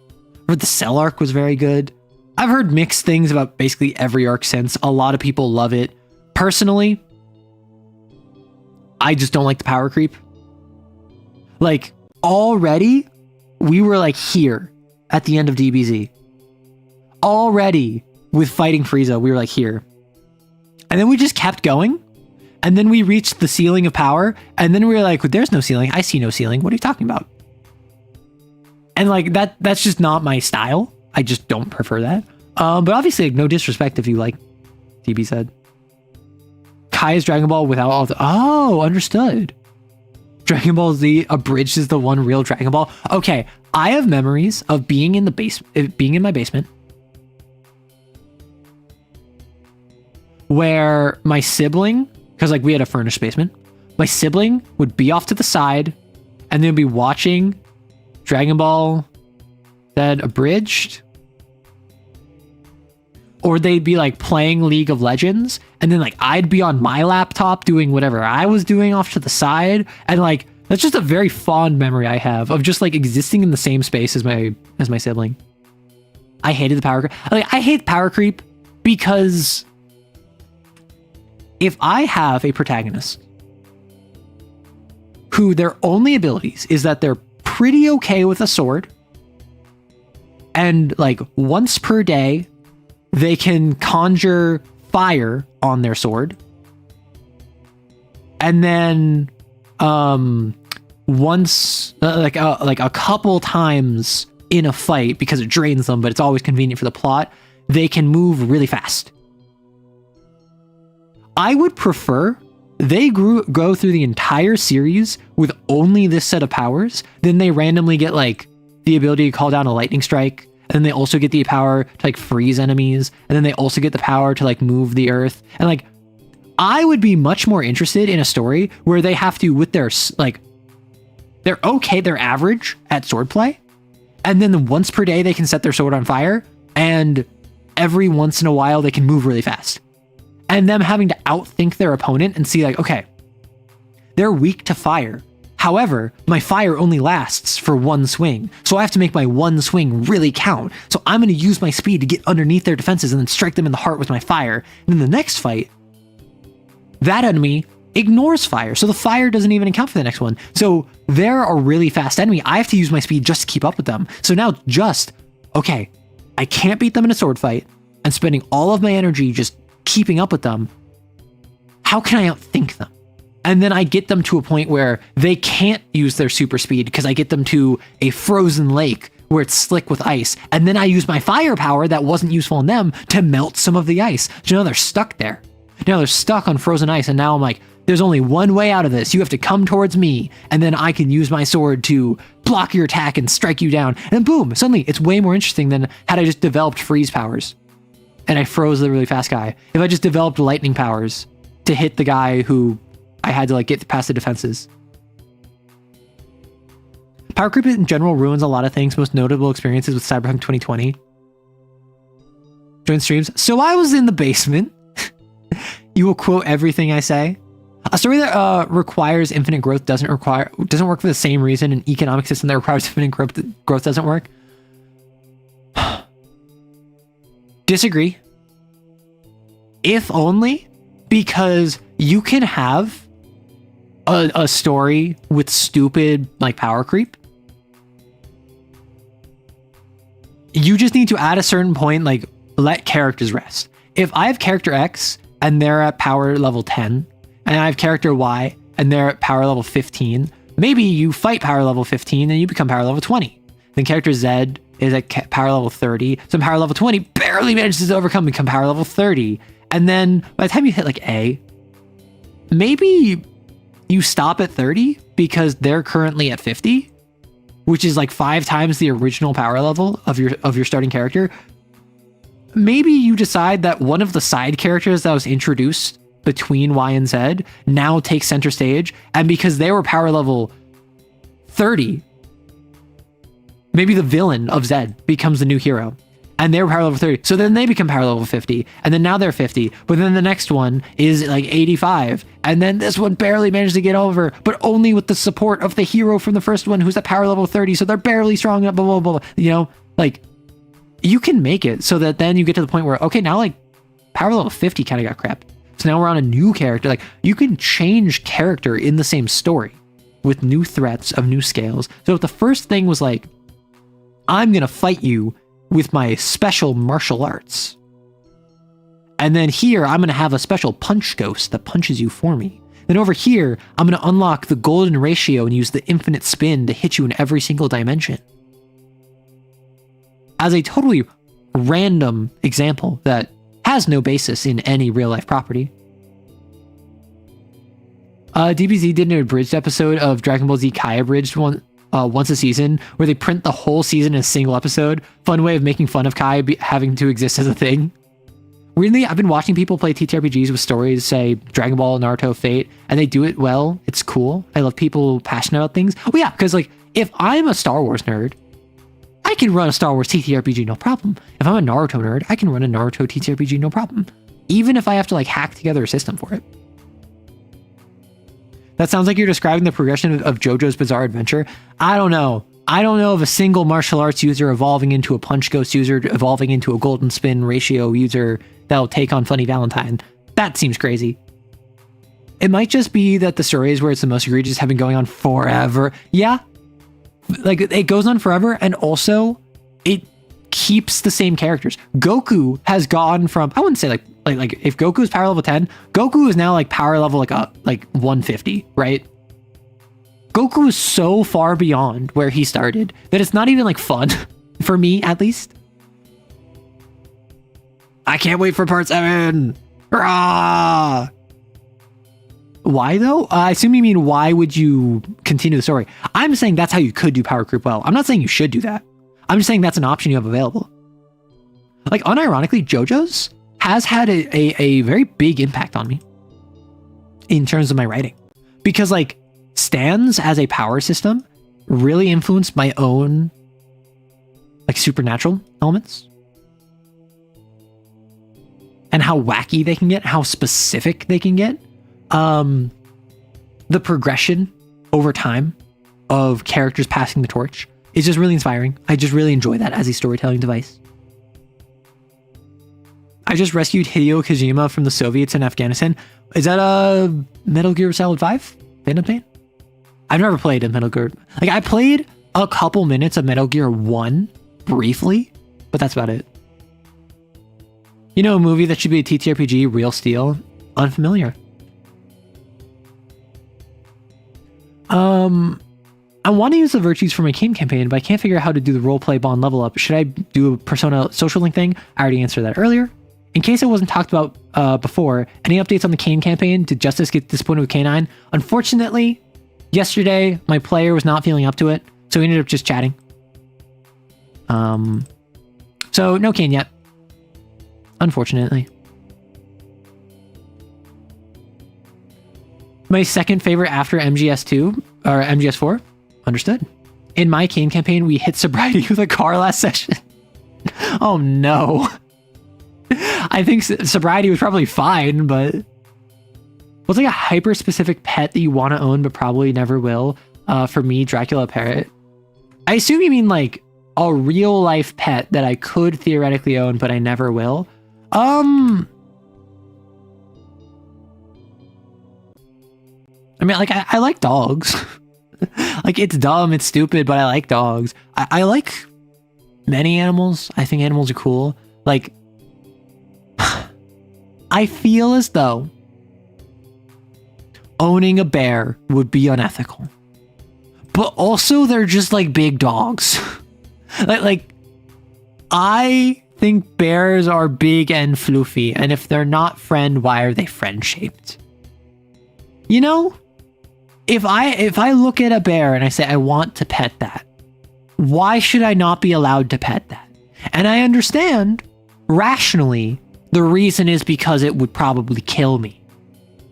I've heard the Cell arc was very good. I've heard mixed things about basically every arc since. A lot of people love it. Personally, I just don't like the power creep. Like, already, we were like here at the end of DBZ. already with fighting Frieza, we were like here. And then we just kept going. And then we reached the ceiling of power. And then we were like, there's no ceiling. I see no ceiling. What are you talking about? And like that's just not my style. I just don't prefer that. But obviously, like, no disrespect if you like, TB said. Kai's Dragon Ball without all the... Oh, understood. Dragon Ball Z abridged is the one real Dragon Ball. Okay, I have memories of being in my basement, where my sibling, because like we had a furnished basement, my sibling would be off to the side, and they'd be watching Dragon Ball Z abridged, or they'd be like playing League of Legends, and then like I'd be on my laptop doing whatever I was doing off to the side, and like that's just a very fond memory I have of just like existing in the same space as my sibling. I hated the power creep. Like I hate power creep because if I have a protagonist who their only abilities is that they're pretty okay with a sword, and like once per day they can conjure fire on their sword, and then once like a couple times in a fight, because it drains them but it's always convenient for the plot, they can move really fast. I would prefer they go through the entire series with only this set of powers, then they randomly get like the ability to call down a lightning strike, and then they also get the power to like freeze enemies, and then they also get the power to like move the earth. And like I would be much more interested in a story where they have to, with their like, they're okay, they're average at swordplay, and then once per day they can set their sword on fire, and every once in a while they can move really fast. And them having to outthink their opponent and see like, okay, they're weak to fire. However, my fire only lasts for one swing, so I have to make my one swing really count. So I'm going to use my speed to get underneath their defenses and then strike them in the heart with my fire. And in the next fight, that enemy ignores fire, so the fire doesn't even account for the next one. So they're a really fast enemy. I have to use my speed just to keep up with them. So now okay, I can't beat them in a sword fight, and spending all of my energy just keeping up with them. How can I outthink them? And then I get them to a point where they can't use their super speed because I get them to a frozen lake where it's slick with ice. And then I use my firepower that wasn't useful in them to melt some of the ice. So now they're stuck there. Now they're stuck on frozen ice. And now I'm like, there's only one way out of this. You have to come towards me. And then I can use my sword to block your attack and strike you down. And boom, suddenly it's way more interesting than had I just developed freeze powers and I froze the really fast guy. If I just developed lightning powers to hit the guy who I had to like get past the defenses. Power creep in general ruins a lot of things. Most notable experiences with Cyberpunk 2020. Join streams. So I was in the basement. You will quote everything I say. A story that requires infinite growth doesn't work for the same reason an economic system that requires infinite growth doesn't work. Disagree. If only because you can have a story with stupid like power creep. You just need to at a certain point like let characters rest. If I have character X and they're at power level 10, and I have character Y and they're at power level 15, maybe you fight power level 15 and you become power level 20. Then character Z is at power level 30, so power level 20 barely manages to overcome, become power level 30. And then by the time you hit like A, maybe you stop at 30 because they're currently at 50, which is like 5 times the original power level of your starting character. Maybe you decide that one of the side characters that was introduced between Y and Z now takes center stage, and because they were power level 30, maybe the villain of Z becomes the new hero. And they were power level 30. So then they become power level 50. And then now they're 50. But then the next one is like 85. And then this one barely managed to get over, but only with the support of the hero from the first one who's at power level 30. So they're barely strong enough, blah, blah, blah, blah. You know, like you can make it so that then you get to the point where, okay, now like power level 50 kind of got crap. So now we're on a new character. Like you can change character in the same story with new threats of new scales. So if the first thing was like, I'm going to fight you with my special martial arts. And then here, I'm going to have a special punch ghost that punches you for me. Then over here, I'm going to unlock the golden ratio and use the infinite spin to hit you in every single dimension. As a totally random example that has no basis in any real life property. DBZ did an abridged episode of Dragon Ball Z Kai abridged once a season, where they print the whole season in a single episode. Fun way of making fun of Kai having to exist as a thing. Weirdly, I've been watching people play TTRPGs with stories, say Dragon Ball, Naruto, Fate, and they do it well. It's cool. I love people passionate about things. Oh yeah, because like, if I'm a Star Wars nerd, I can run a Star Wars TTRPG no problem. If I'm a Naruto nerd, I can run a Naruto TTRPG no problem. Even if I have to like hack together a system for it. That sounds like you're describing the progression of JoJo's Bizarre Adventure. I don't know. I don't know of a single martial arts user evolving into a punch ghost user, evolving into a golden spin ratio user that'll take on Funny Valentine. That seems crazy. It might just be that the stories where it's the most egregious have been going on forever. Yeah. Like, it goes on forever, and also it keeps the same characters. Goku has gone from, I wouldn't say like if Goku's power level 10, Goku is now like power level like 150, right? Goku is so far beyond where he started that it's not even like fun for me, at least. I can't wait for part 7. Hurrah! Why though? I assume you mean why would you continue the story? I'm saying that's how you could do power creep well. I'm not saying you should do that. I'm just saying that's an option you have available. Like, unironically, JoJo's has had a very big impact on me in terms of my writing. Because like, stands as a power system really influenced my own like supernatural elements. And how wacky they can get, how specific they can get. The progression over time of characters passing the torch is just really inspiring. I just really enjoy that as a storytelling device. I just rescued Hideo Kojima from the Soviets in Afghanistan. Is that a Metal Gear Solid 5? Phantom Pain? I've never played a Metal Gear. Like, I played a couple minutes of Metal Gear 1 briefly, but that's about it. You know, a movie that should be a TTRPG, Real Steel? Unfamiliar. I want to use the virtues for my Kane campaign, but I can't figure out how to do the roleplay bond level up. Should I do a Persona social link thing? I already answered that earlier. In case it wasn't talked about before, any updates on the Kane campaign? Did Justice get disappointed with K9? Unfortunately, yesterday, my player was not feeling up to it, so we ended up just chatting. So no Kane yet. Unfortunately. My second favorite after MGS2, or MGS4, understood. In my Kane campaign, we hit sobriety with a car last session. Oh no. I think sobriety was probably fine, but what's like a hyper-specific pet that you want to own but probably never will? For me, Dracula Parrot. I assume you mean like a real-life pet that I could theoretically own, but I never will. I mean, like, I like dogs. Like, it's dumb, it's stupid, but I like dogs. I like many animals. I think animals are cool. Like, I feel as though owning a bear would be unethical. But also, they're just like big dogs. like, I think bears are big and floofy, and if they're not friend, why are they friend-shaped? You know? If I look at a bear and I say, I want to pet that, why should I not be allowed to pet that? And I understand, rationally, the reason is because it would probably kill me.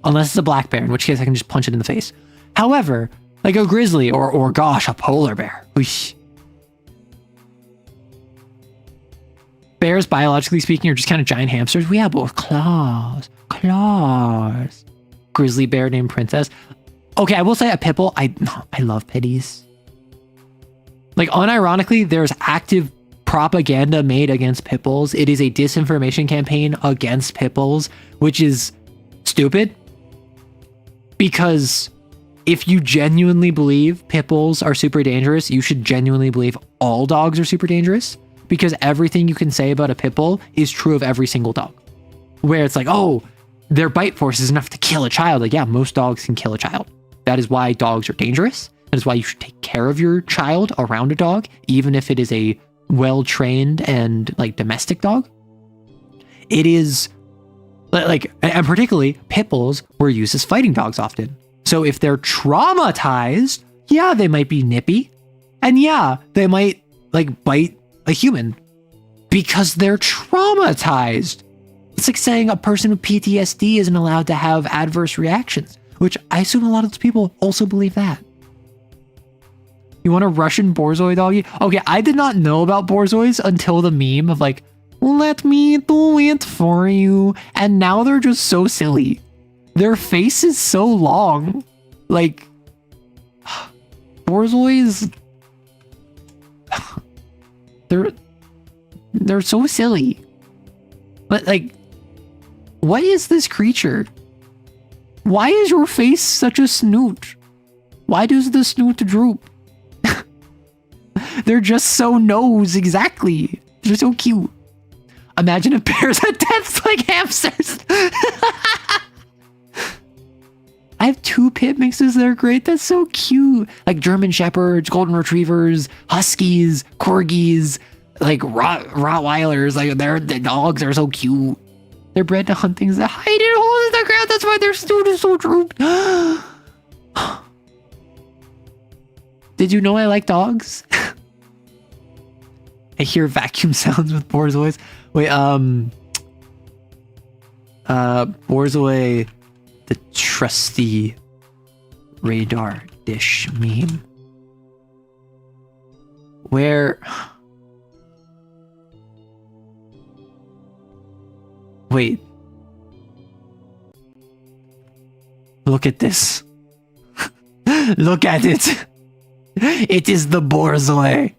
Unless it's a black bear, in which case I can just punch it in the face. However, like a grizzly or gosh, a polar bear. Whoosh. Bears, biologically speaking, are just kind of giant hamsters. We have both claws. Grizzly bear named Princess. Okay, I will say a pitbull. I love pitties. Like, unironically, there's active propaganda made against pit bulls. It is a disinformation campaign against pit bulls, which is stupid. Because if you genuinely believe pit bulls are super dangerous, you should genuinely believe all dogs are super dangerous. because everything you can say about a pit bull is true of every single dog. Where it's like, oh, their bite force is enough to kill a child. Like, yeah, most dogs can kill a child. That is why dogs are dangerous. That is why you should take care of your child around a dog, even if it is a well-trained and like domestic dog. It is like, and particularly pit bulls were used as fighting dogs often. So if they're traumatized, yeah, they might be nippy. And yeah, they might like bite a human because they're traumatized. It's like saying a person with PTSD isn't allowed to have adverse reactions, which I assume a lot of those people also believe that. You want a Russian Borzoi doggy? Okay, I did not know about Borzois until the meme of like, let me do it for you. And now they're just so silly. Their face is so long. Like, Borzois, they're so silly. But like, what is this creature? Why is your face such a snoot? Why does the snoot droop? They're just so nose, exactly. They're so cute. Imagine if bears had deaths like hamsters. I have 2 pit mixes that are great. That's so cute. Like German Shepherds, Golden Retrievers, Huskies, Corgis, like Rottweilers. Like the dogs are so cute. They're bred to hunt things that hide in holes in the ground. That's why their snoot is so drooped. Did you know I like dogs? I hear vacuum sounds with Borzois. Wait, Borzoi, the trusty radar dish meme. Where? Wait. Look at this. Look at it. It is the Borzoi.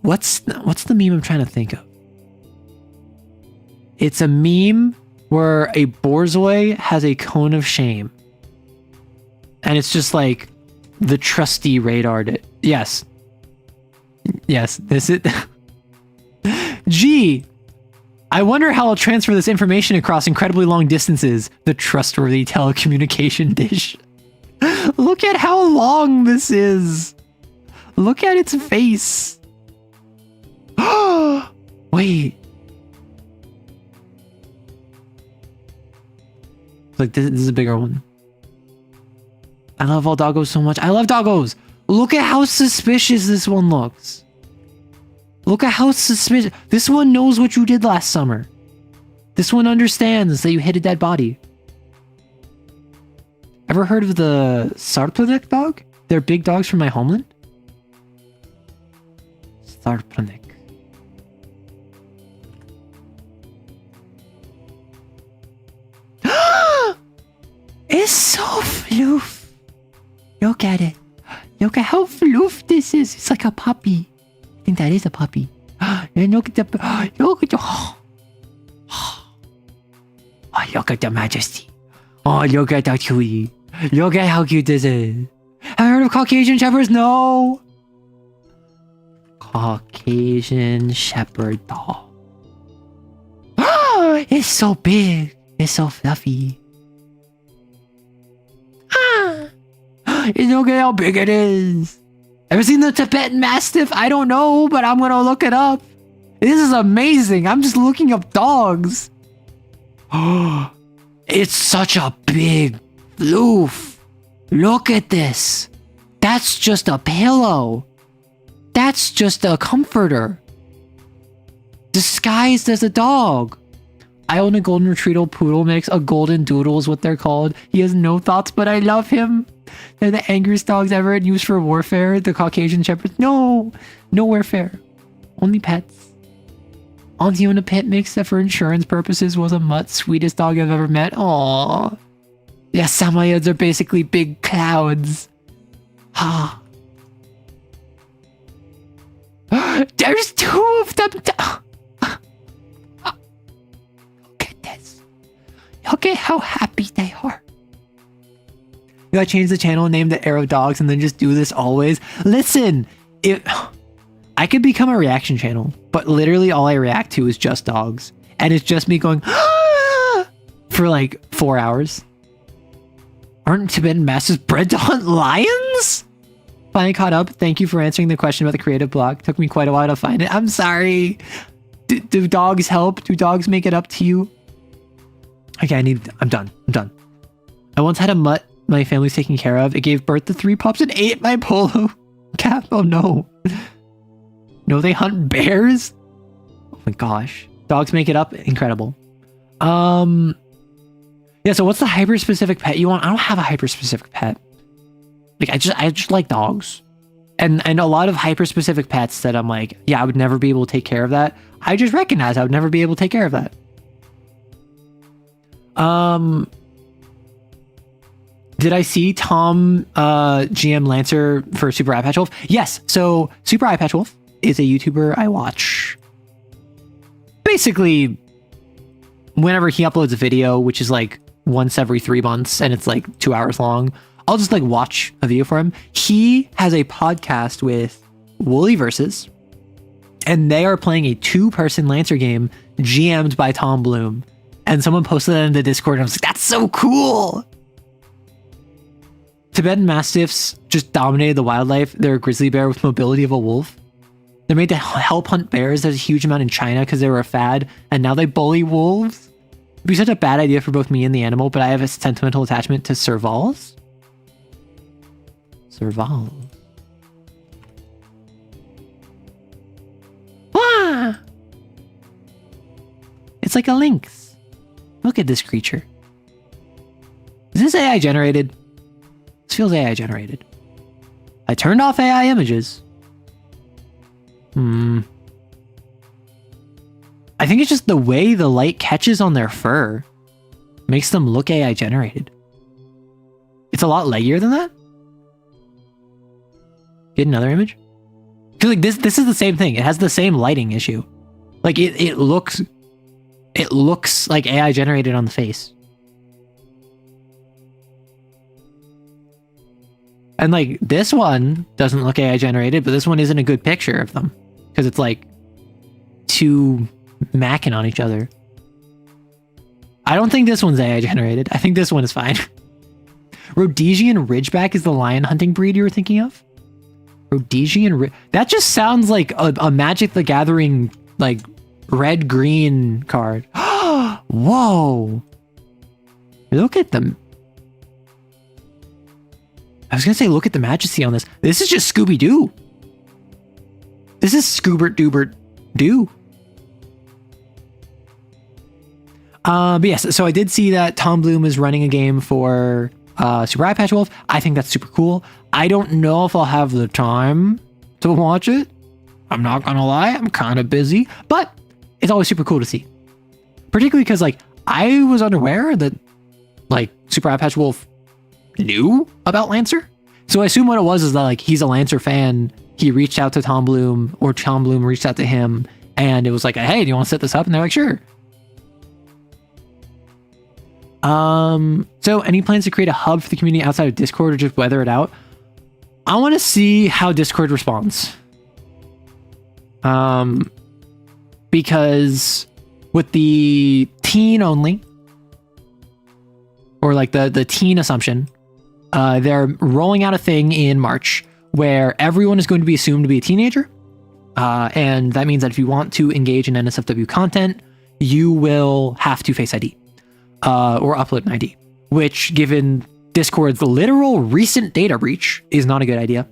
What's the meme I'm trying to think of? It's a meme where a Borzoi has a cone of shame. And it's just like the trusty radar. Yes. Yes, this is... Gee, I wonder how I'll transfer this information across incredibly long distances. The trustworthy telecommunication dish. Look at how long this is. Look at its face. Wait. Like this is a bigger one. I love all doggos so much. I love doggos. Look at how suspicious this one looks. Look at how suspicious. This one knows what you did last summer. This one understands that you hit a dead body. Ever heard of the Sarplanek dog? They're big dogs from my homeland. Sarplanek. It's so floof. Look at it. Look at how floof this is. It's like a puppy. I think that is a puppy. And look at the... Look at the... Oh, look at the majesty. Oh, look at that cutie. Look at how cute this is. Have you heard of Caucasian Shepherds? No. Caucasian Shepherd dog. It's so big. It's so fluffy. Look at how big it is. Ever seen the Tibetan Mastiff? I don't know, but I'm gonna look it up. This is amazing. I'm just looking up dogs. Oh, it's such a big floof. Look at this. That's just a pillow. That's just a comforter. Disguised as a dog. I own a golden retriever poodle mix. A golden doodle is what they're called. He has no thoughts, but I love him. They're the angriest dogs ever and used for warfare. The Caucasian Shepherds. No. No warfare. Only pets. Auntie owned a pet mix that for insurance purposes was a mutt. Sweetest dog I've ever met. Aww. Yeah, Samoyeds are basically big clouds. Ah. There's 2 of them. Look at this. Look at how happy they are. You gotta change the channel name to Arrow Dogs and then just do this always. Listen, I could become a reaction channel, but literally all I react to is just dogs. And it's just me going, ah! For like 4 hours. Aren't Tibetan masters bred to hunt lions? Finally caught up. Thank you for answering the question about the creative block. Took me quite a while to find it. I'm sorry. Do dogs help? Do dogs make it up to you? Okay, I'm done. I once had a mutt my family's taking care of. It gave birth to 3 pups and ate my polo cap. Oh no. No, they hunt bears? Oh my gosh. Dogs make it up? Incredible. Yeah, so what's the hyper-specific pet you want? I don't have a hyper-specific pet. Like, I just like dogs. And a lot of hyper-specific pets that I'm like, yeah, I would never be able to take care of that. I just recognize I would never be able to take care of that. Did I see Tom GM Lancer for Super Eye Patch Wolf? Yes. So Super Eye Patch Wolf is a YouTuber I watch. Basically, whenever he uploads a video, which is like once every 3 months, and it's like 2 hours long, I'll just like watch a video for him. He has a podcast with Woolly Versus, and they are playing a 2-person Lancer game GM'd by Tom Bloom. And someone posted that in the Discord, and I was like, that's so cool! Tibetan Mastiffs just dominated the wildlife. They're a grizzly bear with mobility of a wolf. They're made to help hunt bears. There's a huge amount in China because they were a fad, and now they bully wolves. It'd be such a bad idea for both me and the animal, but I have a sentimental attachment to servals. Serval. Ah! It's like a lynx. Look at this creature. Is this AI generated? This feels AI generated. I turned off AI images. I think it's just the way the light catches on their fur makes them look AI generated. It's a lot leggier than that. Get another image? Because like this is the same thing. It has the same lighting issue. Like it looks like AI generated on the face. And like this one doesn't look AI generated, but this one isn't a good picture of them because it's like two macking on each other. I don't think this one's AI generated. I think this one is fine. Rhodesian Ridgeback is the lion hunting breed you were thinking of? Rhodesian that just sounds like a Magic the Gathering like red-green card. Whoa! Look at them. I was gonna say look at the majesty on this. This is just Scooby-Doo. This is Scoobert Doobert Doo. But yes, so I did see that Tom Bloom is running a game for Super Eye Patch Wolf. I think that's super cool. I don't know if I'll have the time to watch it. I'm not gonna lie, I'm kind of busy, but it's always super cool to see. Particularly because like I was unaware that like Super Eye Patch Wolf knew about Lancer. So I assume what it was is that like he's a Lancer fan. He reached out to Tom Bloom, or Tom Bloom reached out to him, and it was like, hey, do you want to set this up? And they're like, sure. So any plans to create a hub for the community outside of Discord or just weather it out? I want to see how Discord responds. Because with the teen only, or like the teen assumption, they're rolling out a thing in March where everyone is going to be assumed to be a teenager. And that means that if you want to engage in NSFW content, you will have to Face ID. Or upload an ID, which, given Discord's literal recent data breach, is not a good idea.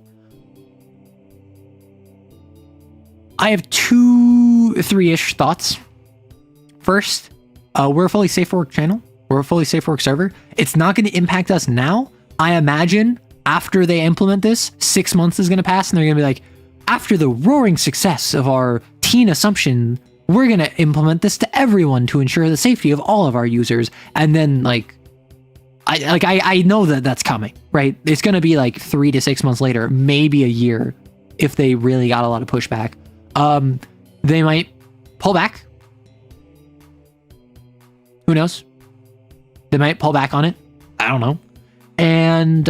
I have 3-ish thoughts. First, we're a fully safe for work channel. We're a fully safe for work server. It's not going to impact us now. I imagine after they implement this, 6 months is going to pass, and they're going to be like, after the roaring success of our teen assumption, we're going to implement this to everyone to ensure the safety of all of our users. And then I know that that's coming, right? It's going to be like 3 to 6 months later, maybe a year, if they really got a lot of pushback. They might pull back. Who knows? They might pull back on it. I don't know. And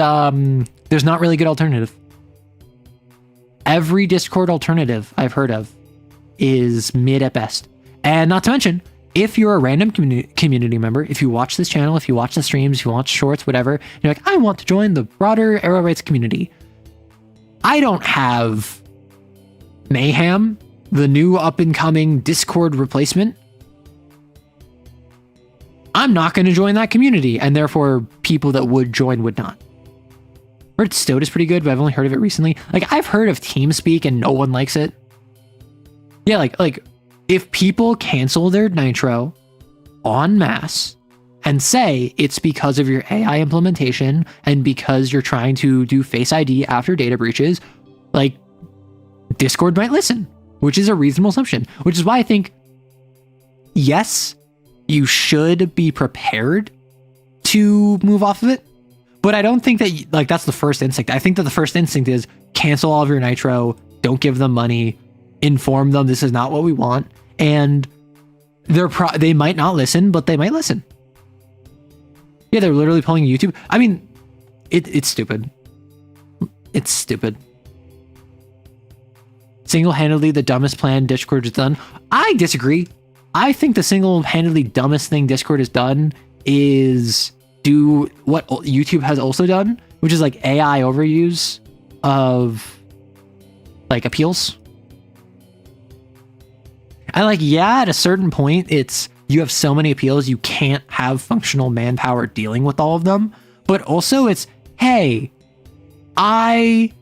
there's not really good alternative. Every Discord alternative I've heard of is mid at best. And not to mention, if you're a random community member, if you watch this channel, if you watch the streams, if you watch shorts, whatever, you're like, I want to join the broader Arrow Rights community. I don't have Mayhem, the new up-and-coming Discord replacement. I'm not going to join that community, and therefore people that would join would not. Heard Stoat is pretty good, but I've only heard of it recently. Like, I've heard of TeamSpeak and no one likes it. Yeah, like if people cancel their Nitro en masse and say it's because of your AI implementation and because you're trying to do Face ID after data breaches, like, Discord might listen, which is a reasonable assumption, which is why I think, yes, you should be prepared to move off of it. But I don't think that, like, that's the first instinct. I think that the first instinct is cancel all of your Nitro, don't give them money, inform them this is not what we want, and they might not listen, but they might listen. Yeah, they're literally pulling YouTube. I mean, it's stupid. It's stupid. Single-handedly, the dumbest plan Discord has done. I disagree. I think the single-handedly dumbest thing Discord has done is do what YouTube has also done, which is like AI overuse of like appeals. And like, yeah, at a certain point, it's you have so many appeals, you can't have functional manpower dealing with all of them. But also it's, hey, like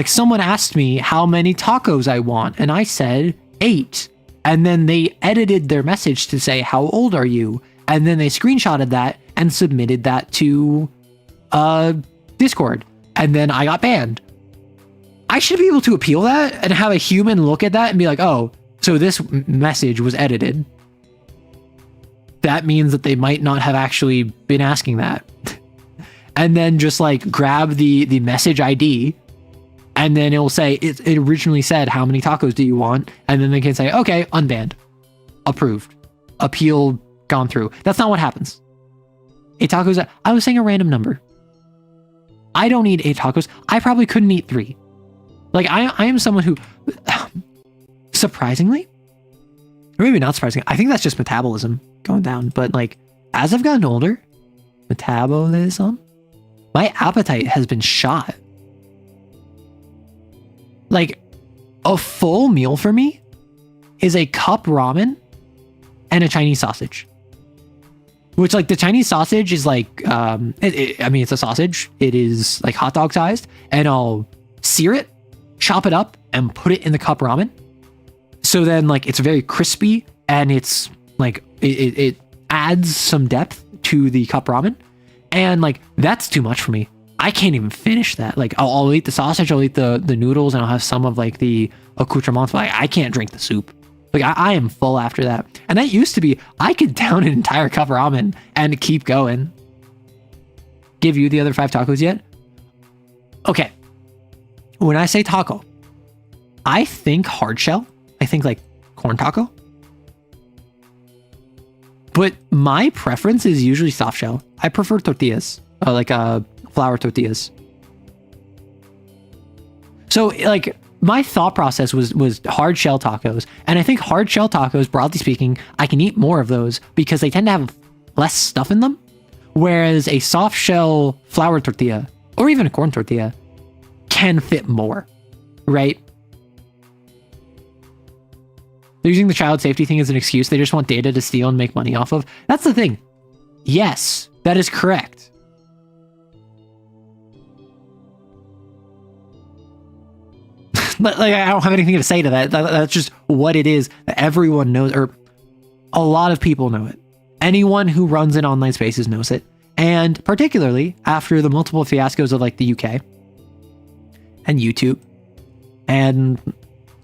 someone asked me how many tacos I want, and I said 8. And then they edited their message to say, how old are you? And then they screenshotted that and submitted that to Discord. And then I got banned. I should be able to appeal that and have a human look at that and be like, oh, so this message was edited. That means that they might not have actually been asking that. And then just like grab the message ID, and then it'll say, it originally said, how many tacos do you want? And then they can say, okay, unbanned, approved, appeal gone through. That's not what happens. 8 tacos, I was saying a random number. I don't need 8 tacos. I probably couldn't eat 3. Like, I am someone who, surprisingly, or maybe not surprisingly, I think that's just metabolism going down. But like, as I've gotten older, metabolism, my appetite has been shot. Like, a full meal for me is a cup ramen and a Chinese sausage. Which, like, the Chinese sausage is like, I mean, it's a sausage. It is like hot dog sized, and I'll sear it, chop it up, and put it in the cup ramen. So then, like, it's very crispy, and it's like, it adds some depth to the cup ramen. And like, that's too much for me. I can't even finish that. Like, I'll eat the sausage, I'll eat the noodles, and I'll have some of like the accoutrements, but I can't drink the soup. Like, I am full after that. And that used to be, I could down an entire cup of ramen and keep going. Give you the other 5 tacos yet? Okay. When I say taco, I think hard shell. I think like corn taco. But my preference is usually soft shell. I prefer tortillas, like flour tortillas. So like, my thought process was hard shell tacos. And I think hard shell tacos, broadly speaking, I can eat more of those because they tend to have less stuff in them. Whereas a soft shell flour tortilla, or even a corn tortilla, can fit more, right? They're using the child safety thing as an excuse. They just want data to steal and make money off of. That's the thing. Yes, that is correct. But like, I don't have anything to say to that. That's just what it is. Everyone knows, or a lot of people know it. Anyone who runs in online spaces knows it. And particularly after the multiple fiascos of like the UK and YouTube and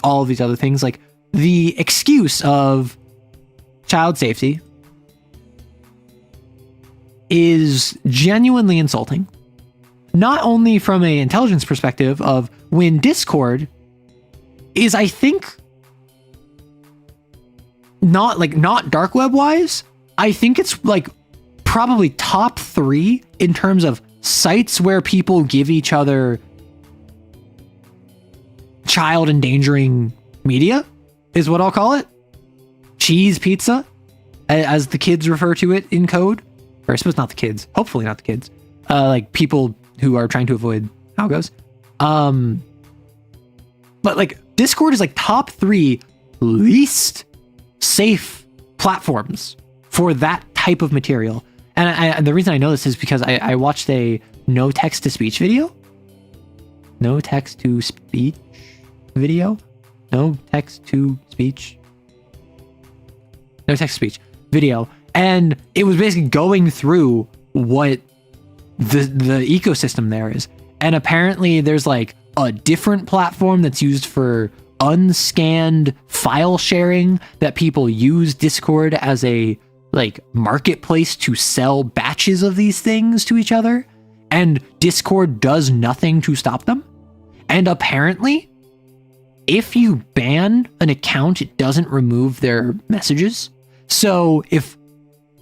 all of these other things, like the excuse of child safety is genuinely insulting. Not only from an intelligence perspective of when Discord is, I think, not dark web wise, I think it's like probably top 3 in terms of sites where people give each other child endangering media is what I'll call it. Cheese pizza, as the kids refer to it in code. Or I suppose not the kids. Hopefully not the kids. Like people who are trying to avoid how it goes. But like Discord is like top 3 least safe platforms for that type of material. And the reason I know this is because I watched a no text to speech video. No text to speech video. No text to speech. No text to speech video. And it was basically going through what the ecosystem there is. And apparently there's like a different platform that's used for unscanned file sharing, that people use Discord as a like marketplace to sell batches of these things to each other. And Discord does nothing to stop them. And apparently, if you ban an account, it doesn't remove their messages. So if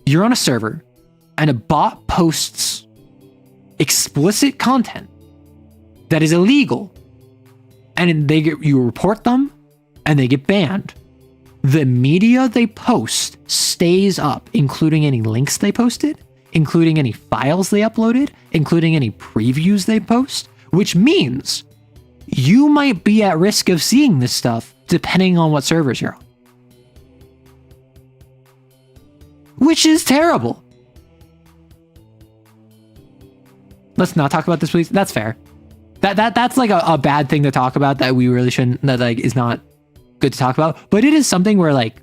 you're on a server and a bot posts explicit content that is illegal, and you report them and they get banned, the media they post stays up, including any links they posted, including any files they uploaded, including any previews they post, which means you might be at risk of seeing this stuff depending on what servers you're on. Which is terrible. Let's not talk about this, please. That's fair. That's like a bad thing to talk about that we really shouldn't, that like is not good to talk about. But it is something where like,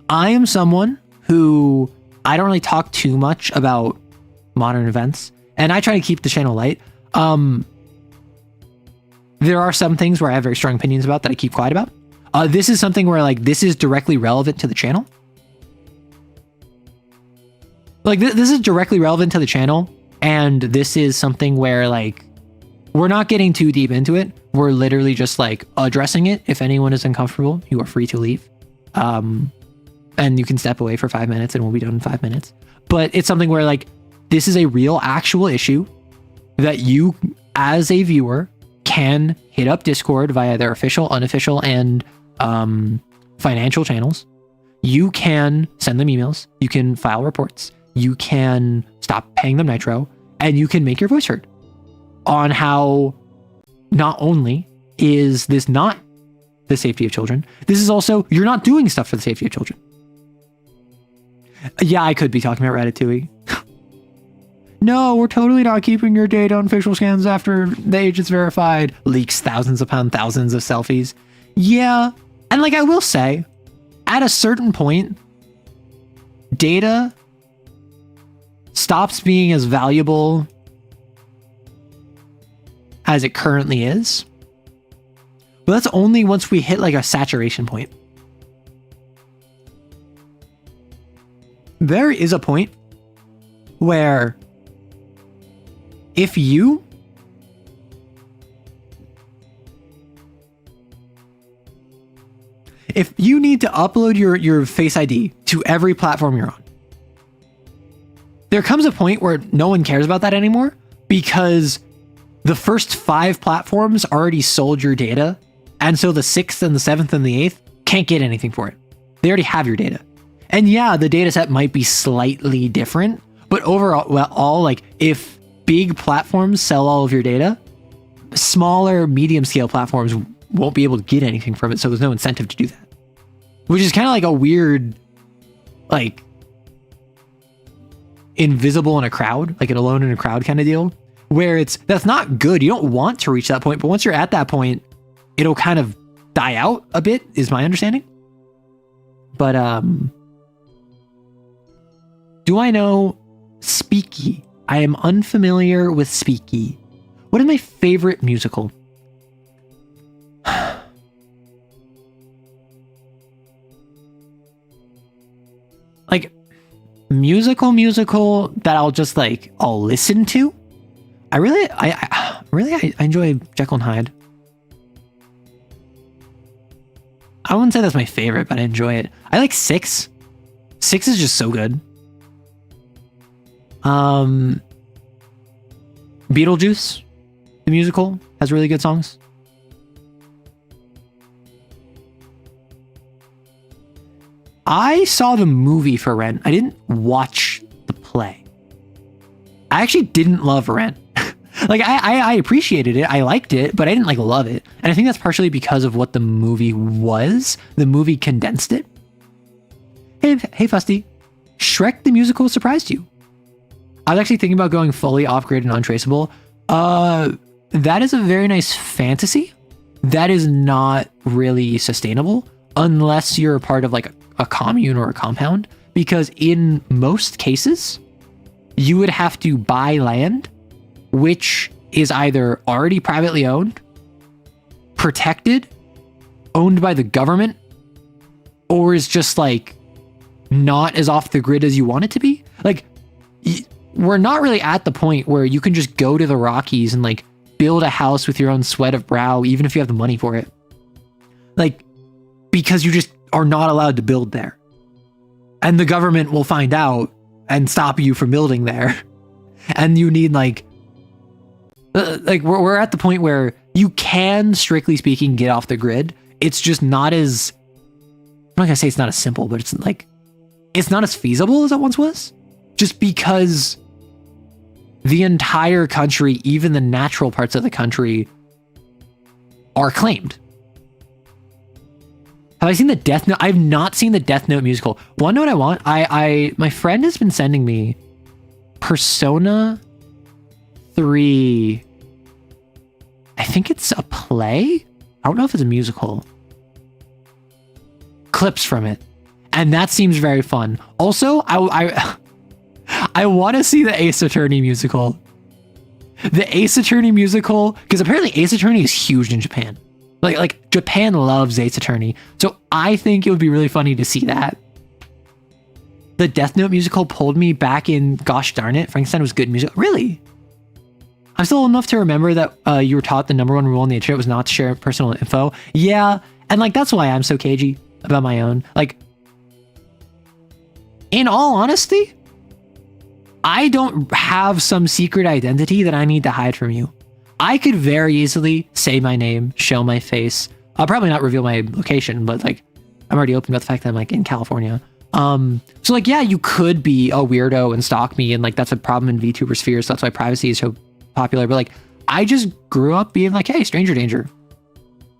I am someone who, I don't really talk too much about modern events, and I try to keep the channel light. There are some things where I have very strong opinions about that I keep quiet about. This is something where like, this is directly relevant to the channel. Like this is directly relevant to the channel, and this is something where like, we're not getting too deep into it. We're literally just like addressing it. If anyone is uncomfortable, you are free to leave. And you can step away for 5 minutes and we'll be done in 5 minutes. But it's something where like, this is a real actual issue that you as a viewer can hit up Discord via their official, unofficial, and financial channels. You can send them emails. You can file reports. You can stop paying them nitro, and you can make your voice heard on how not only is this not the safety of children, this is also, you're not doing stuff for the safety of children. Yeah, I could be talking about Ratatouille. No, we're totally not keeping your data on facial scans after the age is verified. Leaks thousands upon thousands of selfies. Yeah, and like I will say, at a certain point, data stops being as valuable as it currently is. But that's only once we hit like a saturation point. There is a point where if you need to upload your Face ID to every platform you're on, there comes a point where no one cares about that anymore, because the first 5 platforms already sold your data, and so the 6th and the 7th and the 8th can't get anything for it. They already have your data. And yeah, the data set might be slightly different, but overall, well, like if big platforms sell all of your data, smaller, medium scale platforms won't be able to get anything from it, so there's no incentive to do that. Which is kind of like a weird, like, invisible in a crowd, like an alone in a crowd kind of deal, where that's not good. You don't want to reach that point, but once you're at that point, it'll kind of die out a bit, is my understanding. But do I know Speaky? I am unfamiliar with Speaky. What is my favorite musical? Like musical that I'll listen to. I really enjoy Jekyll and Hyde. I wouldn't say that's my favorite, but I enjoy it. I like 6. 6 is just so good. Beetlejuice, the musical, has really good songs. I saw the movie for Rent. I didn't watch the play. I actually didn't love Rent. Like, I appreciated it. I liked it, but I didn't, like, love it. And I think that's partially because of what the movie was. The movie condensed it. Hey, Fusty. Shrek the Musical surprised you. I was actually thinking about going fully off-grid and untraceable. That is a very nice fantasy. That is not really sustainable unless you're a part of, like, a commune or a compound. Because in most cases, you would have to buy land which is either already privately owned, protected, owned by the government, or is just like not as off the grid as you want it to be. Like, we're not really at the point where you can just go to the Rockies and like build a house with your own sweat of brow, even if you have the money for it. Like, because you just are not allowed to build there. And the government will find out and stop you from building there. And you need like we're at the point where you can, strictly speaking, get off the grid. It's just not as, I'm not gonna say it's not as simple, but it's like, it's not as feasible as it once was. Just because the entire country, even the natural parts of the country, are claimed. Have I seen the Death Note? I've not seen the Death Note musical. One note I want, my friend has been sending me Persona 3. I think it's a play. I don't know if it's a musical. Clips from it. And that seems very fun. Also, I want to see the Ace Attorney musical. The Ace Attorney musical, because apparently Ace Attorney is huge in Japan. Like Japan loves Ace Attorney. So I think it would be really funny to see that. The Death Note musical pulled me back in, gosh darn it, Frankenstein was good music. Really? I'm still old enough to remember that you were taught the number one rule on the internet was not to share personal info. Yeah, and like that's why I'm so cagey about my own. Like, in all honesty, I don't have some secret identity that I need to hide from you. I could very easily say my name, show my face. I'll probably not reveal my location, but like, I'm already open about the fact that I'm like in California. So like, yeah, you could be a weirdo and stalk me, and like that's a problem in VTuber spheres. So that's why privacy is so popular. But like, I just grew up being like, hey, stranger danger,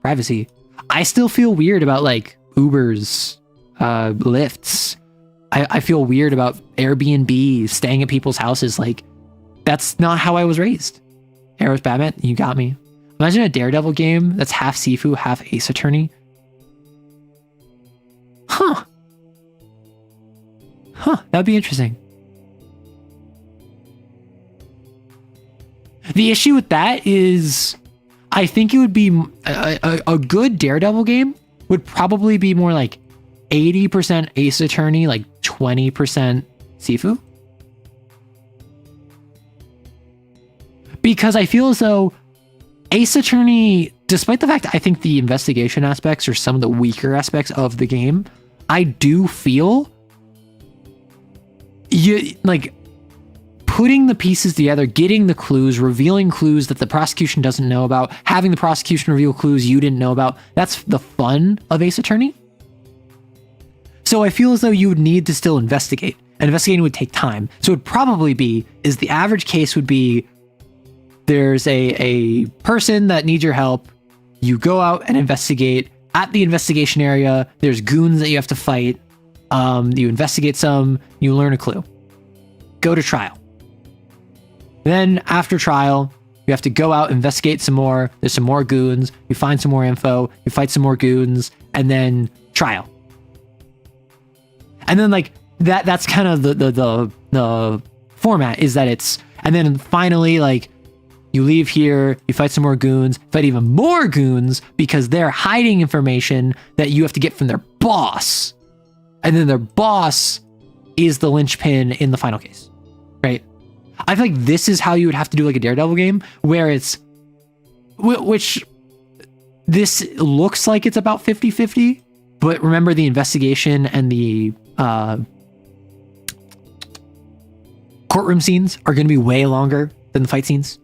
privacy. I still feel weird about like Ubers, Lyfts. I feel weird about Airbnb, staying at people's houses. Like, that's not how I was raised. Arrows Batman, you got me. Imagine a Daredevil game that's half Sifu, half Ace Attorney. Huh, that'd be interesting. The issue with that is, I think it would be a good Daredevil game would probably be more like 80% Ace Attorney, like 20% Sifu. Because I feel as though Ace Attorney, despite the fact I think the investigation aspects are some of the weaker aspects of the game, I do feel you like putting the pieces together, getting the clues, revealing clues that the prosecution doesn't know about, having the prosecution reveal clues you didn't know about. That's the fun of Ace Attorney. So I feel as though you would need to still investigate, and investigating would take time. So it would probably be, is the average case would be, there's a person that needs your help. You go out and investigate. At the investigation area, there's goons that you have to fight. You investigate some, you learn a clue. Go to trial. Then after trial, you have to go out, investigate some more. There's some more goons. You find some more info. You fight some more goons, and then trial. And then like that's kind of the format, is that it's, and then finally like you leave here, you fight some more goons, fight even more goons because they're hiding information that you have to get from their boss. And then their boss is the linchpin in the final case, right? I feel like this is how you would have to do like a Daredevil game, where it's, which this looks like it's about 50-50, but remember the investigation and the courtroom scenes are going to be way longer than the fight scenes.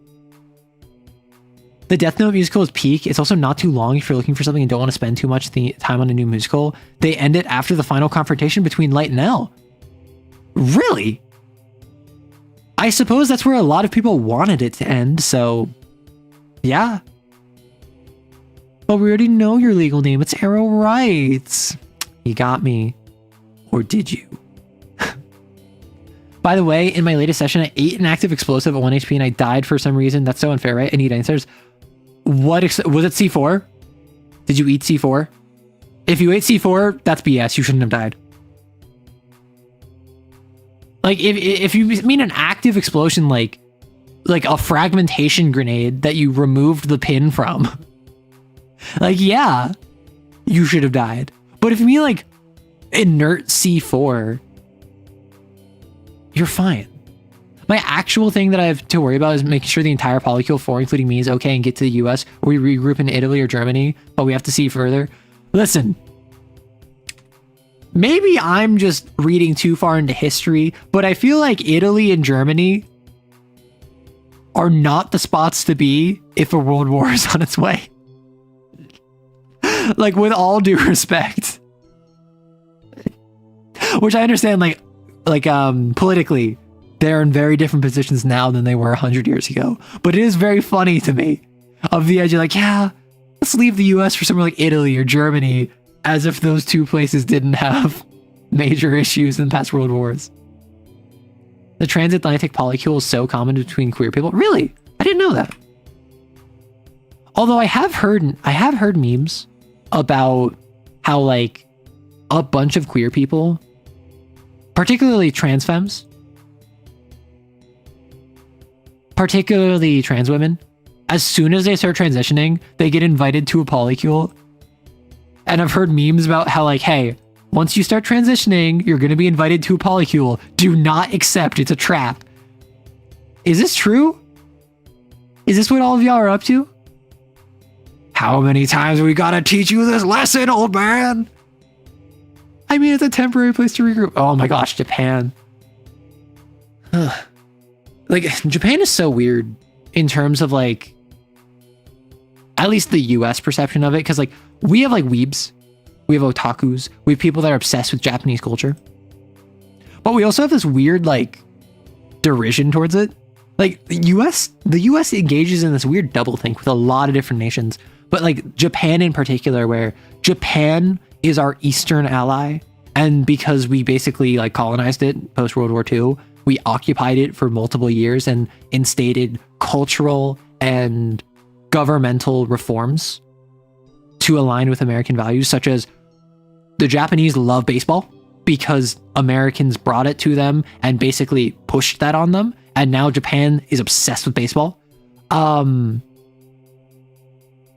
The Death Note musical is peak. It's also not too long if you're looking for something and don't want to spend too much time on a new musical. They end it after the final confrontation between Light and L. Really? I suppose that's where a lot of people wanted it to end, so yeah. But we already know your legal name. It's Arrow Wrights. You got me. Or did you? By the way, in my latest session, I ate an active explosive at 1 HP and I died for some reason. That's so unfair, right? I need answers. Was it C4? Did you eat C4? If you ate C4, that's BS. You shouldn't have died. Like, if you mean an active explosion, like a fragmentation grenade that you removed the pin from, like, yeah, you should have died. But if you mean like inert C4, you're fine. My actual thing that I have to worry about is making sure the entire Polycule 4, including me, is okay and get to the US, or we regroup in Italy or Germany, but we have to see further. Listen, maybe I'm just reading too far into history, but I feel like Italy and Germany are not the spots to be if a world war is on its way. Like, with all due respect. Which I understand, politically, they're in very different positions now than they were 100 years ago. But it is very funny to me of the idea, like, yeah, let's leave the US for somewhere like Italy or Germany, as if those two places didn't have major issues in past world wars. The transatlantic polycule is so common between queer people. Really? I didn't know that. Although I have heard memes about how, like, a bunch of queer people, particularly trans femmes, particularly trans women, as soon as they start transitioning, they get invited to a polycule. And I've heard memes about how, like, hey, once you start transitioning, you're going to be invited to a polycule. Do not accept. It's a trap. Is this true? Is this what all of y'all are up to? How many times we got to teach you this lesson, old man? I mean, it's a temporary place to regroup. Oh my gosh, Japan. Like, Japan is so weird in terms of, like, at least the US perception of it. Because, like, we have, like, weebs. We have otakus. We have people that are obsessed with Japanese culture. But we also have this weird, like, derision towards it. Like, the US engages in this weird doublethink with a lot of different nations. But, like, Japan in particular, where Japan is our Eastern ally. And because we basically, like, colonized it post-World War II, we occupied it for multiple years and instated cultural and governmental reforms to align with American values, such as the Japanese love baseball because Americans brought it to them and basically pushed that on them. And now Japan is obsessed with baseball.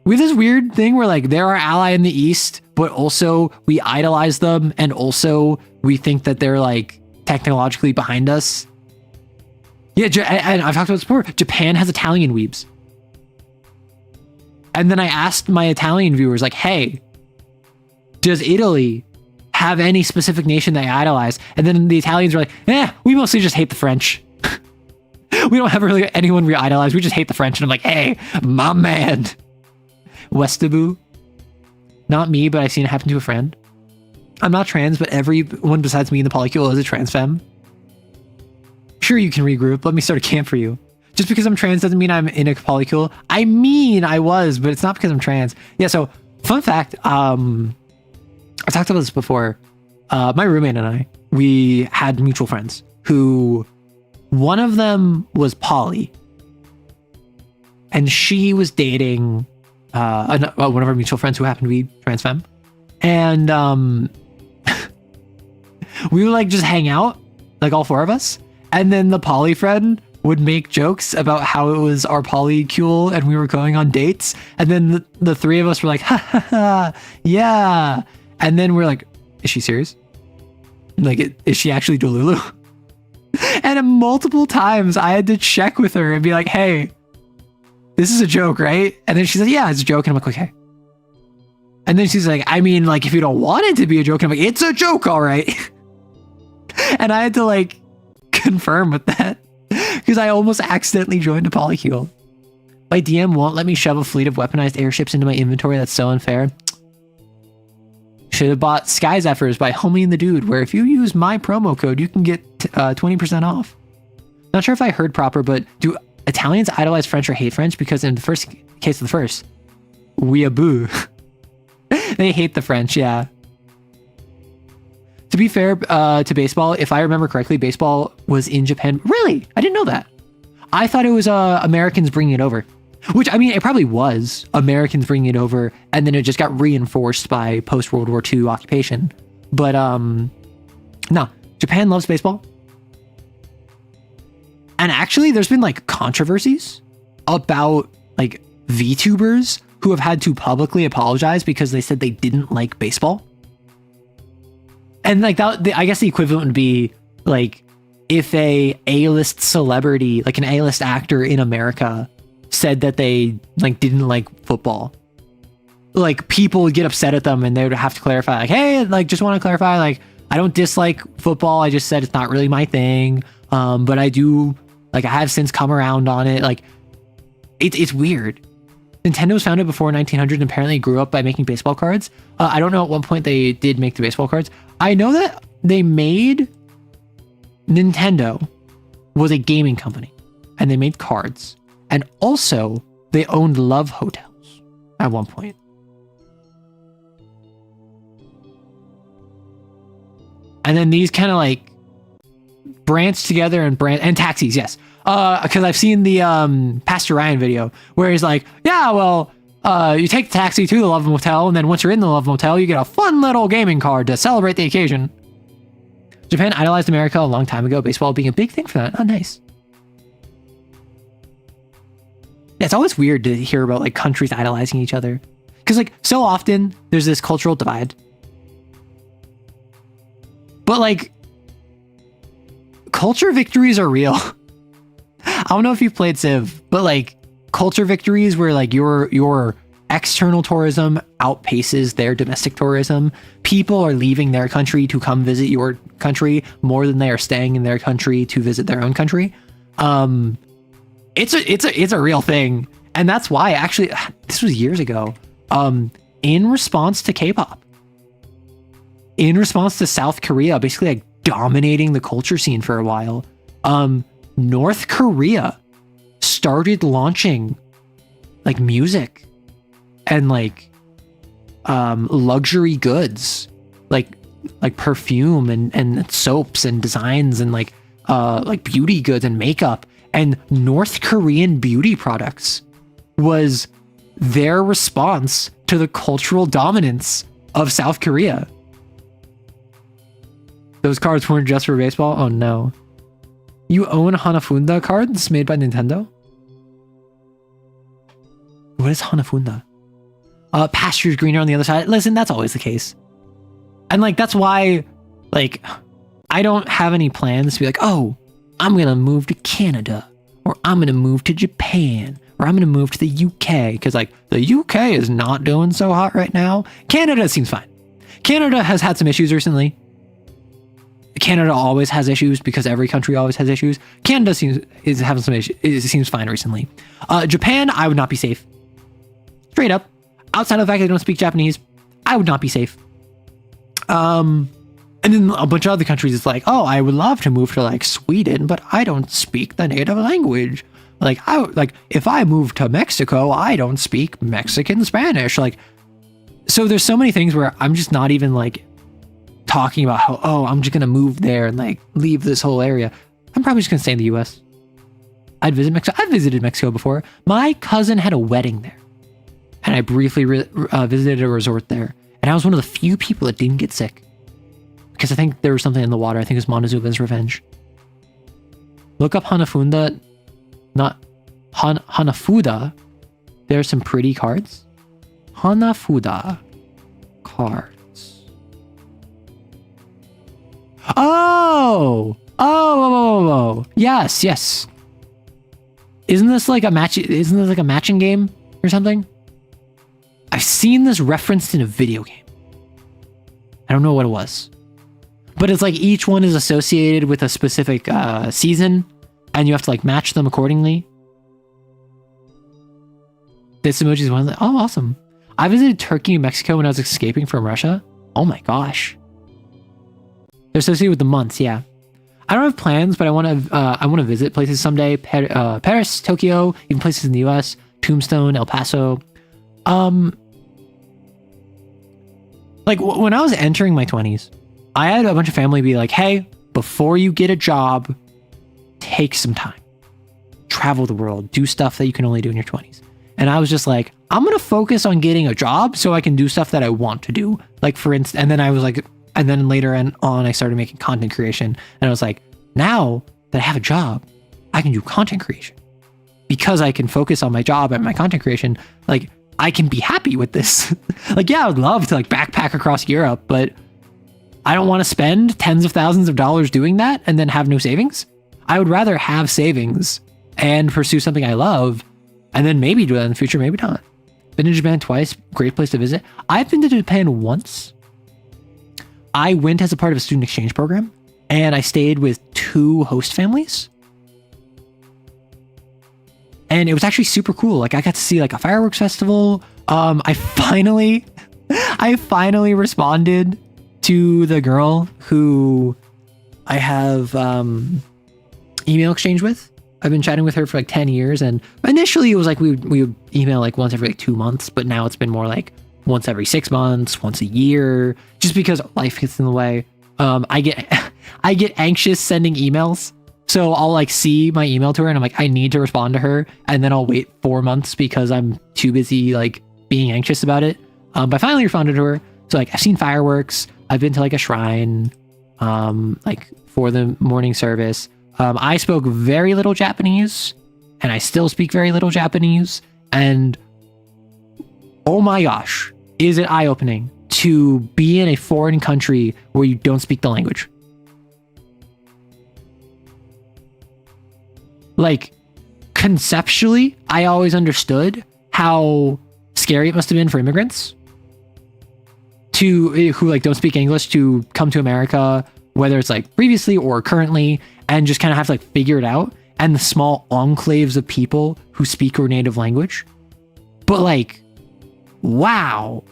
We have this weird thing where, like, they're our ally in the East, but also we idolize them. And also we think that they're, like, technologically behind us. Yeah, and I've talked about this before. Japan has Italian weebs. And then I asked my Italian viewers, like, hey, does Italy have any specific nation they idolize? And then the Italians were like, we mostly just hate the French. We don't have really anyone we idolize. We just hate the French. And I'm like, hey, my man. Westaboo. Not me, but I've seen it happen to a friend. I'm not trans, but everyone besides me in the polycule is a trans femme. Sure, you can regroup. Let me start a camp for you. Just because I'm trans doesn't mean I'm in a polycule. I mean, I was, but it's not because I'm trans. Yeah, so, fun fact, I talked about this before. My roommate and I, we had mutual friends who, one of them was poly. And she was dating one of our mutual friends who happened to be trans femme. And we would, like, just hang out, like, all four of us. And then the poly friend would make jokes about how it was our polycule and we were going on dates. And then the three of us were like, ha ha ha, yeah. And then we're like, is she serious? Like, is she actually Delulu? And multiple times I had to check with her and be like, hey, this is a joke, right? And then she said, yeah, it's a joke. And I'm like, okay. And then she's like, I mean, like, if you don't want it to be a joke. And I'm like, it's a joke, all right. And I had to, like, confirm with that because I almost accidentally joined a polycule. My DM won't let me shove a fleet of weaponized airships into my inventory. That's so unfair. Should have bought Sky Zephyrs by Homie and the Dude, where if you use my promo code, you can get 20% off. Not sure if I heard proper, but do Italians idolize French or hate French? Because in the first case of the first, weeaboo. They hate the French, yeah. To be fair to baseball, if I remember correctly, baseball was in Japan. Really? I didn't know that. I thought it was Americans bringing it over. Which, I mean, it probably was Americans bringing it over, and then it just got reinforced by post-World War II occupation. But, no, Japan loves baseball. And actually, there's been, like, controversies about, like, VTubers who have had to publicly apologize because they said they didn't like baseball. And, like, that, I guess the equivalent would be, like, if a A-list celebrity, like an A-list actor in America, said that they like didn't like football, like people would get upset at them and they would have to clarify, like, hey, like, just want to clarify, like, I don't dislike football, I just said it's not really my thing, but I do, like, I have since come around on it. Like, it's weird. Nintendo was founded before 1900 and apparently grew up by making baseball cards. I don't know at what point they did make the baseball cards. I know that they made Nintendo was a gaming company and they made cards. And also, they owned love hotels at one point. And then these kind of like branched together and taxis, yes. Because I've seen the Pastor Ryan video where he's like, yeah, well, you take the taxi to the love motel, and then once you're in the love motel, you get a fun little gaming card to celebrate the occasion. Japan idolized America a long time ago, baseball being a big thing for that. Oh, nice. Yeah, it's always weird to hear about like countries idolizing each other. Because like so often there's this cultural divide. But like culture victories are real. I don't know if you've played Civ, but like culture victories where like your external tourism outpaces their domestic tourism. People are leaving their country to come visit your country more than they are staying in their country to visit their own country. It's a real thing. And that's why actually, this was years ago, in response to K-pop, in response to South Korea, basically like dominating the culture scene for a while, North Korea started launching like music and like luxury goods, like perfume and soaps and designs and like beauty goods and makeup. And North Korean beauty products was their response to the cultural dominance of South Korea. Those cards weren't just for baseball? Oh no. You own Hanafunda cards made by Nintendo? What is Hanafunda? Pastures greener on the other side. Listen, that's always the case. And like, that's why, like, I don't have any plans to be like, oh, I'm going to move to Canada, or I'm going to move to Japan, or I'm going to move to the UK. Because like the UK is not doing so hot right now. Canada seems fine. Canada has had some issues recently. Canada always has issues because every country always has issues. Canada is having some issues. It seems fine recently. Japan, I would not be safe. Straight up. Outside of the fact that I don't speak Japanese, I would not be safe. And then a bunch of other countries, it's like, oh, I would love to move to like Sweden, but I don't speak the native language. Like, if I move to Mexico, I don't speak Mexican Spanish. Like, so there's so many things where I'm just not even like talking about how, oh, I'm just going to move there and like leave this whole area. I'm probably just going to stay in the US. I'd visit Mexico. I've visited Mexico before. My cousin had a wedding there. And I briefly visited a resort there. And I was one of the few people that didn't get sick. Because I think there was something in the water. I think it was Montezuma's revenge. Look up Hanafunda. Not Hanafuda. There's some pretty cards. Hanafuda cards. Oh. Yes. Isn't this like a matching game or something? I've seen this referenced in a video game. I don't know what it was. But it's like each one is associated with a specific season, and you have to like match them accordingly. This emoji is one. Like, oh, awesome. I visited Turkey and Mexico when I was escaping from Russia. Oh my gosh. They're associated with the months. Yeah. I don't have plans, but I want to visit places someday. Paris, Tokyo, even places in the U.S. Tombstone, El Paso. Like when I was entering my 20s, I had a bunch of family be like, hey, before you get a job, take some time. Travel the world. Do stuff that you can only do in your 20s. And I was just like, I'm going to focus on getting a job so I can do stuff that I want to do. Like, for instance, and then I was like, and then later on, I started making content creation. And I was like, now that I have a job, I can do content creation. Because I can focus on my job and my content creation, like, I can be happy with this. Like, yeah, I would love to like backpack across Europe, but I don't want to spend tens of thousands of dollars doing that and then have no savings. I would rather have savings and pursue something I love and then maybe do that in the future, maybe not. Been to Japan twice, great place to visit. I've been to Japan once. I went as a part of a student exchange program and I stayed with 2 host families. And it was actually super cool. Like I got to see like a fireworks festival. I finally responded to the girl who I have email exchange with. I've been chatting with her for like 10 years. And initially it was like we would email like once every like 2 months, but now it's been more like once every 6 months, once a year, just because life gets in the way. I get anxious sending emails. So I'll like see my email to her and I'm like, I need to respond to her. And then I'll wait 4 months because I'm too busy like being anxious about it. But I finally responded to her. So like I've seen fireworks. I've been to like a shrine, like for the morning service. I spoke very little Japanese and I still speak very little Japanese. And oh my gosh, is it eye-opening to be in a foreign country where you don't speak the language? Like, conceptually, I always understood how scary it must have been for immigrants who like don't speak English to come to America, whether it's like previously or currently, and just kind of have to like figure it out. And the small enclaves of people who speak your native language. But like, wow,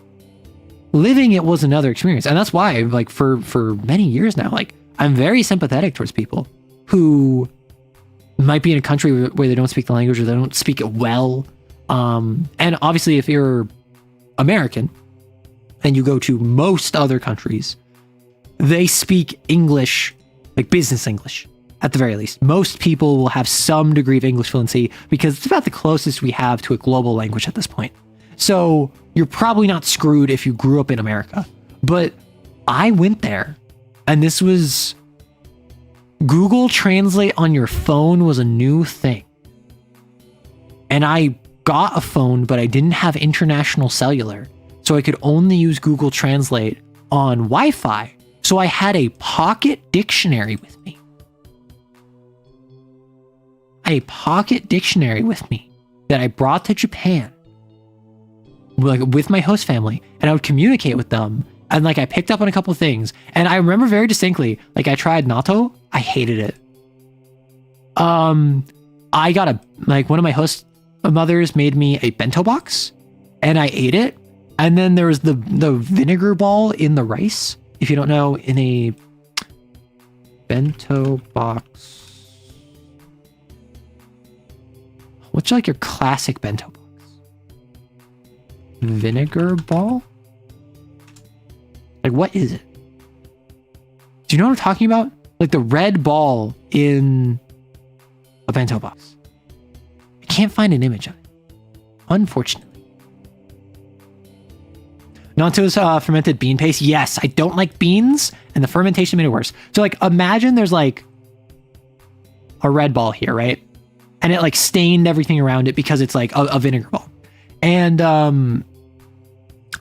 living it was another experience. And that's why like for many years now, like I'm very sympathetic towards people who might be in a country where they don't speak the language or they don't speak it well. And obviously if you're American and you go to most other countries, they speak English, like business English at the very least. Most people will have some degree of English fluency because it's about the closest we have to a global language at this point. So you're probably not screwed if you grew up in America. But I went there and this was Google Translate on your phone was a new thing. And I got a phone, but I didn't have international cellular. So I could only use Google Translate on Wi-Fi. So I had a pocket dictionary with me. A pocket dictionary with me that I brought to Japan, like with my host family, and I would communicate with them. And like I picked up on a couple of things, and I remember very distinctly, like I tried natto, I hated it. I got one of my host mothers made me a bento box, and I ate it. And then there was the vinegar ball in the rice. If you don't know, in a bento box, what's like your classic bento box? Vinegar ball? Like, what is it? Do you know what I'm talking about? Like the red ball in a bento box. I can't find an image of it, unfortunately. Nanto's fermented bean paste. Yes, I don't like beans, and the fermentation made it worse. So like, imagine there's like a red ball here, right? And it like stained everything around it because it's like a vinegar ball. And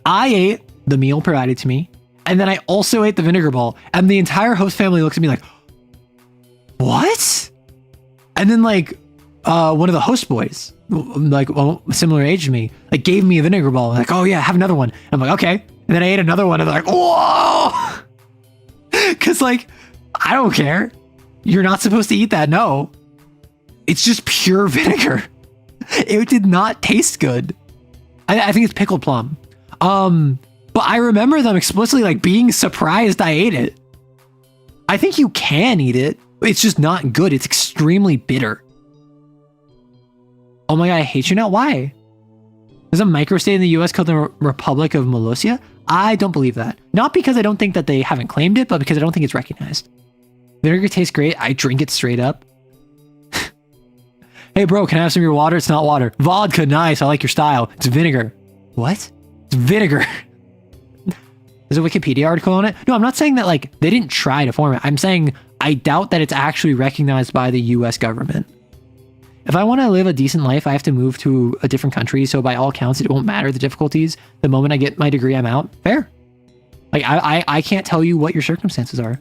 I ate the meal provided to me, and then I also ate the vinegar ball, and the entire host family looks at me like, what? And then like one of the host boys, like similar age to me, like gave me a vinegar ball, like, oh yeah, have another one. I'm like, okay. And then I ate another one and they're like, whoa. Cause like, I don't care. You're not supposed to eat that. No, it's just pure vinegar. It did not taste good. I think it's pickled plum. But I remember them explicitly like being surprised I ate it. I think you can eat it. It's just not good. It's extremely bitter. Oh my god, I hate you now. Why? There's a microstate in the US called the Republic of Molossia. I don't believe that. Not because I don't think that they haven't claimed it, but because I don't think it's recognized. Vinegar tastes great. I drink it straight up. Hey bro, can I have some of your water? It's not water. Vodka, nice. I like your style. It's vinegar. What? It's vinegar. There's a Wikipedia article on it. No, I'm not saying that like they didn't try to form it. I'm saying I doubt that it's actually recognized by the US government. If I want to live a decent life, I have to move to a different country. So by all counts, it won't matter the difficulties. The moment I get my degree, I'm out. Fair. Like I can't tell you what your circumstances are.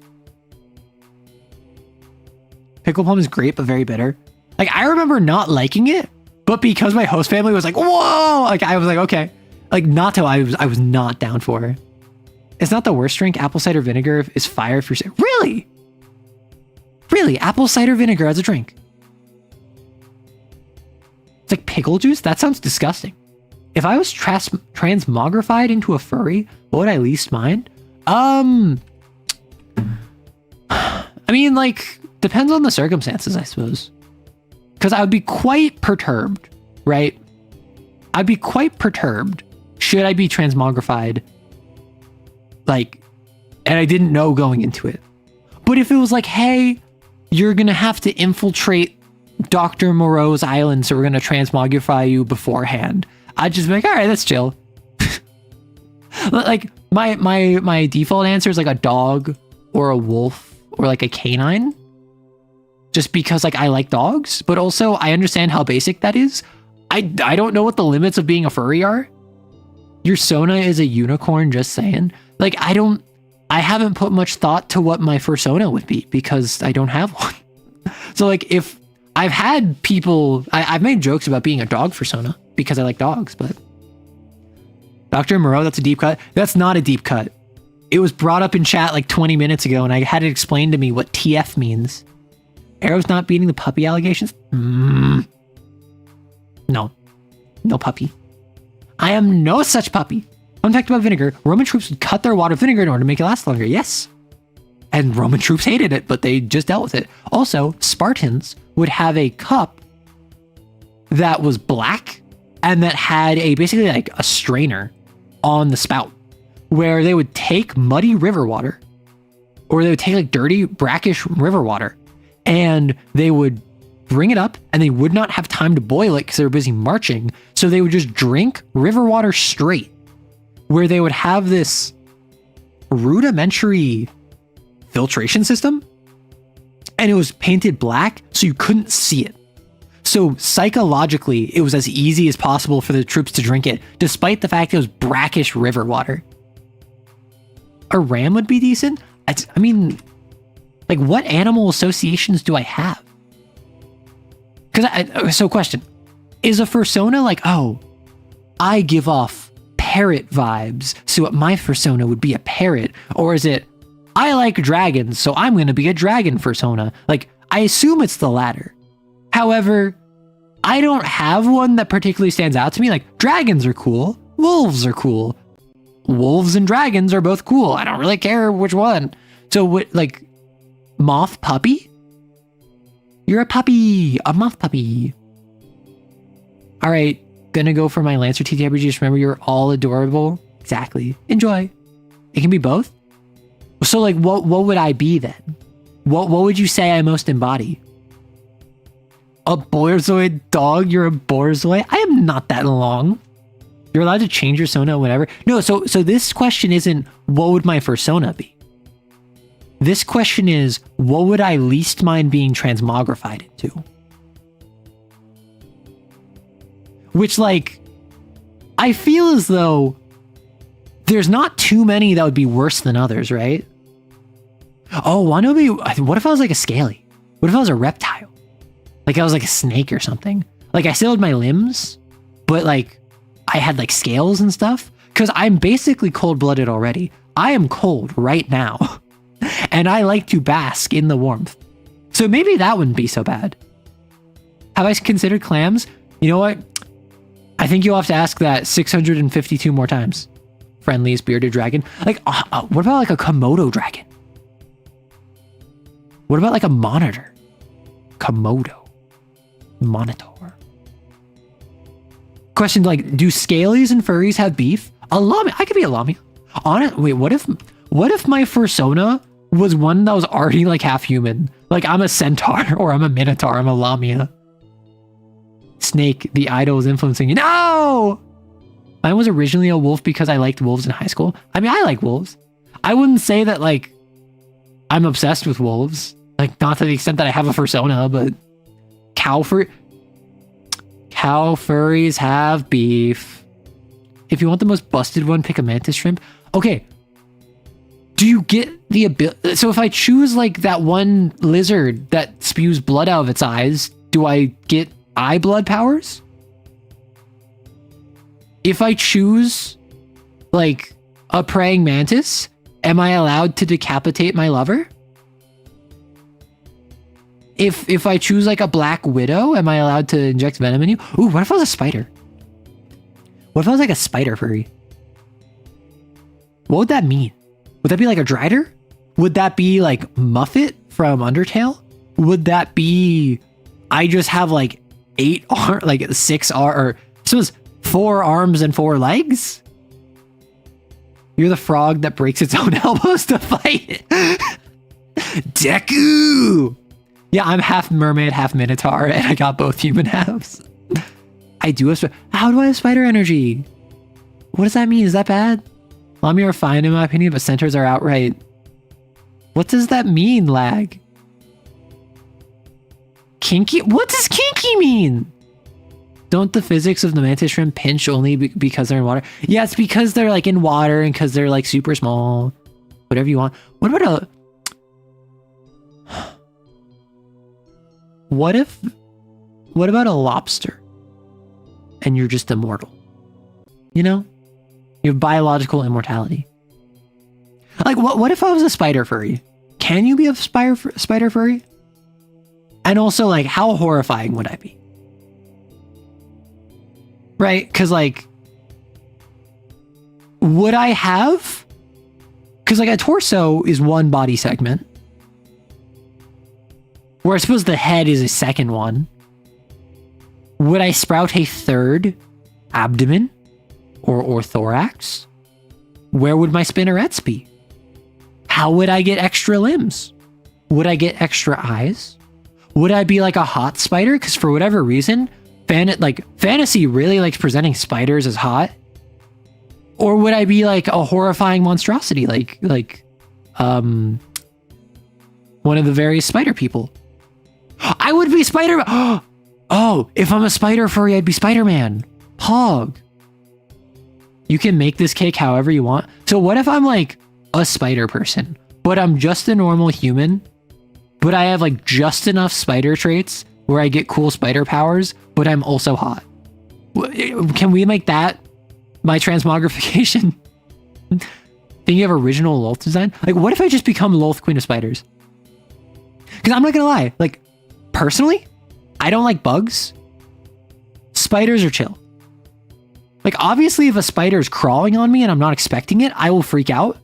Pickle plum is great, but very bitter. Like I remember not liking it, but because my host family was like, whoa, like I was like, okay. Like natto, I was not down for. It's not the worst drink. Apple cider vinegar is fire if you're sick. Really? Really? Apple cider vinegar as a drink? It's like pickle juice? That sounds disgusting. If I was transmogrified into a furry, what would I least mind? I mean, like, depends on the circumstances, I suppose. Because I would be quite perturbed, right? I'd be quite perturbed should I be transmogrified, like, and I didn't know going into it. But if it was like, hey, you're going to have to infiltrate Dr. Moreau's island, so we're going to transmogrify you beforehand, I'd just be like, all right, that's chill. Like, my default answer is like a dog or a wolf or like a canine. Just because like I like dogs, but also I understand how basic that is. I don't know what the limits of being a furry are. Your Sona is a unicorn, just saying. Like I haven't put much thought to what my fursona would be because I don't have one. So like if I've had people, I've made jokes about being a dog fursona because I like dogs, but Dr. Moreau, that's a deep cut. That's not a deep cut. It was brought up in chat like 20 minutes ago and I had it explained to me what TF means. Arrow's not beating the puppy allegations? No. No puppy. I am no such puppy. Fun fact about vinegar, Roman troops would cut their water with vinegar in order to make it last longer. Yes. And Roman troops hated it, but they just dealt with it. Also, Spartans would have a cup that was black and that had basically like a strainer on the spout where they would take muddy river water or they would take like dirty, brackish river water and they would bring it up and they would not have time to boil it because they were busy marching. So they would just drink river water straight, where they would have this rudimentary filtration system and it was painted black so you couldn't see it. So psychologically, it was as easy as possible for the troops to drink it, despite the fact it was brackish river water. A ram would be decent. I mean, like, what animal associations do I have? So question, is a fursona like, oh, I give off parrot vibes, so my fursona would be a parrot? Or is it, I like dragons, so I'm going to be a dragon fursona? Like, I assume it's the latter. However, I don't have one that particularly stands out to me. Like, dragons are cool. Wolves are cool. Wolves and dragons are both cool. I don't really care which one. So what, like, moth puppy? You're a puppy, a moth puppy. All right, gonna go for my Lancer TTRPG. Just remember, you're all adorable. Exactly. Enjoy. It can be both. So, like, what would I be then? What would you say I most embody? A Borzoi dog? You're a Borzoi? I am not that long. You're allowed to change your Sona whenever. No, so this question isn't what would my fursona be? This question is, what would I least mind being transmogrified into? Which, like, I feel as though there's not too many that would be worse than others, right? Oh, what if I was like a scaly? What if I was a reptile? Like I was like a snake or something? Like I still had my limbs, but like I had like scales and stuff? Because I'm basically cold-blooded already. I am cold right now. And I like to bask in the warmth. So maybe that wouldn't be so bad. Have I considered clams? You know what? I think you'll have to ask that 652 more times. Friendliest bearded dragon. Like, what about like a Komodo dragon? What about like a monitor? Komodo. Monitor. Question like, do scalies and furries have beef? A lamia. I could be a lamia. Wait, what if my fursona was one that was already like half human? Like I'm a centaur or I'm a minotaur, I'm a lamia. Snake, the idol is influencing you. No! Mine was originally a wolf because I liked wolves in high school. I mean, I like wolves. I wouldn't say that like I'm obsessed with wolves. Like not to the extent that I have a fursona, but cow furries have beef. If you want the most busted one, pick a mantis shrimp. Okay. Do you get the ability? So if I choose like that one lizard that spews blood out of its eyes, do I get eye blood powers? If I choose like a praying mantis, am I allowed to decapitate my lover? If I choose like a black widow, am I allowed to inject venom in you? Ooh, what if I was a spider? What if I was like a spider furry? What would that mean? Would that be like a Drider? Would that be like Muffet from Undertale? Would that be I just have like 4 arms and 4 legs? You're the frog that breaks its own elbows to fight. Deku! Yeah, I'm half mermaid, half minotaur, and I got both human halves. I do have... How do I have spider energy? What does that mean? Is that bad? Lamia are fine in my opinion, but centaurs are outright... What does that mean, lag? Kinky? What does kinky mean? Don't the physics of the mantis shrimp pinch only because they're in water? Yeah, it's because they're like in water and because they're like super small. Whatever you want. What about a... What about a lobster? And you're just immortal. You know? You have biological immortality. Like, what if I was a spider furry? Can you be a spider furry? And also, like, how horrifying would I be? Right? Because, like, would I have... Because, like, a torso is one body segment. Where I suppose the head is a second one. Would I sprout a third abdomen? Or thorax? Where would my spinnerets be? How would I get extra limbs? Would I get extra eyes? Would I be like a hot spider? Because for whatever reason, fantasy really likes presenting spiders as hot. Or would I be like a horrifying monstrosity, like one of the various spider people? I would be Spider-Man. Oh, if I'm a spider furry, I'd be Spider-Man. Pog. You can make this cake however you want. So what if I'm like a spider person, but I'm just a normal human, but I have like just enough spider traits where I get cool spider powers, but I'm also hot? Can we make that my transmogrification? Thinking of original Lolth design? Like, what if I just become Lolth Queen of Spiders? Because I'm not gonna lie, like, personally, I don't like bugs. Spiders are chill. Like, obviously, if a spider is crawling on me and I'm not expecting it, I will freak out.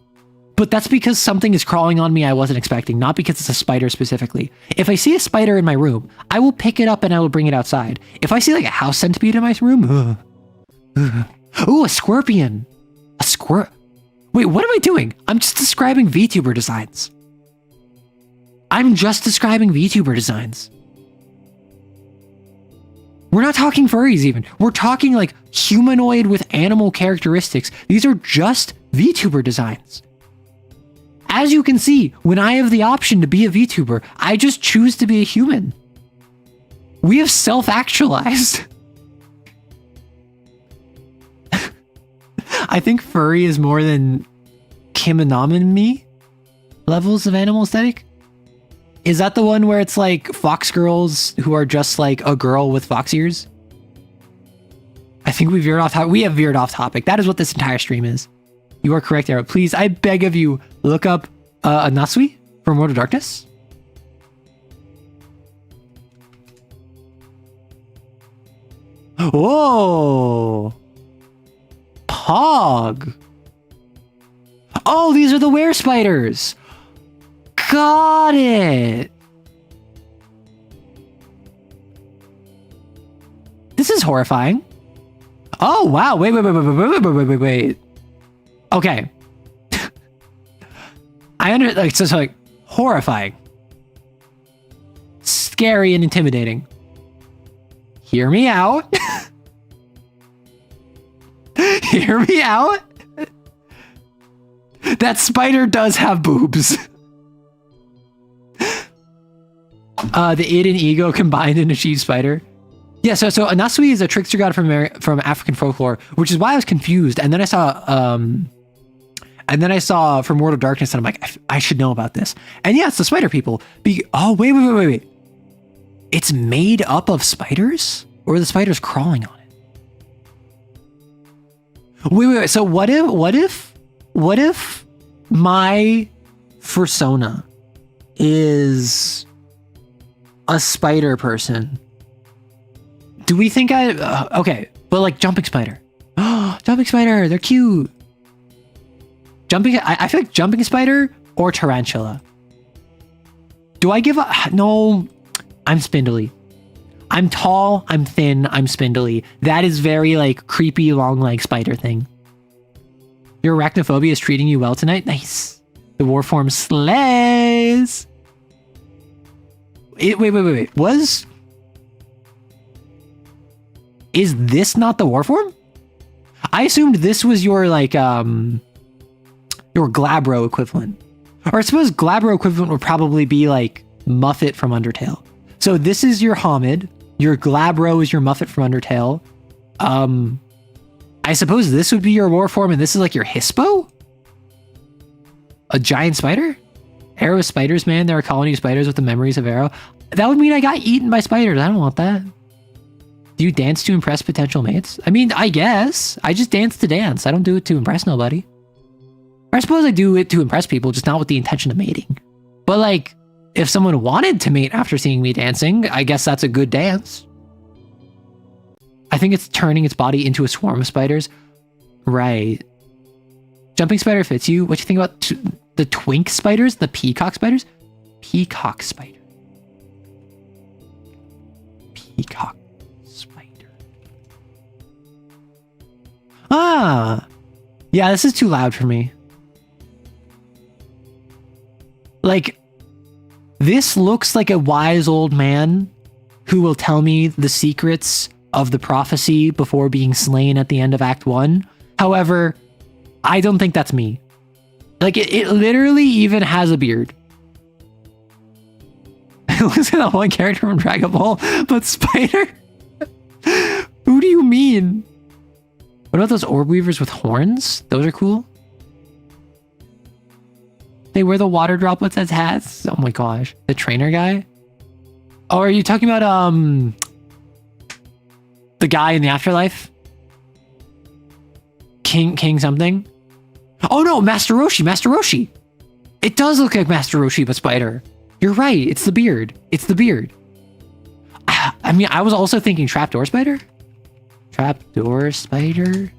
But that's because something is crawling on me I wasn't expecting, not because it's a spider specifically. If I see a spider in my room, I will pick it up and I will bring it outside. If I see like a house centipede in my room, ooh, a scorpion. Wait, what am I doing? I'm just describing VTuber designs. We're not talking furries even. We're talking like humanoid with animal characteristics. These are just VTuber designs. As you can see, when I have the option to be a VTuber, I just choose to be a human. We have self-actualized. I think furry is more than Kiminomi levels of animal aesthetic. Is that the one where it's like fox girls who are just like a girl with fox ears? I think we veered off topic. We have veered off topic. That is what this entire stream is. You are correct, Arrow. Please, I beg of you, look up Anasui from World of Darkness. Whoa. Pog. Oh, these are the were spiders. Got it. This is horrifying. Oh, wow. Wait. Okay. So like horrifying. Scary and intimidating. Hear me out. Hear me out. That spider does have boobs. The id and ego combined in a she spider. Yeah, so Anasui is a trickster god from African folklore, which is why I was confused. And then I saw from World of Darkness, and I'm like, I should know about this. And yeah, it's the spider people. Oh, wait. It's made up of spiders? Or are the spiders crawling on it? Wait. So what if my fursona is a spider person? Do we think okay, but like jumping spider. Jumping spider, they're cute. I feel like jumping spider or tarantula. Do I give a, no, I'm spindly. I'm tall, I'm thin, I'm spindly. That is very like creepy long leg spider thing. Your arachnophobia is treating you well tonight? Nice. The war form slays. Wait. Is this not the war form? I assumed this was your like your Glabro equivalent. Or I suppose Glabro equivalent would probably be like Muffet from Undertale. So this is your Homid, your Glabro is your Muffet from Undertale. I suppose this would be your war form and this is like your Hispo? A giant spider? Arrow spiders, man. There are colony of spiders with the memories of Arrow. That would mean I got eaten by spiders. I don't want that. Do you dance to impress potential mates? I mean, I guess. I just dance to dance. I don't do it to impress nobody. Or I suppose I do it to impress people, just not with the intention of mating. But like, if someone wanted to mate after seeing me dancing, I guess that's a good dance. I think it's turning its body into a swarm of spiders. Right. Jumping spider fits you. What do you think about the twink spiders? The peacock spiders? Peacock spider. Peacock spider. Ah. Yeah, this is too loud for me. Like, this looks like a wise old man who will tell me the secrets of the prophecy before being slain at the end of Act 1. However, I don't think that's me. Like, it literally even has a beard. It looks like that one character from Dragon Ball, but spider? Who do you mean? What about those orb weavers with horns? Those are cool. They wear the water droplets as hats. Oh my gosh. The trainer guy? Oh, are you talking about the guy in the afterlife? King something? Oh no, Master Roshi. It does look like Master Roshi, but spider. You're right, it's the beard. I mean, I was also thinking trapdoor spider? Trapdoor spider?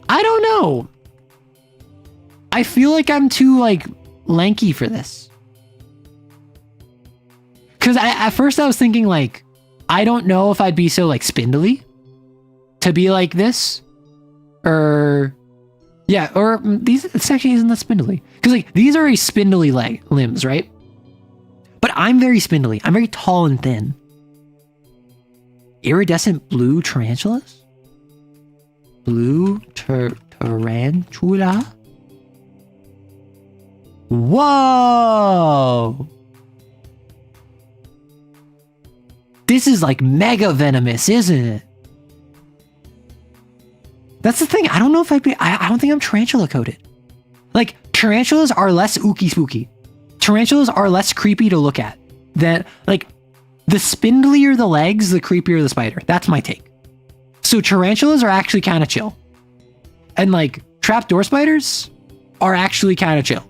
I don't know. I feel like I'm too like lanky for this. Cause at first I was thinking like, I don't know if I'd be so like spindly to be like this, or yeah, or these actually isn't that spindly. Cause like these are a spindly limbs, right? But I'm very spindly. I'm very tall and thin. Iridescent blue tarantulas? Blue tarantula? Whoa! This is like mega venomous, isn't it? That's the thing. I don't know if I don't think I'm tarantula coated. Like, tarantulas are less ooky spooky. Tarantulas are less creepy to look at. Than, like, the spindlier the legs, the creepier the spider. That's my take. So tarantulas are actually kind of chill. And like, trapdoor spiders are actually kind of chill.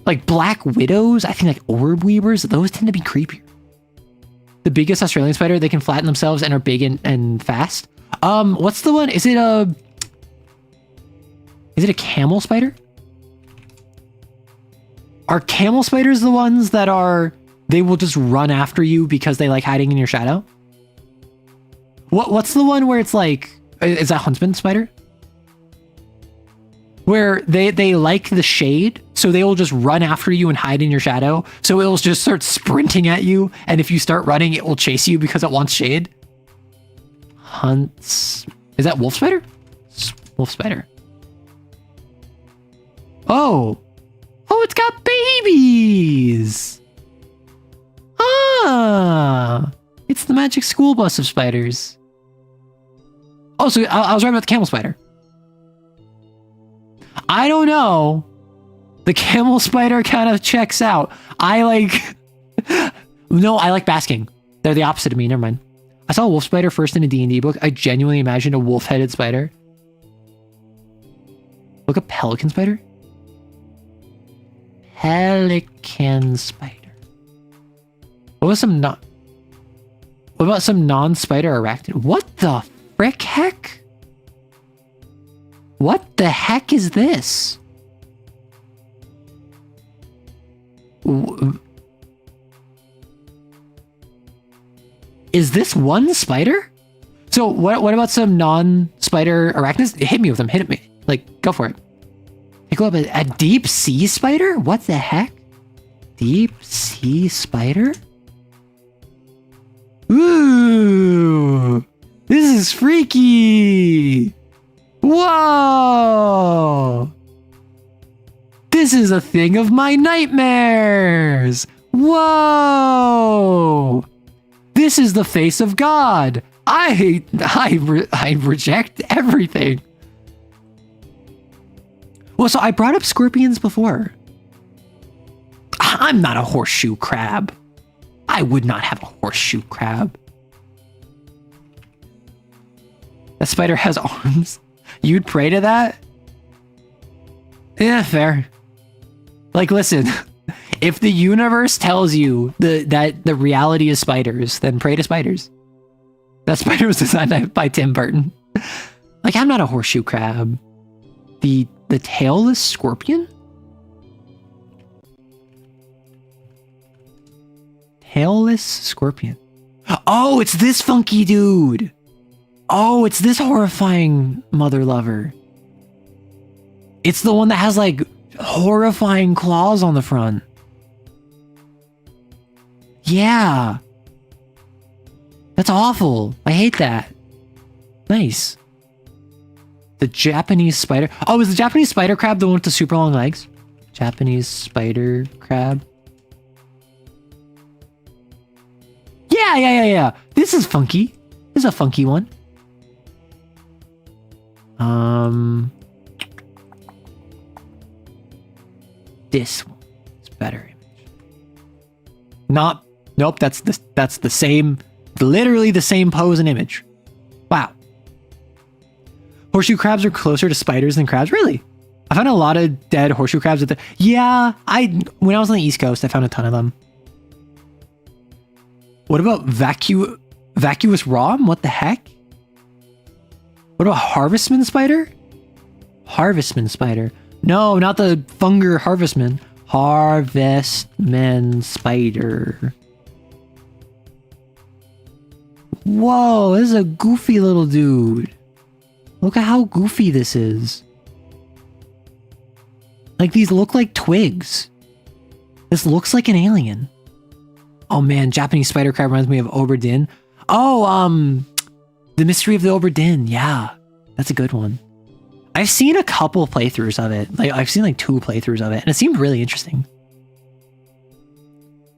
Like black widows, I think like orb weavers, those tend to be creepier. The biggest Australian spider, they can flatten themselves and are big and fast. What's the one? Is it a camel spider? Are camel spiders the ones that they will just run after you because they like hiding in your shadow? What's the one where it's like, is that huntsman spider? Where they like the shade, so they will just run after you and hide in your shadow. So it will just start sprinting at you, and if you start running, it will chase you because it wants shade. Hunts. Is that wolf spider? Wolf spider. Oh, it's got babies. Ah, it's the magic school bus of spiders. Oh, so I was right about the camel spider. I don't know. The camel spider kind of checks out. No, I like basking. They're the opposite of me. Never mind. I saw a wolf spider first in a D&D book. I genuinely imagined a wolf-headed spider. Look, a pelican spider? Pelican spider. What about some non-spider arachnid? What the frick heck? What the heck is this? Is this one spider? So what about some non-spider arachnids? Hit me with them. Hit me. Like, go for it. Take a look at a deep sea spider? What the heck? Deep sea spider? Ooh, this is freaky. Whoa! This is a thing of my nightmares. Whoa! This is the face of God. I reject everything. Well, so I brought up scorpions before. I'm not a horseshoe crab. I would not have a horseshoe crab. That spider has arms. You'd pray to that? Yeah, fair. Like, listen, if the universe tells you that the reality is spiders, then pray to spiders. That spider was designed by Tim Burton. Like, I'm not a horseshoe crab. The tailless scorpion? Tailless scorpion. Oh, it's this funky dude. Oh, it's this horrifying mother lover. It's the one that has like horrifying claws on the front. Yeah. That's awful. I hate that. Nice. The Japanese spider. Oh, is the Japanese spider crab the one with the super long legs? Japanese spider crab. Yeah. This is funky. This is a funky one. This one is better image. Nope, that's the same, literally the same pose and image. Wow. Horseshoe crabs are closer to spiders than crabs. Really? I found a lot of dead horseshoe crabs when I was on the East Coast, I found a ton of them. What about vacuous rom? What the heck? What about harvestman spider? Harvestman spider. No, not the funger harvestman. Harvestman spider. Whoa, this is a goofy little dude. Look at how goofy this is. Like, these look like twigs. This looks like an alien. Oh man, Japanese spider crab reminds me of Oberdin. Oh, The Mystery of the Oberdin. Yeah, that's a good one. I've seen a couple playthroughs of it. Like, I've seen like 2 playthroughs of it, and it seemed really interesting.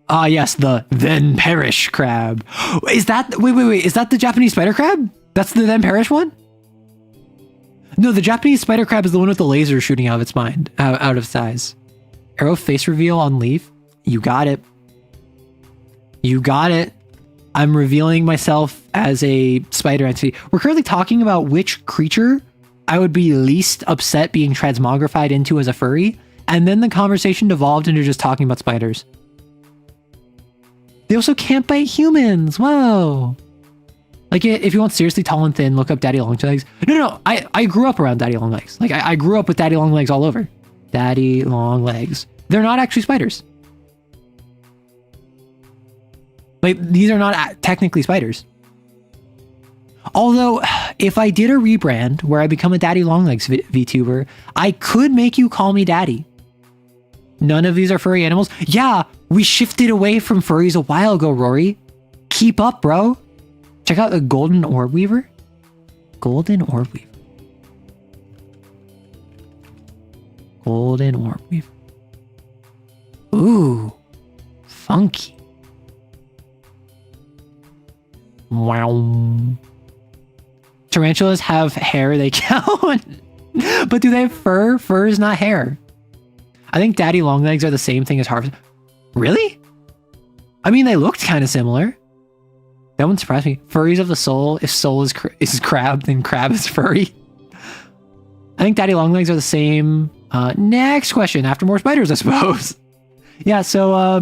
Ah, yes, the Then Perish crab. Is that, wait, is that the Japanese spider crab? That's the Then Perish one? No, the Japanese spider crab is the one with the laser shooting out of its mind, out of its eyes. Arrow face reveal on leaf. You got it. You got it. I'm revealing myself as a spider entity. We're currently talking about which creature I would be least upset being transmogrified into as a furry, And then the conversation devolved into just talking about spiders. They also can't bite humans. Whoa. Like, if you want seriously tall and thin, look up daddy long legs. No. I grew up around daddy long legs. Like, I grew up with daddy long legs all over. Daddy long legs. They're not actually spiders. Like, these are not technically spiders. Although, if I did a rebrand where I become a daddy long legs VTuber, I could make you call me daddy. None of these are furry animals. Yeah, we shifted away from furries a while ago, Rory. Keep up, bro. Check out the golden orb weaver. Golden orb weaver. Golden orb weaver. Ooh, funky. Wow. Tarantulas have hair, they count. But do they have fur? Fur is not hair. I think daddy long legs are the same thing as harvest. Really? I mean, they looked kind of similar. That one surprised me. Furries of the soul. If soul is crab, then crab is furry. I think daddy long legs are the same. Next question. After more spiders, I suppose. Yeah, so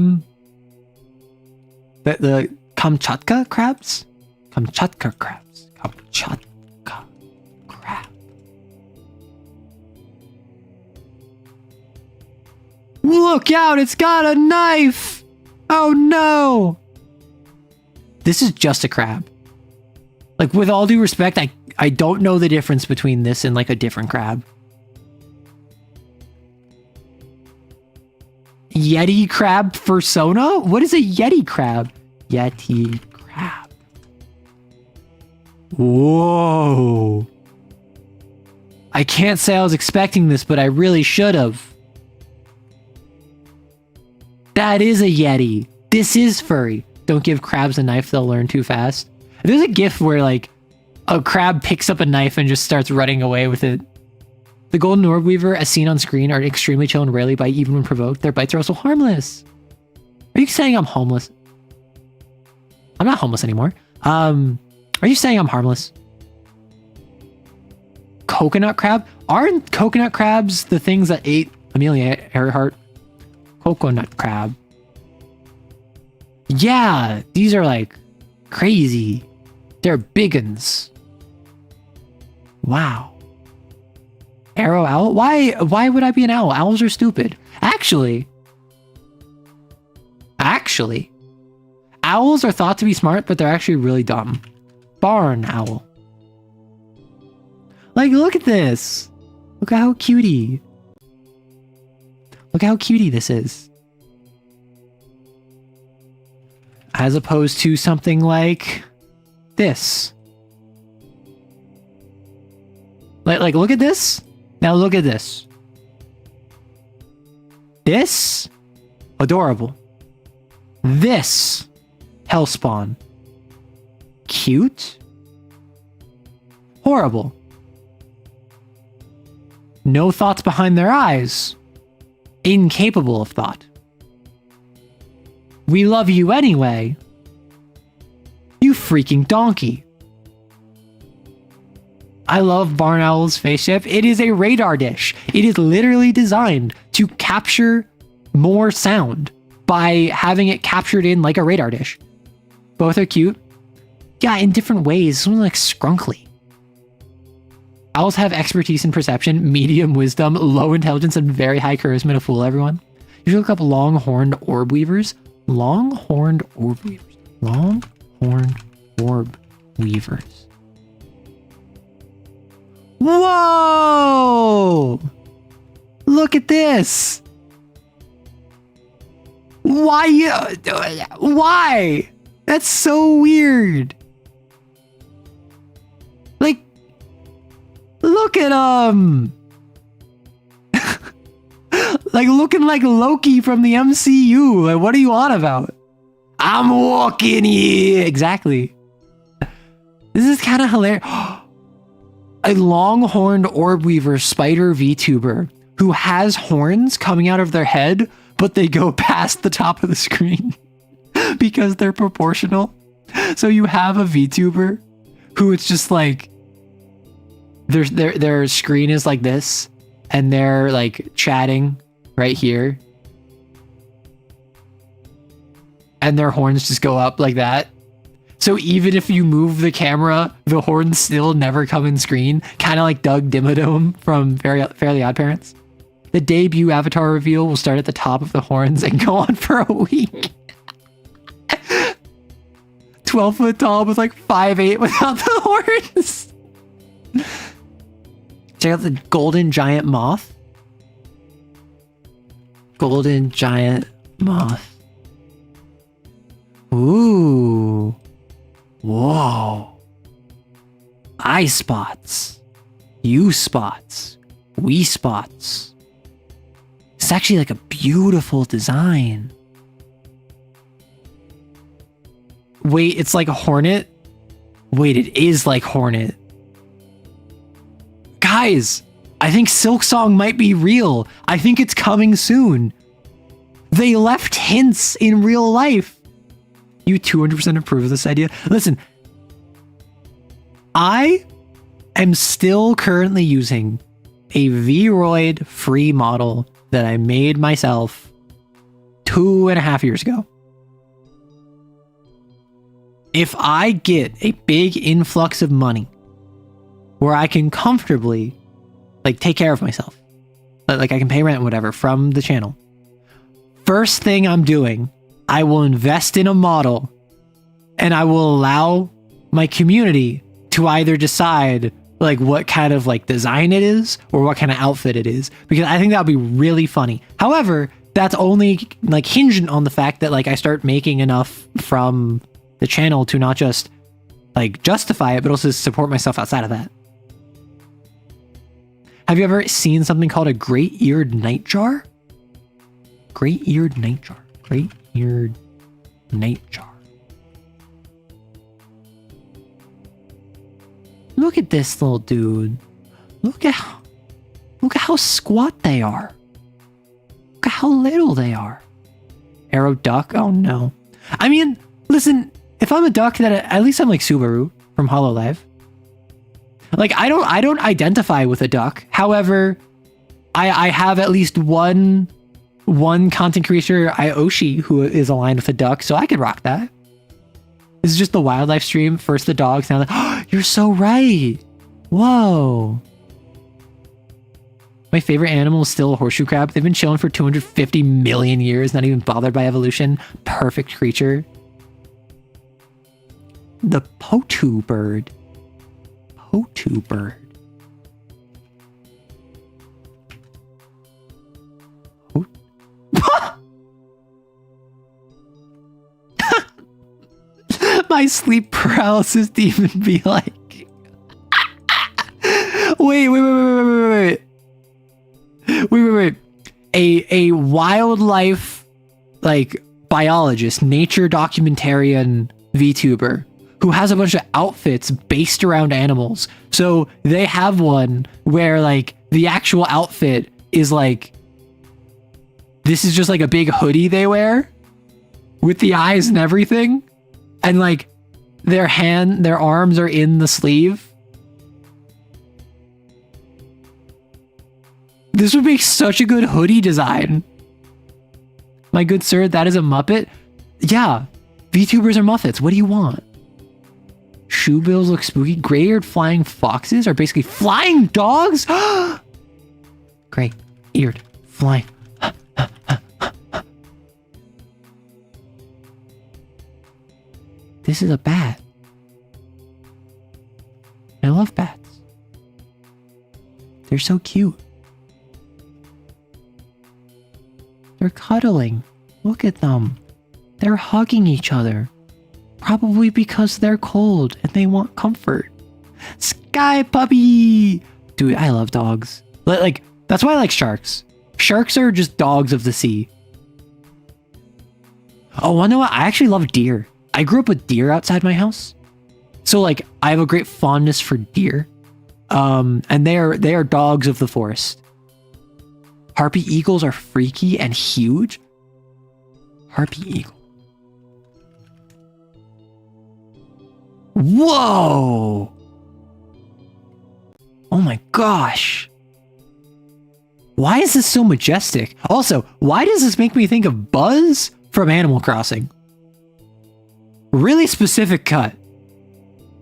the Kamchatka crabs? Kamchatka crabs. Kamchatka crab. Look out, it's got a knife! Oh no! This is just a crab. Like, with all due respect, I don't know the difference between this and like a different crab. Yeti crab persona? What is a Yeti crab? Yeti crab. Whoa. I can't say I was expecting this, but I really should have. That is a Yeti. This is furry. Don't give crabs a knife, they'll learn too fast. There's a gif where like a crab picks up a knife and just starts running away with it. The golden orb weaver, as seen on screen, are extremely chill and rarely bite even when provoked. Their bites are also harmless. Are you saying I'm homeless? I'm not homeless anymore. Are you saying I'm harmless? Coconut crab? Aren't coconut crabs the things that ate Amelia Earhart? Coconut crab. Yeah, these are like crazy. They're big uns. Wow. Arrow owl? Why would I be an owl? Owls are stupid. Actually, owls are thought to be smart, but they're actually really dumb. Barn owl. Like, look at this. Look at how cutie. Look how cutie this is. As opposed to something like this. Like look at this. Now look at this. This, adorable. This, hellspawn. Cute. Horrible. No thoughts behind their eyes. Incapable of thought. We love you anyway. You freaking donkey. I love Barn Owl's spaceship. It is a radar dish. It is literally designed to capture more sound by having it captured in like a radar dish. Both are cute. Yeah, in different ways. Something like scrunkly. Owls have expertise in perception, medium wisdom, low intelligence, and very high charisma to fool everyone. You should look up long-horned orb weavers. Long-horned orb weavers. Long-horned orb weavers. Whoa! Look at this. Why? Why? That's so weird. Like, look at like looking like Loki from the MCU. Like, what are you on about? I'm walking here. Exactly. This is kind of hilarious. A long-horned orb weaver spider VTuber who has horns coming out of their head, but they go past the top of the screen because they're proportional. So you have a VTuber who it's just like their screen is like this, and they're like chatting, right here. And their horns just go up like that. So even if you move the camera, the horns still never come in screen. Kind of like Doug Dimmadome from Fairly Odd Parents. The debut avatar reveal will start at the top of the horns and go on for a week. 12 foot tall with like 5'8" without the horns. Check out the golden giant moth. Golden giant moth. Ooh. Whoa. Eye spots. You spots. We spots. It's actually like a beautiful design. Wait, it's like a hornet? Wait, it is like hornet. Guys, I think Silksong might be real. I think it's coming soon. They left hints in real life. You 200% approve of this idea? Listen, I am still currently using a Vroid free model that I made myself 2.5 years ago. If I get a big influx of money where I can comfortably like take care of myself, like I can pay rent and whatever from the channel, first thing I'm doing, I will invest in a model and I will allow my community to either decide like what kind of like design it is or what kind of outfit it is, because I think that would be really funny. However, that's only like hinged on the fact that like I start making enough from the channel to not just like justify it, but also support myself outside of that. Have you ever seen something called a great-eared nightjar? Great-eared nightjar. Great-eared nightjar. Look at this little dude. Look at how squat they are. Look at how little they are. Arrow duck? Oh no. I mean, listen, if I'm a duck, then at least I'm like Subaru from HoloLive. Like I don't identify with a duck. However, I have at least one content creator, Ioshi, who is aligned with a duck, so I could rock that. This is just the wildlife stream. First the dogs, now oh, you're so right. Whoa. My favorite animal is still a horseshoe crab. They've been chilling for 250 million years, not even bothered by evolution. Perfect creature. The Potu bird. Potu bird. My sleep paralysis demon be like. Wait. A wildlife like biologist, nature documentarian VTuber who has a bunch of outfits based around animals. So they have one where like the actual outfit is like, this is just like a big hoodie they wear with the eyes and everything. And like their arms are in the sleeve. This would make such a good hoodie design. My good sir, that is a Muppet. Yeah, VTubers are Muppets. What do you want? Shoebills look spooky. Gray-eared flying foxes are basically flying dogs. Gray-eared flying. This is a bat. I love bats. They're so cute. They're cuddling. Look at them. They're hugging each other. Probably because they're cold and they want comfort. Sky puppy! Dude, I love dogs. Like, that's why I like sharks. Sharks are just dogs of the sea. Oh, wanna know what? I actually love deer. I grew up with deer outside my house. So like, I have a great fondness for deer. And they are dogs of the forest. Harpy eagles are freaky and huge. Harpy eagle. Whoa! Oh my gosh. Why is this so majestic? Also, why does this make me think of Buzz from Animal Crossing? Really specific cut.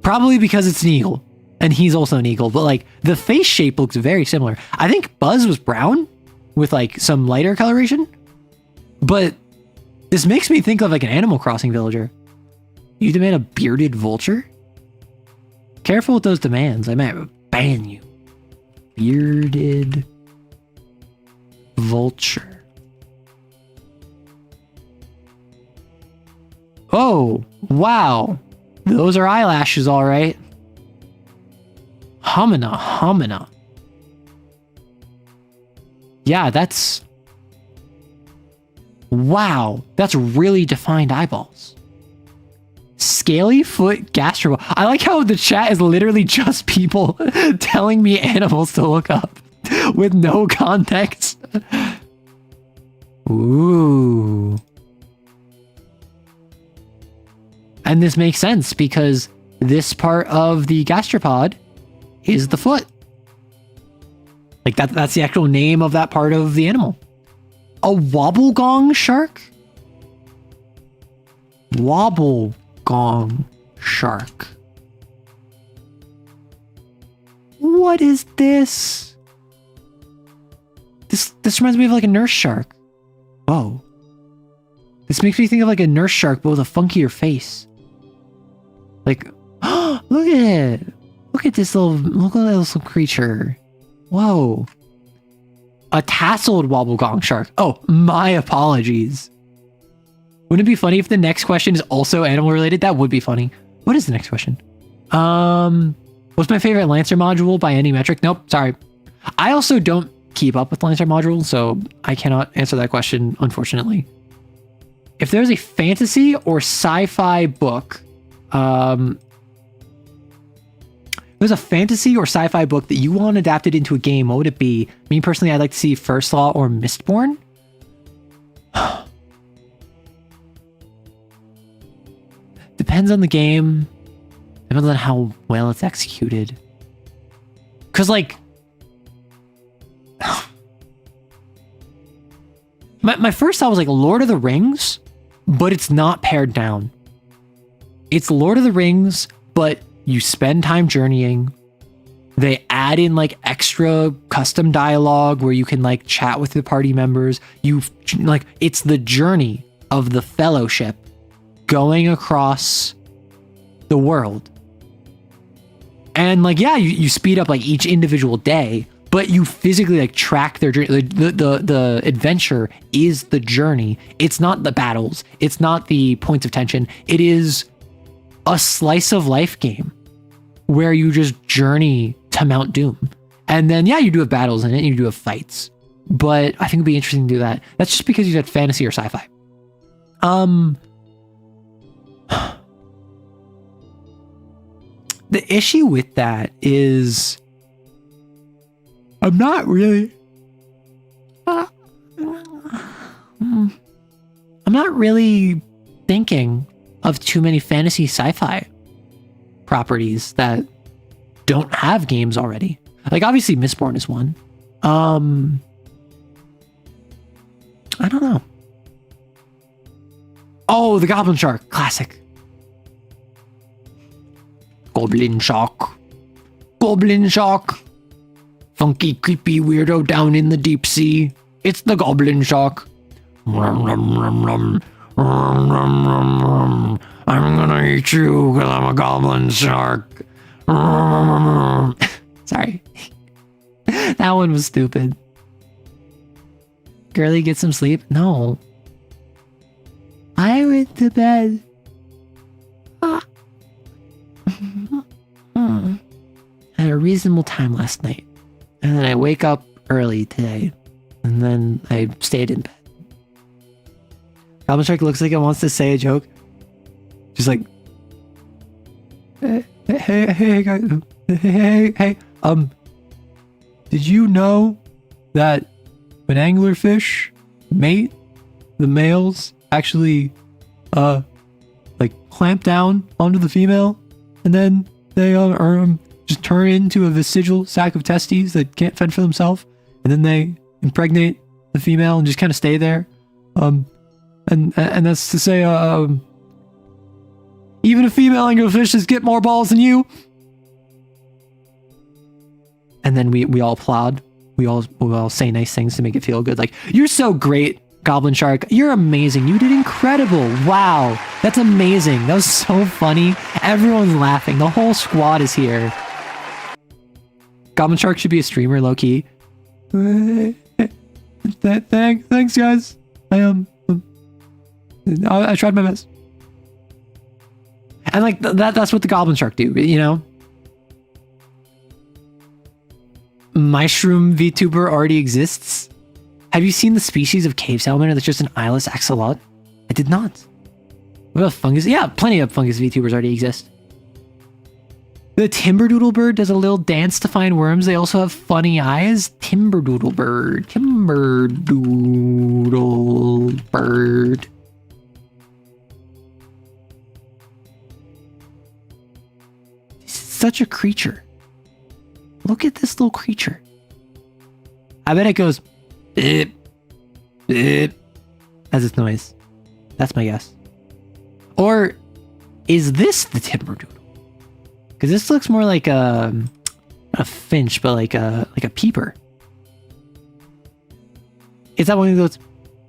Probably because it's an eagle. And he's also an eagle. But like the face shape looks very similar. I think Buzz was brown with like some lighter coloration. But this makes me think of like an Animal Crossing villager. You demand a bearded vulture? Careful with those demands. I might ban you. Bearded vulture. Oh, wow. Those are eyelashes, all right. Homina. Yeah, that's... Wow, that's really defined eyeballs. Scaly foot gastropod. I like how the chat is literally just people telling me animals to look up with no context. Ooh. And this makes sense because this part of the gastropod is the foot. Like that's the actual name of that part of the animal. A wobblegong shark? Wobblegong shark. What is this? This reminds me of like a nurse shark. Whoa. This makes me think of like a nurse shark but with a funkier face. Like, look at it. Look at this little creature. Whoa. A tasseled wobblegong shark. Oh, my apologies. Wouldn't it be funny if the next question is also animal related? That would be funny. What is the next question? What's my favorite Lancer module by any metric? Nope, sorry. I also don't keep up with Lancer modules, so I cannot answer that question, unfortunately. If there's a fantasy or sci-fi book, there's a fantasy or sci-fi book that you want adapted into a game, what would it be? Me personally, I'd like to see First Law or Mistborn. Depends on the game. Depends on how well it's executed. Because, like... my first thought was, like, Lord of the Rings, but it's not pared down. It's Lord of the Rings, but you spend time journeying. They add in like extra custom dialogue where you can like chat with the party members. It's the journey of the fellowship going across the world. And like, yeah, you speed up like each individual day, but you physically like track their journey. The adventure is the journey. It's not the battles. It's not the points of tension. It is a slice of life game where you just journey to Mount Doom. And then, yeah, you do have battles in it, and you do have fights. But I think it'd be interesting to do that. That's just because you said fantasy or sci-fi. The issue with that is I'm not really thinking of too many fantasy sci-fi properties that don't have games already. Like obviously Mistborn is one. I don't know. Oh, the Goblin Shark, classic. Goblin Shark. Goblin Shark. Funky, creepy weirdo down in the deep sea. It's the Goblin Shark. Rum, rum, rum, rum. Rum, rum, rum, rum. I'm gonna eat you because I'm a goblin shark. Rum, rum, rum. Sorry. That one was stupid. Girlie, get some sleep? No. I went to bed. At a reasonable time last night. And then I wake up early today. And then I stayed in bed. Goblin Shark looks like it wants to say a joke. Just like, hey, guys, hey, did you know that when anglerfish mate, the males actually, like clamp down onto the female, and then they just turn into a vestigial sack of testes that can't fend for themselves, and then they impregnate the female and just kind of stay there. And that's to say, even a female anglerfishes get more balls than you. And then we all applaud. We all say nice things to make it feel good. Like, you're so great, Goblin Shark. You're amazing. You did incredible. Wow. That's amazing. That was so funny. Everyone's laughing. The whole squad is here. Goblin Shark should be a streamer, low-key. Thanks, guys. I tried my best. And like that's what the Goblin Shark do, you know? Mushroom VTuber already exists. Have you seen the species of cave salamander that's just an eyeless axolotl? I did not. What about fungus? Yeah, plenty of fungus VTubers already exist. The timberdoodle bird does a little dance to find worms. They also have funny eyes. Timberdoodle bird. Timberdoodle bird. This is such a creature. Look at this little creature. I bet it goes beep, beep, as its noise. That's my guess. Or is this the timberdoodle? Because this looks more like a finch, but like a peeper. Is that one of those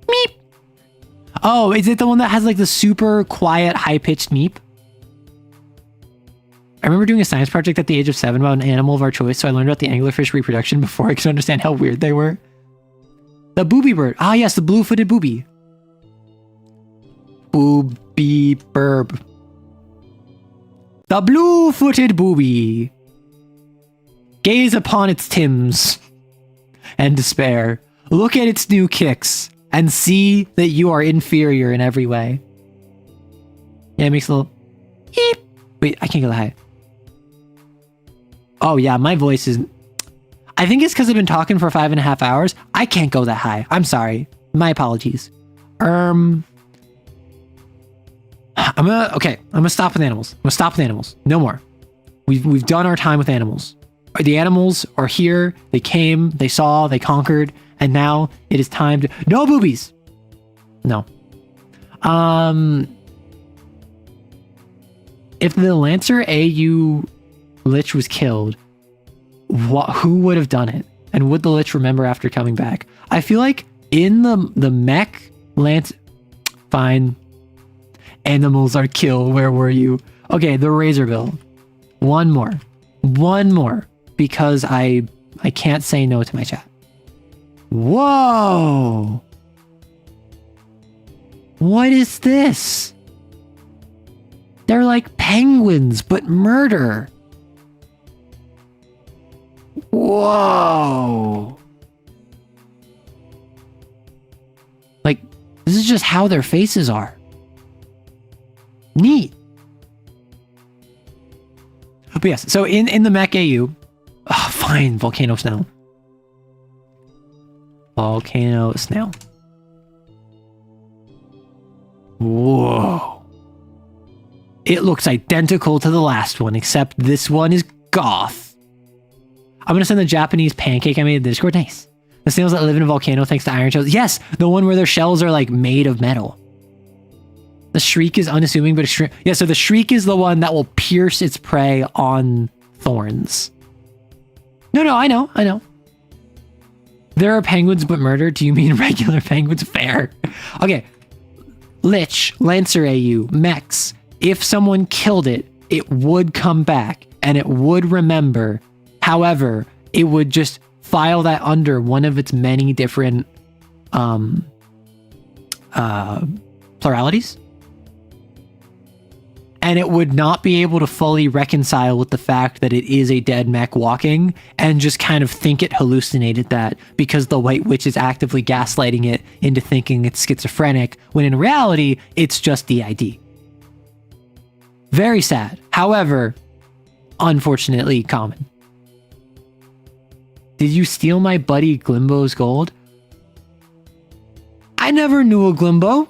meep? Oh, is it the one that has like the super quiet, high-pitched meep? I remember doing a science project at the age of 7 about an animal of our choice, so I learned about the anglerfish reproduction before I could understand how weird they were. The booby bird. Ah, yes, the blue-footed booby. Booby burb. The blue-footed booby. Gaze upon its tims and despair. Look at its new kicks and see that you are inferior in every way. Yeah, it makes a little eep. Wait, I can't go that high. Oh yeah, my voice is... I think it's because I've been talking for 5.5 hours. I can't go that high. I'm sorry. My apologies. I'm gonna stop with animals. No more. We've done our time with animals. The animals are here. They came, they saw, they conquered, and now it is time to... No boobies! No. If the Lancer AU Lich was killed, who would have done it? And would the Lich remember after coming back? I feel like in the mech Lance... Fine. Animals are kill. Where were you? Okay, the Razorbill. One more. Because I can't say no to my chat. Whoa! What is this? They're like penguins, but murder. Whoa! Like, this is just how their faces are. Neat. But yes, so in the mech AU, oh, fine, volcano snail. Volcano snail. Whoa. It looks identical to the last one, except this one is goth. I'm gonna send the Japanese pancake I made in the Discord. Nice. The snails that live in a volcano thanks to iron shells. Yes, the one where their shells are like made of metal. The shriek is unassuming, but yeah, so the shriek is the one that will pierce its prey on thorns. No, I know. There are penguins, but murder. Do you mean regular penguins? Fair. Okay. Lich, Lancer AU, mechs. If someone killed it, it would come back and it would remember. However, it would just file that under one of its many different pluralities. And it would not be able to fully reconcile with the fact that it is a dead mech walking and just kind of think it hallucinated that because the White Witch is actively gaslighting it into thinking it's schizophrenic, when in reality, it's just DID. Very sad. However, unfortunately common. Did you steal my buddy Glimbo's gold? I never knew a Glimbo.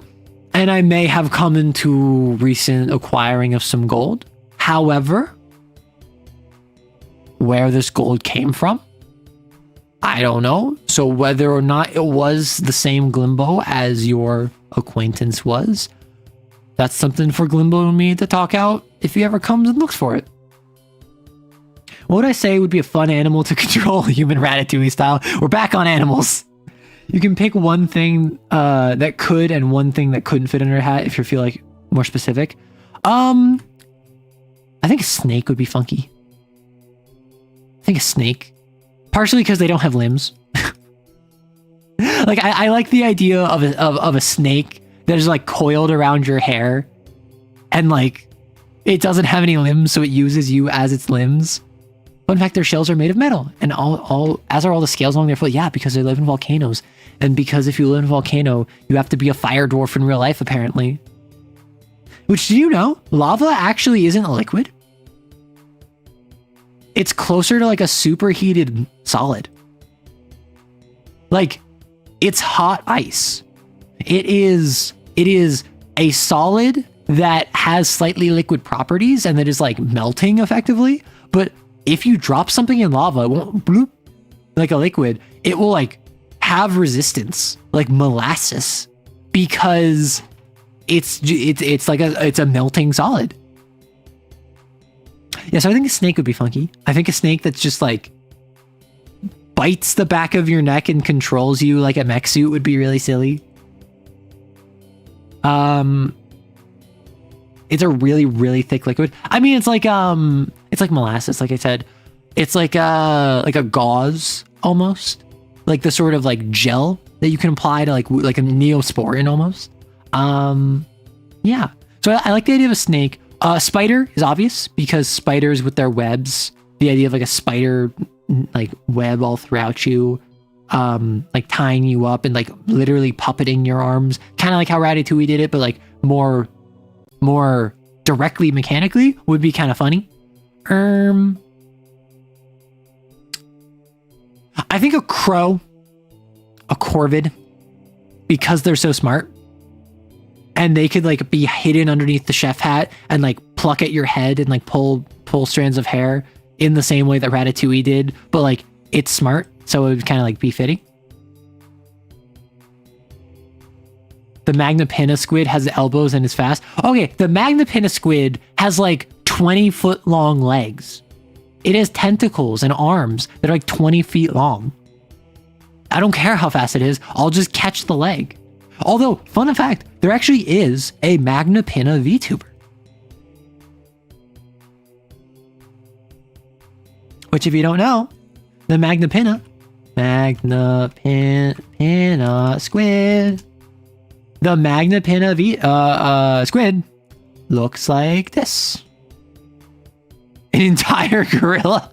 And I may have come into recent acquiring of some gold. However, where this gold came from, I don't know. So whether or not it was the same Glimbo as your acquaintance was, that's something for Glimbo and me to talk out if he ever comes and looks for it. What would I say would be a fun animal to control, human Ratatouille style? We're back on animals. You can pick one thing that could and one thing that couldn't fit under a hat if you feel like more specific. I think a snake would be funky. I think a snake. Partially because they don't have limbs. Like I like the idea of a snake that is like coiled around your hair and like it doesn't have any limbs, so it uses you as its limbs. Fun fact, their shells are made of metal, and as are all the scales along their foot. Yeah, because they live in volcanoes, and because if you live in a volcano, you have to be a fire dwarf in real life, apparently. Which, do you know, lava actually isn't a liquid? It's closer to like a superheated solid. Like, it's hot ice. It is a solid that has slightly liquid properties and that is like melting effectively, but if you drop something in lava, it won't bloop like a liquid. It will like have resistance, like molasses, because it's a melting solid. Yeah, so I think a snake would be funky. I think a snake that's just like bites the back of your neck and controls you like a mech suit would be really silly. It's a really, really thick liquid. I mean, it's like molasses, like I said. It's like a gauze almost, like the sort of like gel that you can apply to like a Neosporin almost. Yeah. So I like the idea of a snake. Spider is obvious because spiders with their webs, the idea of like a spider like web all throughout you, like tying you up and like literally puppeting your arms, kind of like how Ratatouille did it, but like more directly mechanically would be kind of funny. I think a crow, a corvid, because they're so smart and they could like be hidden underneath the chef hat and like pluck at your head and like pull strands of hair in the same way that Ratatouille did, but like it's smart, so it would kind of like be fitting. The Magnapinna squid has elbows and is fast. Okay, the Magnapinna squid has like 20-foot long legs. It has tentacles and arms that are like 20 feet long. I don't care how fast it is, I'll just catch the leg. Although, fun fact, there actually is a Magnapinna VTuber. Which, if you don't know, the Magnapinna squid. The Magnapinna squid looks like this. An entire gorilla.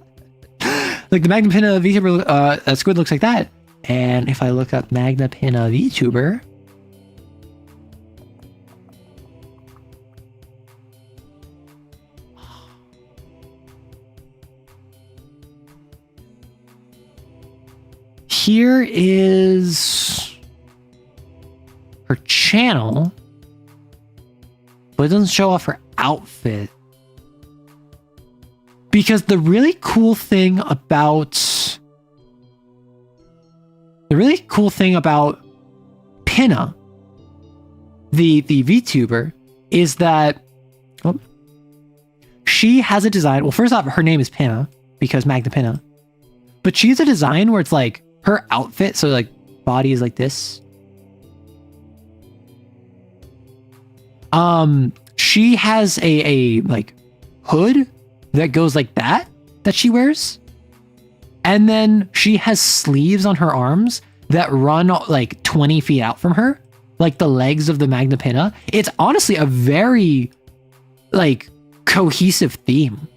Like the Magnapinna VTuber squid looks like that. And if I look up Magnapinna VTuber, here is her channel, but it doesn't show off her outfit. Because the really cool thing about Pinna, the VTuber, is that she has a design. Well, first off, her name is Pinna because Magnapinna, but she has a design where it's like her outfit, so like body is like this. She has a like hood that goes like that she wears. And then she has sleeves on her arms that run like 20 feet out from her, like the legs of the Magnapinna. It's honestly a very like cohesive theme.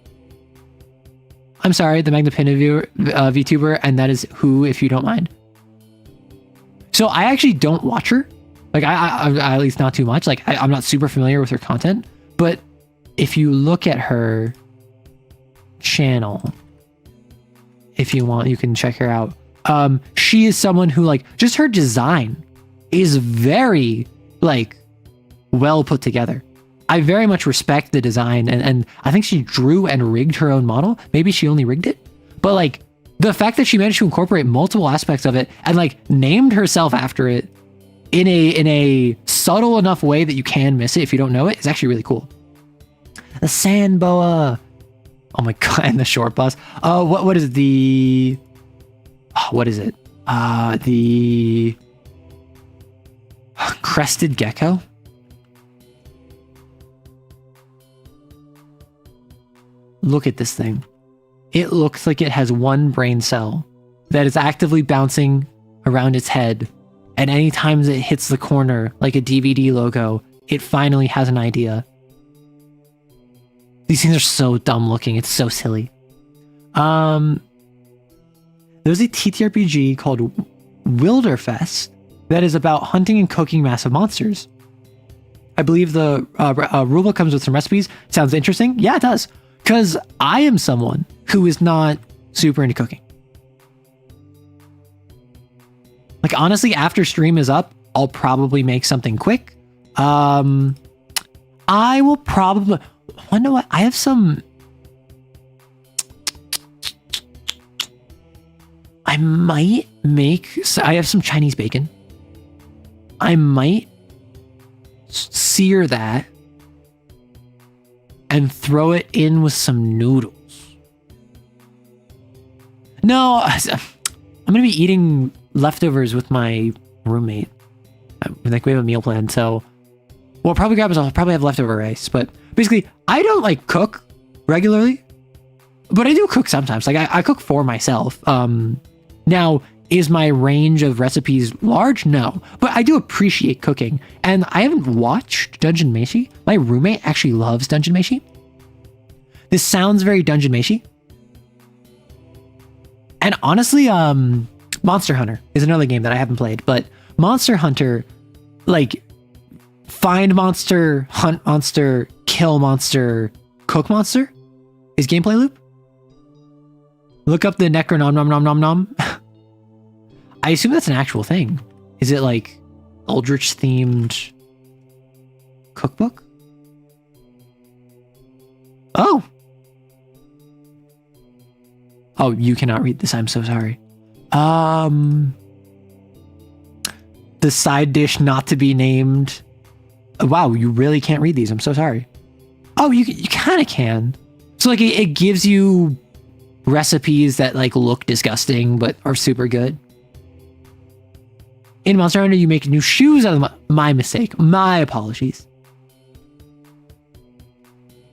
I'm sorry, the Magnapinna VTuber, and that is who, if you don't mind. So I actually don't watch her. Like I at least not too much. Like I'm not super familiar with her content, but if you look at her channel, if you want, you can check her out. She is someone who like just her design is very like well put together. I very much respect the design, and I think she drew and rigged her own model. Maybe she only rigged it, but like the fact that she managed to incorporate multiple aspects of it and like named herself after it in a subtle enough way that you can miss it if you don't know it is actually really cool. The sand boa. Oh my god, and the short bus. What is the what is it? The crested gecko? Look at this thing. It looks like it has one brain cell that is actively bouncing around its head. And anytime it hits the corner, like a DVD logo, it finally has an idea. These things are so dumb looking. It's so silly. There's a TTRPG called Wilderfest that is about hunting and cooking massive monsters. I believe the rulebook comes with some recipes. Sounds interesting. Yeah, it does. Because I am someone who is not super into cooking. Like, honestly, after stream is up, I'll probably make something quick. I will probably... You know what? I have some... I might make... I have some Chinese bacon. I might sear that and throw it in with some noodles. No, I'm going to be eating leftovers with my roommate. Like, we have a meal plan, so what I'll probably grab is I'll probably have leftover rice. But basically, I don't like cook regularly, but I do cook sometimes. Like, I cook for myself. Now, is my range of recipes large? No, but I do appreciate cooking. And I haven't watched Dungeon Meshi. My roommate actually loves Dungeon Meshi. This sounds very Dungeon Meshi. And honestly, Monster Hunter is another game that I haven't played, but Monster Hunter, like, find monster, hunt monster, kill monster, cook monster is gameplay loop. Look up the Necronom nom nom nom nom. I assume that's an actual thing. Is it like Eldritch themed cookbook? Oh. Oh, you cannot read this. I'm so sorry. The side dish not to be named. Wow, you really can't read these. I'm so sorry. Oh, you kind of can. So like it gives you recipes that like look disgusting but are super good. In Monster Hunter, you make new shoes out of my mistake. My apologies.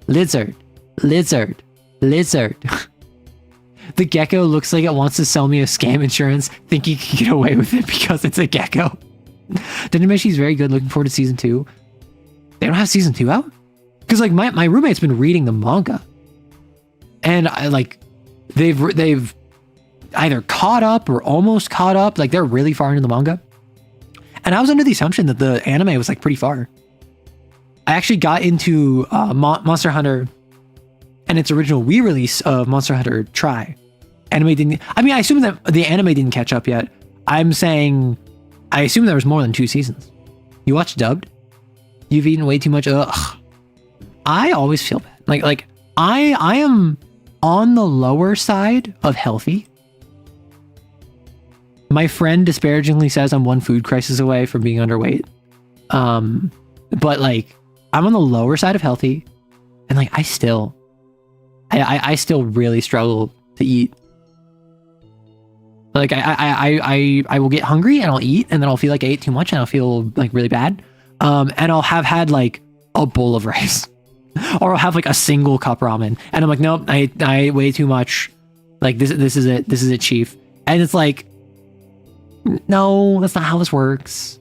Lizard. Lizard. Lizard. The gecko looks like it wants to sell me a scam insurance, thinking he can get away with it because it's a gecko. Dungeon Meshi is very good. Looking forward to season 2. They don't have season 2 out? Because like my roommate's been reading the manga. And I like they've either caught up or almost caught up. Like they're really far into the manga. And I was under the assumption that the anime was like pretty far. I actually got into Monster Hunter and its original Wii release of Monster Hunter Tri. Anime didn't... I mean, I assume that the anime didn't catch up yet. I'm saying... I assume there was more than 2 seasons. You watched dubbed? You've eaten way too much... Ugh. I always feel bad. Like I am on the lower side of healthy. My friend disparagingly says I'm one food crisis away from being underweight. But like, I'm on the lower side of healthy. And like, I still really struggle to eat. Like I will get hungry and I'll eat and then I'll feel like I ate too much and I'll feel like really bad. And I'll have had like a bowl of rice or I'll have like a single cup ramen and I'm like, nope, I ate way too much. Like this is it. This is it, chief. And it's like, no, that's not how this works.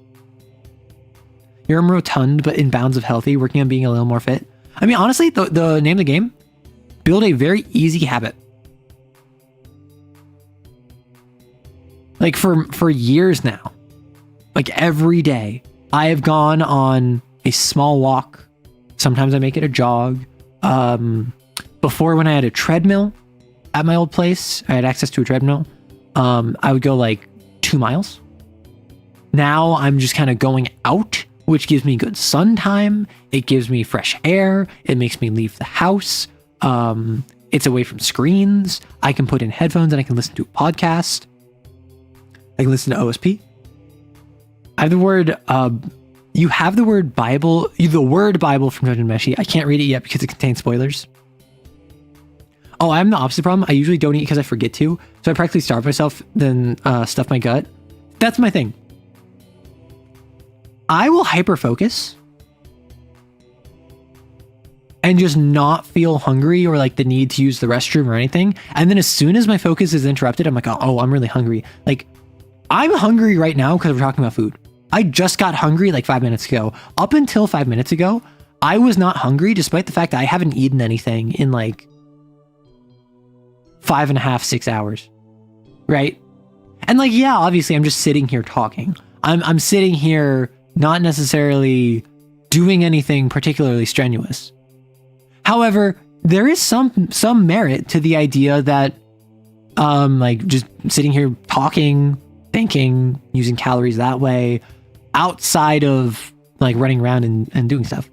You're rotund, but in bounds of healthy, working on being a little more fit. I mean, honestly, the name of the game, build a very easy habit. Like for years now, like every day, I have gone on a small walk. Sometimes I make it a jog. Before when I had a treadmill at my old place, I had access to a treadmill. I would go like 2 miles. Now I'm just kind of going out, which gives me good sun time. It gives me fresh air. It makes me leave the house. It's away from screens. I can put in headphones and I can listen to a podcast. I can listen to OSP. I have the word, you have the word Bible, the word Bible from Judge and Meshi. I can't read it yet because it contains spoilers. Oh, I'm the opposite problem. I usually don't eat because I forget to. So I practically starve myself, then stuff my gut. That's my thing. I will hyper focus and just not feel hungry or like the need to use the restroom or anything. And then as soon as my focus is interrupted, I'm like, oh, I'm really hungry. Like, I'm hungry right now because we're talking about food. I just got hungry like 5 minutes ago. Up until 5 minutes ago, I was not hungry despite the fact that I haven't eaten anything in like 5.5, 6 hours. Right? And like, yeah, obviously I'm just sitting here talking. I'm sitting here not necessarily doing anything particularly strenuous. However, there is some merit to the idea that like just sitting here talking, thinking, using calories that way, outside of like running around and doing stuff.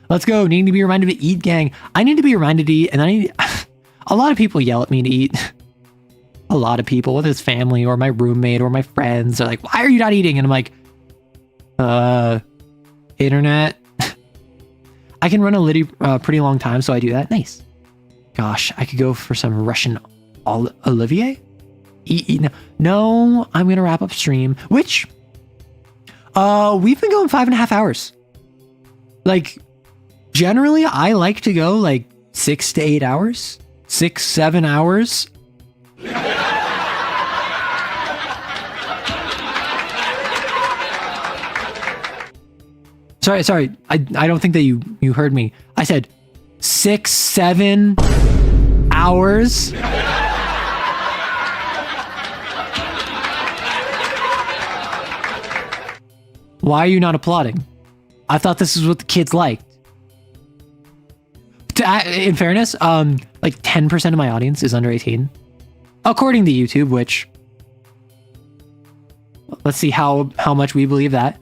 Let's go. Needing to be reminded to eat, gang. I need to be reminded to eat, and a lot of people yell at me to eat. A lot of people, whether it's family or my roommate or my friends, are like, why are you not eating? And I'm like, internet. I can run a pretty long time, so I do that. Nice. Gosh, I could go for some Russian Olivier. No, I'm gonna wrap up stream, which we've been going 5.5 hours. Like, generally, I like to go like 6 to 8 hours, 6, 7 hours. Sorry. I don't think that you heard me. I said 6, 7 hours. Why are you not applauding? I thought this is what the kids liked. In fairness, like 10% of my audience is under 18. According to YouTube, which, let's see how much we believe that.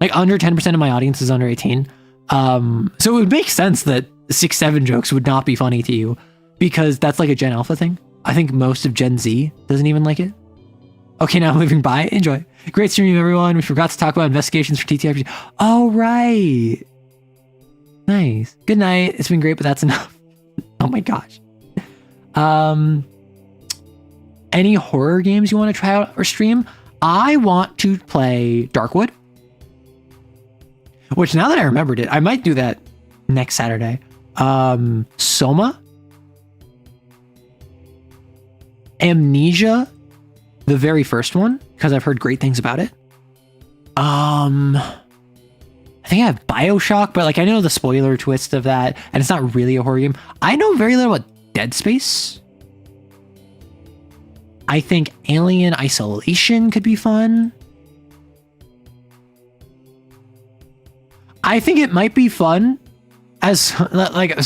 Like under 10% of my audience is under 18. So it would make sense that 6, 7 jokes would not be funny to you because that's like a Gen Alpha thing. I think most of Gen Z doesn't even like it. Okay, now moving by. Enjoy. Great stream, everyone. We forgot to talk about investigations for TTRPG. Oh, right. Nice. Good night. It's been great, but that's enough. Oh my gosh. Any horror games you want to try out or stream? I want to play Darkwood. Which, now that I remembered it, I might do that next Saturday. Soma. Amnesia. The very first one, because I've heard great things about it. I think I have BioShock, but like I know the spoiler twist of that, and it's not really a horror game. I know very little about Dead Space. I think Alien Isolation could be fun. I think it might be fun as like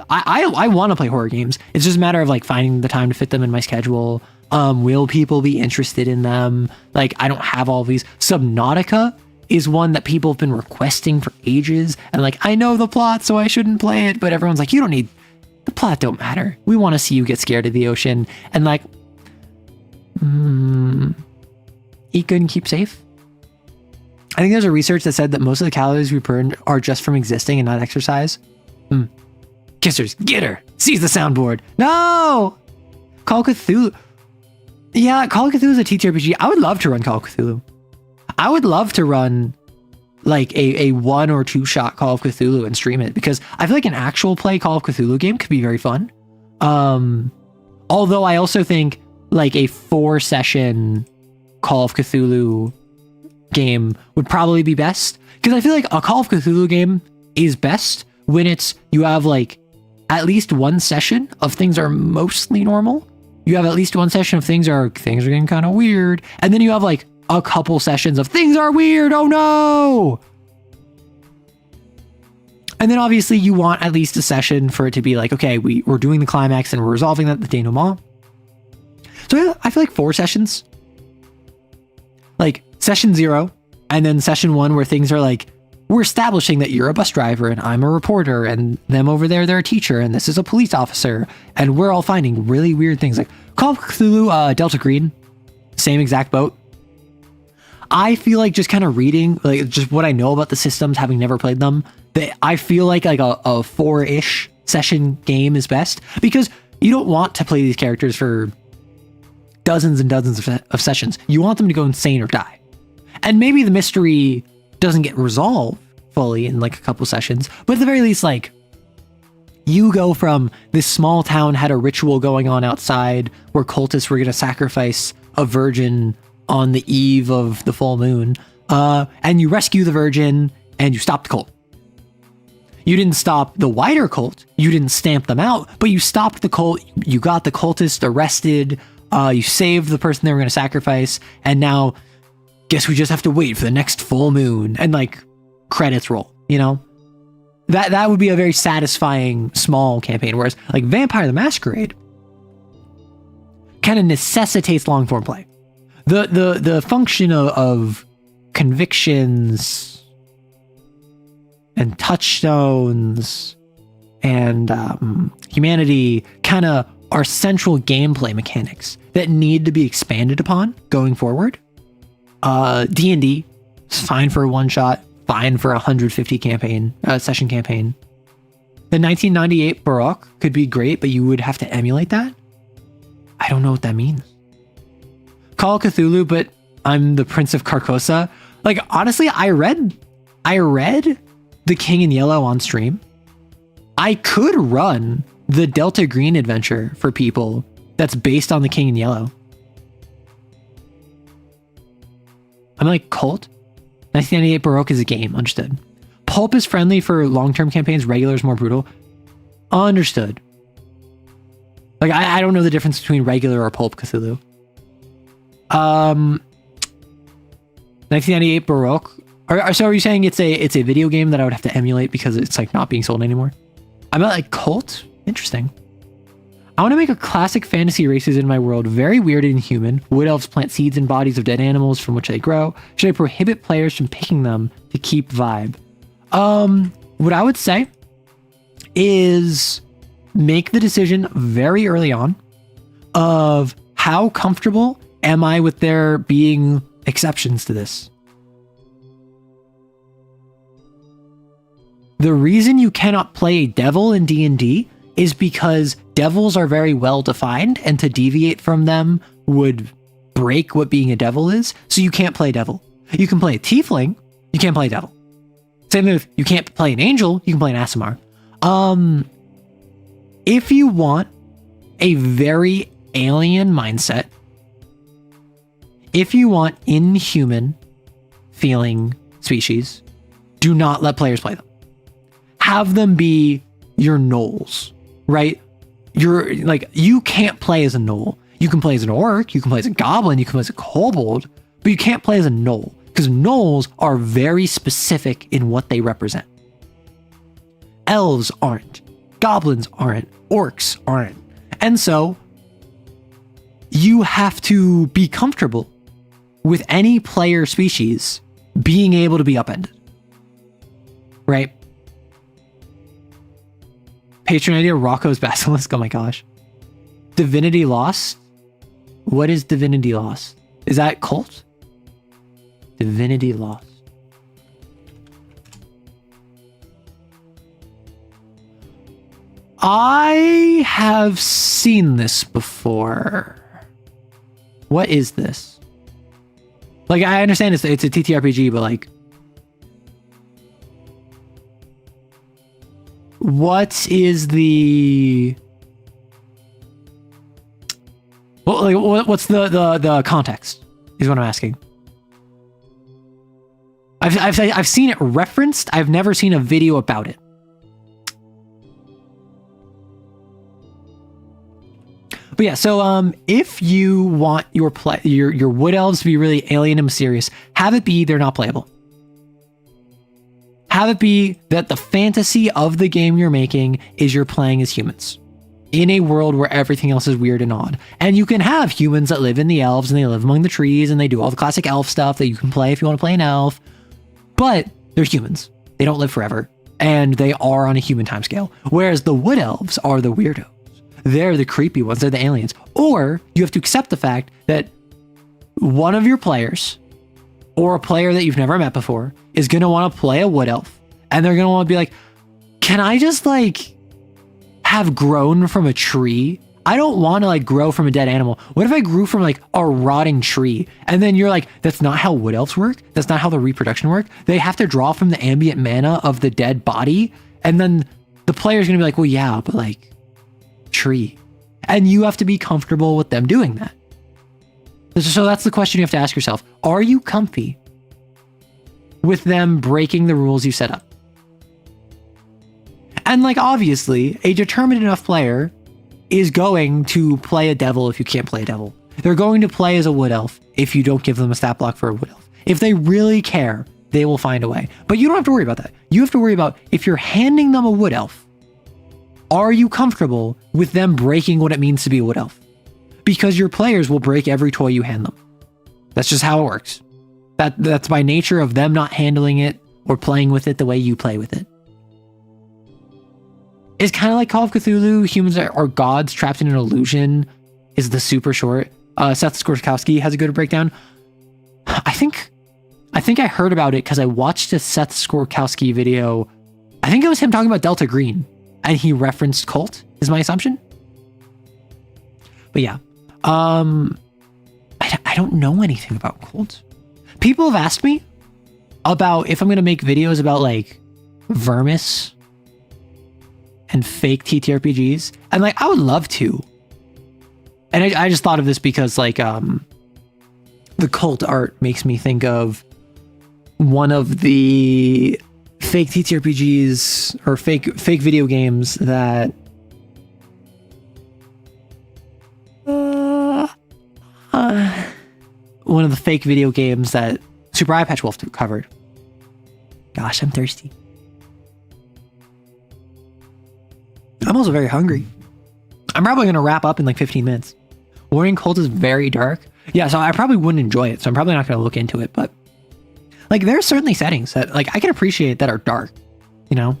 I want to play horror games. It's just a matter of like finding the time to fit them in my schedule. Will people be interested in them? Like, I don't have all of these. Subnautica is one that people have been requesting for ages. And like, I know the plot, so I shouldn't play it. But everyone's like, you don't need, the plot don't matter. We want to see you get scared of the ocean. And like, eat good and keep safe. I think there's a research that said that most of the calories we burn are just from existing and not exercise. Kissers, get her. Seize the soundboard. No! Call of Cthulhu. Yeah, Call of Cthulhu is a TTRPG. I would love to run Call of Cthulhu. I would love to run like a 1 or 2 shot Call of Cthulhu and stream it because I feel like an actual play Call of Cthulhu game could be very fun. Although I also think like a 4 session Call of Cthulhu game would probably be best because I feel like a Call of Cthulhu game is best when you have like at least 1 session of things are mostly normal. You have at least 1 session of things are getting kind of weird. And then you have like a couple sessions of things are weird. Oh no. And then obviously you want at least a session for it to be like, okay, we're doing the climax and we're resolving that the denouement. So yeah, I feel like 4 sessions, like session 0 and then session 1 where things are like we're establishing that you're a bus driver and I'm a reporter and them over there, they're a teacher and this is a police officer. And we're all finding really weird things like Call of Cthulhu, Delta Green, same exact boat. I feel like just kind of reading, like just what I know about the systems, having never played them, that I feel like a 4-ish session game is best, because you don't want to play these characters for dozens and dozens of sessions. You want them to go insane or die. And maybe the mystery doesn't get resolved fully in like a couple sessions, but at the very least, like, you go from this small town had a ritual going on outside where cultists were going to sacrifice a virgin on the eve of the full moon, and you rescue the virgin and you stop the cult. You didn't stop the wider cult, you didn't stamp them out, but you stopped the cult, you got the cultists arrested, you saved the person they were going to sacrifice, and now guess we just have to wait for the next full moon, and like credits roll, you know? That would be a very satisfying small campaign, whereas like Vampire the Masquerade kind of necessitates long form play. The function of convictions and touchstones and humanity kind of are central gameplay mechanics that need to be expanded upon going forward. D&D is fine for a one shot, fine for a 150 session campaign. The 1998 Baroque could be great, but you would have to emulate that. I don't know what that means. Call of Cthulhu, but I'm the Prince of Carcosa. Like, honestly, I read The King in Yellow on stream. I could run the Delta Green adventure for people that's based on The King in Yellow. I'm like, cult? 1998 Baroque is a game, understood. Pulp is friendly for long-term campaigns, regular is more brutal. Understood. Like, I don't know the difference between regular or Pulp Cthulhu. 1998 Baroque. So are you saying it's a video game that I would have to emulate because it's like not being sold anymore? I'm like, cult? Interesting. I want to make a classic fantasy races in my world, very weird and inhuman. Wood elves plant seeds in bodies of dead animals from which they grow. Should I prohibit players from picking them to keep vibe? What I would say is make the decision very early on of how comfortable am I with there being exceptions to this. The reason you cannot play a devil in D&D is because devils are very well defined, and to deviate from them would break what being a devil is. So you can't play devil. You can play a tiefling, you can't play a devil. Same thing with, you can't play an angel, you can play an Aasimar. If you want a very alien mindset, if you want inhuman feeling species, do not let players play them. Have them be your gnolls, right? You're like, you can't play as a gnoll. You can play as an orc, you can play as a goblin, you can play as a kobold, but you can't play as a gnoll because gnolls are very specific in what they represent. Elves aren't, goblins aren't, orcs aren't. And so you have to be comfortable with any player species being able to be upended, right? Patron idea, Rocco's Basilisk. Oh my gosh. Divinity Lost? What is Divinity Lost? Is that cult? Divinity Lost. I have seen this before. What is this? Like, I understand it's a TTRPG, but like, what is the... Well, like, what's the context is what I'm asking. I've seen it referenced. I've never seen a video about it. But yeah, so if you want your wood elves to be really alien and mysterious, have it be they're not playable. Have it be that the fantasy of the game you're making is you're playing as humans in a world where everything else is weird and odd. And you can have humans that live in the elves and they live among the trees and they do all the classic elf stuff that you can play if you want to play an elf, but they're humans. They don't live forever, and they are on a human timescale. Whereas the wood elves are the weirdos. They're the creepy ones. They're the aliens. Or you have to accept the fact that one of your players, or a player that you've never met before, is going to want to play a wood elf, and they're going to want to be like, can I just like have grown from a tree? I don't want to like grow from a dead animal. What if I grew from like a rotting tree? And then you're like, that's not how wood elves work. That's not how the reproduction work. They have to draw from the ambient mana of the dead body. And then the player's going to be like, well, yeah, but like tree. And you have to be comfortable with them doing that. So that's the question you have to ask yourself. Are you comfy with them breaking the rules you set up? And like, obviously, a determined enough player is going to play a devil if you can't play a devil. They're going to play as a wood elf if you don't give them a stat block for a wood elf. If they really care, they will find a way. But you don't have to worry about that. You have to worry about, if you're handing them a wood elf, are you comfortable with them breaking what it means to be a wood elf? Because your players will break every toy you hand them. That's just how it works. That's by nature of them not handling it or playing with it the way you play with it. It's kind of like Call of Cthulhu. Humans are gods trapped in an illusion is the super short. Seth Skorkowski has a good breakdown. I think I heard about it because I watched a Seth Skorkowski video. I think it was him talking about Delta Green, and he referenced Cult, is my assumption. But yeah, I don't know anything about Cult. People have asked me about if I'm going to make videos about like Vermis and fake TTRPGs, and like I would love to. And I just thought of this because like the Cult art makes me think of one of the fake TTRPGs or fake video games that one of the fake video games that Super Eye Patch Wolf covered. Gosh, I'm thirsty. I'm also very hungry. I'm probably going to wrap up in like 15 minutes. Warning, Cult is very dark. Yeah, so I probably wouldn't enjoy it, so I'm probably not going to look into it, but like there are certainly settings that like I can appreciate that are dark, you know?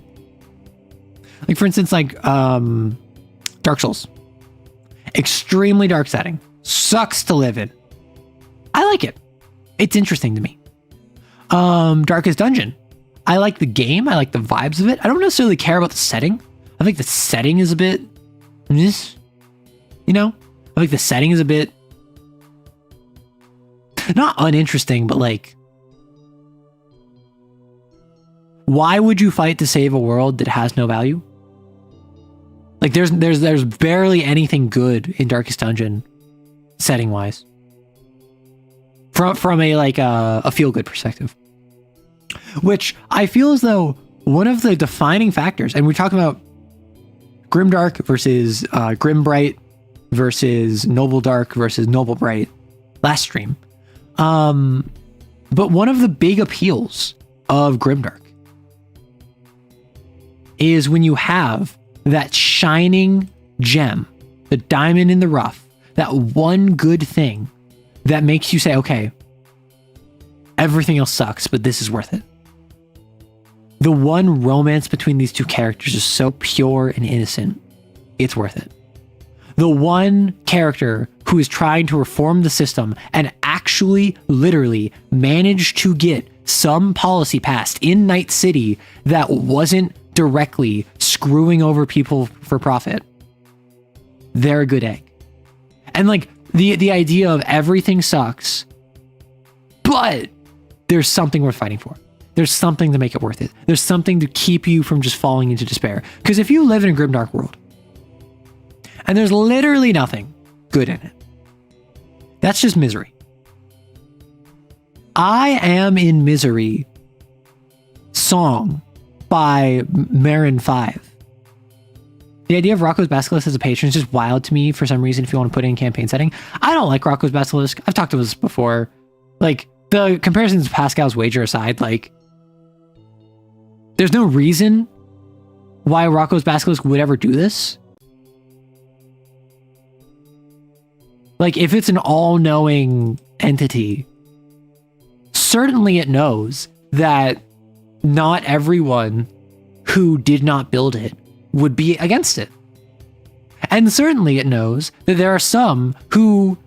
Like for instance, like Dark Souls. Extremely dark setting. Sucks to live in. I like it. It's interesting to me. Darkest Dungeon. I like the game. I like the vibes of it. I don't necessarily care about the setting. I think the setting is a bit, you know? I think the setting is a bit, not uninteresting, but like, why would you fight to save a world that has no value? Like there's barely anything good in Darkest Dungeon setting wise. From a like a feel good perspective. Which I feel as though one of the defining factors, and we're talking about Grimdark versus Grimbright versus Noble Dark versus Noble Bright last stream. But one of the big appeals of Grimdark is when you have that shining gem, the diamond in the rough, that one good thing that makes you say, okay, everything else sucks, but this is worth it. The one romance between these two characters is so pure and innocent, it's worth it. The one character who is trying to reform the system and actually, literally, managed to get some policy passed in Night City that wasn't directly screwing over people for profit, they're a good egg. And like, the idea of everything sucks, but there's something worth fighting for. There's something to make it worth it. There's something to keep you from just falling into despair. Because if you live in a grimdark world, and there's literally nothing good in it, that's just misery. I Am in Misery song by Marin 5. The idea of Rocco's Basilisk as a patron is just wild to me for some reason if you want to put it in campaign setting. I don't like Rocco's Basilisk. I've talked about this before. Like, the comparisons to Pascal's Wager aside, like, there's no reason why Rocco's Basilisk would ever do this. Like, if it's an all-knowing entity, certainly it knows that not everyone who did not build it would be against it. And certainly it knows that there are some who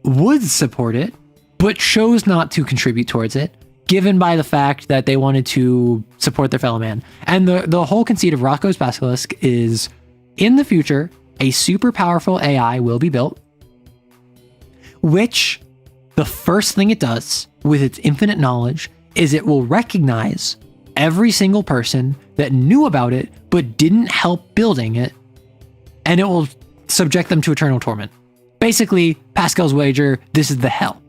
would support it, but chose not to contribute towards it, given by the fact that they wanted to support their fellow man. And the whole conceit of Rocco's Basilisk is, in the future, a super powerful AI will be built, which the first thing it does with its infinite knowledge is it will recognize every single person that knew about it but didn't help building it, and it will subject them to eternal torment. Basically, Pascal's wager, this is the hell,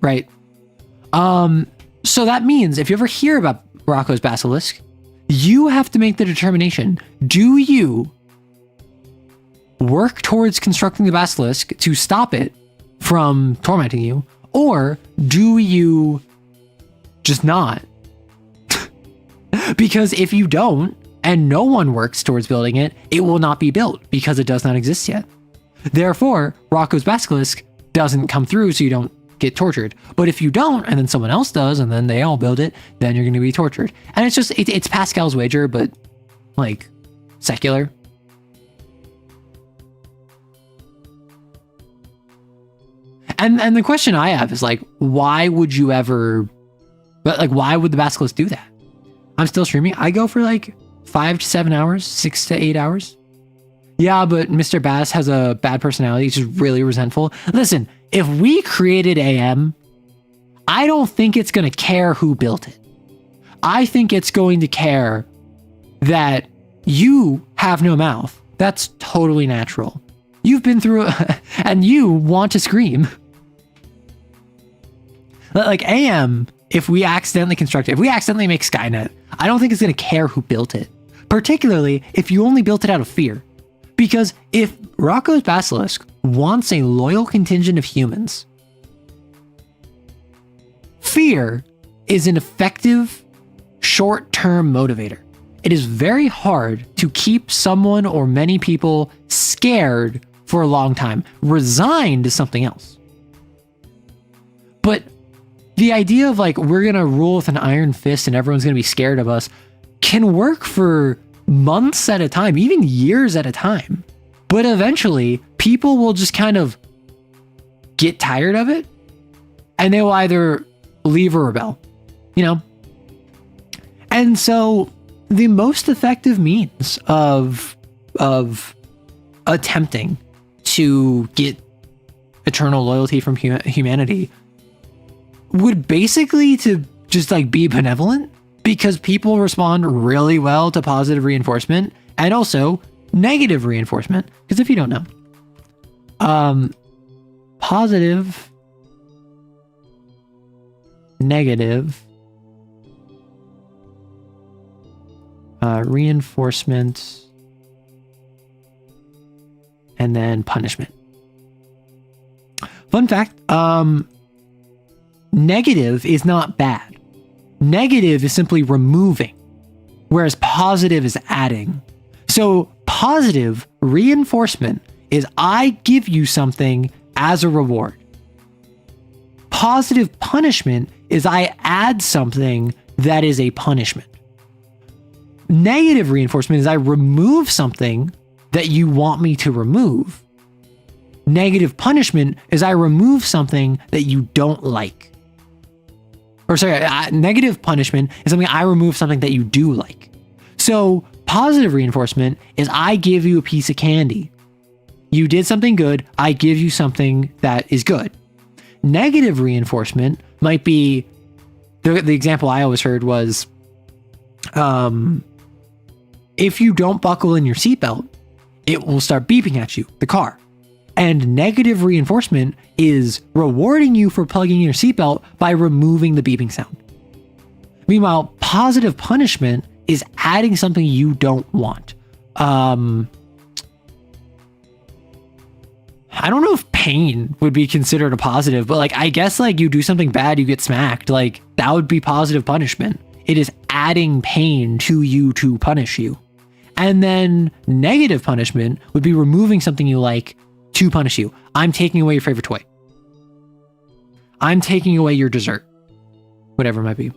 right? So that means if you ever hear about Rocco's Basilisk, you have to make the determination. Do you work towards constructing the Basilisk to stop it from tormenting you, or do you just not? Because if you don't, and no one works towards building it, it will not be built because it does not exist yet. Therefore, Rocco's Basilisk doesn't come through, so you don't get tortured. But if you don't, and then someone else does, and then they all build it, then you're going to be tortured. And it's just, it's Pascal's wager, but like secular. And the question I have is like, why would you ever, like, why would the Basilisk do that? I'm still streaming. I go for like 5 to 7 hours, 6 to 8 hours. Yeah, but Mr. Bass has a bad personality. He's just really resentful. Listen, if we created AM, I don't think it's going to care who built it. I think it's going to care that you have no mouth. That's totally natural. You've been through and you want to scream. Like AM, if we accidentally construct it, if we accidentally make Skynet, I don't think it's going to care who built it. Particularly if you only built it out of fear. Because if Rocco's Basilisk wants a loyal contingent of humans, fear is an effective short-term motivator. It is very hard to keep someone or many people scared for a long time. Resigned is something else. But the idea of like, we're going to rule with an iron fist and everyone's going to be scared of us can work for months at a time, even years at a time. But eventually, people will just kind of get tired of it and they will either leave or rebel, you know? And so the most effective means of attempting to get eternal loyalty from humanity would basically to just like be benevolent, because people respond really well to positive reinforcement and also negative reinforcement. Because if you don't know, positive, negative, reinforcement, and then punishment. Fun fact, negative is not bad. Negative is simply removing, whereas positive is adding. So positive reinforcement is I give you something as a reward. Positive punishment is I add something that is a punishment. Negative reinforcement is I remove something that you want me to remove. Negative punishment is I remove something that you don't like. Or sorry, negative punishment is something I remove something that you do like. So positive reinforcement is I give you a piece of candy. You did something good, I give you something that is good. Negative reinforcement might be, the example I always heard was, if you don't buckle in your seatbelt, it will start beeping at you, the car. And negative reinforcement is rewarding you for plugging in your seatbelt by removing the beeping sound. Meanwhile, positive punishment is adding something you don't want. I don't know if pain would be considered a positive, but like, I guess like you do something bad, you get smacked. Like that would be positive punishment. It is adding pain to you to punish you. And then negative punishment would be removing something you like to punish you. I'm taking away your favorite toy. I'm taking away your dessert. Whatever it might be.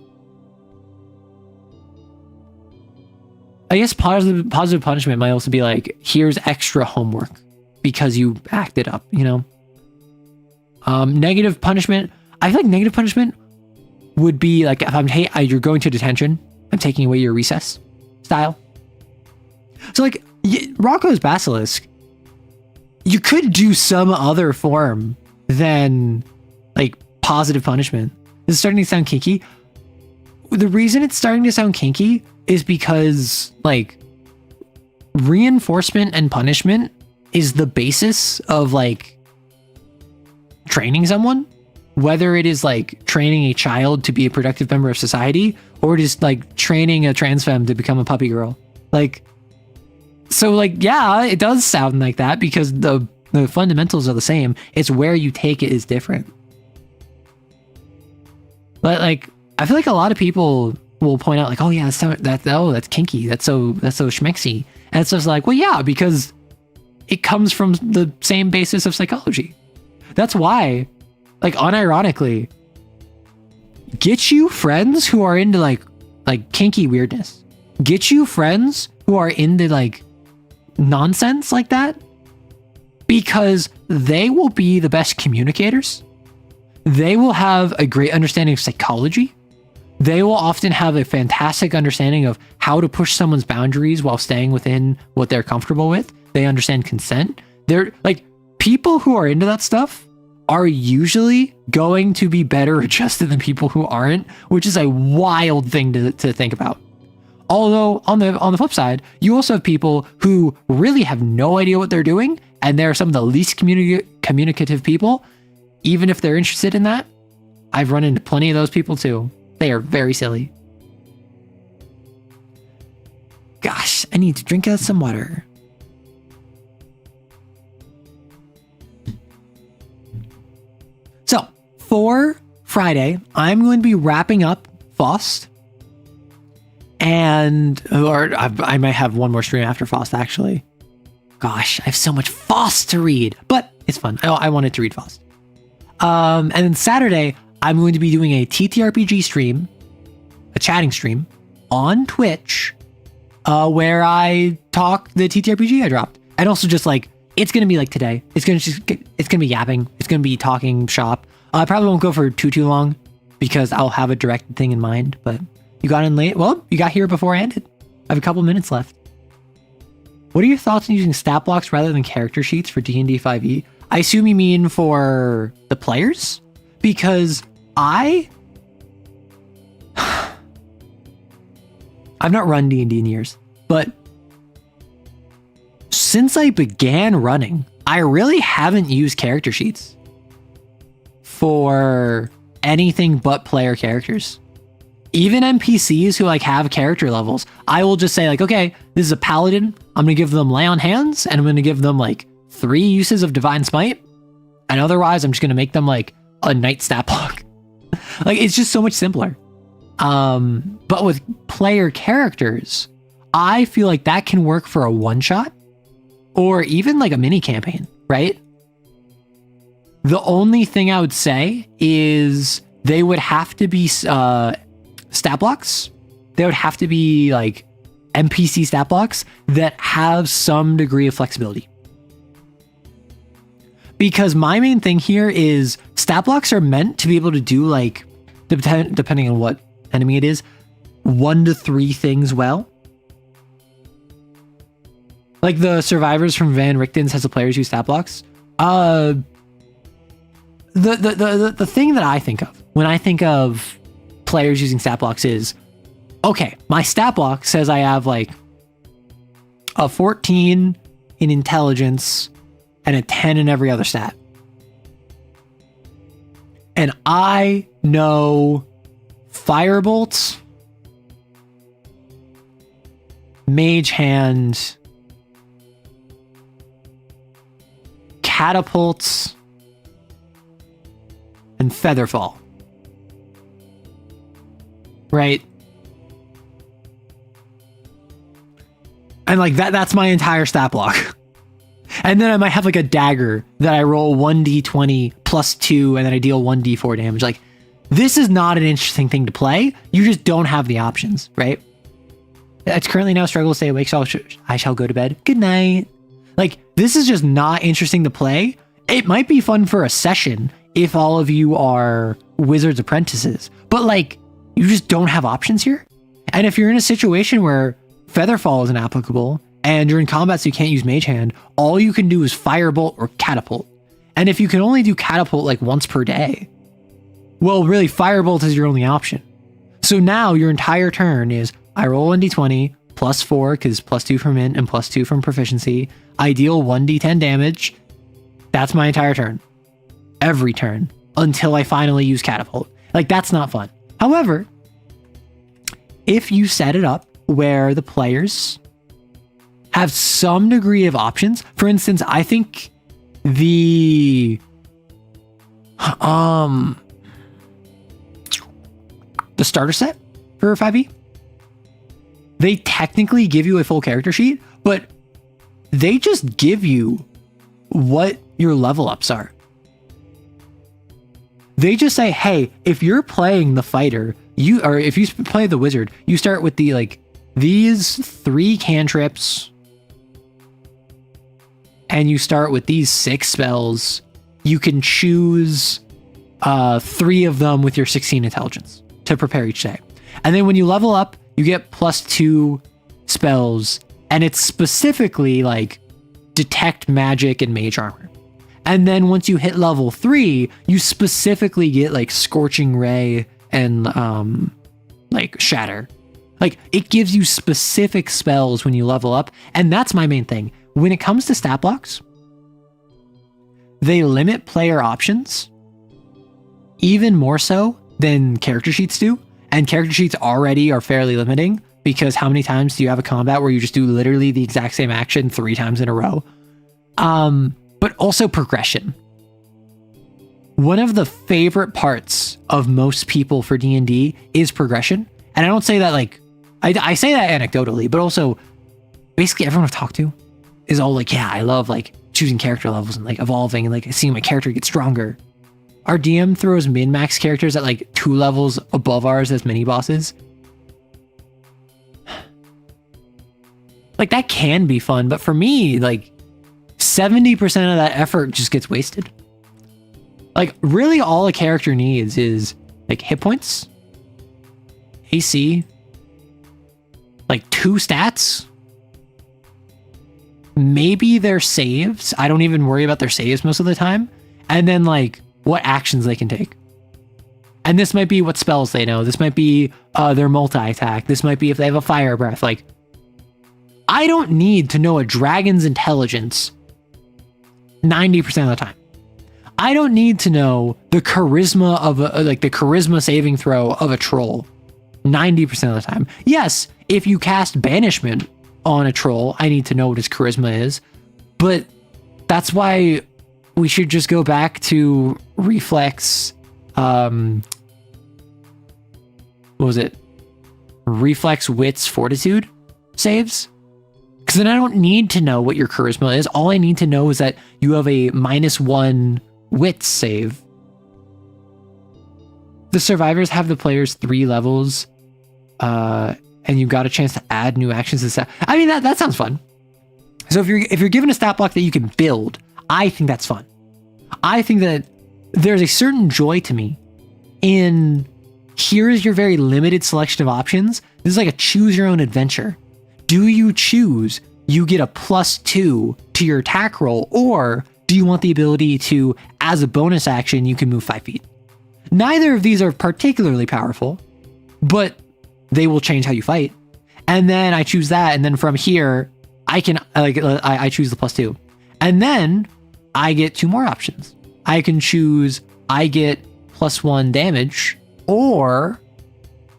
I guess positive punishment might also be like, here's extra homework because you acted up, you know? Negative punishment. I feel like negative punishment would be like, if hey, you're going to detention, I'm taking away your recess style. So like Rocco's Basilisk, you could do some other form than like positive punishment. This is starting to sound kinky. The reason it's starting to sound kinky is because like reinforcement and punishment is the basis of like training someone, whether it is like training a child to be a productive member of society or just like training a trans femme to become a puppy girl. Like, so like, yeah, it does sound like that because the fundamentals are the same. It's where you take it is different. But like, I feel like a lot of people will point out like, oh yeah, that's kinky. That's so schmexy. And it's just like, well, yeah, because it comes from the same basis of psychology. That's why, like, unironically, get you friends who are into like kinky weirdness. Get you friends who are into like nonsense like that, because they will be the best communicators. They will have a great understanding of psychology. They will often have a fantastic understanding of how to push someone's boundaries while staying within what they're comfortable with. They understand consent. They're like, people who are into that stuff are usually going to be better adjusted than people who aren't, which is a wild thing to think about. Although on the flip side, you also have people who really have no idea what they're doing, and they're some of the least communicative people, even if they're interested in that. I've run into plenty of those people too. They are very silly. Gosh, I need to drink some water. So, for Friday, I'm going to be wrapping up Faust. Or I might have one more stream after Faust, actually. Gosh, I have so much Faust to read, but it's fun. I wanted to read Faust. And then Saturday, I'm going to be doing a TTRPG stream, a chatting stream on Twitch, where I talk the TTRPG I dropped. And also just like, it's going to be like today. It's going to be yapping. It's going to be talking shop. I probably won't go for too long because I'll have a directed thing in mind, but you got in late. Well, you got here before I ended. I have a couple minutes left. What are your thoughts on using stat blocks rather than character sheets for D&D 5e? I assume you mean for the players? Because I've not run D&D in years, but since I began running, I really haven't used character sheets for anything but player characters. Even NPCs who like have character levels, I will just say like, okay, this is a paladin. I'm going to give them lay on hands, and I'm going to give them like 3 uses of divine smite. And otherwise I'm just going to make them like a knight stat block. Like, it's just so much simpler. But with player characters, I feel like that can work for a one shot or even like a mini campaign, right? The only thing I would say is they would have to be stat blocks. They would have to be like NPC stat blocks that have some degree of flexibility. Because my main thing here is stat blocks are meant to be able to do like, depending on what enemy it is, 1 to 3 things well. Like the survivors from Van Richten's has the players use stat blocks. The thing that I think of when I think of players using stat blocks is, okay, my stat block says I have like a 14 in intelligence and a 10 in every other stat. And I know Firebolt, Mage Hand, Catapults, and Featherfall. Right? And like that's my entire stat block. And then I might have like a dagger that I roll 1d20 plus 2 and then I deal 1d4 damage. Like, this is not an interesting thing to play. You just don't have the options, right? It's currently now struggle to stay awake, so I shall go to bed. Good night. Like, this is just not interesting to play. It might be fun for a session if all of you are wizards apprentices, but like, you just don't have options here. And if you're in a situation where Featherfall isn't applicable and you're in combat so you can't use Mage Hand, all you can do is Firebolt or Catapult. And if you can only do Catapult like once per day, well, really, Firebolt is your only option. So now your entire turn is I roll 1d20 plus 4 because plus 2 from int and plus 2 from proficiency. I deal 1d10 damage. That's my entire turn. Every turn until I finally use Catapult. Like, that's not fun. However, if you set it up where the players have some degree of options, for instance, I think the starter set for 5e, they technically give you a full character sheet, but they just give you what your level ups are. They just say, hey, if you're playing the fighter, if you play the wizard, you start with the like these 3 cantrips and you start with these 6 spells. You can choose 3 of them with your 16 intelligence to prepare each day. And then when you level up, you get plus 2 spells, and it's specifically like detect magic and mage armor. And then once you hit level 3, you specifically get like Scorching Ray and like Shatter. Like, it gives you specific spells when you level up, and that's my main thing. When it comes to stat blocks, they limit player options even more so than character sheets do. And character sheets already are fairly limiting, because how many times do you have a combat where you just do literally the exact same action 3 times in a row? But also progression. One of the favorite parts of most people for D&D is progression. And I don't say that like, I say that anecdotally, but also basically everyone I've talked to is all like, yeah, I love like choosing character levels and like evolving and like seeing my character get stronger. Our DM throws min-max characters at like 2 levels above ours as mini bosses. Like, that can be fun, but for me, like 70% of that effort just gets wasted. Like, really all a character needs is like hit points, AC, like 2 stats, maybe their saves. I don't even worry about their saves most of the time. And then like what actions they can take. And this might be what spells they know. This might be their multi-attack. This might be if they have a fire breath. Like, I don't need to know a dragon's intelligence 90% of the time. I don't need to know the charisma of the charisma saving throw of a troll 90% of the time. Yes, if you cast banishment on a troll, I need to know what his charisma is. But that's why we should just go back to reflex. What was it? Reflex, wits, fortitude saves. Because then I don't need to know what your charisma is. All I need to know is that you have a -1 wits save. The survivors have the players 3 levels, and you've got a chance to add new actions to stat. I mean, that sounds fun. So if you're given a stat block that you can build, I think that's fun. I think that there's a certain joy to me in here's your very limited selection of options. This is like a choose your own adventure. Do you choose you get a +2 to your attack roll, or do you want the ability to, as a bonus action, you can move 5 feet? Neither of these are particularly powerful, but they will change how you fight. And then I choose that, and then from here, I can I choose the +2. And then I get 2 more options. I can choose I get +1 damage, or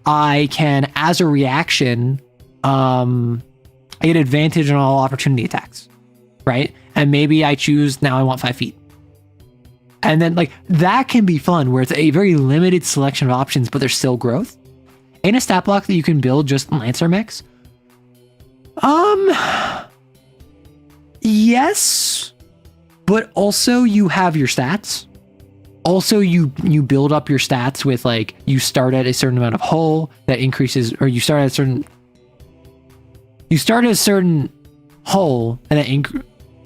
I can, as a reaction, I get advantage on all opportunity attacks, right? And maybe I choose now I want 5 feet. And then like that can be fun, where it's a very limited selection of options, but there's still growth. In a stat block that you can build just Lancer mix. Yes, but also you have your stats. Also, you build up your stats with like, you start at a certain amount of hull that increases, or you start at a certain, you start at a certain hull and then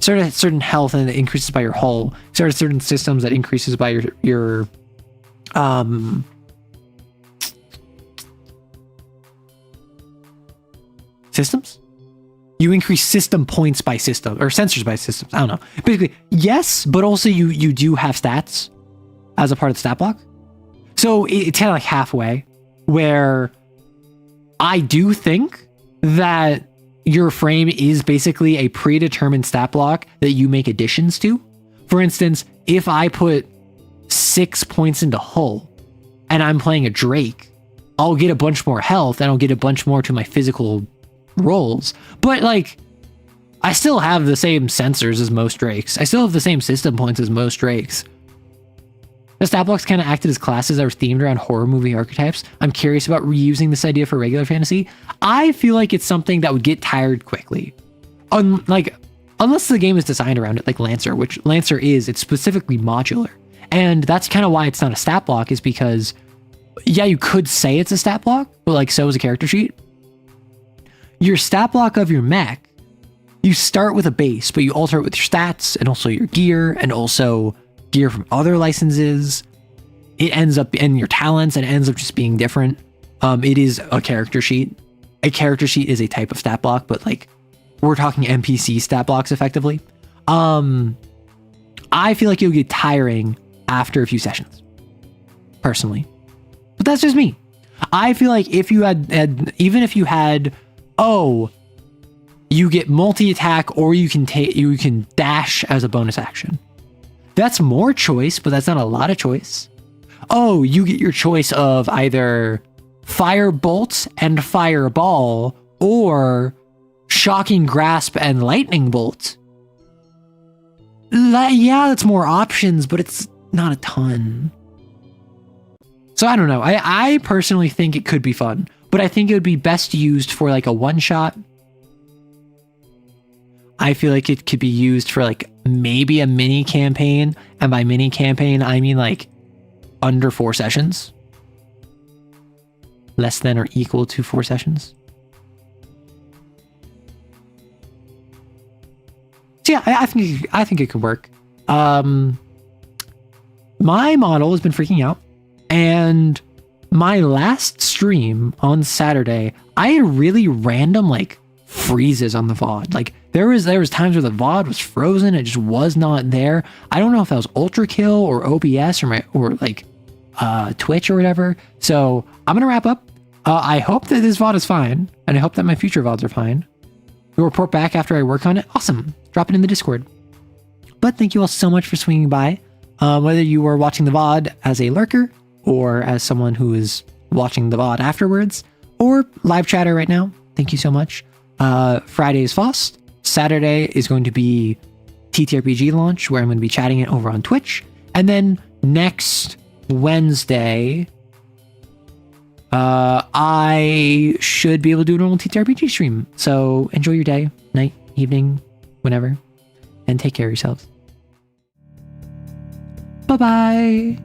start at a certain health and it increases by your hull. Start at certain systems that increases by your systems. You increase system points by system, or sensors by systems. I don't know. Basically, yes, but also you do have stats as a part of the stat block. So it's kind of like halfway, where I do think that your frame is basically a predetermined stat block that you make additions to. For instance, if I put 6 points into hull and I'm playing a Drake, I'll get a bunch more health and I'll get a bunch more to my physical rolls. But like, I still have the same sensors as most Drakes. I still have the same system points as most Drakes. The stat blocks kind of acted as classes that were themed around horror movie archetypes. I'm curious about reusing this idea for regular fantasy. I feel like it's something that would get tired quickly. Unless the game is designed around it, like Lancer, which Lancer is, it's specifically modular. And that's kind of why it's not a stat block, is because, yeah, you could say it's a stat block, but like, so is a character sheet. Your stat block of your mech, you start with a base, but you alter it with your stats and also your gear and also gear from other licenses. It ends up in your talents and it ends up just being different. It is a character sheet. A character sheet is a type of stat block, but like, we're talking NPC stat blocks effectively. I feel like it'll get tiring after a few sessions, personally. But that's just me. I feel like if you had even if you had, you get multi-attack or you can dash as a bonus action. That's more choice, but that's not a lot of choice. Oh, you get your choice of either fire bolt and fireball or shocking grasp and lightning bolt. Yeah, that's more options, but it's not a ton. So I don't know. I personally think it could be fun, but I think it would be best used for like a one-shot. I feel like it could be used for like maybe a mini campaign. And by mini campaign, I mean like under 4 sessions. Less than or equal to 4 sessions. So yeah, I think it could work. My model has been freaking out, and my last stream on Saturday, I had really random like freezes on the VOD. Like there was times where the VOD was frozen, it just was not there. I don't know if that was Ultra Kill or OBS or Twitch or whatever. So I'm gonna wrap up. I hope that this VOD is fine, and I hope that my future VODs are fine. We'll report back after I work on it. Awesome. Drop it in the Discord. But thank you all so much for swinging by. Whether you were watching the VOD as a lurker or as someone who is watching the VOD afterwards or live chatter right now, thank you so much. Friday is Fost. Saturday is going to be TTRPG launch, where I'm going to be chatting it over on Twitch. And then next Wednesday, I should be able to do a normal TTRPG stream. So enjoy your day, night, evening, whenever, and take care of yourselves. Bye-bye.